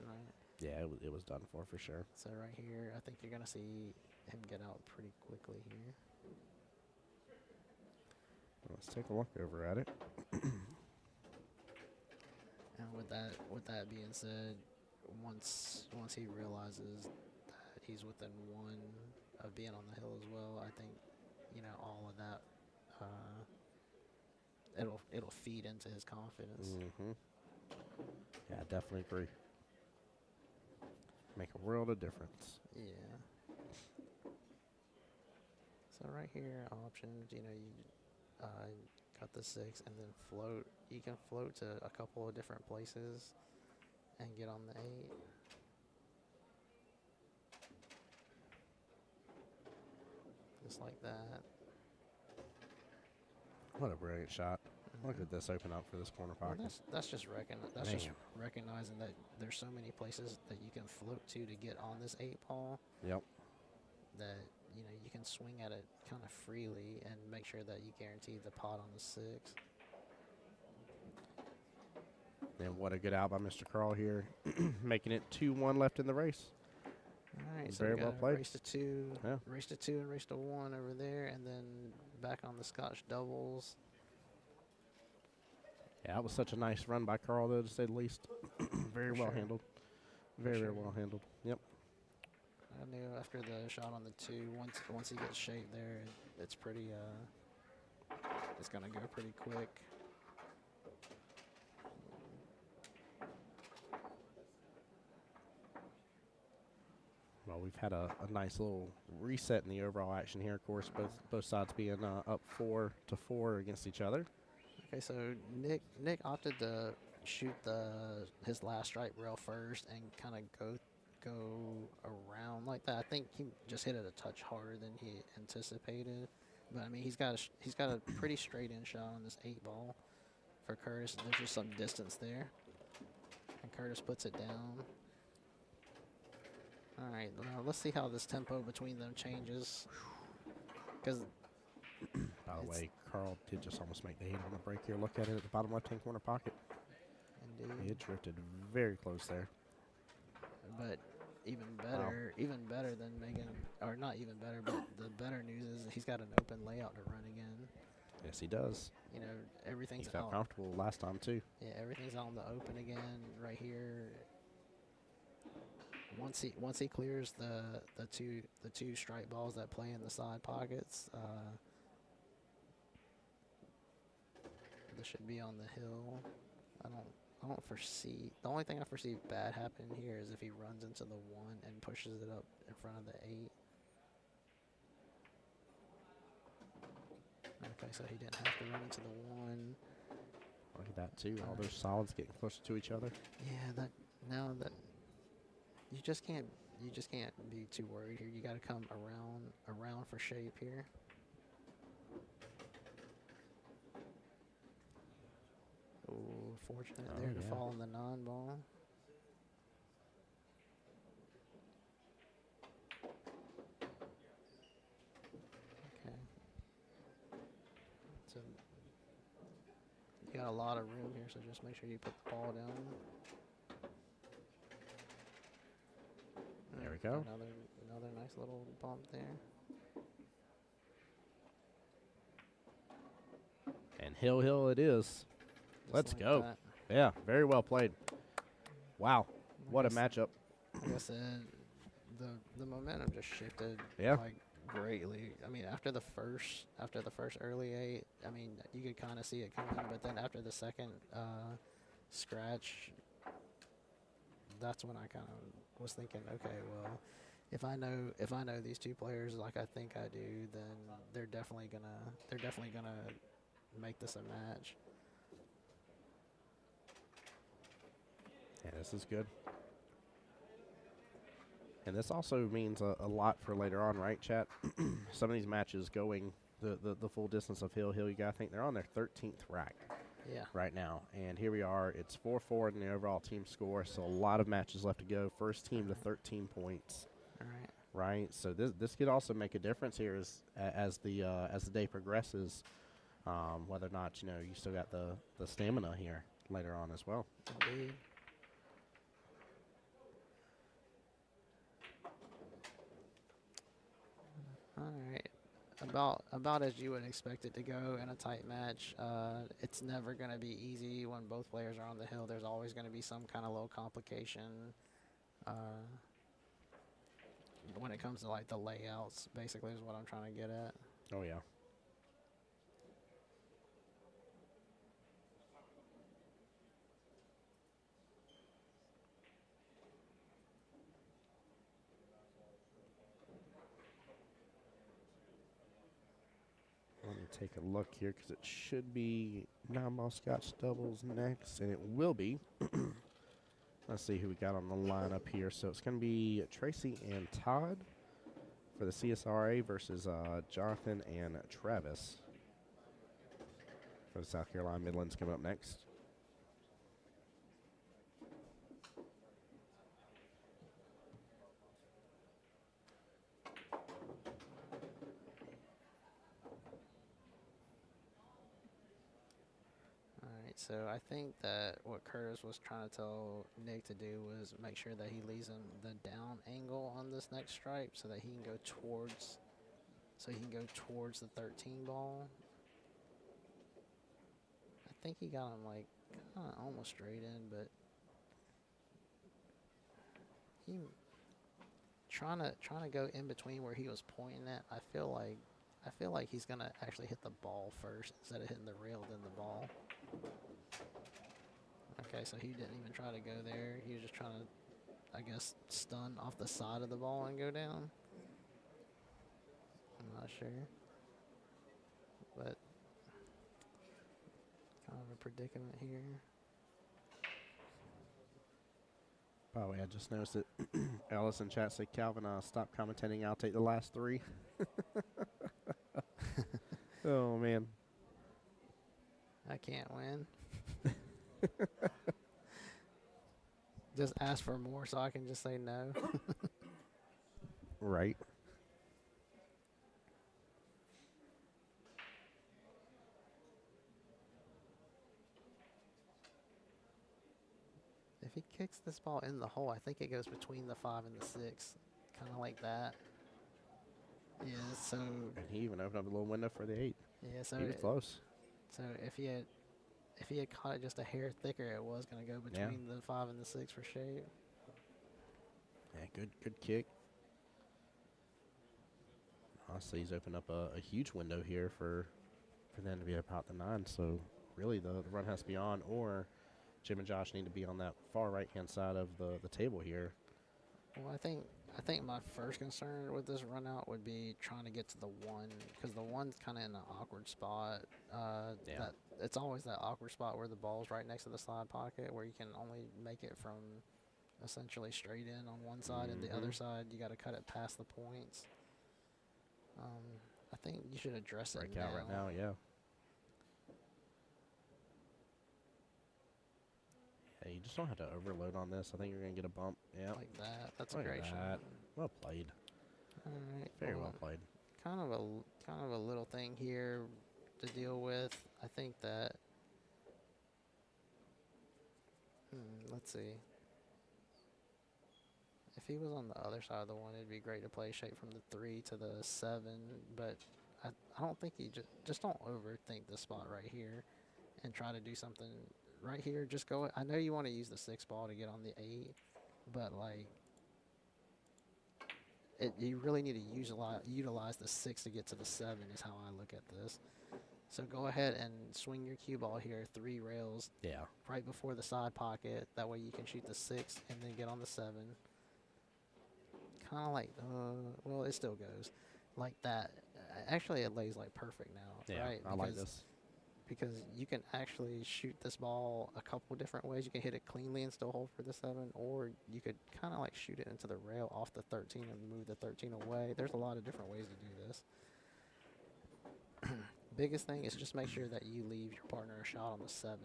Right. yeah it was done for sure. So right here, I think you're gonna see him get out pretty quickly here. Let's take a look over at it. And with that being said, once he realizes that he's within one of being on the hill as well, I think, all of that, it'll feed into his confidence. Mm-hmm. Yeah, I definitely agree. Make a world of difference. Yeah. So right here, options, you got the 6 and then float. You can float to a couple of different places and get on the 8. Just like that. What a brilliant shot! Look Mhm. at this open up for this corner Well, pocket. that's just just Man. recognizing that there's so many places that you can float to get on this 8 ball Yep. that you can swing at it kind of freely and make sure that you guarantee the pot on the 6. And what a good out by Mr. Carl here, making it 2-1 left in the race. All right, so Very we well got a played. race to 2, Yeah. race to 2 and race to 1 over there, and then back on the Scotch doubles. Yeah, that was such a nice run by Carl, though, to say the least. Very For well sure. handled. Very, sure. very well handled. Yep. I knew after the shot on the 2, once he gets shaped there, it's pretty it's gonna go pretty quick. Well, we've had a nice little reset in the overall action here. Of course, both sides being up 4-4 against each other. Okay, so Nick opted to shoot his last strike rail first and kind of go around like that. I think he just hit it a touch harder than he anticipated, but I mean he's got a pretty straight in shot on this 8 ball. For Curtis, there's just some distance there, and Curtis puts it down. All right, now let's see how this tempo between them changes, because By the It's- way, Carl did just almost make the 8 on the break here. Look at it at the bottom left-hand corner pocket. indeed. It drifted very close there. But even better than Megan, or not even better, but the better news is he's got an open layout to run again. Yes, he does. You know, He everything's felt out. comfortable last time, too. Yeah, everything's out in the open again right here. Once he clears the two strike balls that play in the side pockets, this should be on the hill. I don't foresee. The only thing I foresee bad happening here is if he runs into the 1 and pushes it up in front of the 8. Okay, so he didn't have to run into the 1. Look at that, too. All those solids getting closer to each other. Yeah, that you just can't be too worried here. You got to come around for shape here. Oh, fortunate Oh, there to yeah. fall in the 9 ball. Okay. So you got a lot of room here, so just make sure you put the ball down. There we go. Another nice little bump there. And Hill it is. Just Let's like go. that. Yeah, very well played. Wow, what a Like I s- matchup. Like I said, the momentum just shifted Yeah. like greatly. I mean, after the first early 8, I mean, you could kind of see it coming, but then after the second scratch, that's when I kind of was thinking, okay, well, if I know these 2 players like I think I do, then they're definitely gonna make this a match. Yeah, this is good. And this also means a lot for later on, right, chat? Some of these matches going the full distance of Hill. You got to think they're on their 13th rack Yeah. right now. And here we are. It's 4-4 in the overall team score, so a lot of matches left to go. First team to 13 points, All right. right? So this could also make a difference here as the day progresses. Whether or not, you still got the stamina here later on as well. Indeed. All right. About as you would expect it to go in a tight match. It's never going to be easy when both players are on the hill. There's always going to be some kind of little complication when it comes to like the layouts. Basically, is what I'm trying to get at. Oh, yeah. Let me take a look here because it should be 9-ball Scotch doubles next, and it will be. Let's see who we got on the lineup here. So it's going to be Tracy and Todd for the CSRA versus Jonathan and Travis for the South Carolina Midlands coming up next. So I think that what Curtis was trying to tell Nick to do was make sure that he leaves him the down angle on this next stripe so that he can go towards the 13 ball. I think he got him like kinda almost straight in, but he trying to go in between where he was pointing at. I feel like he's gonna actually hit the ball first instead of hitting the rail then the ball. Okay, so he didn't even try to go there. He was just trying to, I guess, stun off the side of the ball and go down. I'm not sure. But kind of a predicament here. By the way, I just noticed that Alice in chat said, Calvin, stop commentating. I'll take the last 3. Oh, man. I can't win. Just ask for more so I can just say no. Right. If he kicks this ball in the hole, I think it goes between the 5 and the 6. Kind of like that. Yeah, so... And he even opened up a little window for the 8. Yeah, so... He was close. So if he had caught it just a hair thicker, it was going to go between the 5 and the 6 for shape. Yeah, good kick. Honestly, he's opened up a huge window here for them to be about the 9. So really, the run has to be on, or Jim and Josh need to be on that far right-hand side of the table here. Well, I think my first concern with this run out would be trying to get to the 1, because the 1's kind of in an awkward spot. That it's always that awkward spot where the ball's right next to the side pocket, where you can only make it from essentially straight in on one side, and the other side you got to cut it past the points. I think you should address it Break now. out right now, yeah. Yeah, you just don't have to overload on this. I think you're going to get a bump. Yeah. Like that. That's Look a at great that. shot. Well played. All right. Very well played. Kind of a little thing here to deal with. I think that. Let's see. If he was on the other side of the 1, it'd be great to play shape from the 3 to the 7. But I don't think he just don't overthink this spot right here, and try to do something right here. Just go. I know you want to use the 6 ball to get on the 8, but like. You really need to utilize the 6 to get to the 7 is how I look at this. So go ahead and swing your cue ball here 3 rails right before the side pocket. That way you can shoot the 6 and then get on the 7. Kind of like, well, it still goes like that. Actually, it lays like perfect now, right? I like this. Because you can actually shoot this ball a couple different ways. You can hit it cleanly and still hold for the 7, or you could kind of like shoot it into the rail off the 13 and move the 13 away. There's a lot of different ways to do this. Biggest thing is just make sure that you leave your partner a shot on the 7.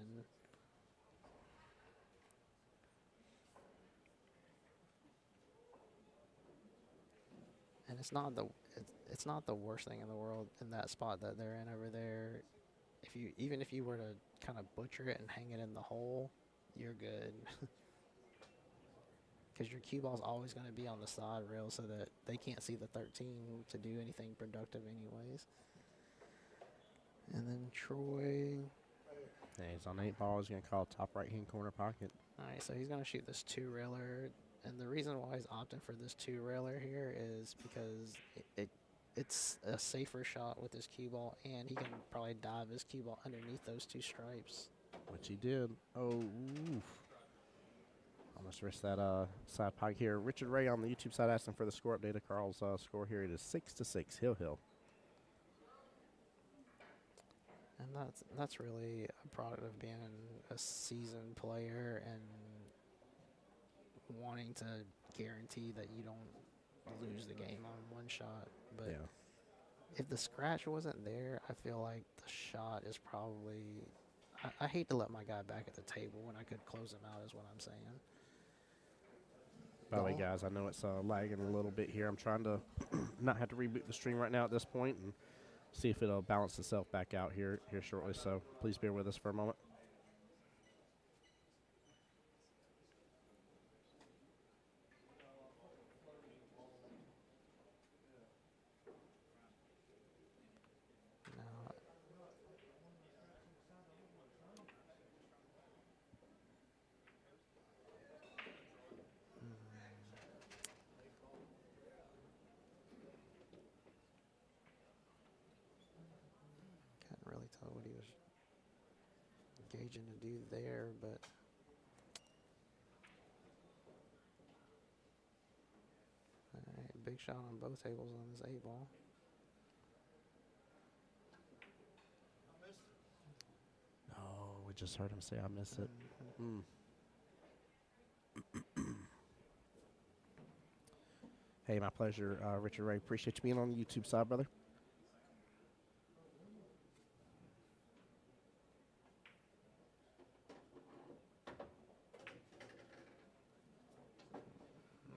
And it's not the worst thing in the world in that spot that they're in over there. even if you were to kind of butcher it and hang it in the hole, you're good. Because your cue ball's always going to be on the side rail so that they can't see the 13 to do anything productive anyways. And then Troy. Yeah, he's on 8 ball. He's going to call top right-hand corner pocket. All right, so he's going to shoot this 2-railer. And the reason why he's opting for this 2-railer here is because it's a safer shot with his cue ball, and he can probably dive his cue ball underneath those 2 stripes. Which he did. Oh, oof. Almost risked that side pocket here. Richard Ray on the YouTube side asking for the score update of Carl's score here. It is 6-6. Hill. And that's really a product of being a seasoned player and wanting to guarantee that you don't lose the game on one shot. But Yeah. if the scratch wasn't there, I feel like the shot is probably. I hate to let my guy back at the table when I could close him out, is what I'm saying. By the way, guys, I know it's lagging a little bit here. I'm trying to not have to reboot the stream right now at this point and see if it'll balance itself back out here shortly. So please bear with us for a moment. Now, can't really tell what he was gauging to do there, but all right, big shot on both tables on this 8-ball. Oh, we just heard him say I missed it. Mm. Hey, my pleasure, Richard Ray. Appreciate you being on the YouTube side, brother.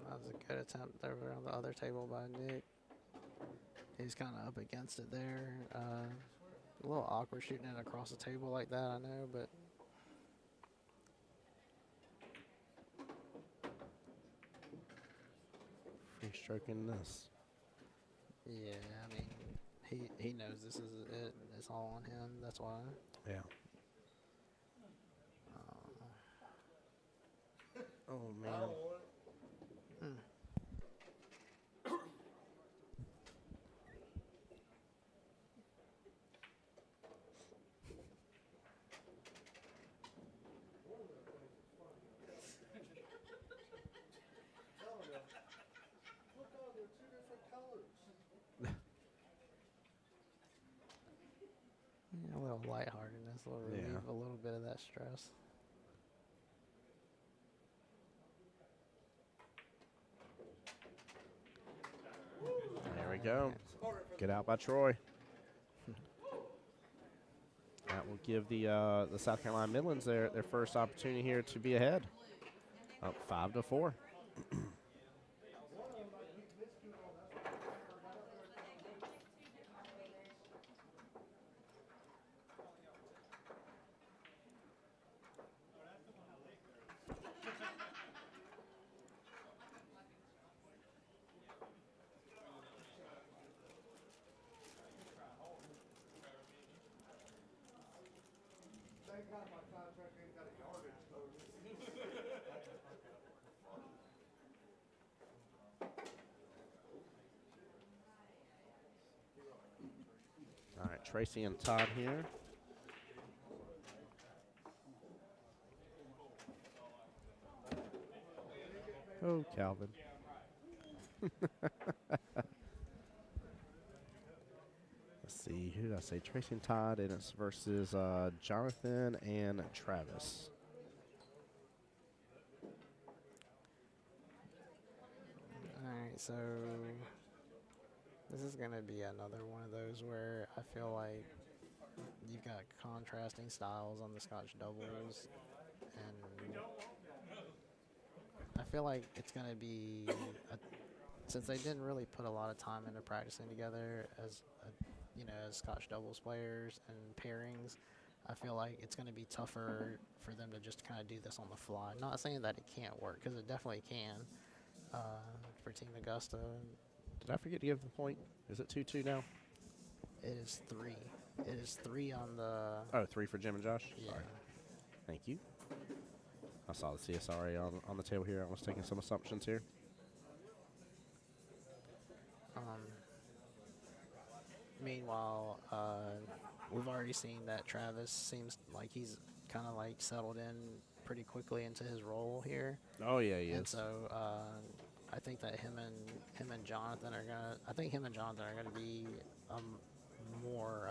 That was a good attempt over on the other table by Nick. He's kind of up against it there. A little awkward shooting it across the table like that, I know, but Free stroking this. yeah, I mean, he knows this is it. It's all on him. That's why. Yeah. Oh, man. Look on, they're 2 different colors. Yeah, a little lightheartedness, a little relief, Yeah. a little bit of that stress. There we go. Get out by Troy. That will give the South Carolina Midlands their first opportunity here to be ahead. Up 5-4. Thank God my contract ain't got a yardage bonus. All right, Tracy and Todd here. Oh, Calvin. Let's see, who did I say? Tracy and Todd, and it's versus Jonathan and Travis. Alright, so this is going to be another one of those where I feel like you've got contrasting styles on the Scotch doubles, and I feel like it's going to be, since they didn't really put a lot of time into practicing together as as Scotch doubles players and pairings, I feel like it's going to be tougher for them to just kind of do this on the fly. Not saying that it can't work, because it definitely can for Team Augusta. Did I forget to give the point? Is it 2-2 now? It is 3. It is 3 on the. Oh, 3 for Jim and Josh? Yeah. Sorry. Thank you. I saw the CSRA on the table here. I was taking some assumptions here. Meanwhile, we've already seen that Travis seems like he's kind of like settled in pretty quickly into his role here. Oh, yeah, he And is. so I think that him and Jonathan are gonna. I think him and Jonathan are gonna be more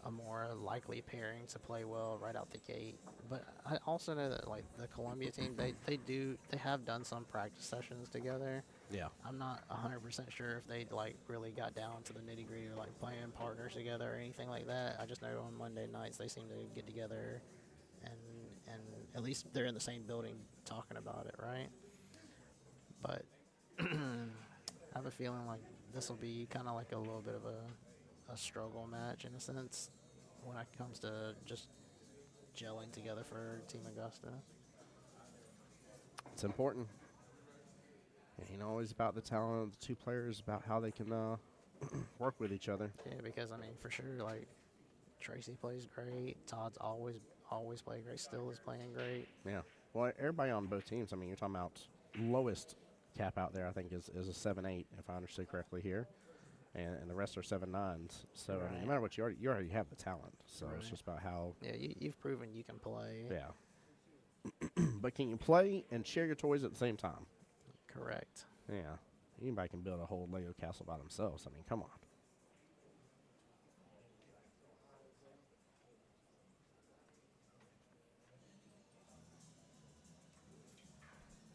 a more likely pairing to play well right out the gate. But I also know that like the Columbia team, they have done some practice sessions together. Yeah. I'm not 100% sure if they like really got down to the nitty gritty of like playing partners together or anything like that. I just know on Monday nights they seem to get together, and at least they're in the same building talking about it, right? But I have a feeling like this will be kind of like a little bit of a struggle match in a sense when it comes to just gelling together for Team Augusta. It's important. Always about the talent of the two players, about how they can work with each other. Yeah, because I mean, for sure, like Tracy plays great. Todd's always played great. Still is playing great. Yeah. Well, everybody on both teams, I mean, you're talking about lowest cap out there, I think, is a 7-8, if I understood correctly here. And the rest are 7-9s. So, I mean, no matter what, you already have the talent. So it's Right. just about how, Yeah, you've proven you can play. yeah. But can you play and share your toys at the same time? Correct. Yeah. Anybody can build a whole Lego castle by themselves. I mean, come on.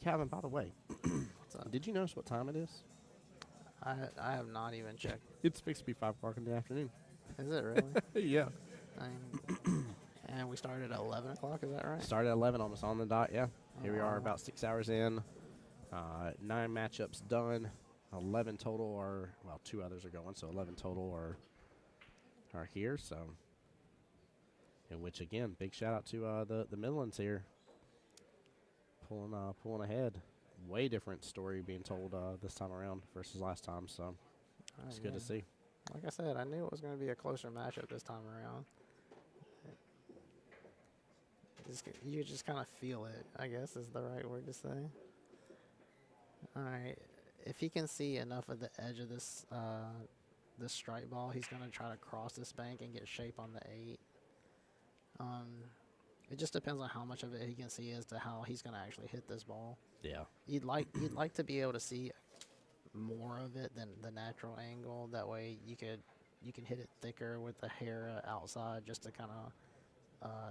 Calvin, by the way, What's up? did you notice what time it is? I have not even checked. It's fixed to be 5 o'clock in the afternoon. Is it really? Yeah. And we started at 11 o'clock. Is that right? Started at 11, almost on the dot, yeah. Here we are wow. about 6 hours in. 9 matchups done. 11 total are, well, 2 others are going, so 11 total are here. So, in which, again, big shout out to the Midlands here. Pulling ahead. Way different story being told this time around versus last time, so it's good to Yeah. see. Like I said, I knew it was going to be a closer matchup this time around. You just kind of feel it, I guess is the right word to say. All right. If he can see enough of the edge of this this strike ball, he's going to try to cross this bank and get shape on the 8. It just depends on how much of it he can see as to how he's going to actually hit this ball. Yeah. You'd like to be able to see more of it than the natural angle. That way you can hit it thicker with the hair outside just to kind of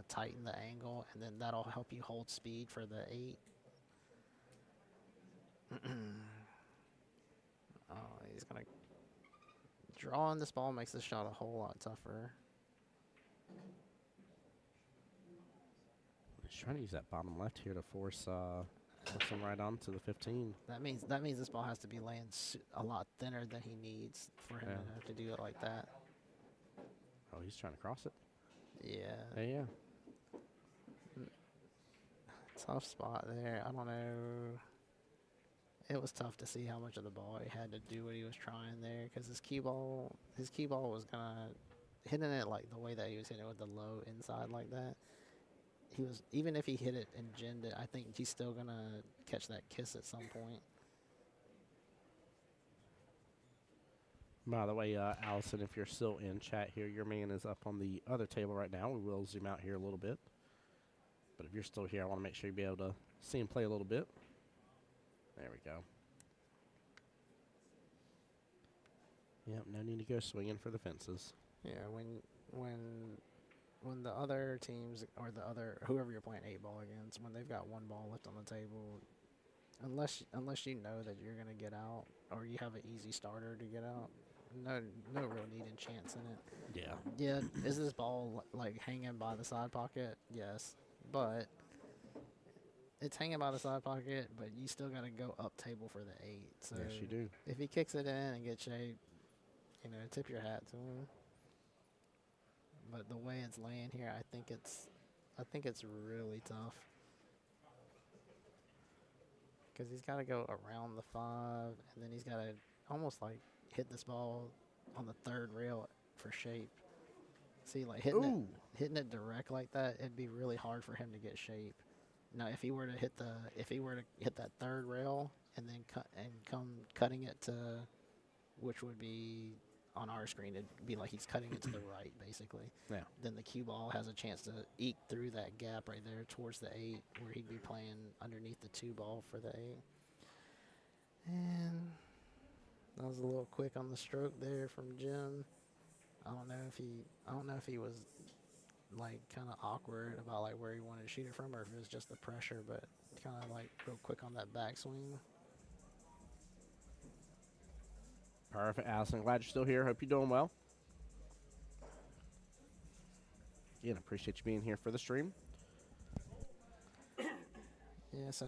tighten the angle, and then that'll help you hold speed for the 8. Oh, he's gonna drawing this ball makes this shot a whole lot tougher. He's trying to use that bottom left here to force him right on to the 15. That means this ball has to be laying a lot thinner than he needs for him Yeah. to have to do it like that. Oh, he's trying to cross it. Yeah, Yeah. tough spot there. I don't know. It was tough to see how much of the ball he had to do what he was trying there, because his cue ball was gonna hitting it like the way that he was hitting it with the low inside like that. He was, even if he hit it and ginned it, I think he's still gonna catch that kiss at some point. By the way, Allison, if you're still in chat here, your man is up on the other table right now. We will zoom out here a little bit. But if you're still here, I want to make sure you be able to see him play a little bit. There we go. Yep, no need to go swinging for the fences. Yeah, when the other teams or the other whoever you're playing 8-ball against, when they've got one ball left on the table, unless you know that you're gonna get out or you have an easy starter to get out, no real need and chance in it. Yeah. Yeah, is this ball like hanging by the side pocket? Yes, but it's hanging by the side pocket, but you still got to go up table for the 8. So Yes, you do. if he kicks it in and gets shape, you know, tip your hat to him. But the way it's laying here, I think it's really tough. Because he's got to go around the 5, and then he's got to almost like hit this ball on the 3rd rail for shape. See, like hitting it direct like that, it'd be really hard for him to get shape. Now, if he were to hit that 3rd rail and then come cutting it to, which would be on our screen, it'd be like he's cutting it to the right, basically. Yeah. Then the cue ball has a chance to eke through that gap right there towards the 8, where he'd be playing underneath the 2 ball for the 8. And that was a little quick on the stroke there from Jim. I don't know if he was like kind of awkward about like where he wanted to shoot it from, or if it was just the pressure, but kind of like real quick on that backswing. Perfect, Allison. Glad you're still here. Hope you're doing well. Again, appreciate you being here for the stream. Yeah, so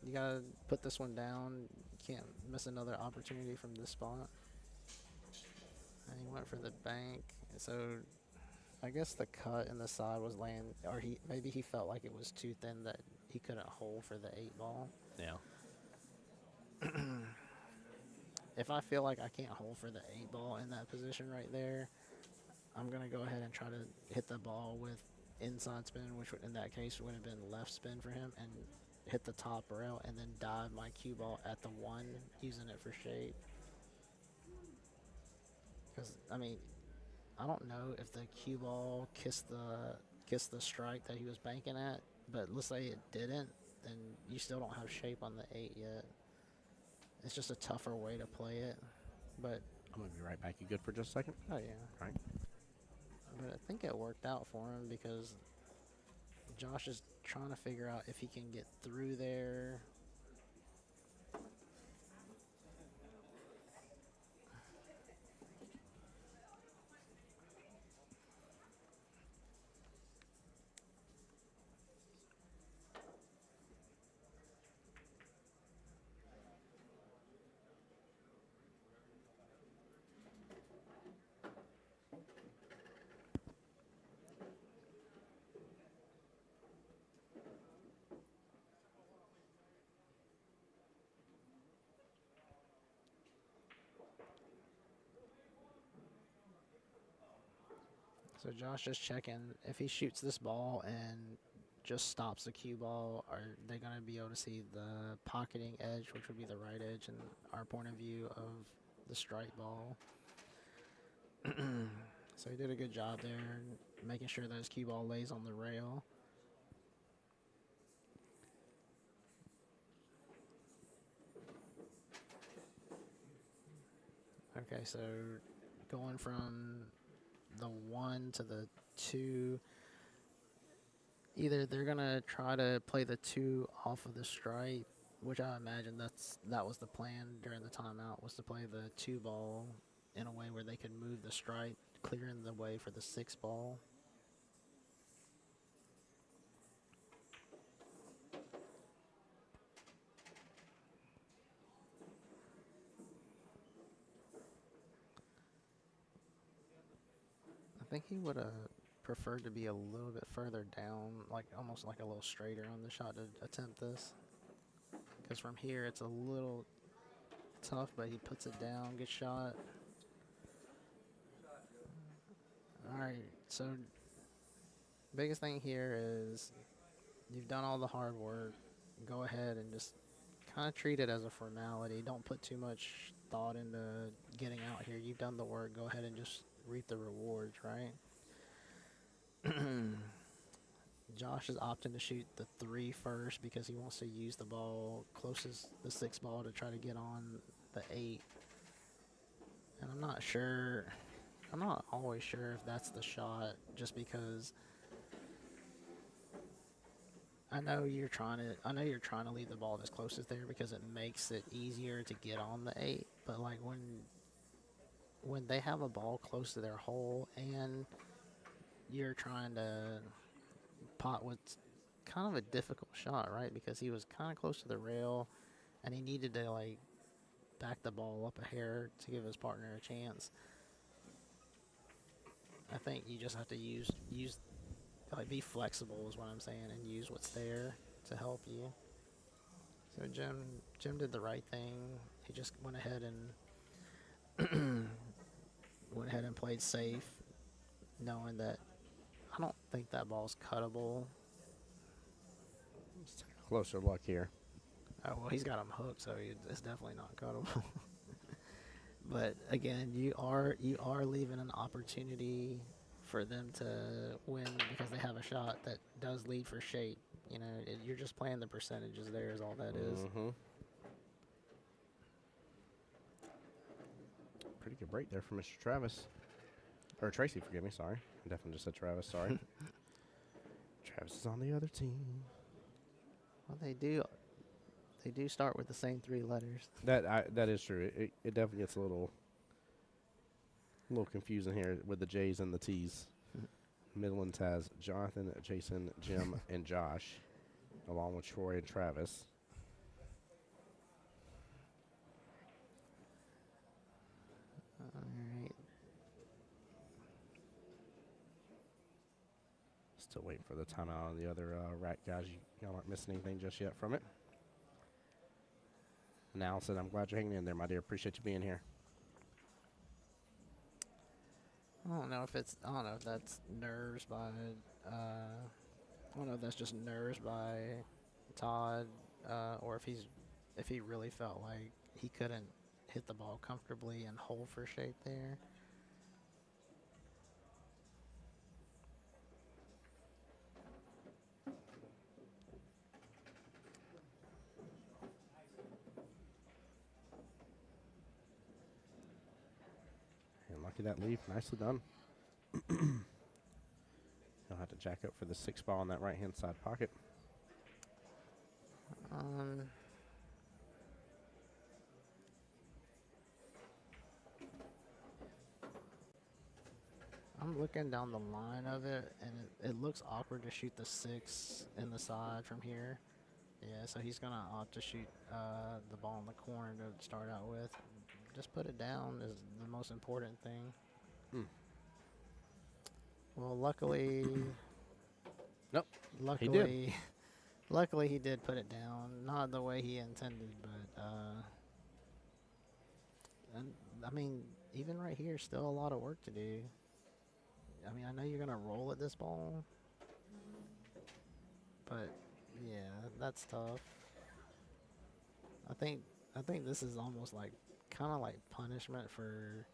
you gotta put this one down. You can't miss another opportunity from this spot. And he went for the bank. So I guess the cut in the side was laying, or maybe he felt like it was too thin that he couldn't hold for the 8 ball. Yeah. If I feel like I can't hold for the 8 ball in that position right there, I'm going to go ahead and try to hit the ball with inside spin, which in that case would have been left spin for him, and hit the top rail and then dive my cue ball at the 1, using it for shape. Because, I mean, I don't know if the cue ball kissed the strike that he was banking at, but let's say it didn't, then you still don't have shape on the 8 yet. It's just a tougher way to play it, but I'm going to be right back. You good for just a second? oh yeah. All right. But I think it worked out for him because Josh is trying to figure out if he can get through there. So Josh just checking if he shoots this ball and just stops the cue ball, are they going to be able to see the pocketing edge, which would be the right edge in our point of view of the strike ball. So he did a good job there, making sure that his cue ball lays on the rail. Okay, so going from the 1 to the 2, either they're gonna try to play the 2 off of the stripe, which I imagine that was the plan during the timeout, was to play the 2 ball in a way where they could move the stripe, clearing the way for the 6 ball. I think he would have preferred to be a little bit further down, like almost like a little straighter on the shot to attempt this. Because from here it's a little tough, but he puts it down, good shot. Alright, so biggest thing here is you've done all the hard work. Go ahead and just kind of treat it as a formality. Don't put too much thought into getting out here. You've done the work. Go ahead and just reap the rewards, right? Josh is opting to shoot the 3 first because he wants to use the ball closest, the 6 ball, to try to get on the 8. And I'm not sure. I'm not always sure if that's the shot, just because I know you're trying to leave the ball as close as there because it makes it easier to get on the 8. But like when they have a ball close to their hole and you're trying to pot what's kind of a difficult shot, right? Because he was kind of close to the rail and he needed to like back the ball up a hair to give his partner a chance. I think you just have to use like be flexible is what I'm saying, and use what's there to help you. So Jim did the right thing. He just went ahead and played safe, knowing that I don't think that ball's cuttable. Let's take a closer look here. Oh well, he's got him hooked, so it's definitely not cuttable. But again, you are leaving an opportunity for them to win because they have a shot that does lead for shape. You know, you're just playing the percentages. There is all that is. Mm-hmm. Pretty good break there for Mr. Travis. Or Tracy, forgive me, sorry. I definitely just said Travis, sorry. Travis is on the other team. Well, they do start with the same 3 letters. That is true. It definitely gets a little confusing here with the J's and the T's. Midlands has Jonathan, Jason, Jim, and Josh, along with Troy and Travis. All right. Still waiting for the timeout on the other rack guys. Y'all aren't missing anything just yet from it. And Allison, I'm glad you're hanging in there, my dear. Appreciate you being here. I don't know if that's nerves by. I don't know if that's just nerves by Todd, or if he really felt like he couldn't hit the ball comfortably and hold for shape there. And lucky that leaf. Nicely done. He'll have to jack up for the 6 ball in that right-hand side pocket. I'm looking down the line of it, and it looks awkward to shoot the 6 in the side from here. Yeah, so he's going to opt to shoot the ball in the corner to start out with. Just put it down is the most important thing. Well, luckily... Nope. Luckily... Luckily, he did put it down. Not the way he intended, but... and, I mean, even right here, still a lot of work to do. I mean, I know you're going to roll at this ball. But, yeah, that's tough. I think this is almost like, kind of like punishment for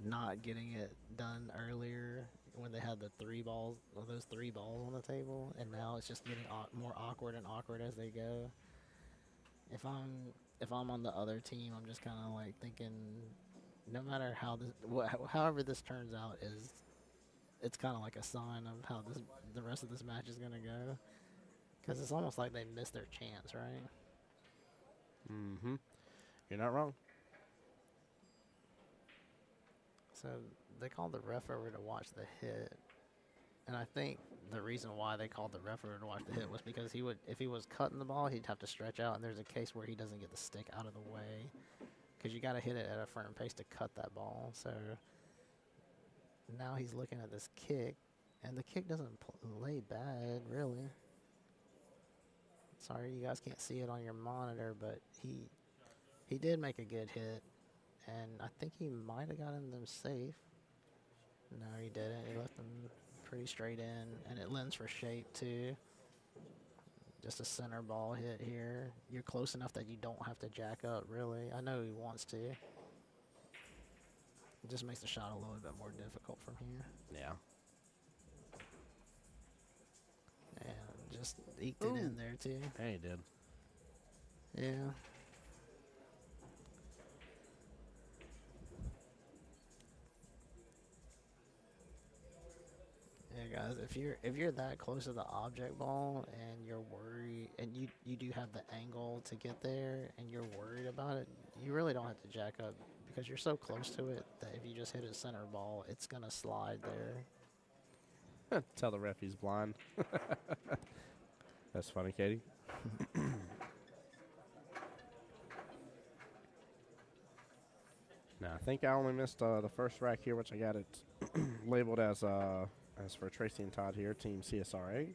not getting it done earlier when they had the 3 balls, or those 3 balls on the table, and now it's just getting more awkward and awkward as they go. If I'm on the other team, I'm just kind of like thinking, no matter how however this turns out, it's kind of like a sign of how the rest of this match is gonna go, because it's almost like they missed their chance, right? Mm-hmm. You're not wrong. So they called the ref over to watch the hit, and I think the reason why they called the ref over to watch the hit was because if he was cutting the ball, he'd have to stretch out, and there's a case where he doesn't get the stick out of the way, because you got to hit it at a firm pace to cut that ball. So now he's looking at this kick, and the kick doesn't lay bad, really. Sorry, you guys can't see it on your monitor, but he did make a good hit. And I think he might have gotten them safe. No, he didn't. He left them pretty straight in. And it lends for shape, too. Just a center ball hit here. You're close enough that you don't have to jack up, really. I know he wants to. It just makes the shot a little bit more difficult from here. Yeah. And just eked it in there, too. Yeah, he did. Yeah. Yeah, guys, if you're that close to the object ball and you're worried, and you do have the angle to get there and you're worried about it, you really don't have to jack up, because you're so close to it that if you just hit a center ball, it's gonna slide there. Tell the ref he's blind. That's funny, Katie. Now, I think I only missed the first rack here, which I got it labeled as for Tracy and Todd here, Team CSRA.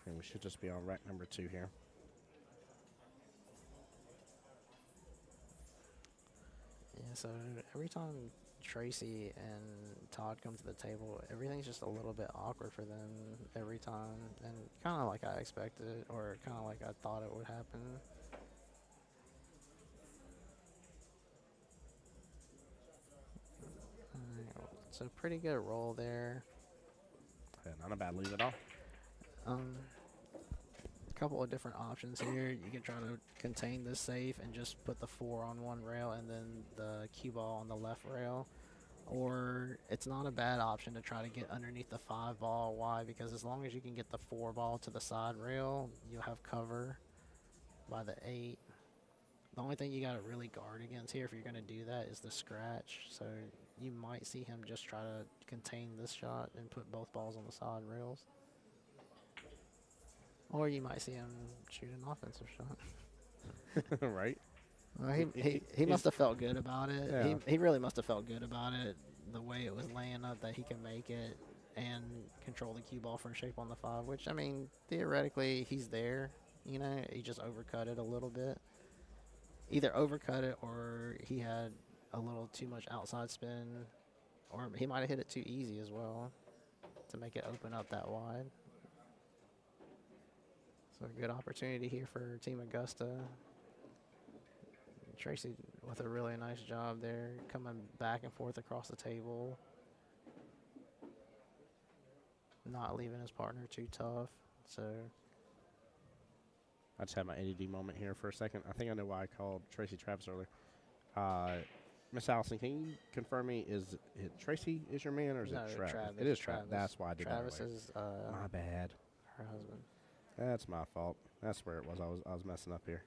And we should just be on rack number 2 here. Yeah, so every time Tracy and Todd come to the table, everything's just a little bit awkward for them every time. And kind of like I expected, or kind of like I thought it would happen. Alright, so pretty good roll there. Yeah, not a bad lead at all. Couple of different options here. You can try to contain this safe and just put the 4 on one rail and then the cue ball on the left rail. Or it's not a bad option to try to get underneath the 5 ball. Why? Because as long as you can get the 4 ball to the side rail, you'll have cover by the 8. The only thing you got to really guard against here if you're going to do that is the scratch. So you might see him just try to contain this shot and put both balls on the side rails. Or you might see him shoot an offensive shot. Right? Well, he must have felt good about it. Yeah. He really must have felt good about it, the way it was laying up, that he can make it and control the cue ball for shape on the 5, which, I mean, theoretically, he's there. You know, he just overcut it a little bit. Either overcut it or he had a little too much outside spin, or he might have hit it too easy as well to make it open up that wide. So a good opportunity here for Team Augusta. Tracy with a really nice job there, coming back and forth across the table. Not leaving his partner too tough. So I just had my ADD moment here for a second. I think I know why I called Tracy Travis earlier. Miss Allison, can you confirm me, is it Tracy is your man, or is No, it Travis? Travis. It is Travis. That's why I did Travis that earlier. is My bad. her husband. That's my fault. That's where it was. I was messing up here.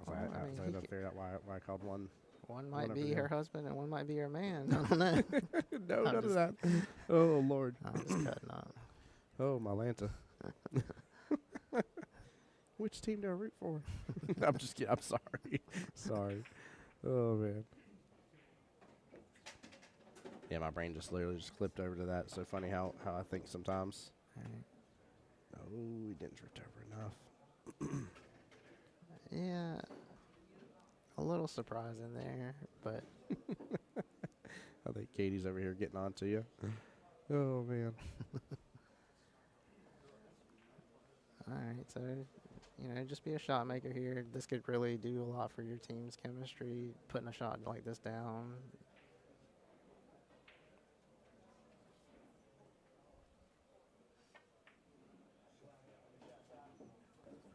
I was, Well, I I mean, was he able to could- figure out why I called one. One One might over be the her other. husband and one might be her man. I don't know. No, I'm none of just- that. Oh, Lord. I'm just cutting up. Oh, my Lanta. Which team do I root for? I'm just kidding. I'm sorry. Sorry. Oh, man. Yeah, my brain just literally just clipped over to that. So funny how I think sometimes. Alright. Oh, we didn't drift over enough. Yeah, a little surprising there, but I think Katie's over here getting on to you. Oh, man. all right. So, you know, just be a shot maker here. This could really do a lot for your team's chemistry. Putting a shot like this down.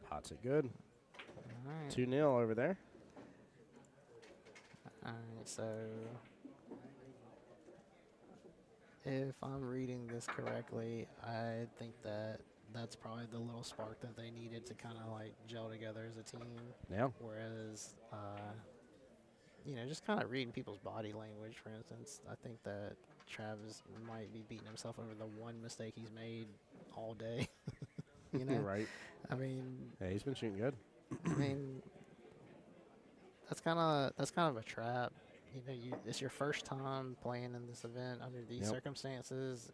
Pots it good. All right. 2-0 over there. All right. So, if I'm reading this correctly, I think that that's probably the little spark that they needed to kind of like gel together as a team. Yeah. Whereas, you know, just kind of reading people's body language, for instance, I think that Travis might be beating himself over the one mistake he's made all day. You know, Right. I mean, Yeah, he's been shooting good. that's kind of a trap. You know, it's your first time playing in this event under these Yep. circumstances,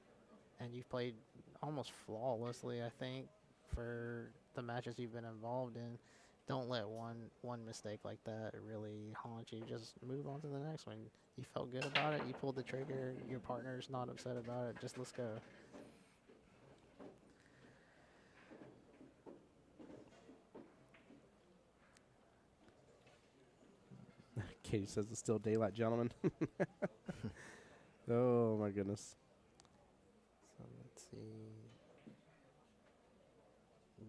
and you've played almost flawlessly, I think, for the matches you've been involved in. Don't let one mistake like that really haunt you. Just move on to the next one. You felt good about it. You pulled the trigger. Your partner's not upset about it. Just let's go. Katie says it's still daylight, gentlemen. Oh, my goodness. So let's see.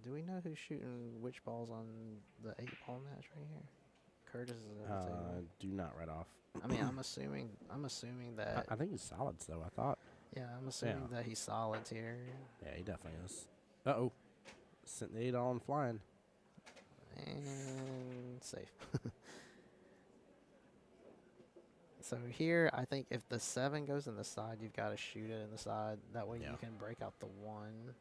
Do we know who's shooting which balls on the 8-ball match right here? Curtis is at the table. Do not right off. I mean, I'm assuming that. I think he's solids, though, I thought. Yeah, I'm assuming that he's solids here. Yeah, he definitely is. Uh-oh. Sent the 8 on flying. And safe. So here, I think if the 7 goes in the side, you've got to shoot it in the side. That way Yeah. you can break out the 1.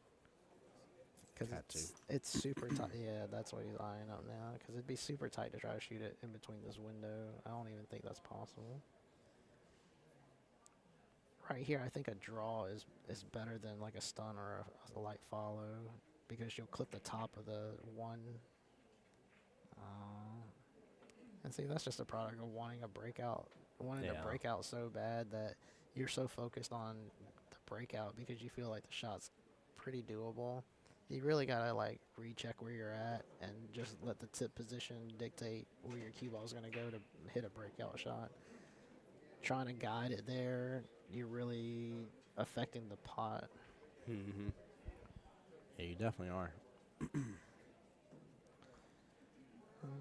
Because Had to. it's super tight. Yeah, that's what he's eyeing up now. Because it'd be super tight to try to shoot it in between this window. I don't even think that's possible. Right here, I think a draw is better than like a stun or a light follow, because you'll clip the top of the one. And see, that's just a product of wanting a breakout, wanting to Yeah. break out so bad that you're so focused on the breakout because you feel like the shot's pretty doable. You really gotta like recheck where you're at and just let the tip position dictate where your cue ball's gonna go to hit a breakout shot. Trying to guide it there, you're really affecting the pot. Mm-hmm. Yeah, you definitely are. And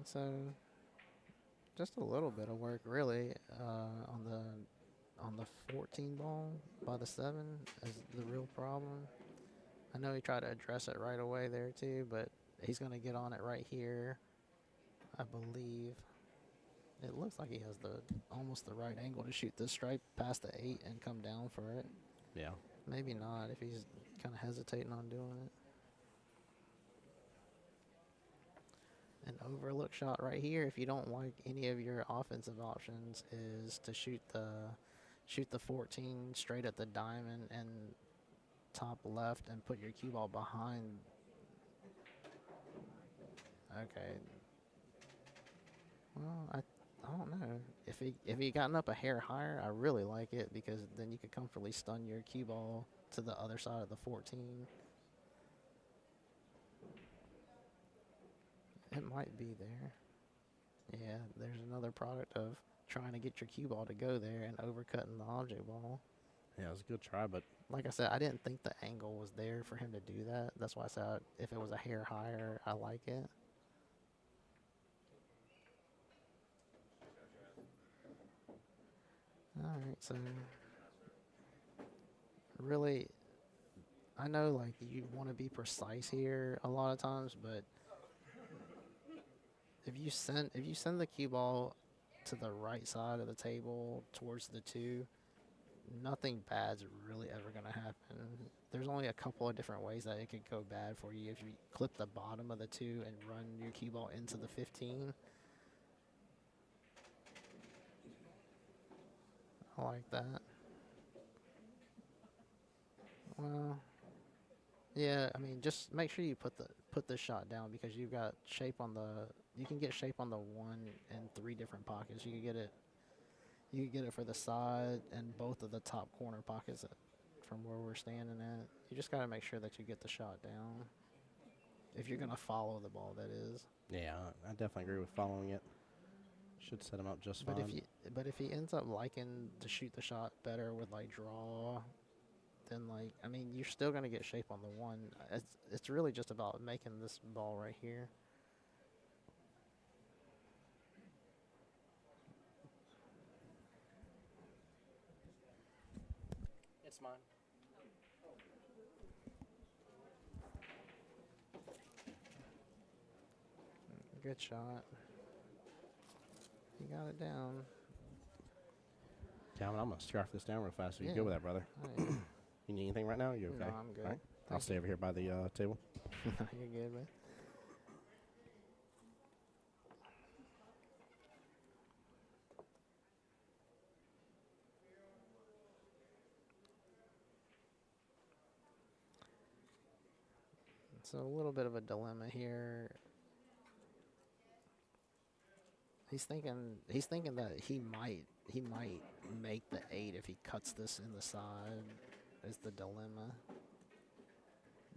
so, just a little bit of work really on the 14 ball by the 7 is the real problem. I know he tried to address it right away there too, but he's going to get on it right here, I believe. It looks like he has almost the right angle to shoot this stripe past the 8 and come down for it. Yeah. Maybe not if he's kind of hesitating on doing it. An overlook shot right here, if you don't like any of your offensive options, is to shoot the 14 straight at the diamond and top left and put your cue ball behind. Okay. Well, I don't know. If he gotten up a hair higher, I really like it, because then you could comfortably stun your cue ball to the other side of the 14. It might be there. Yeah, there's another product of trying to get your cue ball to go there and overcutting the object ball. Yeah, it was a good try, but Like I said, I didn't think the angle was there for him to do that. That's why I said if it was a hair higher, I like it. Alright, so really, I know like you want to be precise here a lot of times, but if you send the cue ball to the right side of the table towards the 2, nothing bad's really ever going to happen. There's only a couple of different ways that it could go bad for you. If you clip the bottom of the 2 and run your cue ball into the 15. I like that. Well, yeah, I mean, just make sure you put the shot down, because you've got shape on the. You can get shape on the 1 and 3 different pockets. You can get it for the side and both of the top corner pockets from where we're standing at. You just gotta make sure that you get the shot down. If you're gonna follow the ball, that is. yeah, I definitely agree with following it. Should set him up just fine. But if he ends up liking to shoot the shot better with like draw, then like, I mean, you're still gonna get shape on the 1. It's really just about making this ball right here. It's mine. Good shot. You got it down. Calvin, I'm going to scarf this down real fast so you Yeah. go with that, brother. Oh, yeah. You need anything right now? You okay? No, I'm good. All right. I'll Thank stay over here by the table. You're good, man. So a little bit of a dilemma here. He's thinking that he might make the 8 if he cuts this in the side, is the dilemma.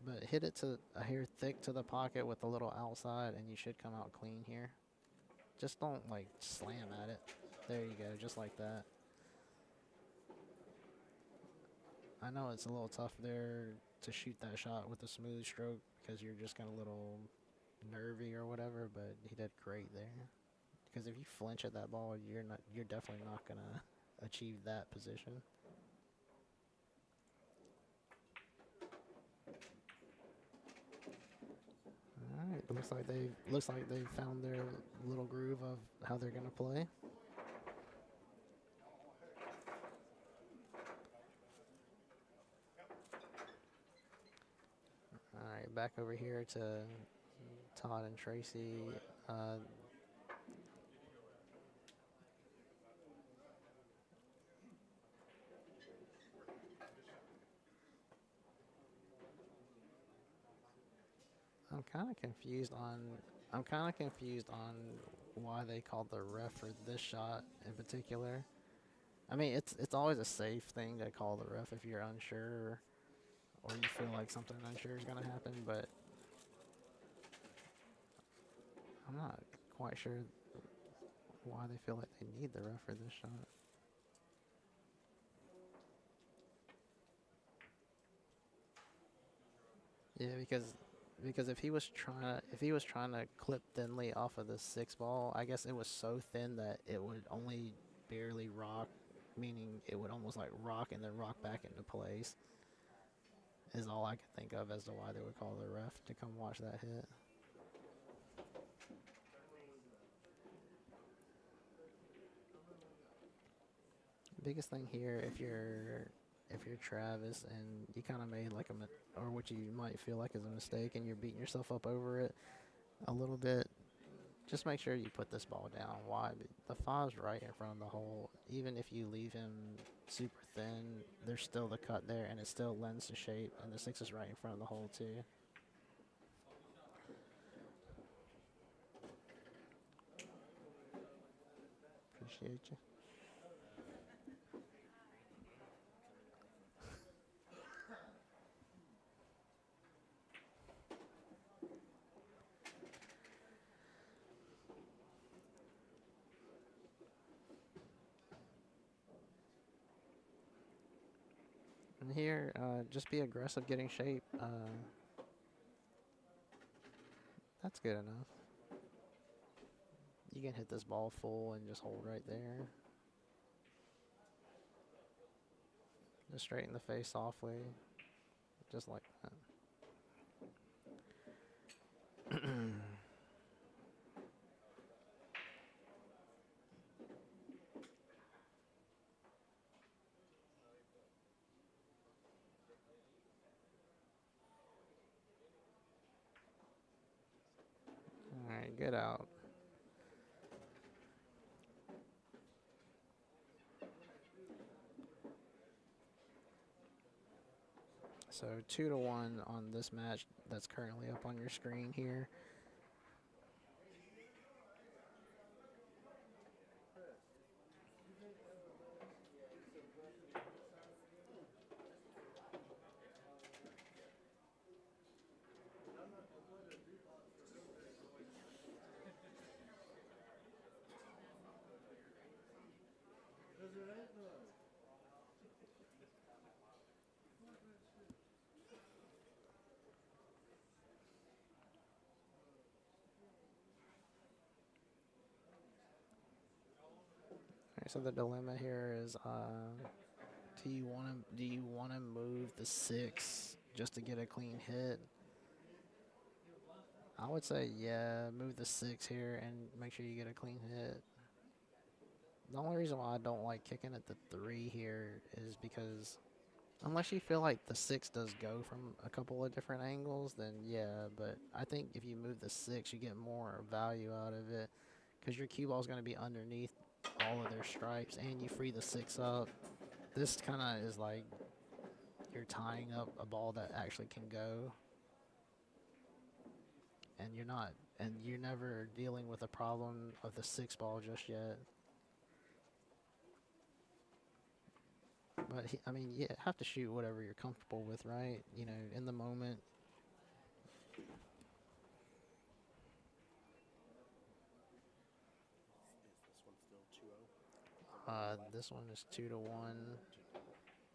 But hit it to a hair thick to the pocket with a little outside and you should come out clean here. Just don't like slam at it. There you go, just like that. I know it's a little tough there to shoot that shot with a smooth stroke because you're just kind of a little nervy or whatever, but he did great there. Because if you flinch at that ball, you're definitely not gonna achieve that position. All right, looks like they found their little groove of how they're gonna play. All right, back over here to Todd and Tracy. I'm kind of confused on. I'm kind of confused on why they called the ref for this shot in particular. I mean, it's always a safe thing to call the ref if you're unsure or you feel like something unsure is gonna happen, but I'm not quite sure why they feel like they need the ref for this shot. Yeah, because if he was trying to clip thinly off of the 6 ball, I guess it was so thin that it would only barely rock, meaning it would almost like rock and then rock back into place. Is all I could think of as to why they would call the ref to come watch that hit. Biggest thing here, if you're Travis and you kind of made like or what you might feel like is a mistake and you're beating yourself up over it a little bit, just make sure you put this ball down. Why? The 5's right in front of the hole. Even if you leave him super thin, there's still the cut there and it still lends to shape, and the 6 is right in front of the hole too. Appreciate you. And here, just be aggressive getting shape. That's good enough. You can hit this ball full and just hold right there. Just straighten the face softly, just like that. All right, good out. So 2-1 on this match that's currently up on your screen here. Alright, so the dilemma here is, do you want to move the 6 just to get a clean hit? I would say yeah, move the 6 here and make sure you get a clean hit. The only reason why I don't like kicking at the 3 here is because unless you feel like the 6 does go from a couple of different angles, then yeah, but I think if you move the 6, you get more value out of it because your cue ball is going to be underneath all of their stripes and you free the 6 up. This kind of is like you're tying up a ball that actually can go, and you're never dealing with a problem of the 6 ball just yet. But I mean, you have to shoot whatever you're comfortable with, right? You know, in the moment. This one is 2-1.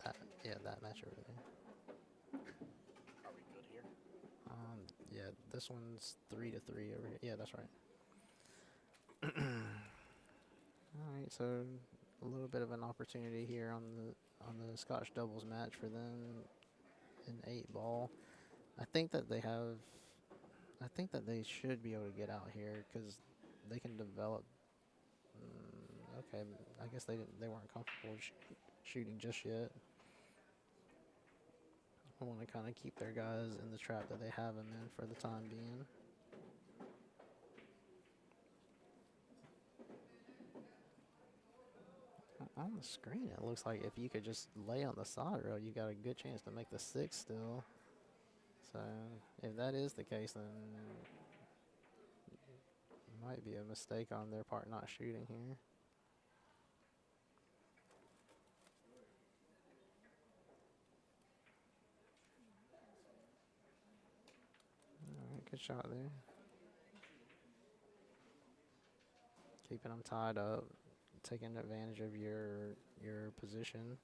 That match over there. Are we good here? Yeah, this one's 3-3 over here. Yeah, that's right. All right, so a little bit of an opportunity here on the Scotch doubles match for them in 8-ball. I think that they should be able to get out here because they can develop. Okay, I guess they weren't comfortable shooting just yet. want to kind of keep their guys in the trap that they have them in for the time being. On the screen, it looks like if you could just lay on the side rail, you got a good chance to make the 6 still. So if that is the case, then it might be a mistake on their part not shooting here. All right, good shot there. Keeping them tied up, taking advantage of your position.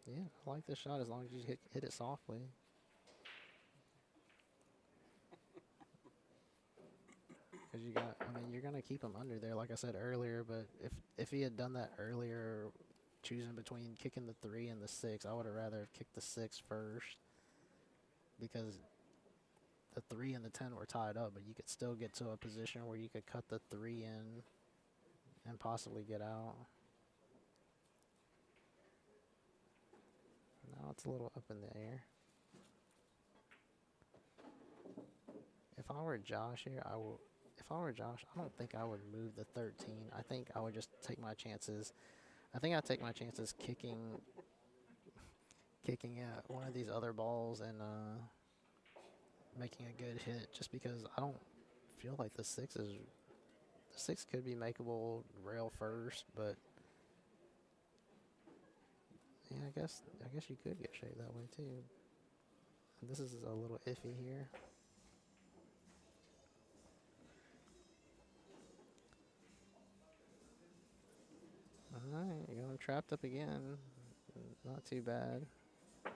Yeah, I like this shot as long as you hit it softly. Because you got, I mean, you're gonna keep him under there, like I said earlier. But if he had done that earlier, choosing between kicking the 3 and the 6, I would have rather have kicked the 6 first. Because the 3 and the 10 were tied up, but you could still get to a position where you could cut the 3 in and possibly get out. Now it's a little up in the air. If I were Josh here, I don't think I would move the 13. I think I would just take my chances. I think I'd take my chances kicking at one of these other balls and making a good hit, just because I don't feel like the 6 could be makeable rail first, but yeah, I guess you could get shaped that way too. And this is a little iffy here. Alright, you got him trapped up again. Not too bad.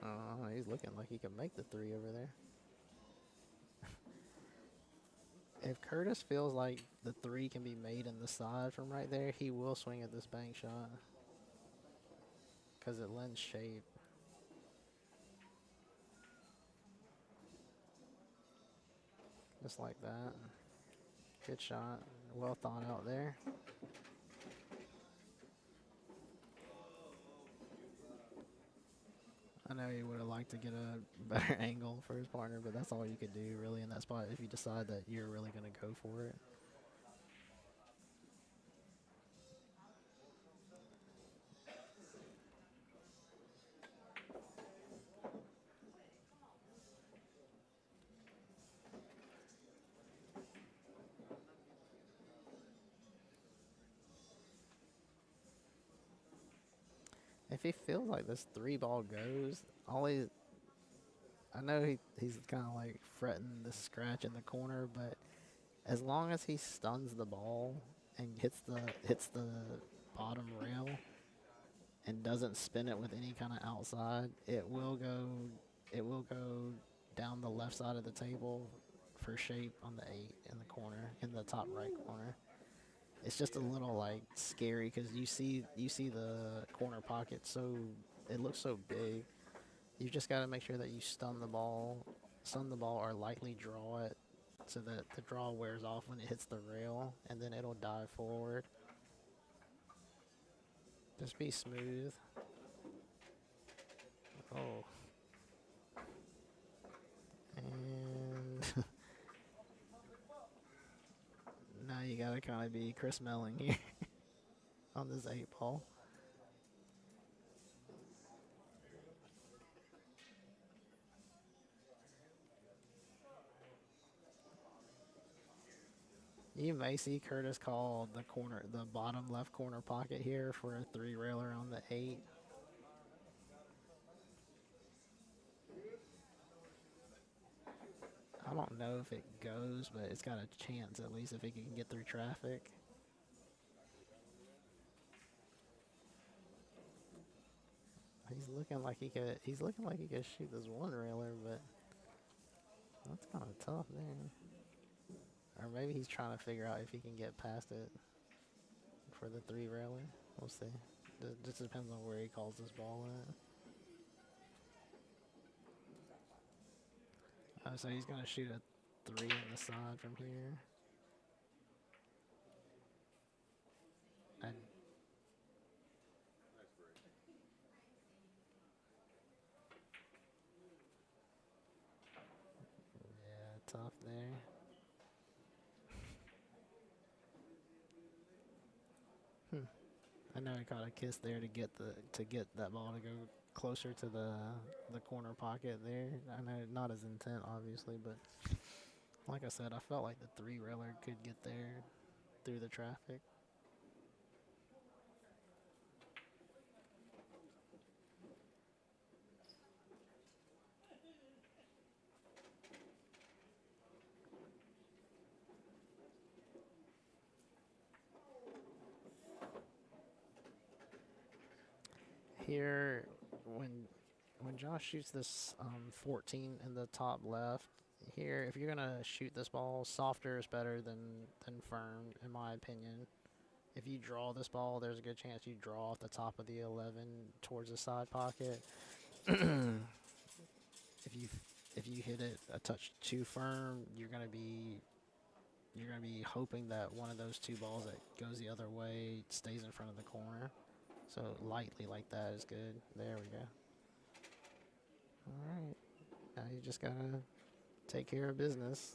Oh, he's looking like he can make the 3 over there. If Curtis feels like the 3 can be made in the side from right there, he will swing at this bank shot. Because it lends shape. Just like that. Good shot. Well thought out there. I know he would have liked to get a better angle for his partner, but that's all you could do really in that spot if you decide that you're really going to go for it. If he feels like this 3 ball goes, I know he's kind of like fretting the scratch in the corner, but as long as he stuns the ball and hits the bottom rail and doesn't spin it with any kind of outside, it will go down the left side of the table for shape on the 8 in the corner, in the top right corner. It's just a little like scary because you see the corner pocket, so it looks so big. You just got to make sure that you stun the ball or lightly draw it so that the draw wears off when it hits the rail, and then it'll dive forward. Just be smooth. Oh. And now you gotta kind of be Chris Melling here on this 8 ball. You may see Curtis call the bottom left corner pocket here for a 3 railer on the 8. I don't know if it goes, but it's got a chance at least if it can get through traffic. He's looking like he could shoot this 1 railer, but that's kind of tough there. Or maybe he's trying to figure out if he can get past it for the 3 railer. We'll see. It just depends on where he calls this ball at. So he's going to shoot a 3 on the side from here. I know he caught a kiss there to get that ball to go closer to the corner pocket there. I know not his intent, obviously, but like I said, I felt like the three railer could get there through the traffic. Here, when Josh shoots this 14 in the top left, here, if you're gonna shoot this ball, softer is better than firm, in my opinion. If you draw this ball, there's a good chance you draw off the top of the 11 towards the side pocket. if you hit it a touch too firm, you're gonna be hoping that one of those two balls that goes the other way stays in front of the corner. So lightly like that is good. There we go. All right. Now you just gotta take care of business.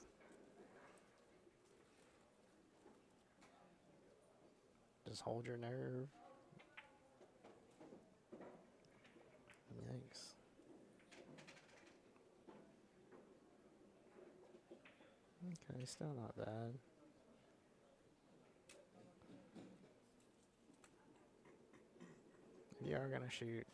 Just hold your nerve. Yikes. Okay, still not bad. If you are gonna shoot,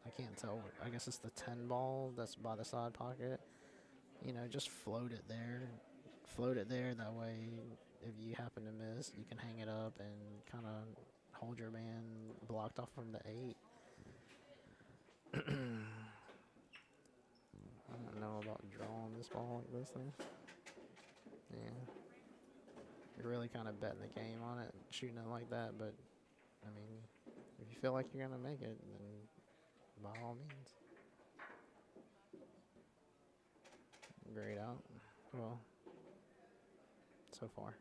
I can't tell. I guess it's the 10 ball that's by the side pocket. You know, just float it there. Float it there. That way, if you happen to miss, you can hang it up and kind of hold your man blocked off from the 8. I don't know about drawing this ball like this thing. Yeah. You're really kind of betting the game on it, shooting it like that, but, I mean, if you feel like you're going to make it, then by all means. Grayed out. Well, so far.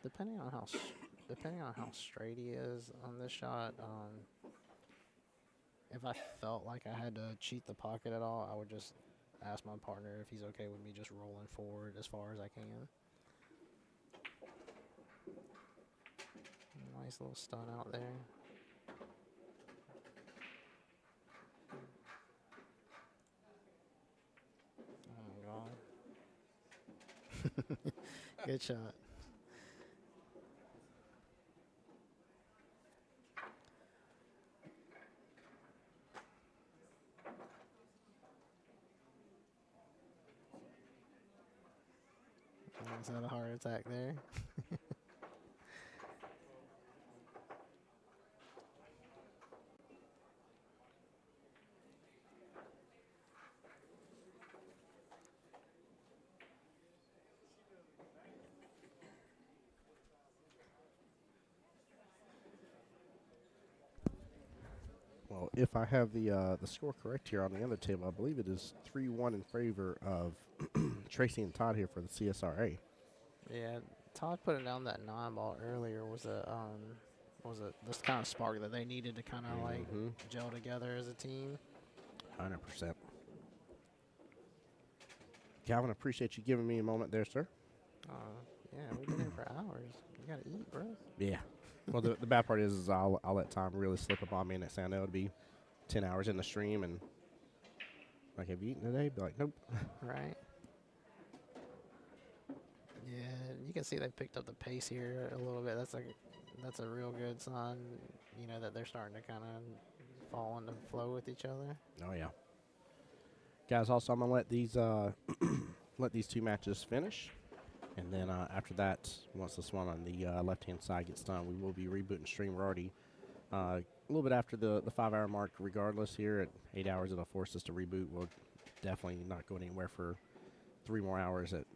Depending on how straight he is on this shot, if I felt like I had to cheat the pocket at all, I would just ask my partner if he's okay with me just rolling forward as far as I can. Nice little stun out there. Oh my god. Good shot. Almost had a heart attack there. Well, if I have the score correct here on the other table, I believe it is 3-1 in favor of Tracy and Todd here for the CSRA. Yeah, Todd putting down that 9 ball earlier was this kind of spark that they needed to kind of like gel together as a team. 100%. Calvin, appreciate you giving me a moment there, sir. Yeah, we've been here for hours. You gotta eat, bro. Yeah. Well, the bad part is I'll let time really slip up on me, and I know it'll be 10 hours in the stream, and like, have you eaten today? Be like, nope. Right. Yeah, you can see they picked up the pace here a little bit. That's a real good sign, you know, that they're starting to kind of fall into flow with each other. Oh yeah. Guys, also I'm gonna let these let these two matches finish, and then after that, once this one on the left-hand side gets done, we will be rebooting stream. We're already a little bit after the 5-hour mark. Regardless, here at 8 hours, it'll force us to reboot. We'll definitely not go anywhere for 3 more hours at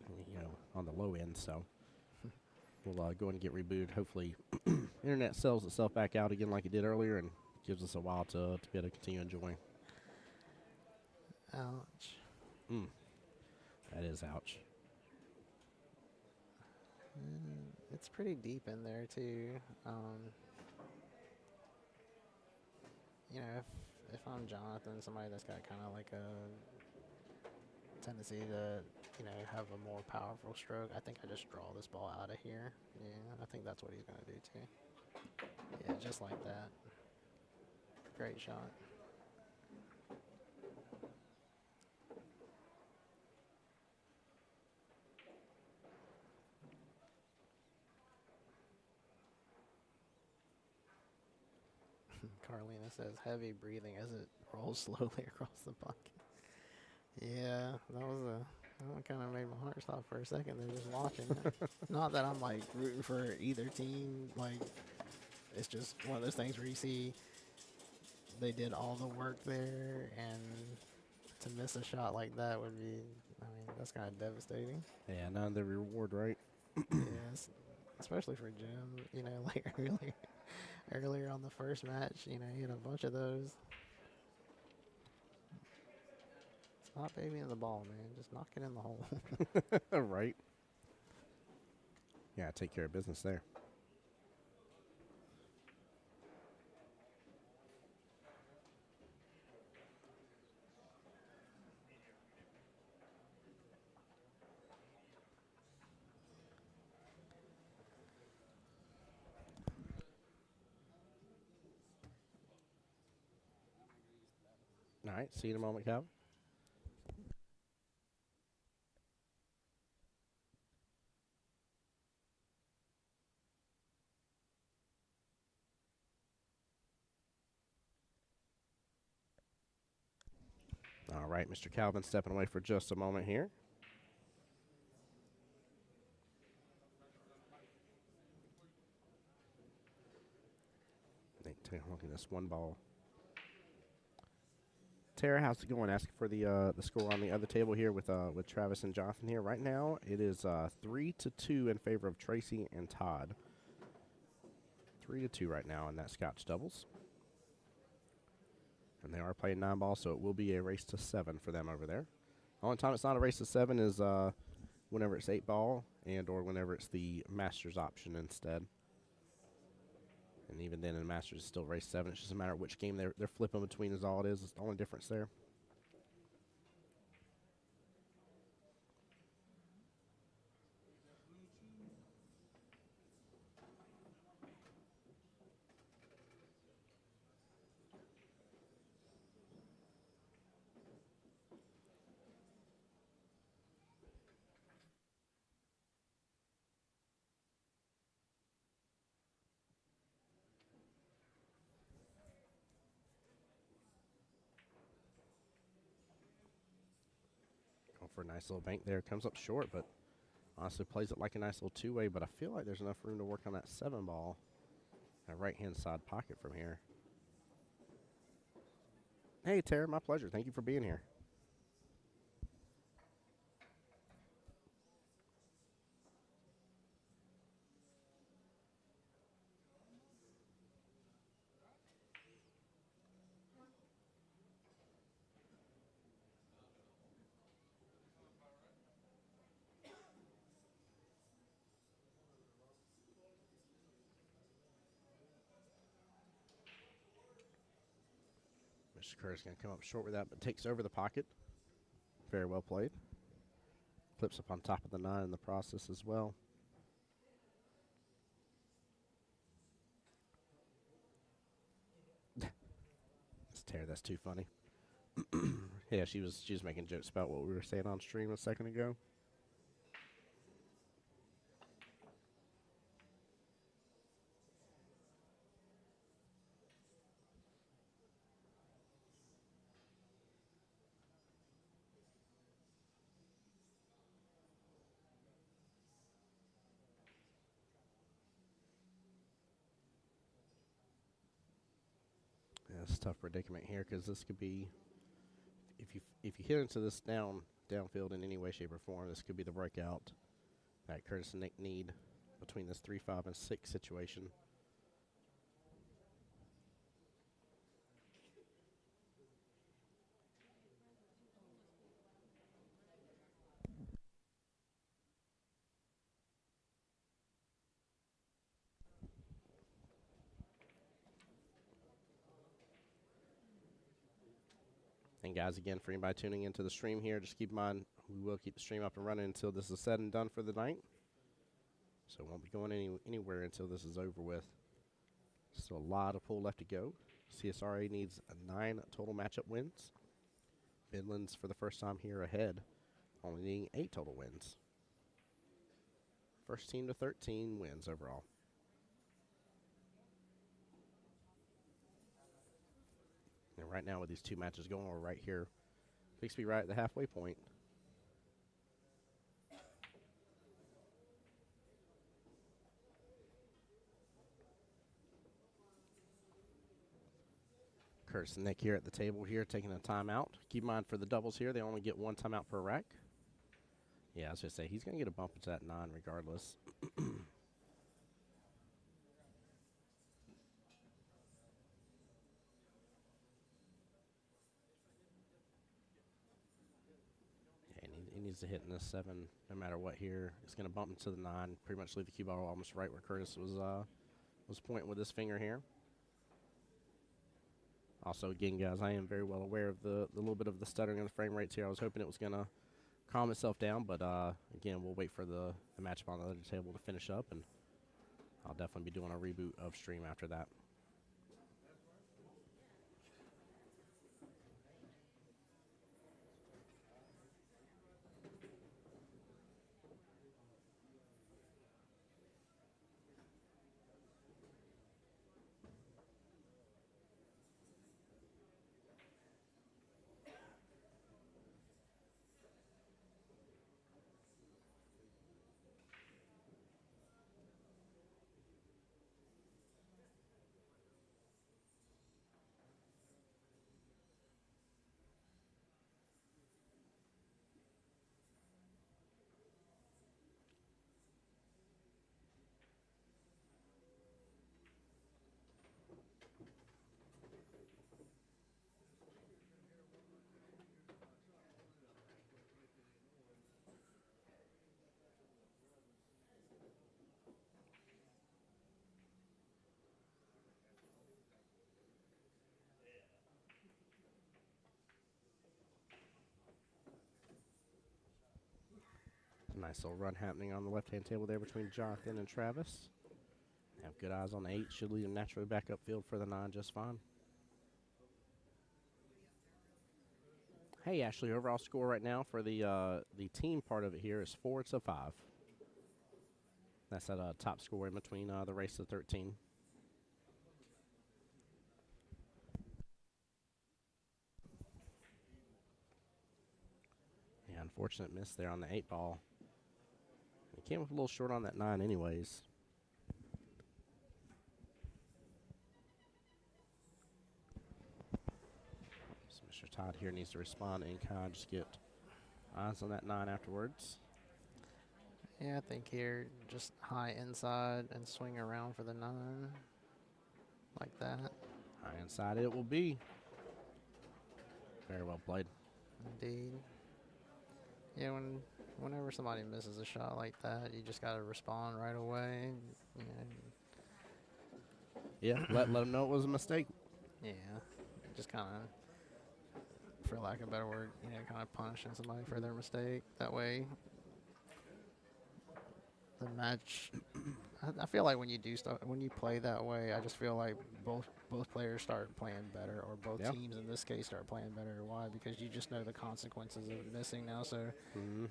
on the low end. So we'll go and get rebooted. Hopefully, internet sells itself back out again like it did earlier, and gives us a while to be able to continue enjoying. Ouch. That is ouch. It's pretty deep in there too. You know, if I'm Jonathan, somebody that's got kind of like a tendency to, you know, have a more powerful stroke, I think I just draw this ball out of here. Yeah, I think that's what he's gonna do too. Yeah, just like that. Great shot. Carlina says heavy breathing as it rolls slowly across the bucket. Yeah, that one kind of made my heart stop for a second there just watching it. Not that I'm like rooting for either team. Like, it's just one of those things where you see they did all the work there, and to miss a shot like that would be, I mean, that's kind of devastating. Yeah, none of the reward, right? Yes, especially for Jim. You know, like earlier on the first match, you know, he had a bunch of those. Stop babying the ball, man. Just knock it in the hole. Right. Yeah, take care of business there. All right, see you in a moment, Calvin. All right, Mr. Calvin stepping away for just a moment here. Take a look at this one ball. Tara, how's it going? Asking for the score on the other table here with Travis and Jonathan here. Right now, it is 3-2 in favor of Tracy and Todd. 3-2 right now in that Scotch doubles. And they are playing 9 ball, so it will be a race to 7 for them over there. Only time it's not a race to 7 is whenever it's 8 ball and or whenever it's the Masters option instead. And even then in the Masters, it's still race 7. It's just a matter of which game they're flipping between is all it is. It's the only difference there. Going for a nice little bank there. Comes up short, but honestly plays it like a nice little two-way, but I feel like there's enough room to work on that 7 ball. That right-hand side pocket from here. Hey, Tara, my pleasure. Thank you for being here. Mr. Kerr's going to come up short with that, but takes over the pocket. Very well played. Flips up on top of the 9 in the process as well. Tara, that's too funny. Yeah, she was making jokes about what we were saying on stream a second ago. Yeah, it's a tough predicament here because this could be, if you hit into this downfield in any way, shape, or form, this could be the breakout that Curtis and Nick need between this 3, 5, and 6 situation. And guys, again, for anybody tuning into the stream here, just keep in mind we will keep the stream up and running until this is said and done for the night. So it won't be going anywhere until this is over with. Still a lot of pool left to go. CSRA needs 9 total matchup wins. Midlands, for the first time here, ahead, only needing 8 total wins. First team to 13 wins overall. And right now with these 2 matches going, we're right here. Fix to be right at the halfway point. Curtis and Nick here at the table here taking a timeout. Keep in mind for the doubles here, they only get 1 timeout per rack. Yeah, I was going to say, he's going to get a bump into that 9 regardless. And he needs to hit in this 7 no matter what here. He's going to bump into the 9, pretty much leave the cue ball almost right where Curtis was pointing with his finger here. Also, again, guys, I am very well aware of the little bit of the stuttering of the frame rates here. I was hoping it was going to calm itself down, but again, we'll wait for the matchup on the other table to finish up, and I'll definitely be doing a reboot of stream after that. Nice little run happening on the left-hand table there between Jonathan and Travis. Have good eyes on the 8. Should lead him naturally back upfield for the 9 just fine. Hey, Ashley, overall score right now for the team part of it here is 4-5. That's that top score in between the race to 13. Yeah, unfortunate miss there on the 8 ball. He came up a little short on that 9 anyways. So Mr. Todd here needs to respond in kind, just get eyes on that 9 afterwards. Yeah, I think here, just high inside and swing around for the 9. Like that. High inside it will be. Very well played. Indeed. Yeah, whenever somebody misses a shot like that, you just got to respond right away. You know. Yeah, let them know it was a mistake. Yeah, just kind of, for lack of a better word, you know, kind of punishing somebody for their mistake. That way, the match. I feel like when you play that way, I just feel like both players start playing better, or both teams in this case start playing better. Why? Because you just know the consequences of missing now. So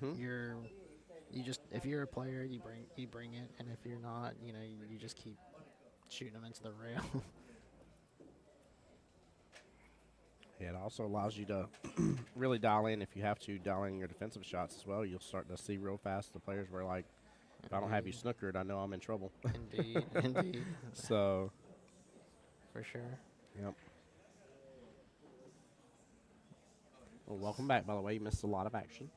if you're a player, you bring it, and if you're not, you know, you just keep shooting them into the rail. Yeah, it also allows you to really dial in, if you have to, dial in your defensive shots as well. You'll start to see real fast the players where, like, if I don't have you snookered, I know I'm in trouble. Indeed, indeed. So. For sure. Yep. Well, welcome back, by the way. You missed a lot of action.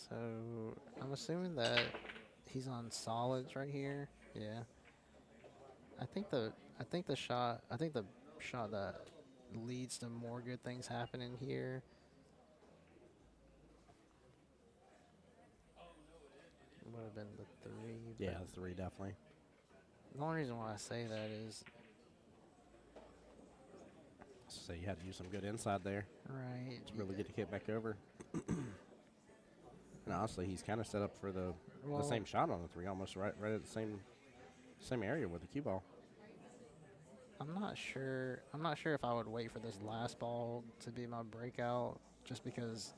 So I'm assuming that he's on solids right here. Yeah. I think the shot that leads to more good things happening here would have been the 3. Yeah, but 3 definitely. The only reason why I say that is, So you had to use some good inside there right, to really get the kick back over. And honestly, he's kind of set up for the well, same shot on the 3, almost right at the same area with the cue ball. I'm not sure if I would wait for this last ball to be my breakout, just because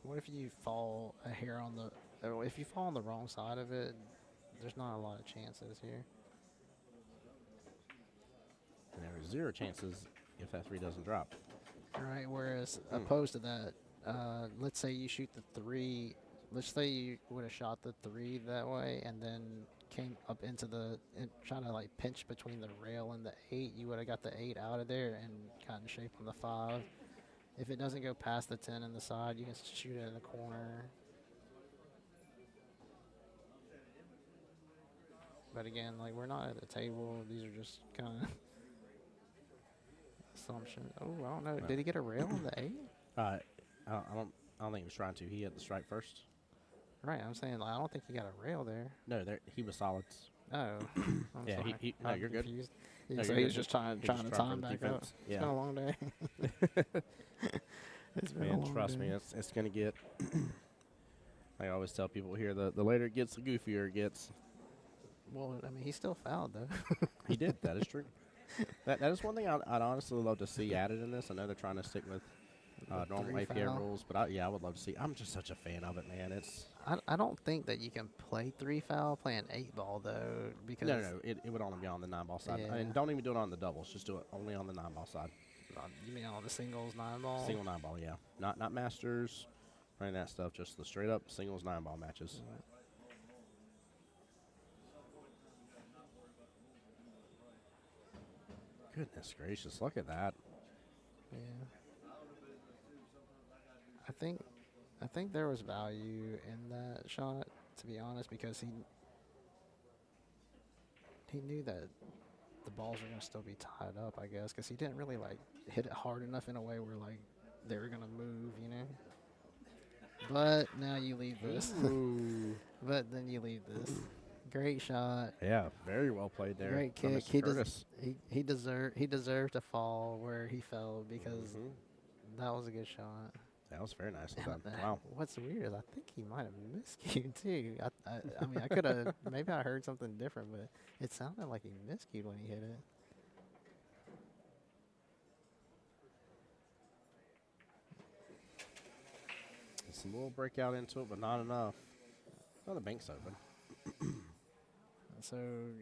what if you fall a hair on the, or if you fall on the wrong side of it, there's not a lot of chances here. And there are 0 chances if that 3 doesn't drop. Right, whereas opposed to that, let's say you shoot the 3, let's say you would have shot the 3 that way and then came up into trying to like pinch between the rail and the 8, you would have got the 8 out of there and gotten shape on the 5. If it doesn't go past the 10 in the side, you can shoot it in the corner. But again, like, we're not at the table. These are just kind of assumptions. Oh, I don't know. Did he get a rail on the 8? I don't think he was trying to. He hit the strike first. Right, I'm saying, like, I don't think he got a rail there. No, he was solids. Oh, I'm Yeah, sorry. no, I'm you're good. confused. No, So you're he was good. just trying He was to just trying time for the back up. defense. It's Yeah. been a long day. It's been a Man, long trust me, day. it's going to get. I always tell people here, the later it gets, the goofier it gets. Well, I mean, he still fouled though. He did. That is true. That is one thing I'd honestly love to see added in this. I know they're trying to stick with normal 3 APA foul. rules, but I would love to see. I'm just such a fan of it, man. It's I don't think that you can play 3 foul playing 8 ball though, because no. It would only be on the 9-ball side, Yeah. and don't even do it on the doubles. Just do it only on the 9-ball side. You mean all the singles 9 ball? Single 9-ball, yeah. Not masters, or any of that stuff. Just the straight up singles 9-ball matches. Goodness gracious, look at that. Yeah. I think there was value in that shot, to be honest, because he knew that the balls were gonna still be tied up, I guess, because he didn't really like hit it hard enough in a way where like they were gonna move, you know. But now you leave this. Ooh. But then you leave this. Great shot. Yeah, very well played there. Great from kick. Mr. Curtis. He deserved to fall where he fell because that was a good shot. That was very nicely And, done. Wow. What's weird is I think he might have miscued too. I mean, I could have maybe I heard something different, but it sounded like he miscued when he hit it. Some little breakout into it, but not enough. Oh, the bank's open. So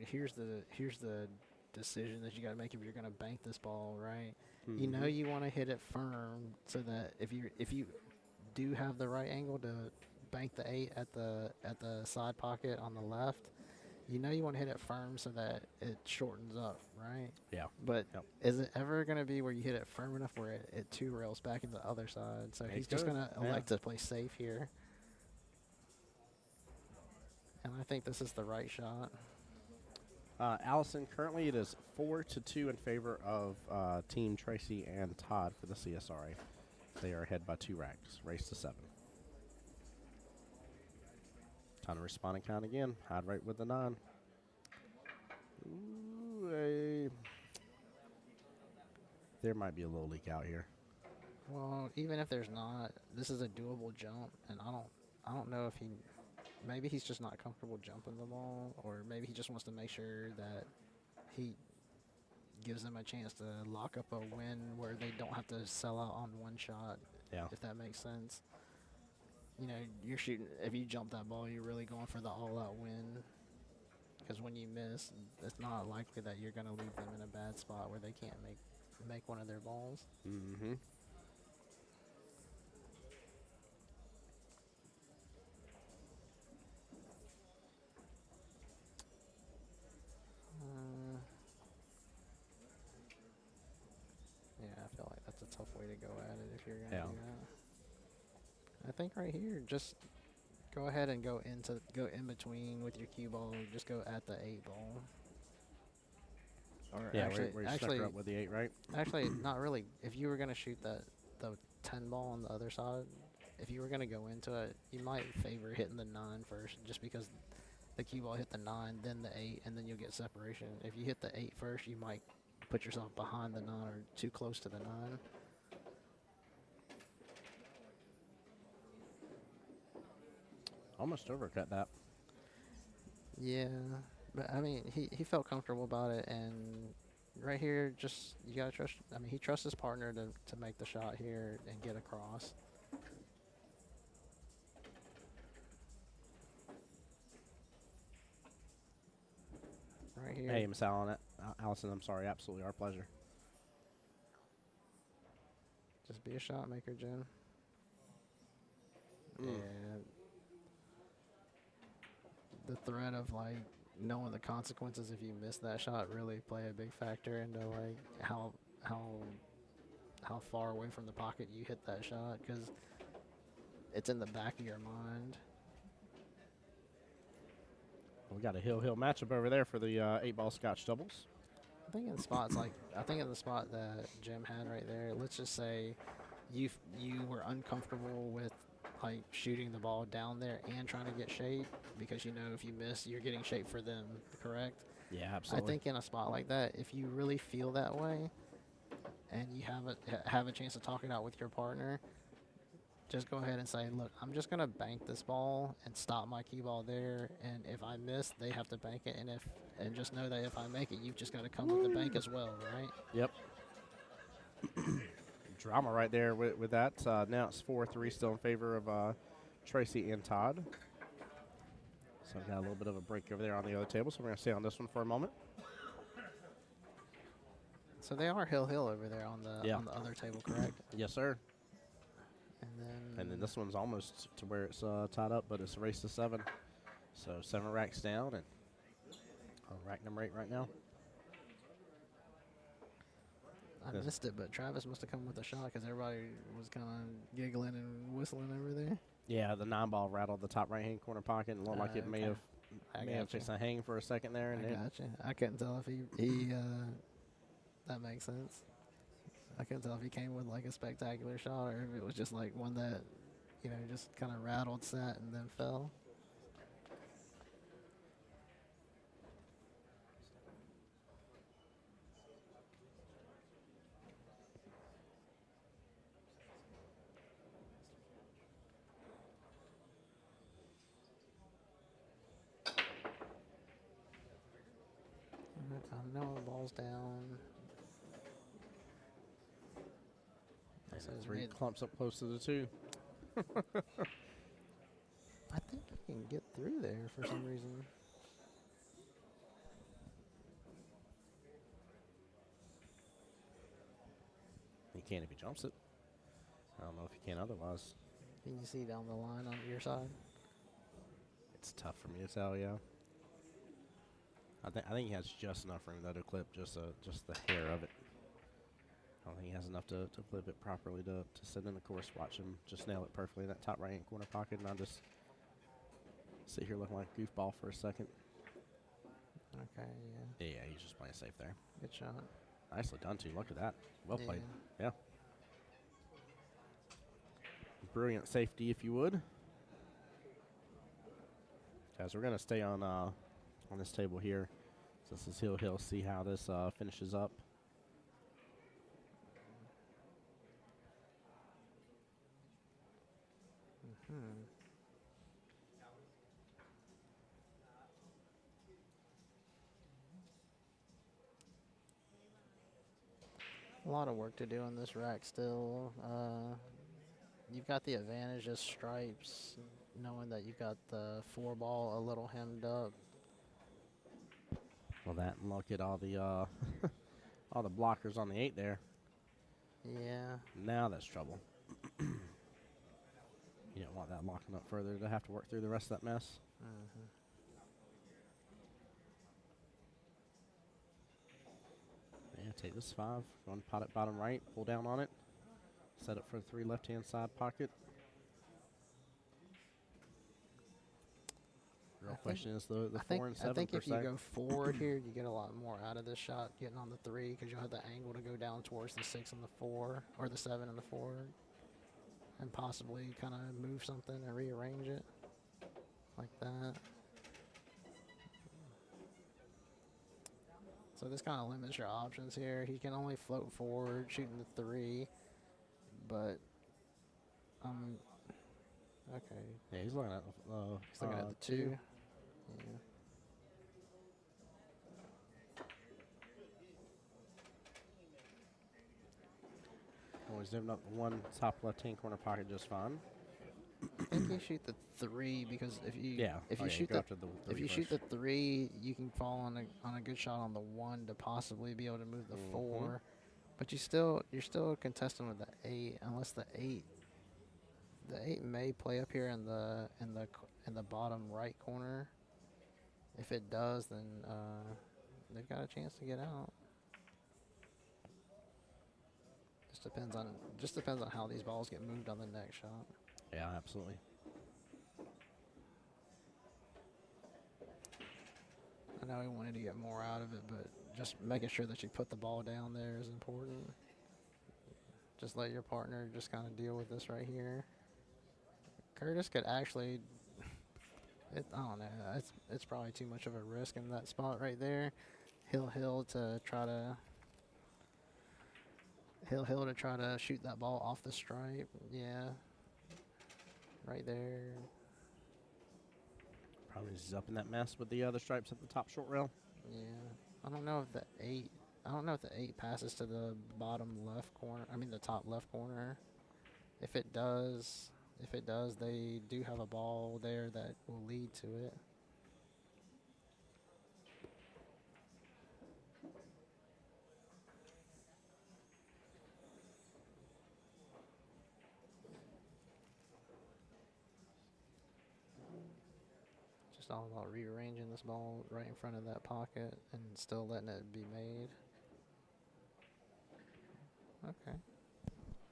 here's the decision that you got to make if you're going to bank this ball, right? You know you want to hit it firm so that if you do have the right angle to bank the 8 at the side pocket on the left, you know you want to hit it firm so that it shortens up, right? Yeah. But Yep. is it ever going to be where you hit it firm enough where it 2 rails back into the other side? So Makes he's just good. going to Yeah. elect to play safe here. And I think this is the right shot. Allison, currently it is 4-2 in favor of Team Tracy and Todd for the CSRA. They are ahead by 2 racks. Race to 7. Time to respond and count again. Hide right with the 9. Ooh, there might be a little leak out here. Well, even if there's not, this is a doable jump, and I don't know if maybe he's just not comfortable jumping the ball, or maybe he just wants to make sure that he gives them a chance to lock up a win where they don't have to sell out on one shot. Yeah. If that makes sense. You know, you're shooting. If you jump that ball, you're really going for the all-out win. Because when you miss, it's not likely that you're going to leave them in a bad spot where they can't make one of their balls. Mm-hmm. Yeah, I feel like that's a tough way to go at it if you're going to Yeah. do that. I think right here, just go ahead and go in between with your cue ball. Just go at the 8 ball. Or Yeah, actually, where you stuck actually, her up with the 8, right? actually, not really. If you were going to shoot the 10 ball on the other side, if you were gonna go into it, you might favor hitting the 9 first, just because the cue ball hit the 9, then the 8, and then you'll get separation. If you hit the 8 first, you might put yourself behind the 9 or too close to the 9. Almost overcut that. Yeah, but I mean, he felt comfortable about it, and right here, just you gotta trust. I mean, he trusts his partner to make the shot here and get across. Right here. Hey, Miss Allison, I'm sorry. Absolutely our pleasure. Just be a shot maker, Jim. Mm. And the threat of like knowing the consequences if you miss that shot really play a big factor into like how far away from the pocket you hit that shot, because it's in the back of your mind. We got a hill matchup over there for the 8-ball Scotch doubles. I think in spots like in the spot that Jim had right there, let's just say you were uncomfortable with like shooting the ball down there and trying to get shape, because you know if you miss, you're getting shape for them, correct? Yeah, absolutely. I think in a spot like that, if you really feel that way and you have a chance to talk it out with your partner, just go ahead and say, look, I'm just going to bank this ball and stop my cue ball there, and if I miss, they have to bank it, and just know that if I make it, you've just got to come with the bank as well, right? Yep. Drama right there with that. Now it's 4-3 still in favor of Tracy and Todd. So we got a little bit of a break over there on the other table, so we're going to stay on this one for a moment. So they are hill over there on the other table, correct? Yes, sir. And then this one's almost to where it's tied up, but it's a race to 7. So 7 racks down, and on rack number 8 right now. I missed it, but Travis must have come with a shot because everybody was kind of giggling and whistling over there. Yeah, the 9-ball rattled the top right-hand corner pocket and looked like it may have just hang for a second there. And I gotcha. I couldn't tell if he that makes sense. I couldn't tell if he came with like a spectacular shot or if it was just like one that, just kind of rattled, sat, and then fell. I know the ball's down. So 3 clumps up close to the 2. I think he can get through there for some reason. He can if he jumps it. I don't know if he can otherwise. Can you see down the line on your side? It's tough for me to tell, yeah. I think he has just enough room though to clip just the hair of it. I don't think he has enough to clip it properly to sit in the course. Watch him just nail it perfectly in that top right-hand corner pocket, and I'll just sit here looking like a goofball for a second. Okay, yeah. Yeah, he's just playing safe there. Good shot. Nicely done, too. Look at that. Well played. Yeah. Brilliant safety, if you would. Guys, we're going to stay on this table here. So this is Hill. See how this finishes up. A lot of work to do on this rack still. You've got the advantage of stripes, knowing that you've got the 4-ball a little hemmed up. Well, that and look at all the all the blockers on the 8 there. Yeah. Now that's trouble. You don't want that locking up further to have to work through the rest of that mess. Mm-hmm. Yeah, take this 5, go on pot it bottom right, pull down on it, set it for the 3 left-hand side pocket. Real question is the 4 and 7 I think per if you se. go forward here, you get a lot more out of this shot getting on the 3 because you'll have the angle to go down towards the 6 and the 4, or the 7 and the 4. and possibly kind of move something and rearrange it like that. So this kind of limits your options here. He can only float forward, shooting the 3, but okay. Yeah, he's looking at He's looking at the 2. Yeah. Always zipping up the one top left-hand corner pocket just fine. I think you shoot the 3 because if you Yeah. if Oh, you yeah, shoot go the after the if 3 you shoot first. the 3, you can fall on a good shot on the 1 to possibly be able to move the 4. But you're still contesting with the 8 unless the 8 may play up here in the bottom right corner. If it does, then they've got a chance to get out. Just depends on how these balls get moved on the next shot. Yeah, absolutely. I know he wanted to get more out of it, but just making sure that you put the ball down there is important. Just let your partner just kind of deal with this right here. Curtis could actually, I don't know, it's probably too much of a risk in that spot right there. He'll to try to shoot that ball off the stripe. Yeah, right there. Probably just up in that mess with the other stripes at the top short rail. Yeah, I don't know if the 8 passes to the bottom left corner. I mean the top left corner. If it does, they do have a ball there that will lead to it. Just all about rearranging this ball right in front of that pocket and still letting it be made. Okay.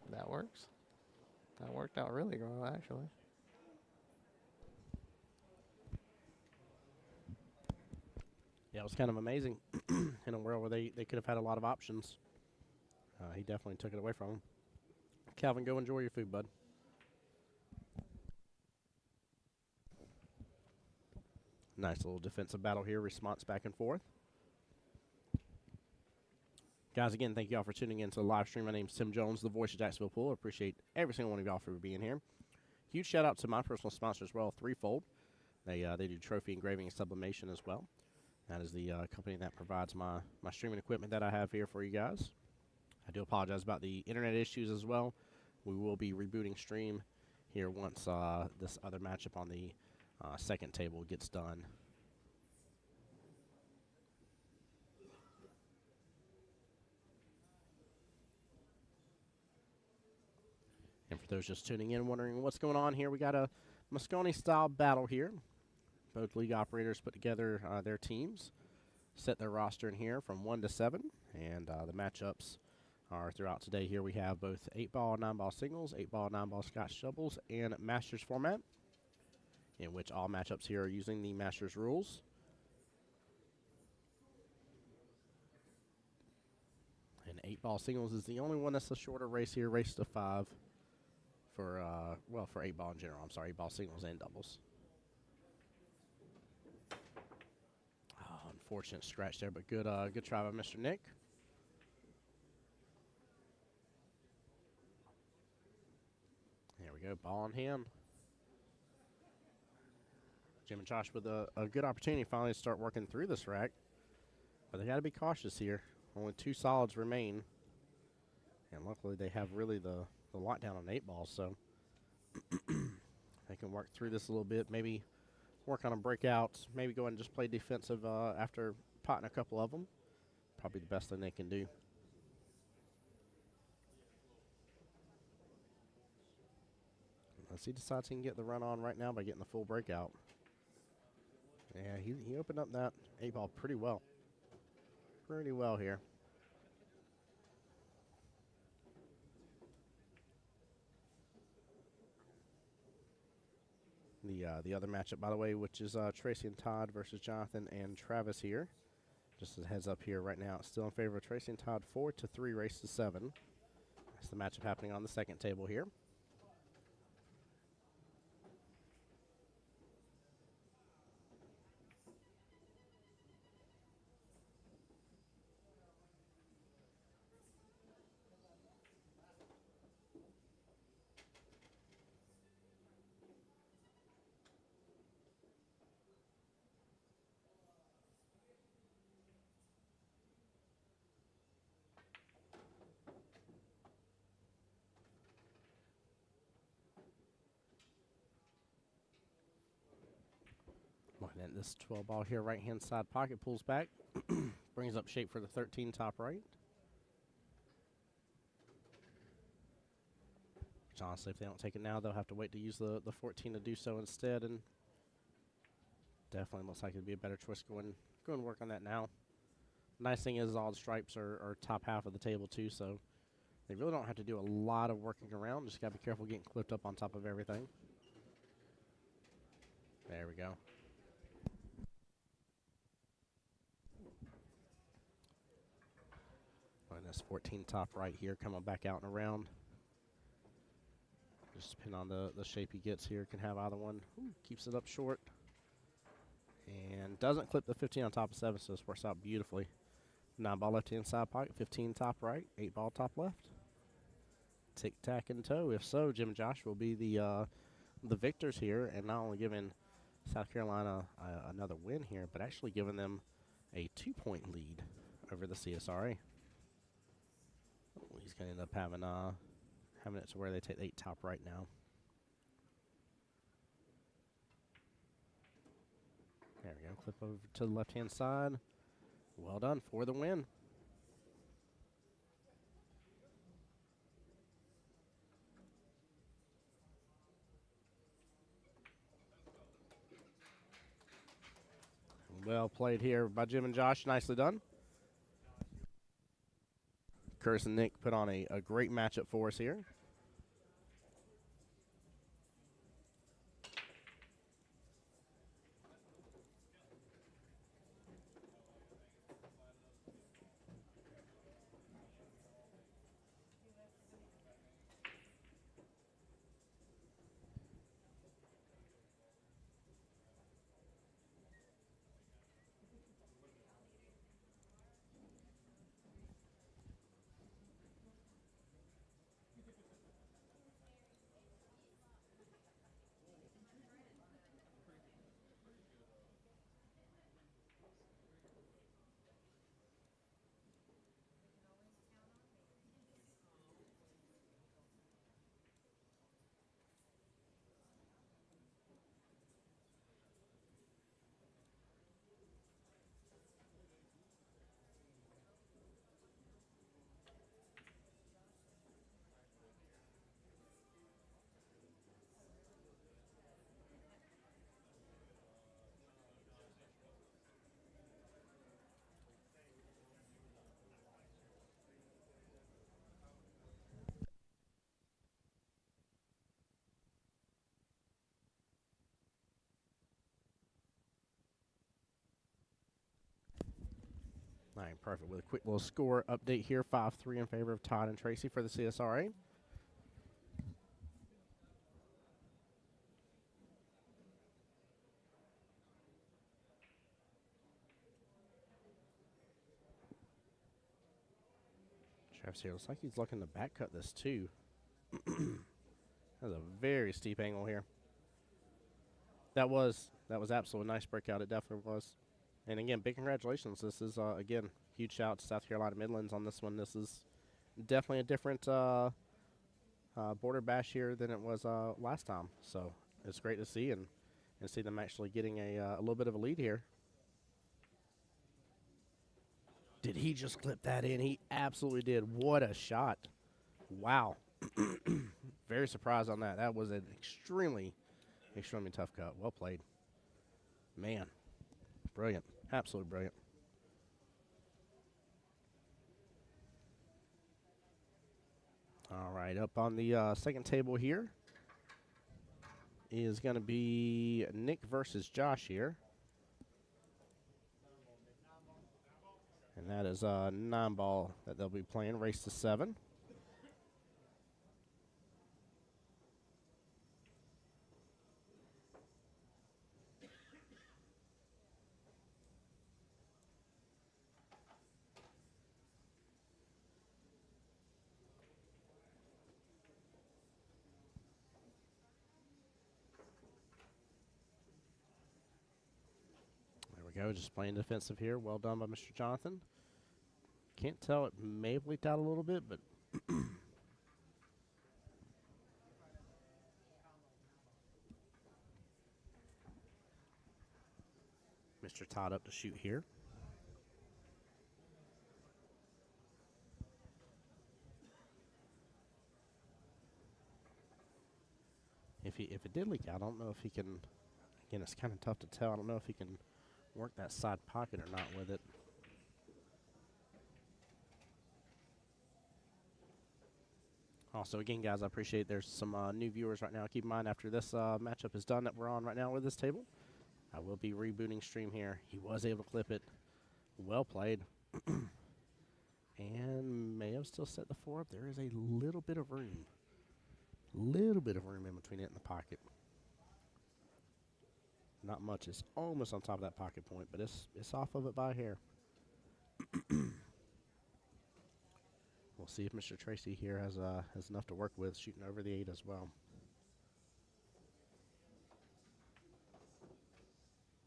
That works. That worked out really well, actually. Yeah, it was kind of amazing in a world where they could have had a lot of options. He definitely took it away from him. Calvin, go enjoy your food, bud. Nice little defensive battle here. Response back and forth. Guys, again, thank you all for tuning in to the live stream. My name's Tim Jones, the voice of Jacksonville Pool. I appreciate every single one of y'all for being here. Huge shout out to my personal sponsor as well, Threefold. They do trophy engraving and sublimation as well. That is the company that provides my streaming equipment that I have here for you guys. I do apologize about the internet issues as well. We will be rebooting stream here once this other matchup on the second table gets done. And for those just tuning in, wondering what's going on here, we got a Moscone-style battle here. Both league operators put together their teams, set their roster in here from 1 to 7, and the matchups are throughout today. Here we have both 8-ball, 9-ball singles, 8-ball, 9-ball Scotch doubles, and Masters format, in which all matchups here are using the Masters rules. And 8-ball singles is the only one that's a shorter race here, race to 5 for, for 8-ball in general. I'm sorry, 8-ball singles and doubles. Oh, unfortunate scratch there, but good try by Mr. Nick. There we go, ball in hand. Jim and Josh with a good opportunity finally to start working through this rack. But they got to be cautious here. Only 2 solids remain. And luckily they have really the lockdown on 8 balls, so they can work through this a little bit. Maybe work on a breakout. Maybe go ahead and just play defensive after potting a couple of them. Probably the best thing they can do. Unless he decides he can get the run on right now by getting the full breakout. Yeah, he opened up that 8 ball pretty well. Pretty well here. The other matchup, by the way, which is Tracy and Todd versus Jonathan and Travis here. Just as a heads up here right now, it's still in favor of Tracy and Todd, 4-3 race to 7. That's the matchup happening on the second table here. right, this 12 ball here, right-hand side pocket, pulls back. Brings up shape for the 13 top right. Which honestly, if they don't take it now, they'll have to wait to use the 14 to do so instead. And definitely looks like it'd be a better choice going work on that now. Nice thing is all the stripes are top half of the table too, so they really don't have to do a lot of working around. Just gotta be careful getting clipped up on top of everything. There we go. And this 14 top right here coming back out and around. Just depending on the shape he gets here, can have either one. Ooh, keeps it up short. And doesn't clip the 15 on top of 7, so this works out beautifully. 9 ball left hand side pocket, 15 top right, 8 ball top left. Tic tac and toe. If so, Jim and Josh will be the victors here, and not only giving South Carolina another win here, but actually giving them a 2-point lead over the CSRA. He's going to end up having it to where they take 8 top right now. There we go. Clip over to the left-hand side. Well done for the win. Well played here by Jim and Josh. Nicely done. Curtis and Nick put on a great matchup for us here. All right, perfect. With a quick little score update here, 5-3 in favor of Todd and Tracy for the CSRA. Travis here looks like he's looking to back cut this too. That's a very steep angle here. That was absolutely a nice breakout. It definitely was. And again, big congratulations. This is, again, huge shout out to South Carolina Midlands on this one. This is definitely a different border bash here than it was last time. So it's great to see and see them actually getting a little bit of a lead here. Did he just clip that in? He absolutely did. What a shot. Wow. Very surprised on that. That was an extremely tough cut. Well played. Man. Brilliant. Absolutely brilliant. All right, up on the second table here is going to be Nick versus Josh here. And that is a 9-ball that they'll be playing, race to 7. There we go, just playing defensive here. Well done by Mr. Jonathan. Can't tell, it may have leaked out a little bit, but Mr. Todd up to shoot here. If it did leak out, I don't know if he can. Again, it's kind of tough to tell. I don't know if he can work that side pocket or not with it. Also, again, guys, I appreciate there's some new viewers right now. Keep in mind, after this matchup is done that we're on right now with this table, I will be rebooting stream here. He was able to clip it. Well played. And Mayo still set the 4 up. There is a little bit of room. Little bit of room in between it and the pocket. Not much. It's almost on top of that pocket point, but it's off of it by a hair. We'll see if Mr. Tracy here has enough to work with, shooting over the 8 as well.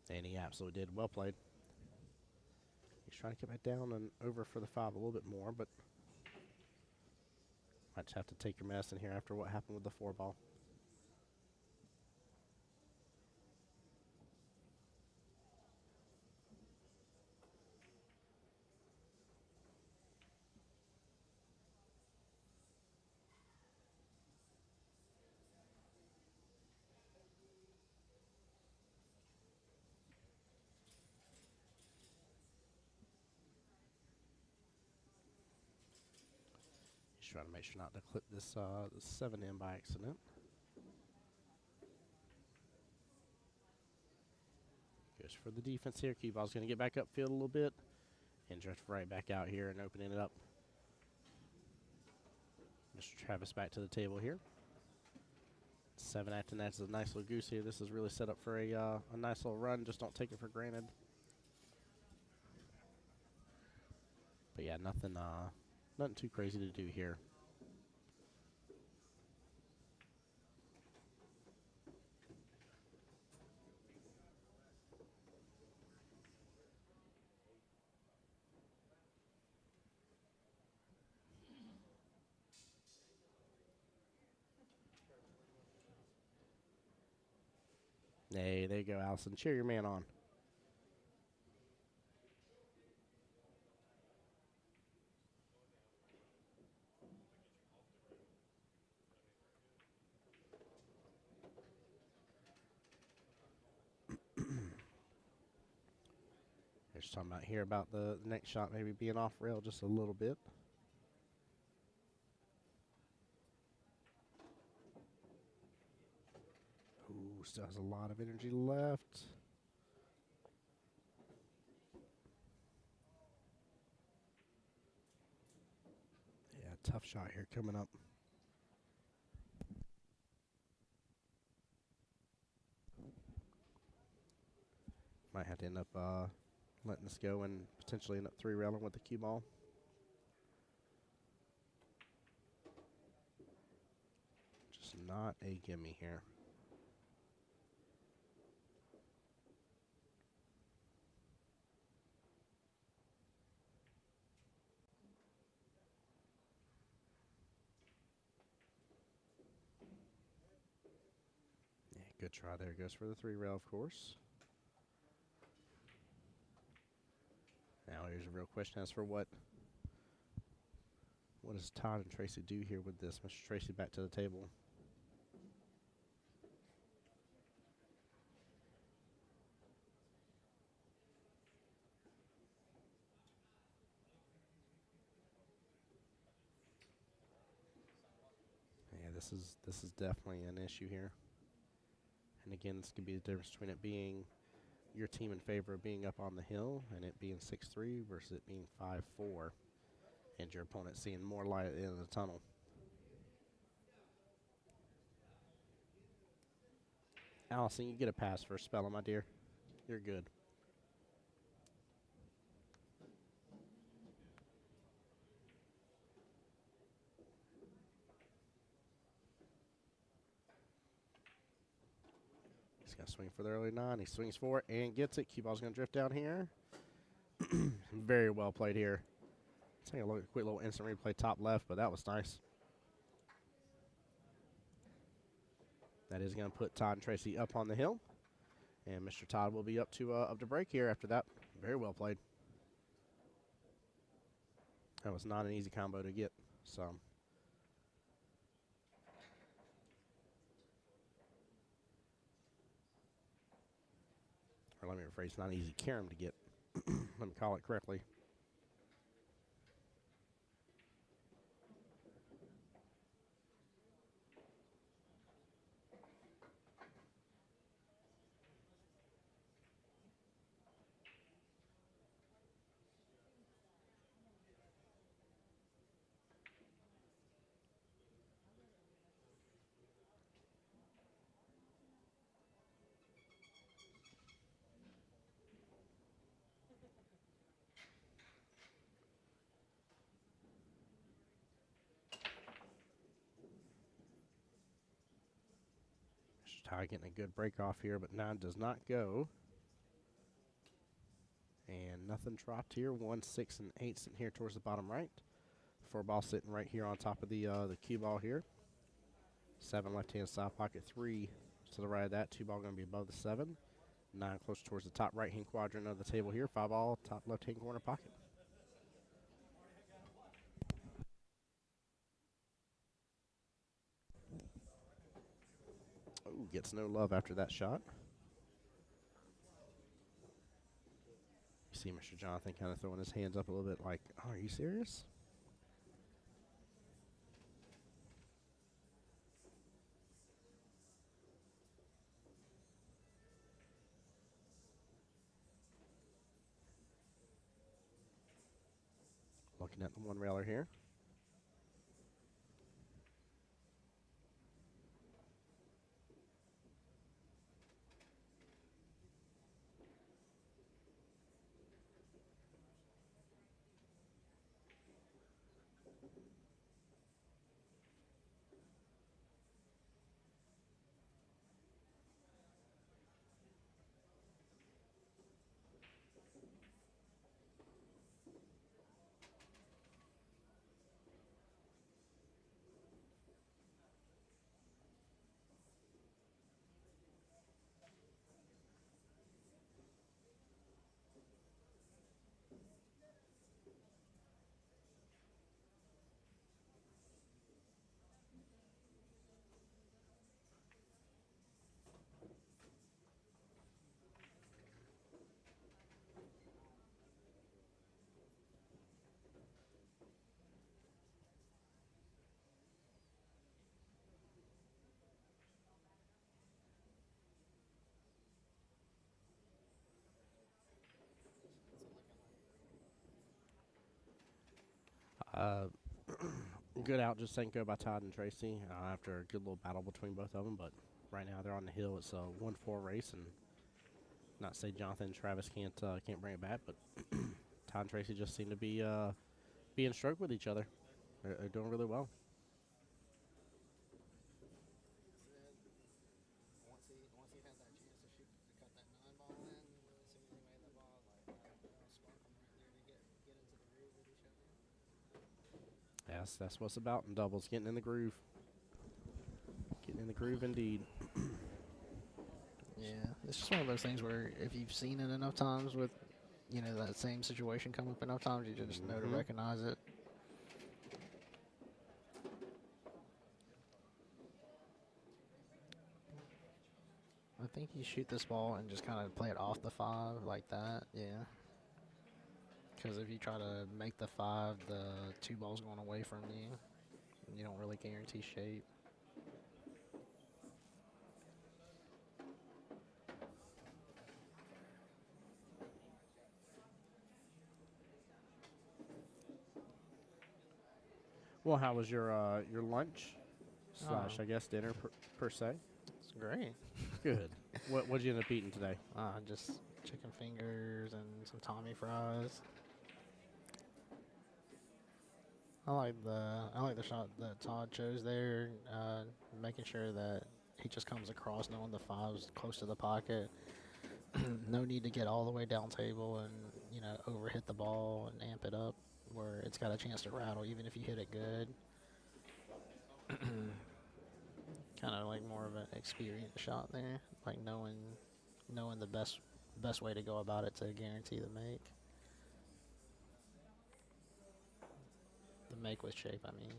And he absolutely did. Well played. He's trying to get back down and over for the 5 a little bit more, but might just have to take your medicine here after what happened with the 4 ball. Trying to make sure not to clip this 7 in by accident. Goes for the defense here. Cue ball's going to get back upfield a little bit and drift right back out here and opening it up. Mr. Travis back to the table here. 7 acting as a nice little goose here. This is really set up for a nice little run. Just don't take it for granted. But yeah, nothing too crazy to do here. Hey, there you go, Allison. Cheer your man on. They're just talking about here about the next shot maybe being off rail just a little bit. Ooh, still has a lot of energy left. Yeah, tough shot here coming up. Might have to end up letting this go and potentially end up 3-railing with the cue ball. Just not a gimme here. Yeah, good try there. Goes for the 3-rail, of course. Now here's a real question as for what does Todd and Tracy do here with this? Mr. Tracy back to the table. Yeah, this is definitely an issue here. And again, this could be the difference between it being your team in favor of being up on the hill and it being 6-3 versus it being 5-4 and your opponent seeing more light at the end of the tunnel. Allison, you get a pass for a spell, my dear. You're good. He's going to swing for the early 9. He swings for it and gets it. Cue ball's going to drift down here. Very well played here. Take a look at a quick little instant replay top left, but that was nice. That is going to put Todd and Tracy up on the hill. And Mr. Todd will be up to break here after that. Very well played. That was not an easy combo to get. So. Or let me rephrase, not an easy carom to get. Let me call it correctly. Mr. Ty getting a good break off here, but 9 does not go. And nothing dropped here. 1, 6, and 8 sitting here towards the bottom right. 4 ball sitting right here on top of the cue ball here. 7 left-hand side pocket. 3 to the right of that. 2 ball going to be above the 7. 9 close towards the top right-hand quadrant of the table here. 5 ball top left-hand corner pocket. Oh, gets no love after that shot. You see Mr. Jonathan kind of throwing his hands up a little bit like, oh, are you serious? Looking at the one railer here. Good out, just Senko by Todd and Tracy after a good little battle between both of them. But right now they're on the hill. It's a 1-4 race, and not to say Jonathan and Travis can't bring it back, but Todd and Tracy just seem to be being stroke with each other. They're doing really well. Once he had that chance to shoot to cut that 9 ball in, as soon as he made that ball, like spark them right there to get into the groove with each other. Yes, that's what's about in doubles, getting in the groove. Getting in the groove indeed. Yeah, it's just one of those things where if you've seen it enough times with, that same situation come up enough times, you just know to recognize it. I think you shoot this ball and just kind of play it off the 5 like that, yeah. Because if you try to make the 5, the 2 ball's going away from you. And you don't really guarantee shape. Well, how was your lunch slash, Oh. I guess, dinner per se? It's great. Good. What'd you end up eating today? Just chicken fingers and some Tommy fries. I like the shot that Todd chose there, making sure that he just comes across knowing the 5's close to the pocket. No need to get all the way down table and overhit the ball and amp it up where it's got a chance to rattle even if you hit it good. Kind of like more of an experienced shot there, like knowing knowing the best way to go about it to guarantee the make. The make with shape, I mean.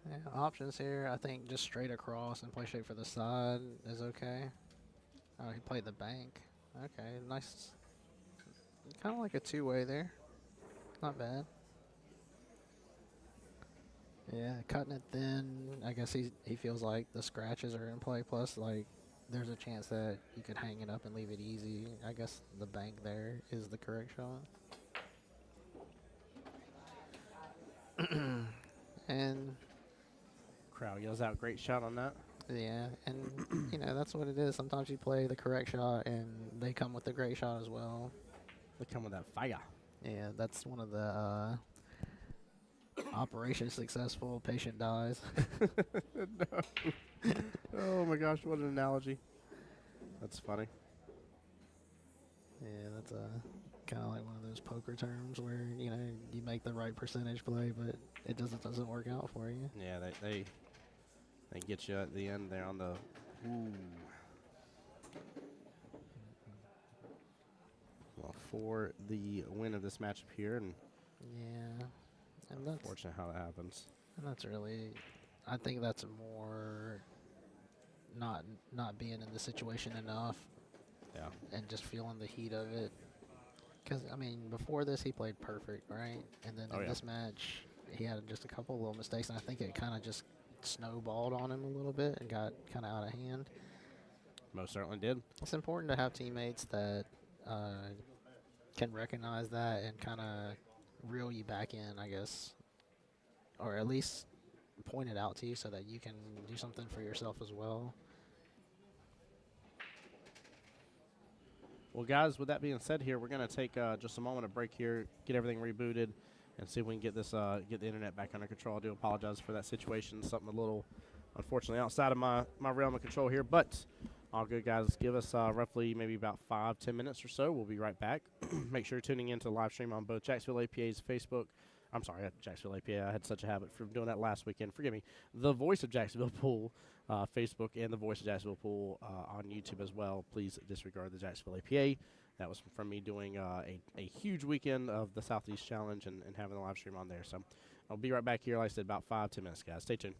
Yeah, options here. I think just straight across and play shape for the side is okay. Oh, he played the bank. Okay, nice. Kind of like a two-way there. Not bad. Yeah, cutting it thin. I guess he feels like the scratches are in play. Plus, like, there's a chance that you could hang it up and leave it easy. I guess the bank there is the correct shot. And Crowd yells out, great shot on that. yeah, and you know that's what it is. Sometimes you play the correct shot, and they come with a great shot as well. They come with that fire. Yeah, that's one of the Operation Successful, patient dies. Oh my gosh, what an analogy. That's funny. Yeah, that's kind of like one of those poker terms where you know you make the right percentage play, but it doesn't work out for you. Yeah, they get you at the end there on the. Ooh. Well, for the win of this matchup here, and Yeah, and that's fortunate how that happens. really, I think that's more not being in the situation enough Yeah. and just feeling the heat of it. Because I mean, before this he played perfect, right? And then Oh, in yeah. this match he had just a couple little mistakes, and I think it kind of just snowballed on him a little bit and got kind of out of hand. Most certainly did. It's important to have teammates that can recognize that and kind of reel you back in, I guess, or at least point it out to you so that you can do something for yourself as well. Well, guys, with that being said here, we're going to take just a moment of break here, get everything rebooted, and see if we can get this get the internet back under control. I do apologize for that situation. Something a little, unfortunately, outside of my realm of control here. But all good, guys. Give us roughly maybe about 5-10 minutes or so. We'll be right back. Make sure you're tuning in to the live stream on both Jacksonville APA's Facebook. I'm sorry, Jacksonville APA. I had such a habit from doing that last weekend. Forgive me. The Voice of Jacksonville Pool, Facebook, and the Voice of Jacksonville Pool on YouTube as well. Please disregard the Jacksonville APA. That was from me doing a huge weekend of the Southeast Challenge and having the live stream on there. So I'll be right back here, like I said, about 5-10 minutes, guys. Stay tuned.